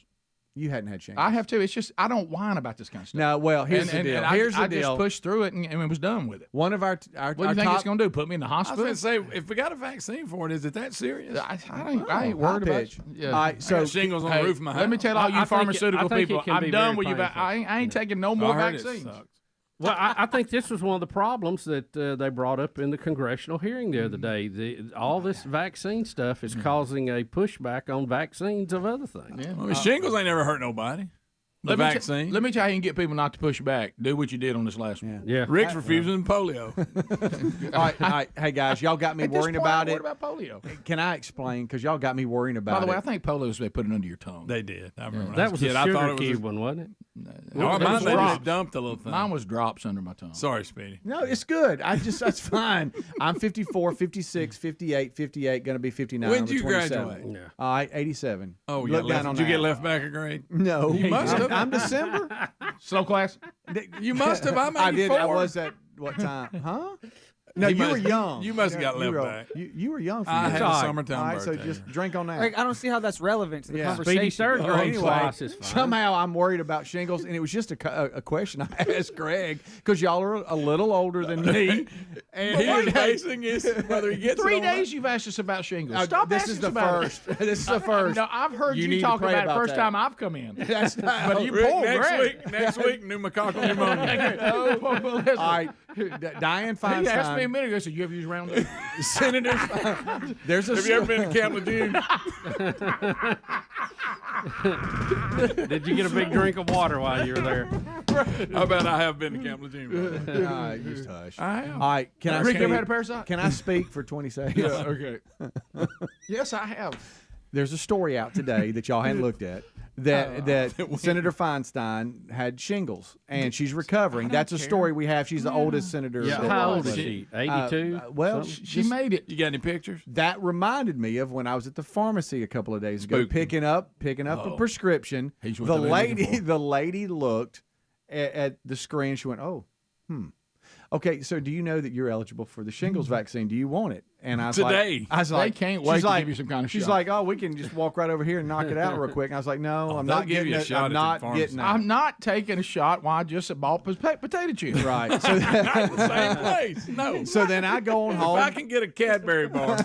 You hadn't had shingles. I have too. It's just I don't whine about this kind of stuff. No, well, here's the deal. I just pushed through it and was done with it. One of our what do you think it's going to do? Put me in the hospital? I was going to say, if we got a vaccine for it, is it that serious? I ain't worried about it. Yeah. All right, so I got shingles on the roof of my house. Let me tell all you pharmaceutical people, I'm done with you. I ain't taking no more vaccines. Well, I think this was one of the problems that they brought up in the congressional hearing the other day. All this vaccine stuff is causing a pushback on vaccines of other things. Yeah. Well, shingles ain't never hurt nobody. The vaccine. Let me tell you how you can get people not to push back. Do what you did on this last one. Yeah. Rick's refusing polio. All right. Hey, guys, y'all got me worrying about it. What about polio? Can I explain? Because y'all got me worrying about it. By the way, I think polio they put it under your tongue. They did. I remember that was a sugar cube one, wasn't it? No, mine they just dumped a little thing. Mine was drops under my tongue. Sorry, Speedy. No, it's good. That's fine. I'm 54, 56, 58, going to be 59. When did you graduate? Yeah. 87. Oh, did you get left back a grade? No. You must have. I'm December. Slow class. You must have. I'm 84. I did. I was at what time? Huh? No, you were young. You must have got left back. You were young. I had a summertime birthday. So just drink on that. Like, I don't see how that's relevant to the conversation. Speedy third grade class is fine. Somehow I'm worried about shingles, and it was just a question I asked Greg because y'all are a little older than me. And he was basing his whether he gets 3 days you've asked us about shingles. Stop this asking is the us about first. This is the first. No, I've heard you talk about it first time I've come in. That's not. But you pulled Greg. Next week, pneumococcal pneumonia. All right, Diane Feinstein. He asked me a minute ago. Said you ever use Roundup? Senators. There's a. Have you ever been to Camp Lejeune? Did you get a big drink of water while you were there? I bet I have been to Camp Lejeune. All right, just hush. I have. All right, can I Rick, you ever speak? had a parasite? Can I speak for 20 seconds? Yeah, okay. Yes, I have. There's a story out today that y'all hadn't looked at that Senator Feinstein had shingles and she's recovering. That's a story we have. She's the oldest senator. Yeah. How old is she? 82? Well, She made it. You got any pictures? that reminded me of when I was at the pharmacy a couple of days ago, picking up a prescription. He's what The they've been looking for. the lady looked at the screen. She went, "Oh, okay, so do you know that you're eligible for the shingles vaccine? Do you want it?" And I was Today. like, I was They like, can't wait she's to like- give you some kind of She's shot. like, "Oh, we can just walk right over here and knock it out real quick." And I was like, "No, I'm they'll not give getting you a it. shot I'm at the not pharmacy. getting it." I'm not taking a shot while I just bought potato chips. Right. So, Not in the same place. No. so then I go on If home. I can get a Cadbury bar.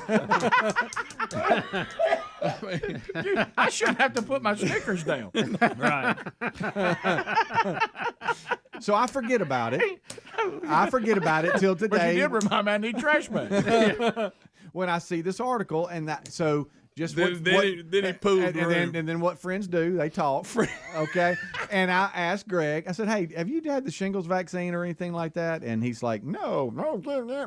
I shouldn't have to put my Snickers down. Right. So I forget about it. I forget about it till But you today. did remind me I need trash bags. When I see this article, and that so just Then he pooed and, the and then room. and then what friends do, they talk. Okay, and I asked Greg. I said, "Hey, have you had the shingles vaccine or anything like that?" And he's like, "No,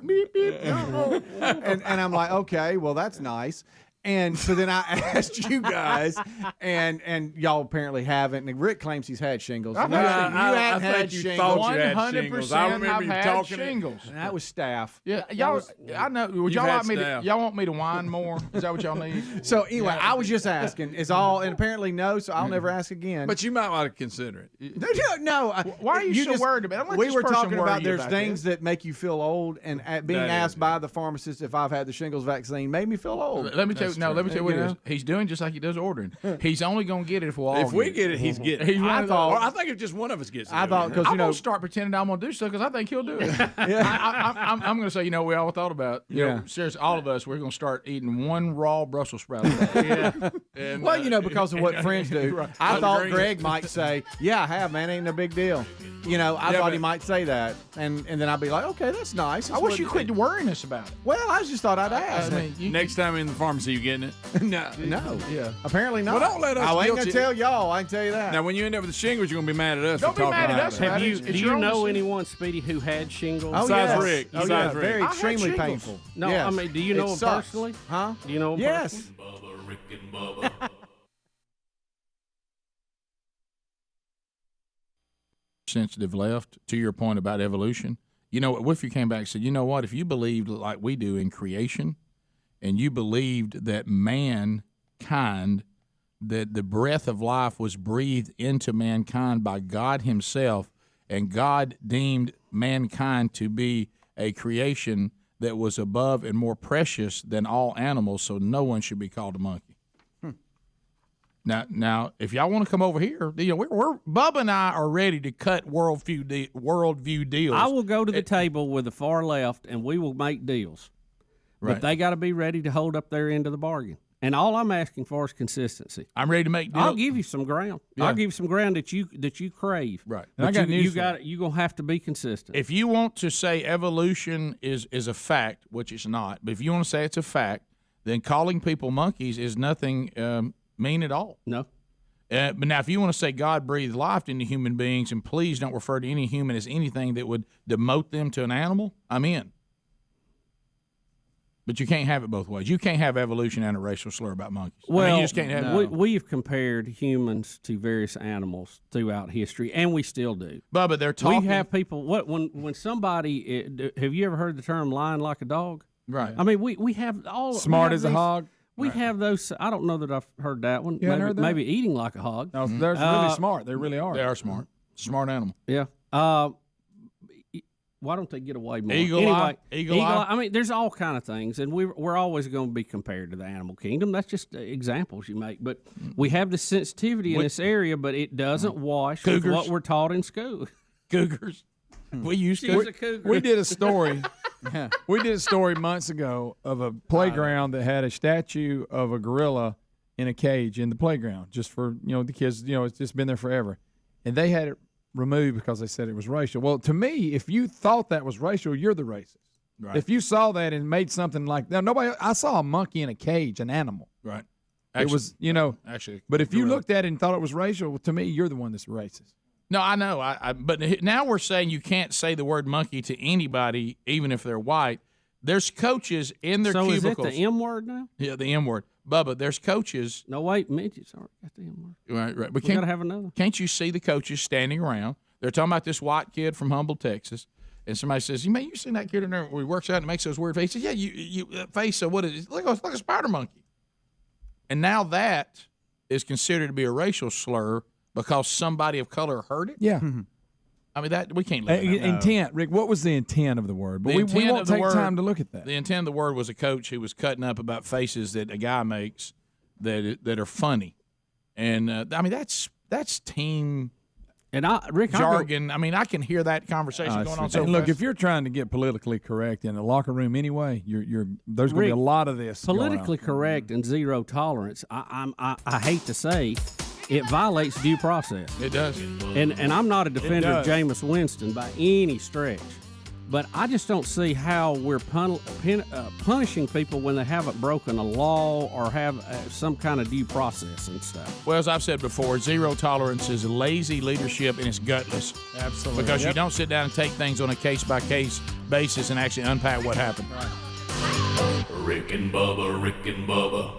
beep, beep, no." And I'm like, "Okay, well that's nice." And so then I asked you guys, and y'all apparently haven't. And Rick claims he's had shingles. I've You had hadn't I had think you shingles. thought you had shingles. I 100% remember I've you had talking it. shingles. And that was staff. Yeah, y'all. I know. Would y'all had like me to? staff. Y'all want me to whine more? Is that what y'all need? So anyway, I was just asking. Is all, and apparently no. So I'll never ask again. But you might want to consider it. No. Why are you so just- worried about it? Let We this were person talking worry about you there's about things this. that make you feel old, and being That asked is, by the pharmacist if I've had the shingles vaccine made me feel old. Let me tell you. No, let me tell you what You it is. know? He's doing just like he does ordering. He's only gonna get it if we all. If we get it, he's getting it. He's one I of those- thought. Or I think if just one of us gets it. I thought because I'm you know gonna start pretending I'm gonna do stuff because I think he'll do it. I'm gonna say, we all thought about. You know, seriously, all of us, we're gonna start eating one raw Brussels sprout a day. And, well, because of what friends do. Right. I thought agree. Greg might say, "Yeah, I have, man. Ain't no big deal." I thought he might say that, and then I'd be like, "Okay, that's nice." I wish you quit worrying us about it. Well, I just thought I'd ask. Next time in the pharmacy, you getting it? No. Yeah. Apparently not. Well, don't let us I ain't guilt gonna you. tell y'all. I can tell you that. Now, when you end up with the shingles, you're gonna be mad at us. Don't for be talking mad at about us it. about Have it. you? It's Do your you own know decision. anyone, Speedy, who had shingles? Oh, Besides yes. Rick. Oh, Besides yeah. Rick. Very I had extremely shingles. painful. No, Yes. I mean, do you know It him sucks. personally? Huh? Do you know him Yes. personally? Bubba, Rick and Bubba. Sensitive left to your point about evolution. What if you came back and said, you know what, if you believed like we do in creation and you believed that mankind, that the breath of life was breathed into mankind by God himself, and God deemed mankind to be a creation that was above and more precious than all animals, so no one should be called a monkey. Now, if y'all want to come over here, we're Bubba and I are ready to cut worldview deals. I will go to the table with the far left, and we will make deals. Right. But they got to be ready to hold up their end of the bargain. And all I'm asking for is consistency. I'm ready to make deals. I'll give you some ground. Yeah. I'll give you some ground that you crave. Right. But I got news you for got you're gonna have to be consistent. If you want to say evolution is a fact, which it's not, but if you want to say it's a fact, then calling people monkeys is nothing mean at all. No. But now, if you want to say God breathed life into human beings, and please don't refer to any human as anything that would demote them to an animal, I'm in. But you can't have it both ways. You can't have evolution and a racial slur about monkeys. Well, you just can't have it. we've compared humans to various animals throughout history, and we still do. Bubba, they're talking. We have people. When somebody have you ever heard the term "lying like a dog"? Right. I mean, we have all Smart we have as a these- hog. We have those. I don't know that I've heard that one. You haven't maybe, heard that? maybe eating like a hog. No, they're really smart. They really are. They are smart. Smart animal. Yeah. Why don't they get away more? Eagle eye. Eagle eye. I mean, there's all kind of things, and we're always going to be compared to the animal kingdom. That's just examples you make. But we have the sensitivity in this area, but it doesn't wash with Cougars. what we're taught in school. Cougars. We used She's to. a cougar. We did a story. We did a story months ago of a playground that had a statue of a gorilla in a cage in the playground, just for the kids. It's just been there forever, and they had it removed because they said it was racial. Well, to me, if you thought that was racial, you're the racist. Right. If you saw that and made something like that, nobody. I saw a monkey in a cage, an animal. Right. It was, Actually. But if you gorilla. looked at it and thought it was racial, to me, you're the one that's racist. No, I know. But now we're saying you can't say the word monkey to anybody, even if they're white. There's coaches in their cubicles. So is it the M word now? Yeah, the M word. Bubba, there's coaches. No, wait, midgets already got the M word. Right. But we got to have another. Can't you see the coaches standing around? They're talking about this white kid from Humble, Texas. And somebody says, "Man, you seen that kid in there where he works out and makes those weird faces?" Yeah, you face. So what is it? Look like a spider monkey. And now that is considered to be a racial slur because somebody of color heard it. Yeah. I mean that we can't let that intent, Rick. What was the intent of the word? But we won't take time to look at that. The intent of the word was a coach who was cutting up about faces that a guy makes that are funny, and I mean that's team. And Rick, jargon. I mean, I can hear that conversation going on. So look, fast. if you're trying to get politically correct in the locker room anyway, there's going to be a lot of this. Politically correct and zero tolerance. I hate to say, it violates due process. It does. And I'm not a defender of Jameis Winston by any stretch, but I just don't see how we're punishing people when they haven't broken a law or have some kind of due process and stuff. Well, as I've said before, zero tolerance is lazy leadership and it's gutless. Absolutely. Because you don't sit down and take things on a case-by-case basis and actually unpack what happened. Right. Rick and Bubba, Rick and Bubba.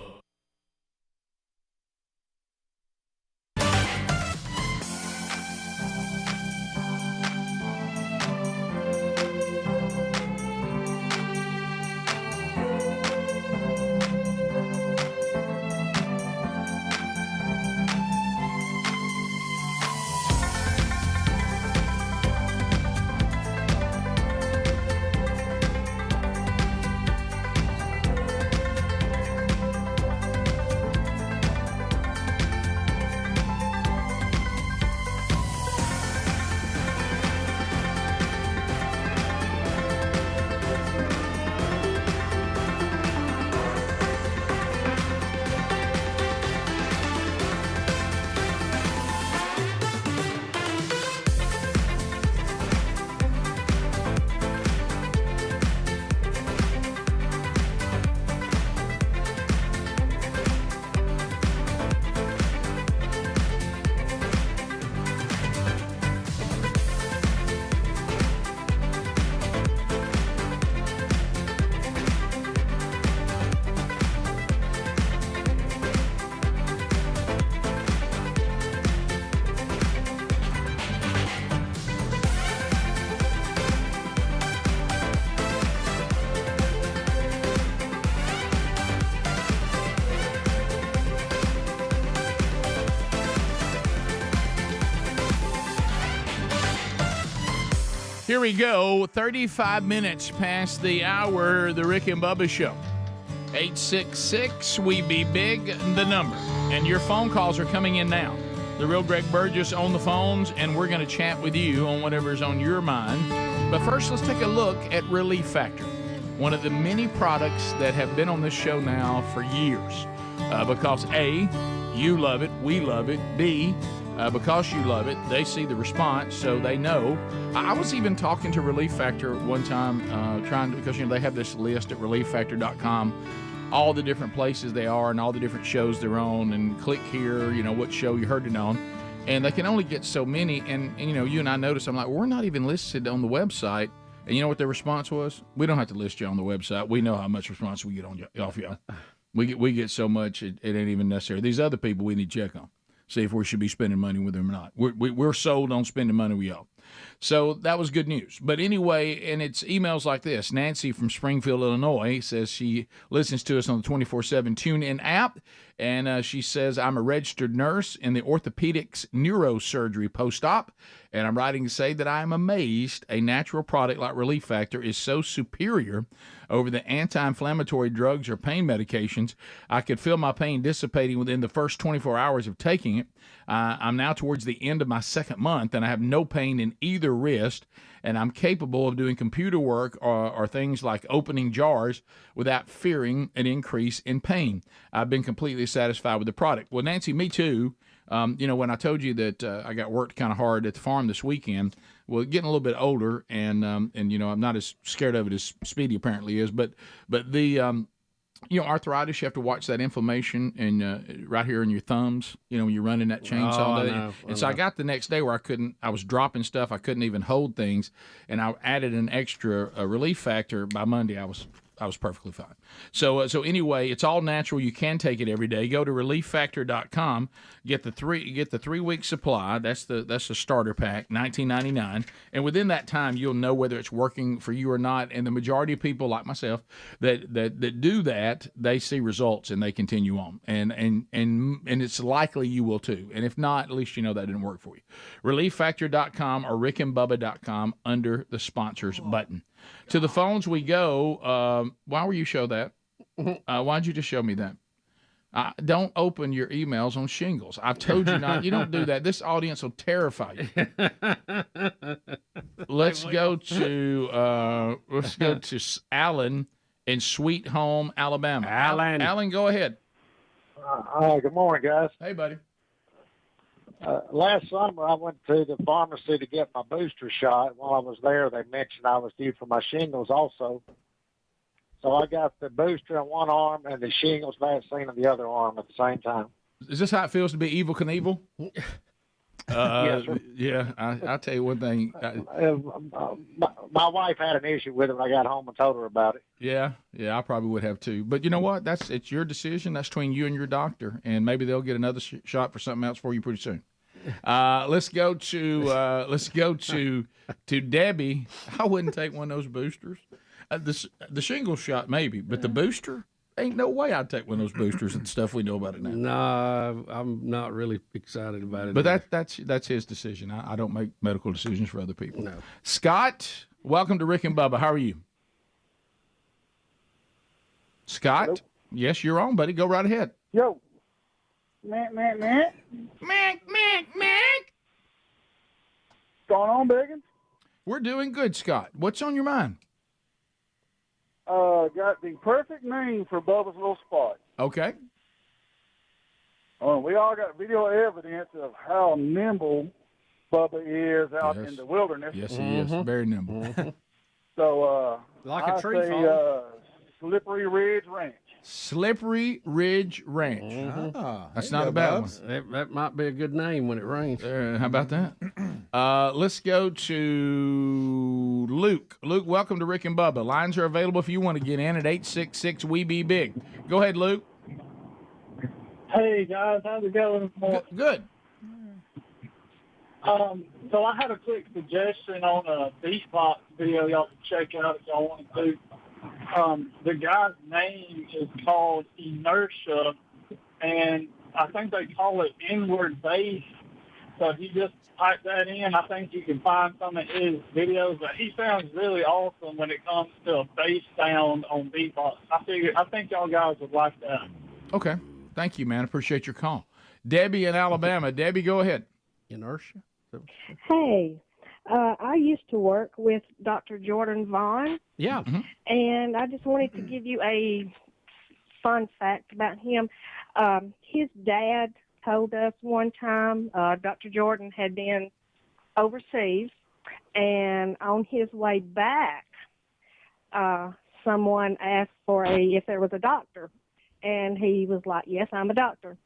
Here we go, 35 minutes past the hour, the Rick and Bubba Show. 866, we be big, the number. And your phone calls are coming in now. The real Greg Burgess on the phones, and we're going to chat with you on whatever's on your mind. But first, let's take a look at Relief Factor, one of the many products that have been on this show now for years. Because A, you love it, we love it. B, because you love it, they see the response, so they know. I was even talking to Relief Factor one time, because they have this list at relieffactor.com, all the different places they are and all the different shows they're on, and click here, what show you heard it on. And they can only get so many, and you and I noticed, I'm like, we're not even listed on the website. And you know what their response was? We don't have to list you on the website. We know how much response we get off y'all. We get so much, it ain't even necessary. These other people we need to check on. See if we should be spending money with them or not. We're sold on spending money with y'all. So that was good news. But anyway, and it's emails like this. Nancy from Springfield, Illinois says she listens to us on the 24/7 TuneIn app. And she says, I'm a registered nurse in the orthopedics neurosurgery post-op. And I'm writing to say that I am amazed a natural product like Relief Factor is so superior over the anti-inflammatory drugs or pain medications. I could feel my pain dissipating within the first 24 hours of taking it. I'm now towards the end of my second month, and I have no pain in either wrist, and I'm capable of doing computer work or things like opening jars without fearing an increase in pain. I've been completely satisfied with the product. Well, Nancy, me too. When I told you that I got worked kind of hard at the farm this weekend, well, getting a little bit older, and I'm not as scared of it as Speedy apparently is, but the arthritis, you have to watch that inflammation right here in your thumbs, when you're running that chainsaw all day. And so I got the next day where I was dropping stuff. I couldn't even hold things. And I added an extra relief factor. By Monday, I was perfectly fine. So anyway, it's all natural. You can take it every day. Go to relieffactor.com. Get the 3-week supply. That's the starter pack, $19.99. And within that time, you'll know whether it's working for you or not. And the majority of people, like myself, that do that, they see results and they continue on. And it's likely you will too. And if not, at least you know that didn't work for you. Relieffactor.com or rickandbubba.com under the sponsors button. To the phones we go. Why were you show that? Why'd you just show me that? Don't open your emails on shingles. I've told you not. You don't do that. This audience will terrify you. Let's go to Alan in Sweet Home, Alabama. Alan, go ahead. Good morning, guys. Hey, buddy. Last summer, I went to the pharmacy to get my booster shot. While I was there, they mentioned I was due for my shingles also. So I got the booster in one arm and the shingles vaccine in the other arm at the same time. Is this how it feels to be Evel Knievel? Yes, sir. Yeah, I'll tell you one thing. My wife had an issue with it when I got home and told her about it. Yeah, I probably would have too. But you know what? It's your decision. That's between you and your doctor, and maybe they'll get another shot for something else for you pretty soon. Let's go to Debbie. I wouldn't take one of those boosters. The shingle shot maybe, but the booster, ain't no way I'd take one of those boosters and stuff we know about it now. No, I'm not really excited about it. But that's his decision. I don't make medical decisions for other people. No. Scott, welcome to Rick and Bubba. How are you? Scott? Hello? Yes, you're on, buddy. Go right ahead. Yo. Mac. What's going on, Biggins? We're doing good, Scott. What's on your mind? Got the perfect name for Bubba's little spot. Okay. We all got video evidence of how nimble Bubba is out in the wilderness. Yes, he is. Very nimble. So, like a tree I say Slippery Ridge Ranch. Slippery Ridge Ranch. That's not a bad one. That might be a good name when it rains. How about that? Let's go to Luke. Luke, welcome to Rick and Bubba. Lines are available if you want to get in at 866-WE-BE-BIG. Go ahead, Luke. Hey, guys. How's it going? Good. So I had a quick suggestion on a beatbox video y'all can check out if y'all want to. The guy's name is called Inertia, and I think they call it inward bass. So if you just type that in, I think you can find some of his videos. But he sounds really awesome when it comes to a bass sound on beatbox. I think y'all guys would like that. Okay. Thank you, man. Appreciate your call. Debbie in Alabama. Debbie, go ahead. Inertia? Hey. I used to work with Dr. Jordan Vaughn. Yeah. And I just wanted to give you a fun fact about him. His dad told us one time Dr. Jordan had been overseas, and on his way back, someone asked for if there was a doctor, and he was like, yes, I'm a doctor.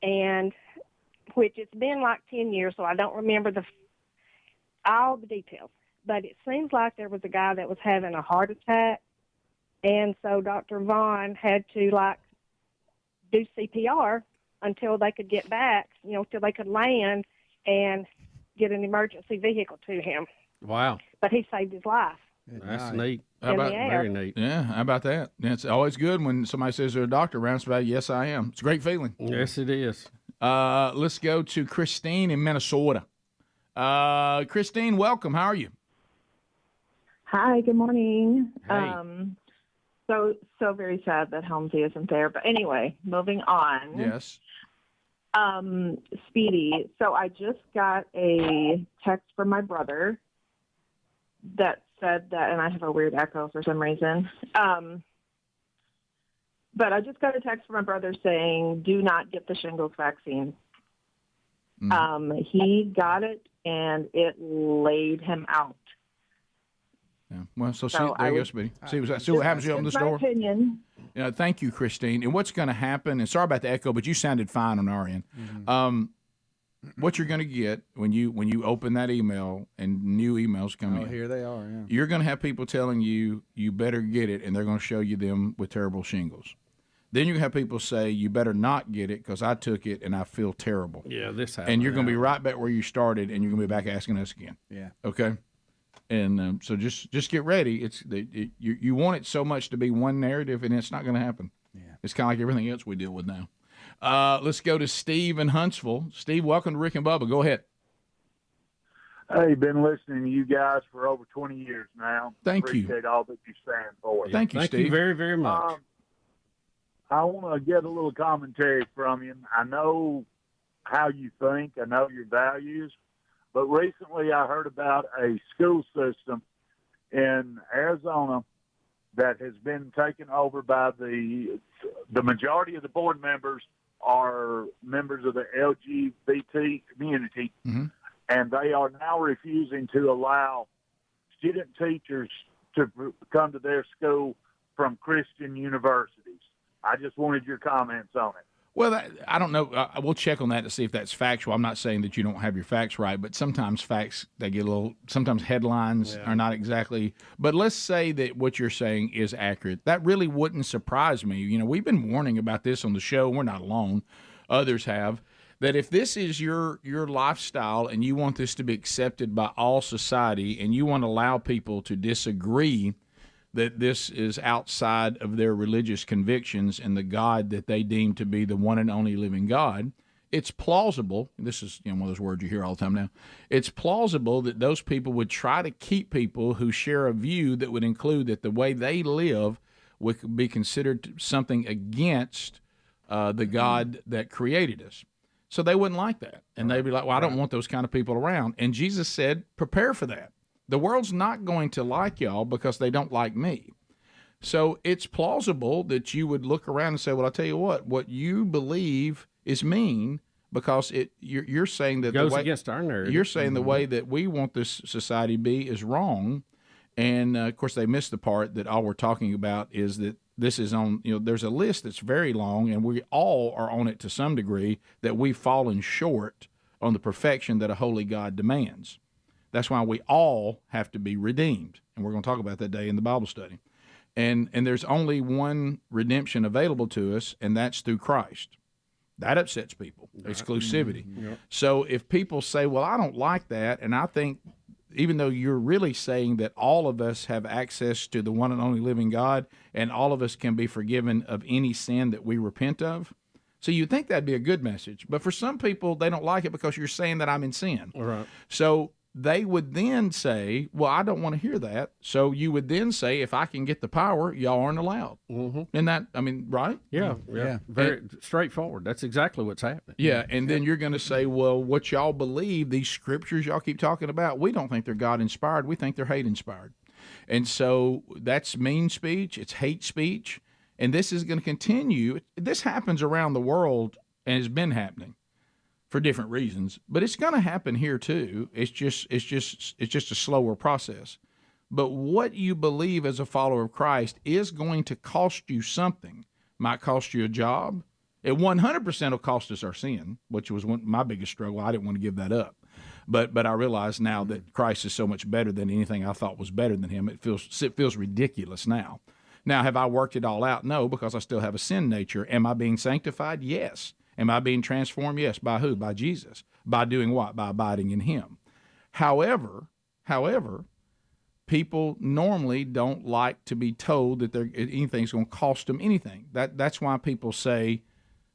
And which it's been like 10 years, so I don't remember all the details, but it seems like there was a guy that was having a heart attack, and so Dr. Vaughn had to do CPR until they could get back, till they could land and get an emergency vehicle to him. Wow. But he saved his life. That's neat. Very neat. Yeah, how about that? It's always good when somebody says they're a doctor around somebody. Yes, I am. It's a great feeling. Yes, it is. Let's go to Christine in Minnesota. Christine, welcome. How are you? Hi, good morning. Hey. So very sad that Helmsy isn't there. But anyway, moving on. Yes. Speedy. So I just got a text from my brother that said that, and I have a weird echo for some reason. But I just got a text from my brother saying, do not get the shingles vaccine. He got it, and it laid him out. Yeah. Well, so there you go, Speedy. See what happens to you on the store. My opinion. Thank you, Christine. And what's going to happen, and sorry about the echo, but you sounded fine on our end. What you're going to get when you open that email and new emails come in. Oh, here they are, yeah. You're going to have people telling you better get it, and they're going to show you them with terrible shingles. Then you have people say, you better not get it because I took it and I feel terrible. Yeah, this happened. And you're going to be right back where you started, and you're going to be back asking us again. Yeah. Okay? And so just get ready. You want it so much to be one narrative, and it's not going to happen. Yeah. It's kind of like everything else we deal with now. Let's go to Steve in Huntsville. Steve, welcome to Rick and Bubba. Go ahead. Hey, been listening to you guys for over 20 years now. Thank you. Appreciate all that you stand for. Thank you, Steve. Thank you very, very much. I want to get a little commentary from you. I know how you think. I know your values. But recently I heard about a school system in Arizona that has been taken over by the majority of the board members are members of the LGBT community, and they are now refusing to allow student teachers to come to their school from Christian universities. I just wanted your comments on it. Well, I don't know. We'll check on that to see if that's factual. I'm not saying that you don't have your facts right, but sometimes facts, they get a little, sometimes headlines are not exactly. But let's say that what you're saying is accurate. That really wouldn't surprise me. You know, we've been warning about this on the show. We're not alone. Others have. That if this is your lifestyle and you want this to be accepted by all society and you want to allow people to disagree that this is outside of their religious convictions and the God that they deem to be the one and only living God, it's plausible, this is one of those words you hear all the time now, it's plausible that those people would try to keep people who share a view that would include that the way they live would be considered something against the God that created us. So they wouldn't like that. And they'd be like, well, I don't want those kind of people around. And Jesus said, prepare for that. The world's not going to like y'all because they don't like me. So it's plausible that you would look around and say, well, I'll tell you what you believe is mean because you're saying that goes the way, against our narrative. You're saying the way that we want this society to be is wrong. And, of course, they missed the part that all we're talking about is that this is on, there's a list that's very long, and we all are on it to some degree, that we've fallen short on the perfection that a holy God demands. That's why we all have to be redeemed. And we're going to talk about that day in the Bible study. And there's only one redemption available to us, and that's through Christ. That upsets people, exclusivity. Yep. So if people say, well, I don't like that, and I think even though you're really saying that all of us have access to the one and only living God, and all of us can be forgiven of any sin that we repent of, so you'd think that'd be a good message. But for some people, they don't like it because you're saying that I'm in sin. All right. So they would then say, well, I don't want to hear that. So you would then say, if I can get the power, y'all aren't allowed. Mm-hmm. And that, I mean, right? Yeah. Very straightforward. That's exactly what's happening. Yeah, and then you're going to say, well, what y'all believe, these scriptures y'all keep talking about, we don't think they're God-inspired. We think they're hate-inspired. And so that's mean speech. It's hate speech. And this is going to continue. This happens around the world and has been happening for different reasons, but it's going to happen here too. It's just a slower process. But what you believe as a follower of Christ is going to cost you something. Might cost you a job. It 100% will cost us our sin, which was my biggest struggle. I didn't want to give that up. But I realize now that Christ is so much better than anything I thought was better than him. It feels ridiculous now. Now, have I worked it all out? No, because I still have a sin nature. Am I being sanctified? Yes. Am I being transformed? Yes. By who? By Jesus. By doing what? By abiding in him. However, people normally don't like to be told that anything's going to cost them anything. That's why people say,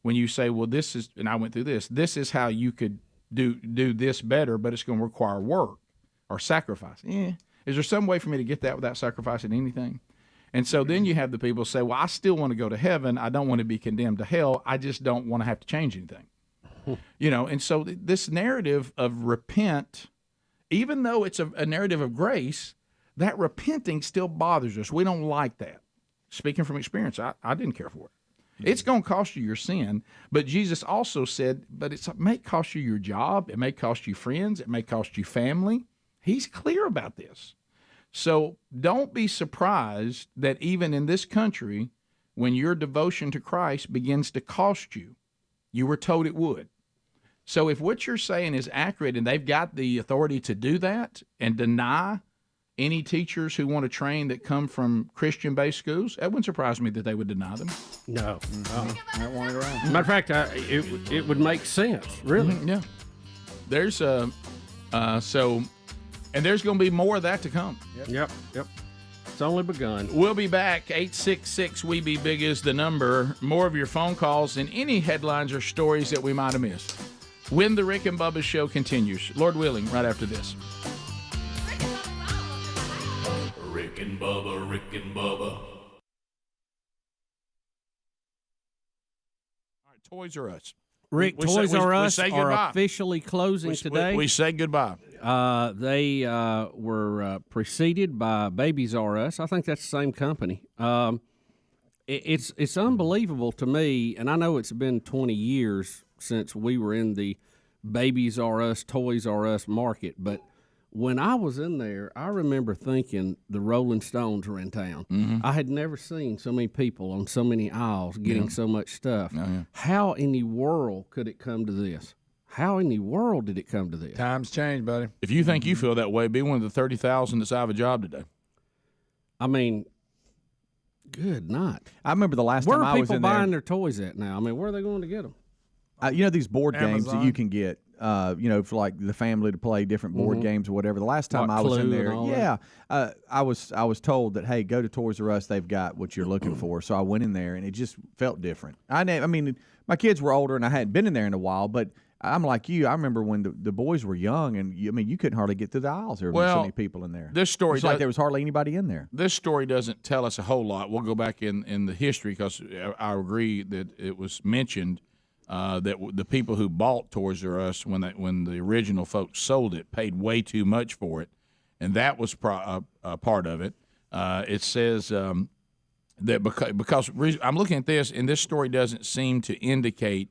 when you say, well, this is, and I went through this is how you could do this better, but it's going to require work or sacrifice. Is there some way for me to get that without sacrificing anything? And so then you have the people say, well, I still want to go to heaven. I don't want to be condemned to hell. I just don't want to have to change anything. And so this narrative of repent, even though it's a narrative of grace, that repenting still bothers us. We don't like that. Speaking from experience, I didn't care for it. It's going to cost you your sin. But Jesus also said, but it may cost you your job. It may cost you friends. It may cost you family. He's clear about this. So don't be surprised that even in this country, when your devotion to Christ begins to cost you. You were told it would. So if what you're saying is accurate and they've got the authority to do that and deny any teachers who want to train that come from Christian-based schools, that wouldn't surprise me that they would deny them. No. I don't want it around. Matter of fact, it would make sense, really. Yeah. There's and there's going to be more of that to come. Yep. It's only begun. We'll be back. 866-WE-BE-BIG is the number. More of your phone calls and any headlines or stories that we might have missed when the Rick and Bubba Show continues. Lord willing, right after this. Rick and Bubba, Rick and Bubba. All right, Toys R Us. Rick, Toys R Us are officially closing today. We say goodbye. They were preceded by Babies R Us. I think that's the same company. It's unbelievable to me, and I know it's been 20 years since we were in the Babies R Us, Toys R Us market, but when I was in there, I remember thinking the Rolling Stones were in town. Mm-hmm. I had never seen so many people on so many aisles getting so much stuff. How in the world could it come to this? How in the world did it come to this? Times change, buddy. If you think you feel that way, be one of the 30,000 that's out of a job today. I mean, good night. I remember the last time I was in there. Where are people buying their toys at now? I mean, where are they going to get them? You know, these board games Amazon. that you can get, for like the family to play different board games or whatever. The last time I was in there, I was told that, hey, go to Toys R Us. They've got what you're looking for. So I went in there, and it just felt different. I mean, my kids were older, and I hadn't been in there in a while, but I'm like you. I remember when the boys were young, and you couldn't hardly get through the aisles. There were so many people in there. This story it's like there was hardly anybody in there. This story doesn't tell us a whole lot. We'll go back in the history because I agree that it was mentioned that the people who bought Toys R Us when the original folks sold it paid way too much for it, and that was part of it. It says that because I'm looking at this, and this story doesn't seem to indicate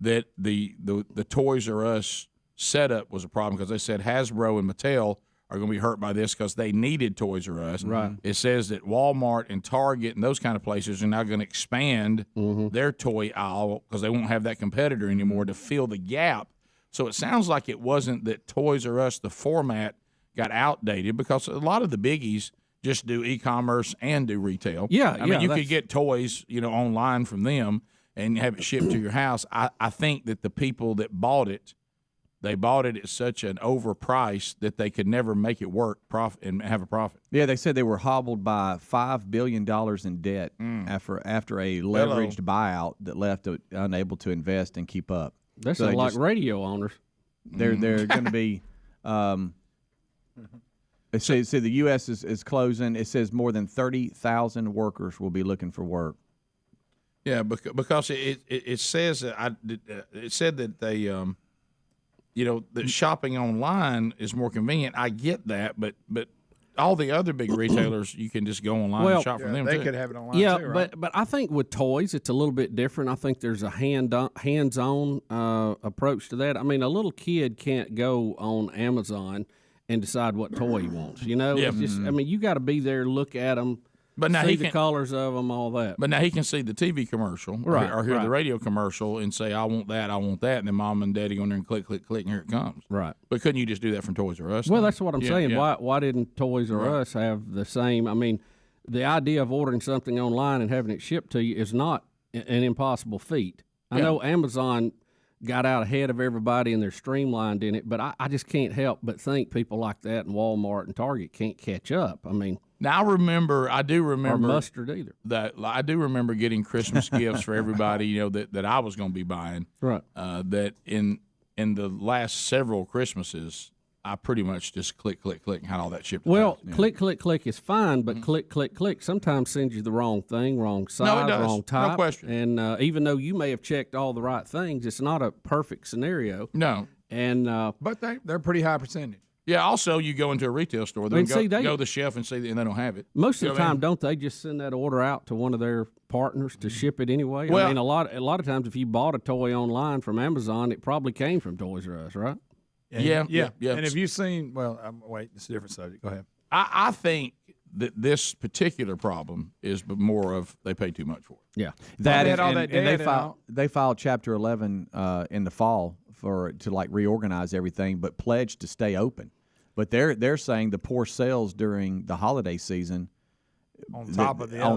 that the Toys R Us setup was a problem, because they said Hasbro and Mattel are going to be hurt by this because they needed Toys R Us. Right. It says that Walmart and Target and those kind of places are now going to expand their toy aisle because they won't have that competitor anymore to fill the gap. So it sounds like it wasn't that Toys R Us, the format, got outdated, because a lot of the biggies just do e-commerce and do retail. I mean, you could get toys, online from them and have it shipped to your house. I think that the people that bought it, they bought it at such an overprice that they could never make it work and have a profit. Yeah, they said they were hobbled by $5 billion in debt after a leveraged buyout that left it unable to invest and keep up. That's like radio owners. They're going to be. It says the U.S. is closing. It says more than 30,000 workers will be looking for work. Yeah, because it says that it said that they. That shopping online is more convenient. I get that, but all the other big retailers, you can just go online and shop from them. They too. could have it online too, right? but I think with toys, it's a little bit different. I think there's a hands-on approach to that. I mean, a little kid can't go on Amazon and decide what toy he wants. It's just, I mean, you got to be there, look at them. But now see the colors of them, all that. But now he can see the TV commercial or hear the radio commercial and say, I want that, and then mom and daddy go in there and click, click, click, and here it comes. Right. But couldn't you just do that from Toys R Us? Well, that's what I'm saying. Yeah. Why didn't Toys R Us have the same? I mean, the idea of ordering something online and having it shipped to you is not an impossible feat. I know Amazon got out ahead of everybody and they're streamlined in it, but I just can't help but think people like that in Walmart and Target can't catch up. I mean, now I do remember or mustard either. That I do remember getting Christmas gifts for everybody, that I was going to be buying. Right. That in the last several Christmases, I pretty much just click, click, click, and had all that shipped. Well, click, click, click is fine, but click, click, click sometimes sends you the wrong thing, wrong size, wrong type. No question. And even though you may have checked all the right things, it's not a perfect scenario. No. And but they're pretty high percentage. Yeah. Also, you go into a retail store, they go to the shelf and see, and they don't have it. Most of the time, don't they just send that order out to one of their partners to ship it anyway? Well, I mean, a lot of times, if you bought a toy online from Amazon, it probably came from Toys R Us, right? Yeah. And have you seen? Well, wait, it's a different subject. Go ahead. I think this particular problem is more of they pay too much for it. Yeah, they filed Chapter 11 in the fall to like reorganize everything, but pledged to stay open. But they're saying the poor sales during the holiday season. On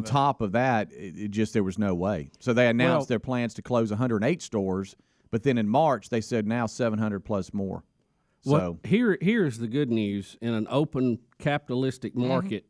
top of that, it just there was no way. So they announced their plans to close 108 stores, but then in March they said now 700 plus more. Well, here's the good news in an open capitalistic market.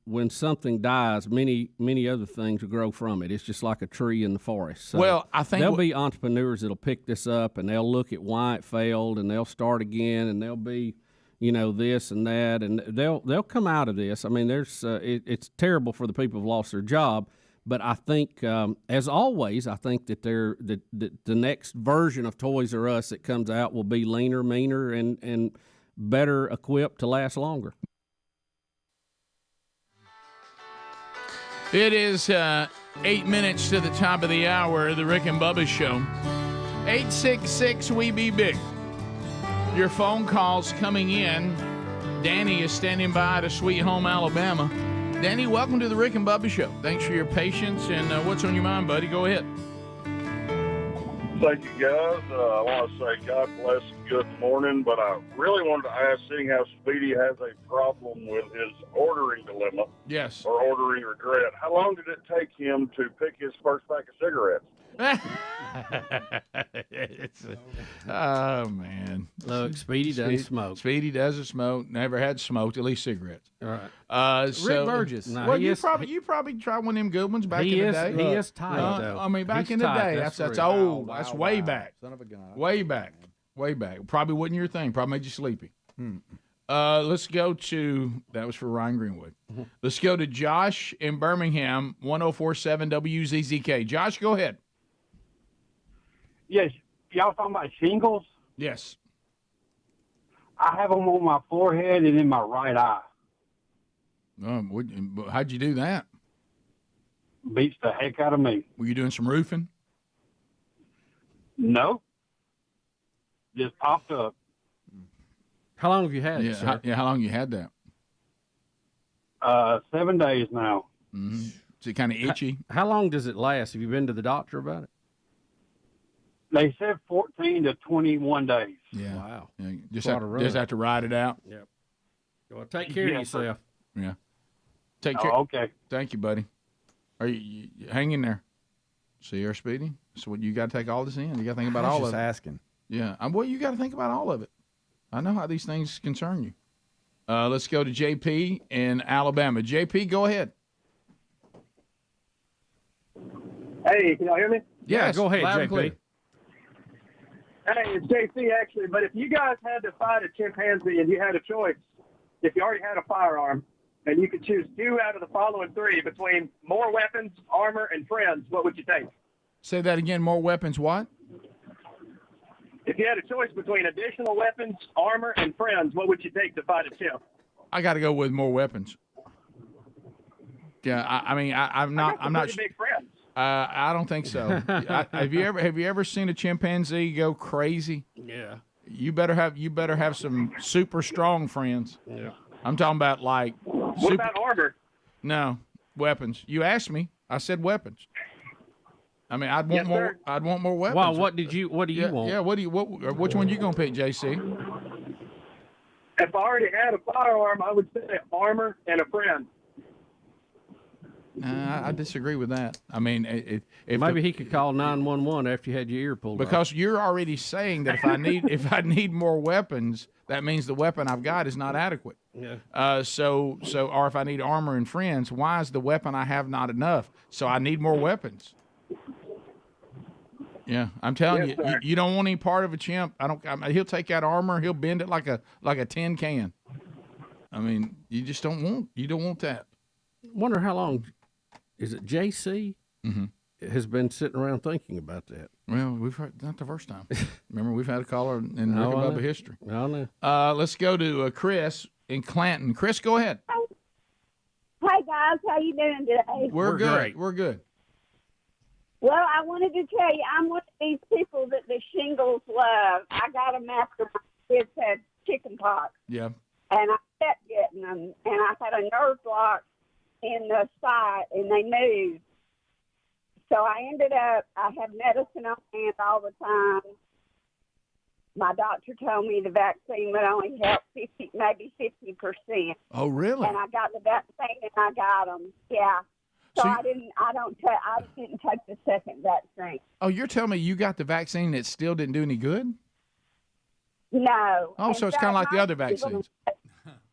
When something dies, many other things will grow from it. It's just like a tree in the forest. So I think there'll be entrepreneurs that'll pick this up and they'll look at why it failed and they'll start again and they'll be, this and that, and they'll come out of this. I mean, it's terrible for the people who've lost their job, but I think, as always, I think that the next version of Toys R Us that comes out will be leaner, meaner, and better equipped to last longer. It is 8 minutes to the top of the hour, the Rick and Bubba Show. 866-WE-BE-BIG. Your phone calls coming in. Danny is standing by to Sweet Home, Alabama. Danny, welcome to the Rick and Bubba Show. Thanks for your patience, and what's on your mind, buddy? Go ahead. Thank you, guys. I want to say God bless and good morning, but I really wanted to ask, seeing how Speedy has a problem with his ordering dilemma, yes, or ordering regret, how long did it take him to pick his first pack of cigarettes? Oh, man. Look, Speedy doesn't smoke. Speedy doesn't smoke. Never had smoked, at least cigarettes. All right. Rick Burgess. You probably tried one of them good ones back in the day. He is tight, though. I mean, back in the day. That's old. That's way back. Son of a gun. Way back. Probably wasn't your thing. Probably made you sleepy. Let's go to, that was for Ryan Greenwood. Let's go to Josh in Birmingham, 1047 WZZK. Josh, go ahead. Yes. Y'all talking about shingles? Yes. I have them on my forehead and in my right eye. How'd you do that? Beats the heck out of me. Were you doing some roofing? No. Just popped up. How long have you had it, sir? How long you had that? 7 days now. Mm-hmm. Is it kind of itchy? How long does it last? Have you been to the doctor about it? They said 14 to 21 days. Yeah. Wow. Yeah, just have to ride it out. Yep. Well, take care of yourself. Yeah. Take care. Okay. Thank you, buddy. Are you hang in there? See here, Speedy? So what, you got to take all this in. You got to think about all of it. Just asking. Yeah. Well, you got to think about all of it. I know how these things concern you. Let's go to JP in Alabama. JP, go ahead. Hey, can y'all hear me? Yes. Go ahead, JP. Hey, it's JC actually, but if you guys had to fight a chimpanzee and you had a choice, if you already had a firearm, and you could choose 2 out of the following 3 between more weapons, armor, and friends, what would you take? Say that again. More weapons, what? If you had a choice between additional weapons, armor, and friends, what would you take to fight a chimp? I got to go with more weapons. Yeah, I'm not. Big friends. I don't think so. Have you ever seen a chimpanzee go crazy? Yeah. You better have some super strong friends. Yeah. I'm talking about like. What about armor? No, weapons. You asked me. I said weapons. I mean, I'd want more. Sir. I'd want more weapons. Well, what do you want? Yeah. Which one you gonna pick, JC? If I already had a firearm, I would say armor and a friend. I disagree with that. I mean, if maybe he could call 911 after you had your ear pulled because off. You're already saying that if I need more weapons, that means the weapon I've got is not adequate. Yeah. Or if I need armor and friends, why is the weapon I have not enough? So I need more weapons. Yeah, I'm telling you, you don't want any part of a chimp. He'll take out armor. He'll bend it like a tin can. I mean, you just don't want that. Wonder how long. Is it JC has been sitting around thinking about that? Well, we've heard not the first time. Remember, we've had a caller in Rick and Bubba history. I know. Let's go to Chris in Clanton. Chris, go ahead. Hi guys, how you doing today? We're good. Great. We're good. Well, I wanted to tell you, I'm one of these people that the shingles love. I got them after my kids had chicken pox. Yeah. And I kept getting them, and I had a nerve block in the side, and they moved. So I ended up, I have medicine on hand all the time. My doctor told me the vaccine would only help maybe 50%. Oh, really? And I got the vaccine, and I got them. Yeah. So I didn't take the second vaccine. Oh, you're telling me you got the vaccine and it still didn't do any good? No. Oh, so it's kind of like the other vaccines.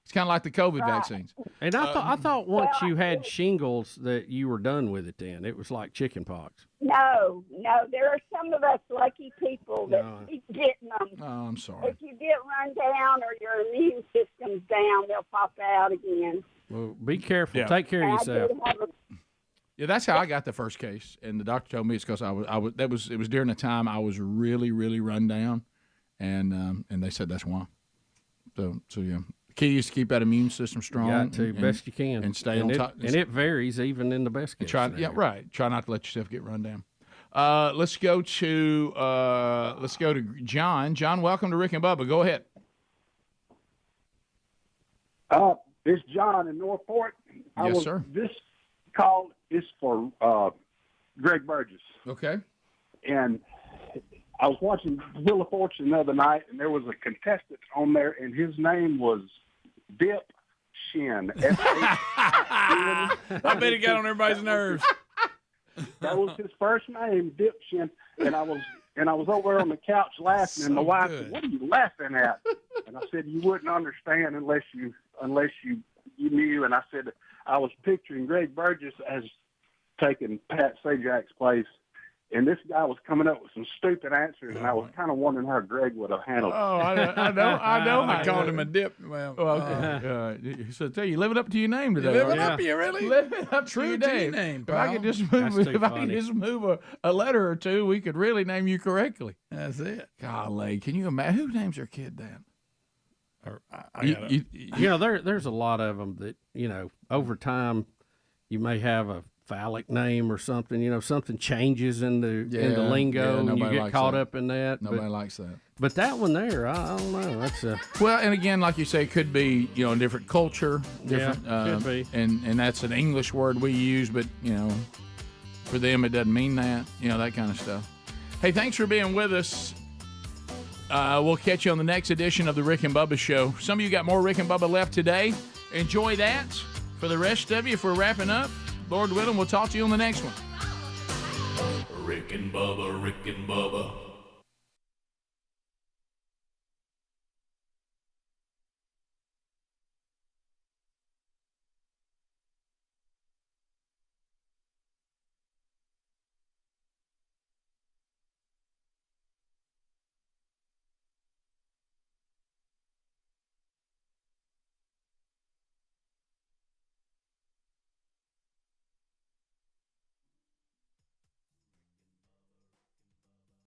It's kind of like the COVID vaccines. And I thought once you had shingles that you were done with it. Then it was like chicken pox. No. There are some of us lucky people that keep getting them. Oh, I'm sorry. If you get run down or your immune system's down, they'll pop out again. Well, be careful. Yeah. Take care of yourself. Yeah, that's how I got the first case, and the doctor told me it's because it was during the time I was really, really run down, and they said that's why. So yeah. The key is to keep that immune system strong. Got to, best you can. And stay on top. And it varies even in the best case. Try not to let yourself get run down. Let's go to John. John, welcome to Rick and Bubba. Go ahead. It's John in Northport. Yes, sir. This call is for Greg Burgess. Okay. And I was watching Wheel of Fortune the other night, and there was a contestant on there, and his name was Dip Shin. I bet he got on everybody's nerves. That was his first name, Dip Shin. And I was over there on the couch laughing, and my wife said, "What are you laughing at?" And I said, "You wouldn't understand unless you knew." And I said, I was picturing Greg Burgess as taking Pat Sajak's place. And this guy was coming up with some stupid answers, and I was kind of wondering how Greg would have handled it. Oh, I know. I called him a dip. Well, okay. So tell you, living up to your name today. Living up to you, really? Living up True to your G name, If I could just move, a letter or two, we could really name you correctly. That's it. Golly, can you imagine who names their kid that? There's a lot of them that over time you may have a phallic name or something. Something changes in the lingo, and you get caught up in that. Nobody likes that. But that one there, I don't know. That's well, and again, like you say, it could be a different culture, different. Could be. And that's an English word we use, but for them it doesn't mean that. That kind of stuff. Hey, thanks for being with us. We'll catch you on the next edition of the Rick and Bubba Show. Some of you got more Rick and Bubba left today. Enjoy that. For the rest of you, if we're wrapping up, Lord willing, we'll talk to you on the next one. Rick and Bubba, Rick and Bubba.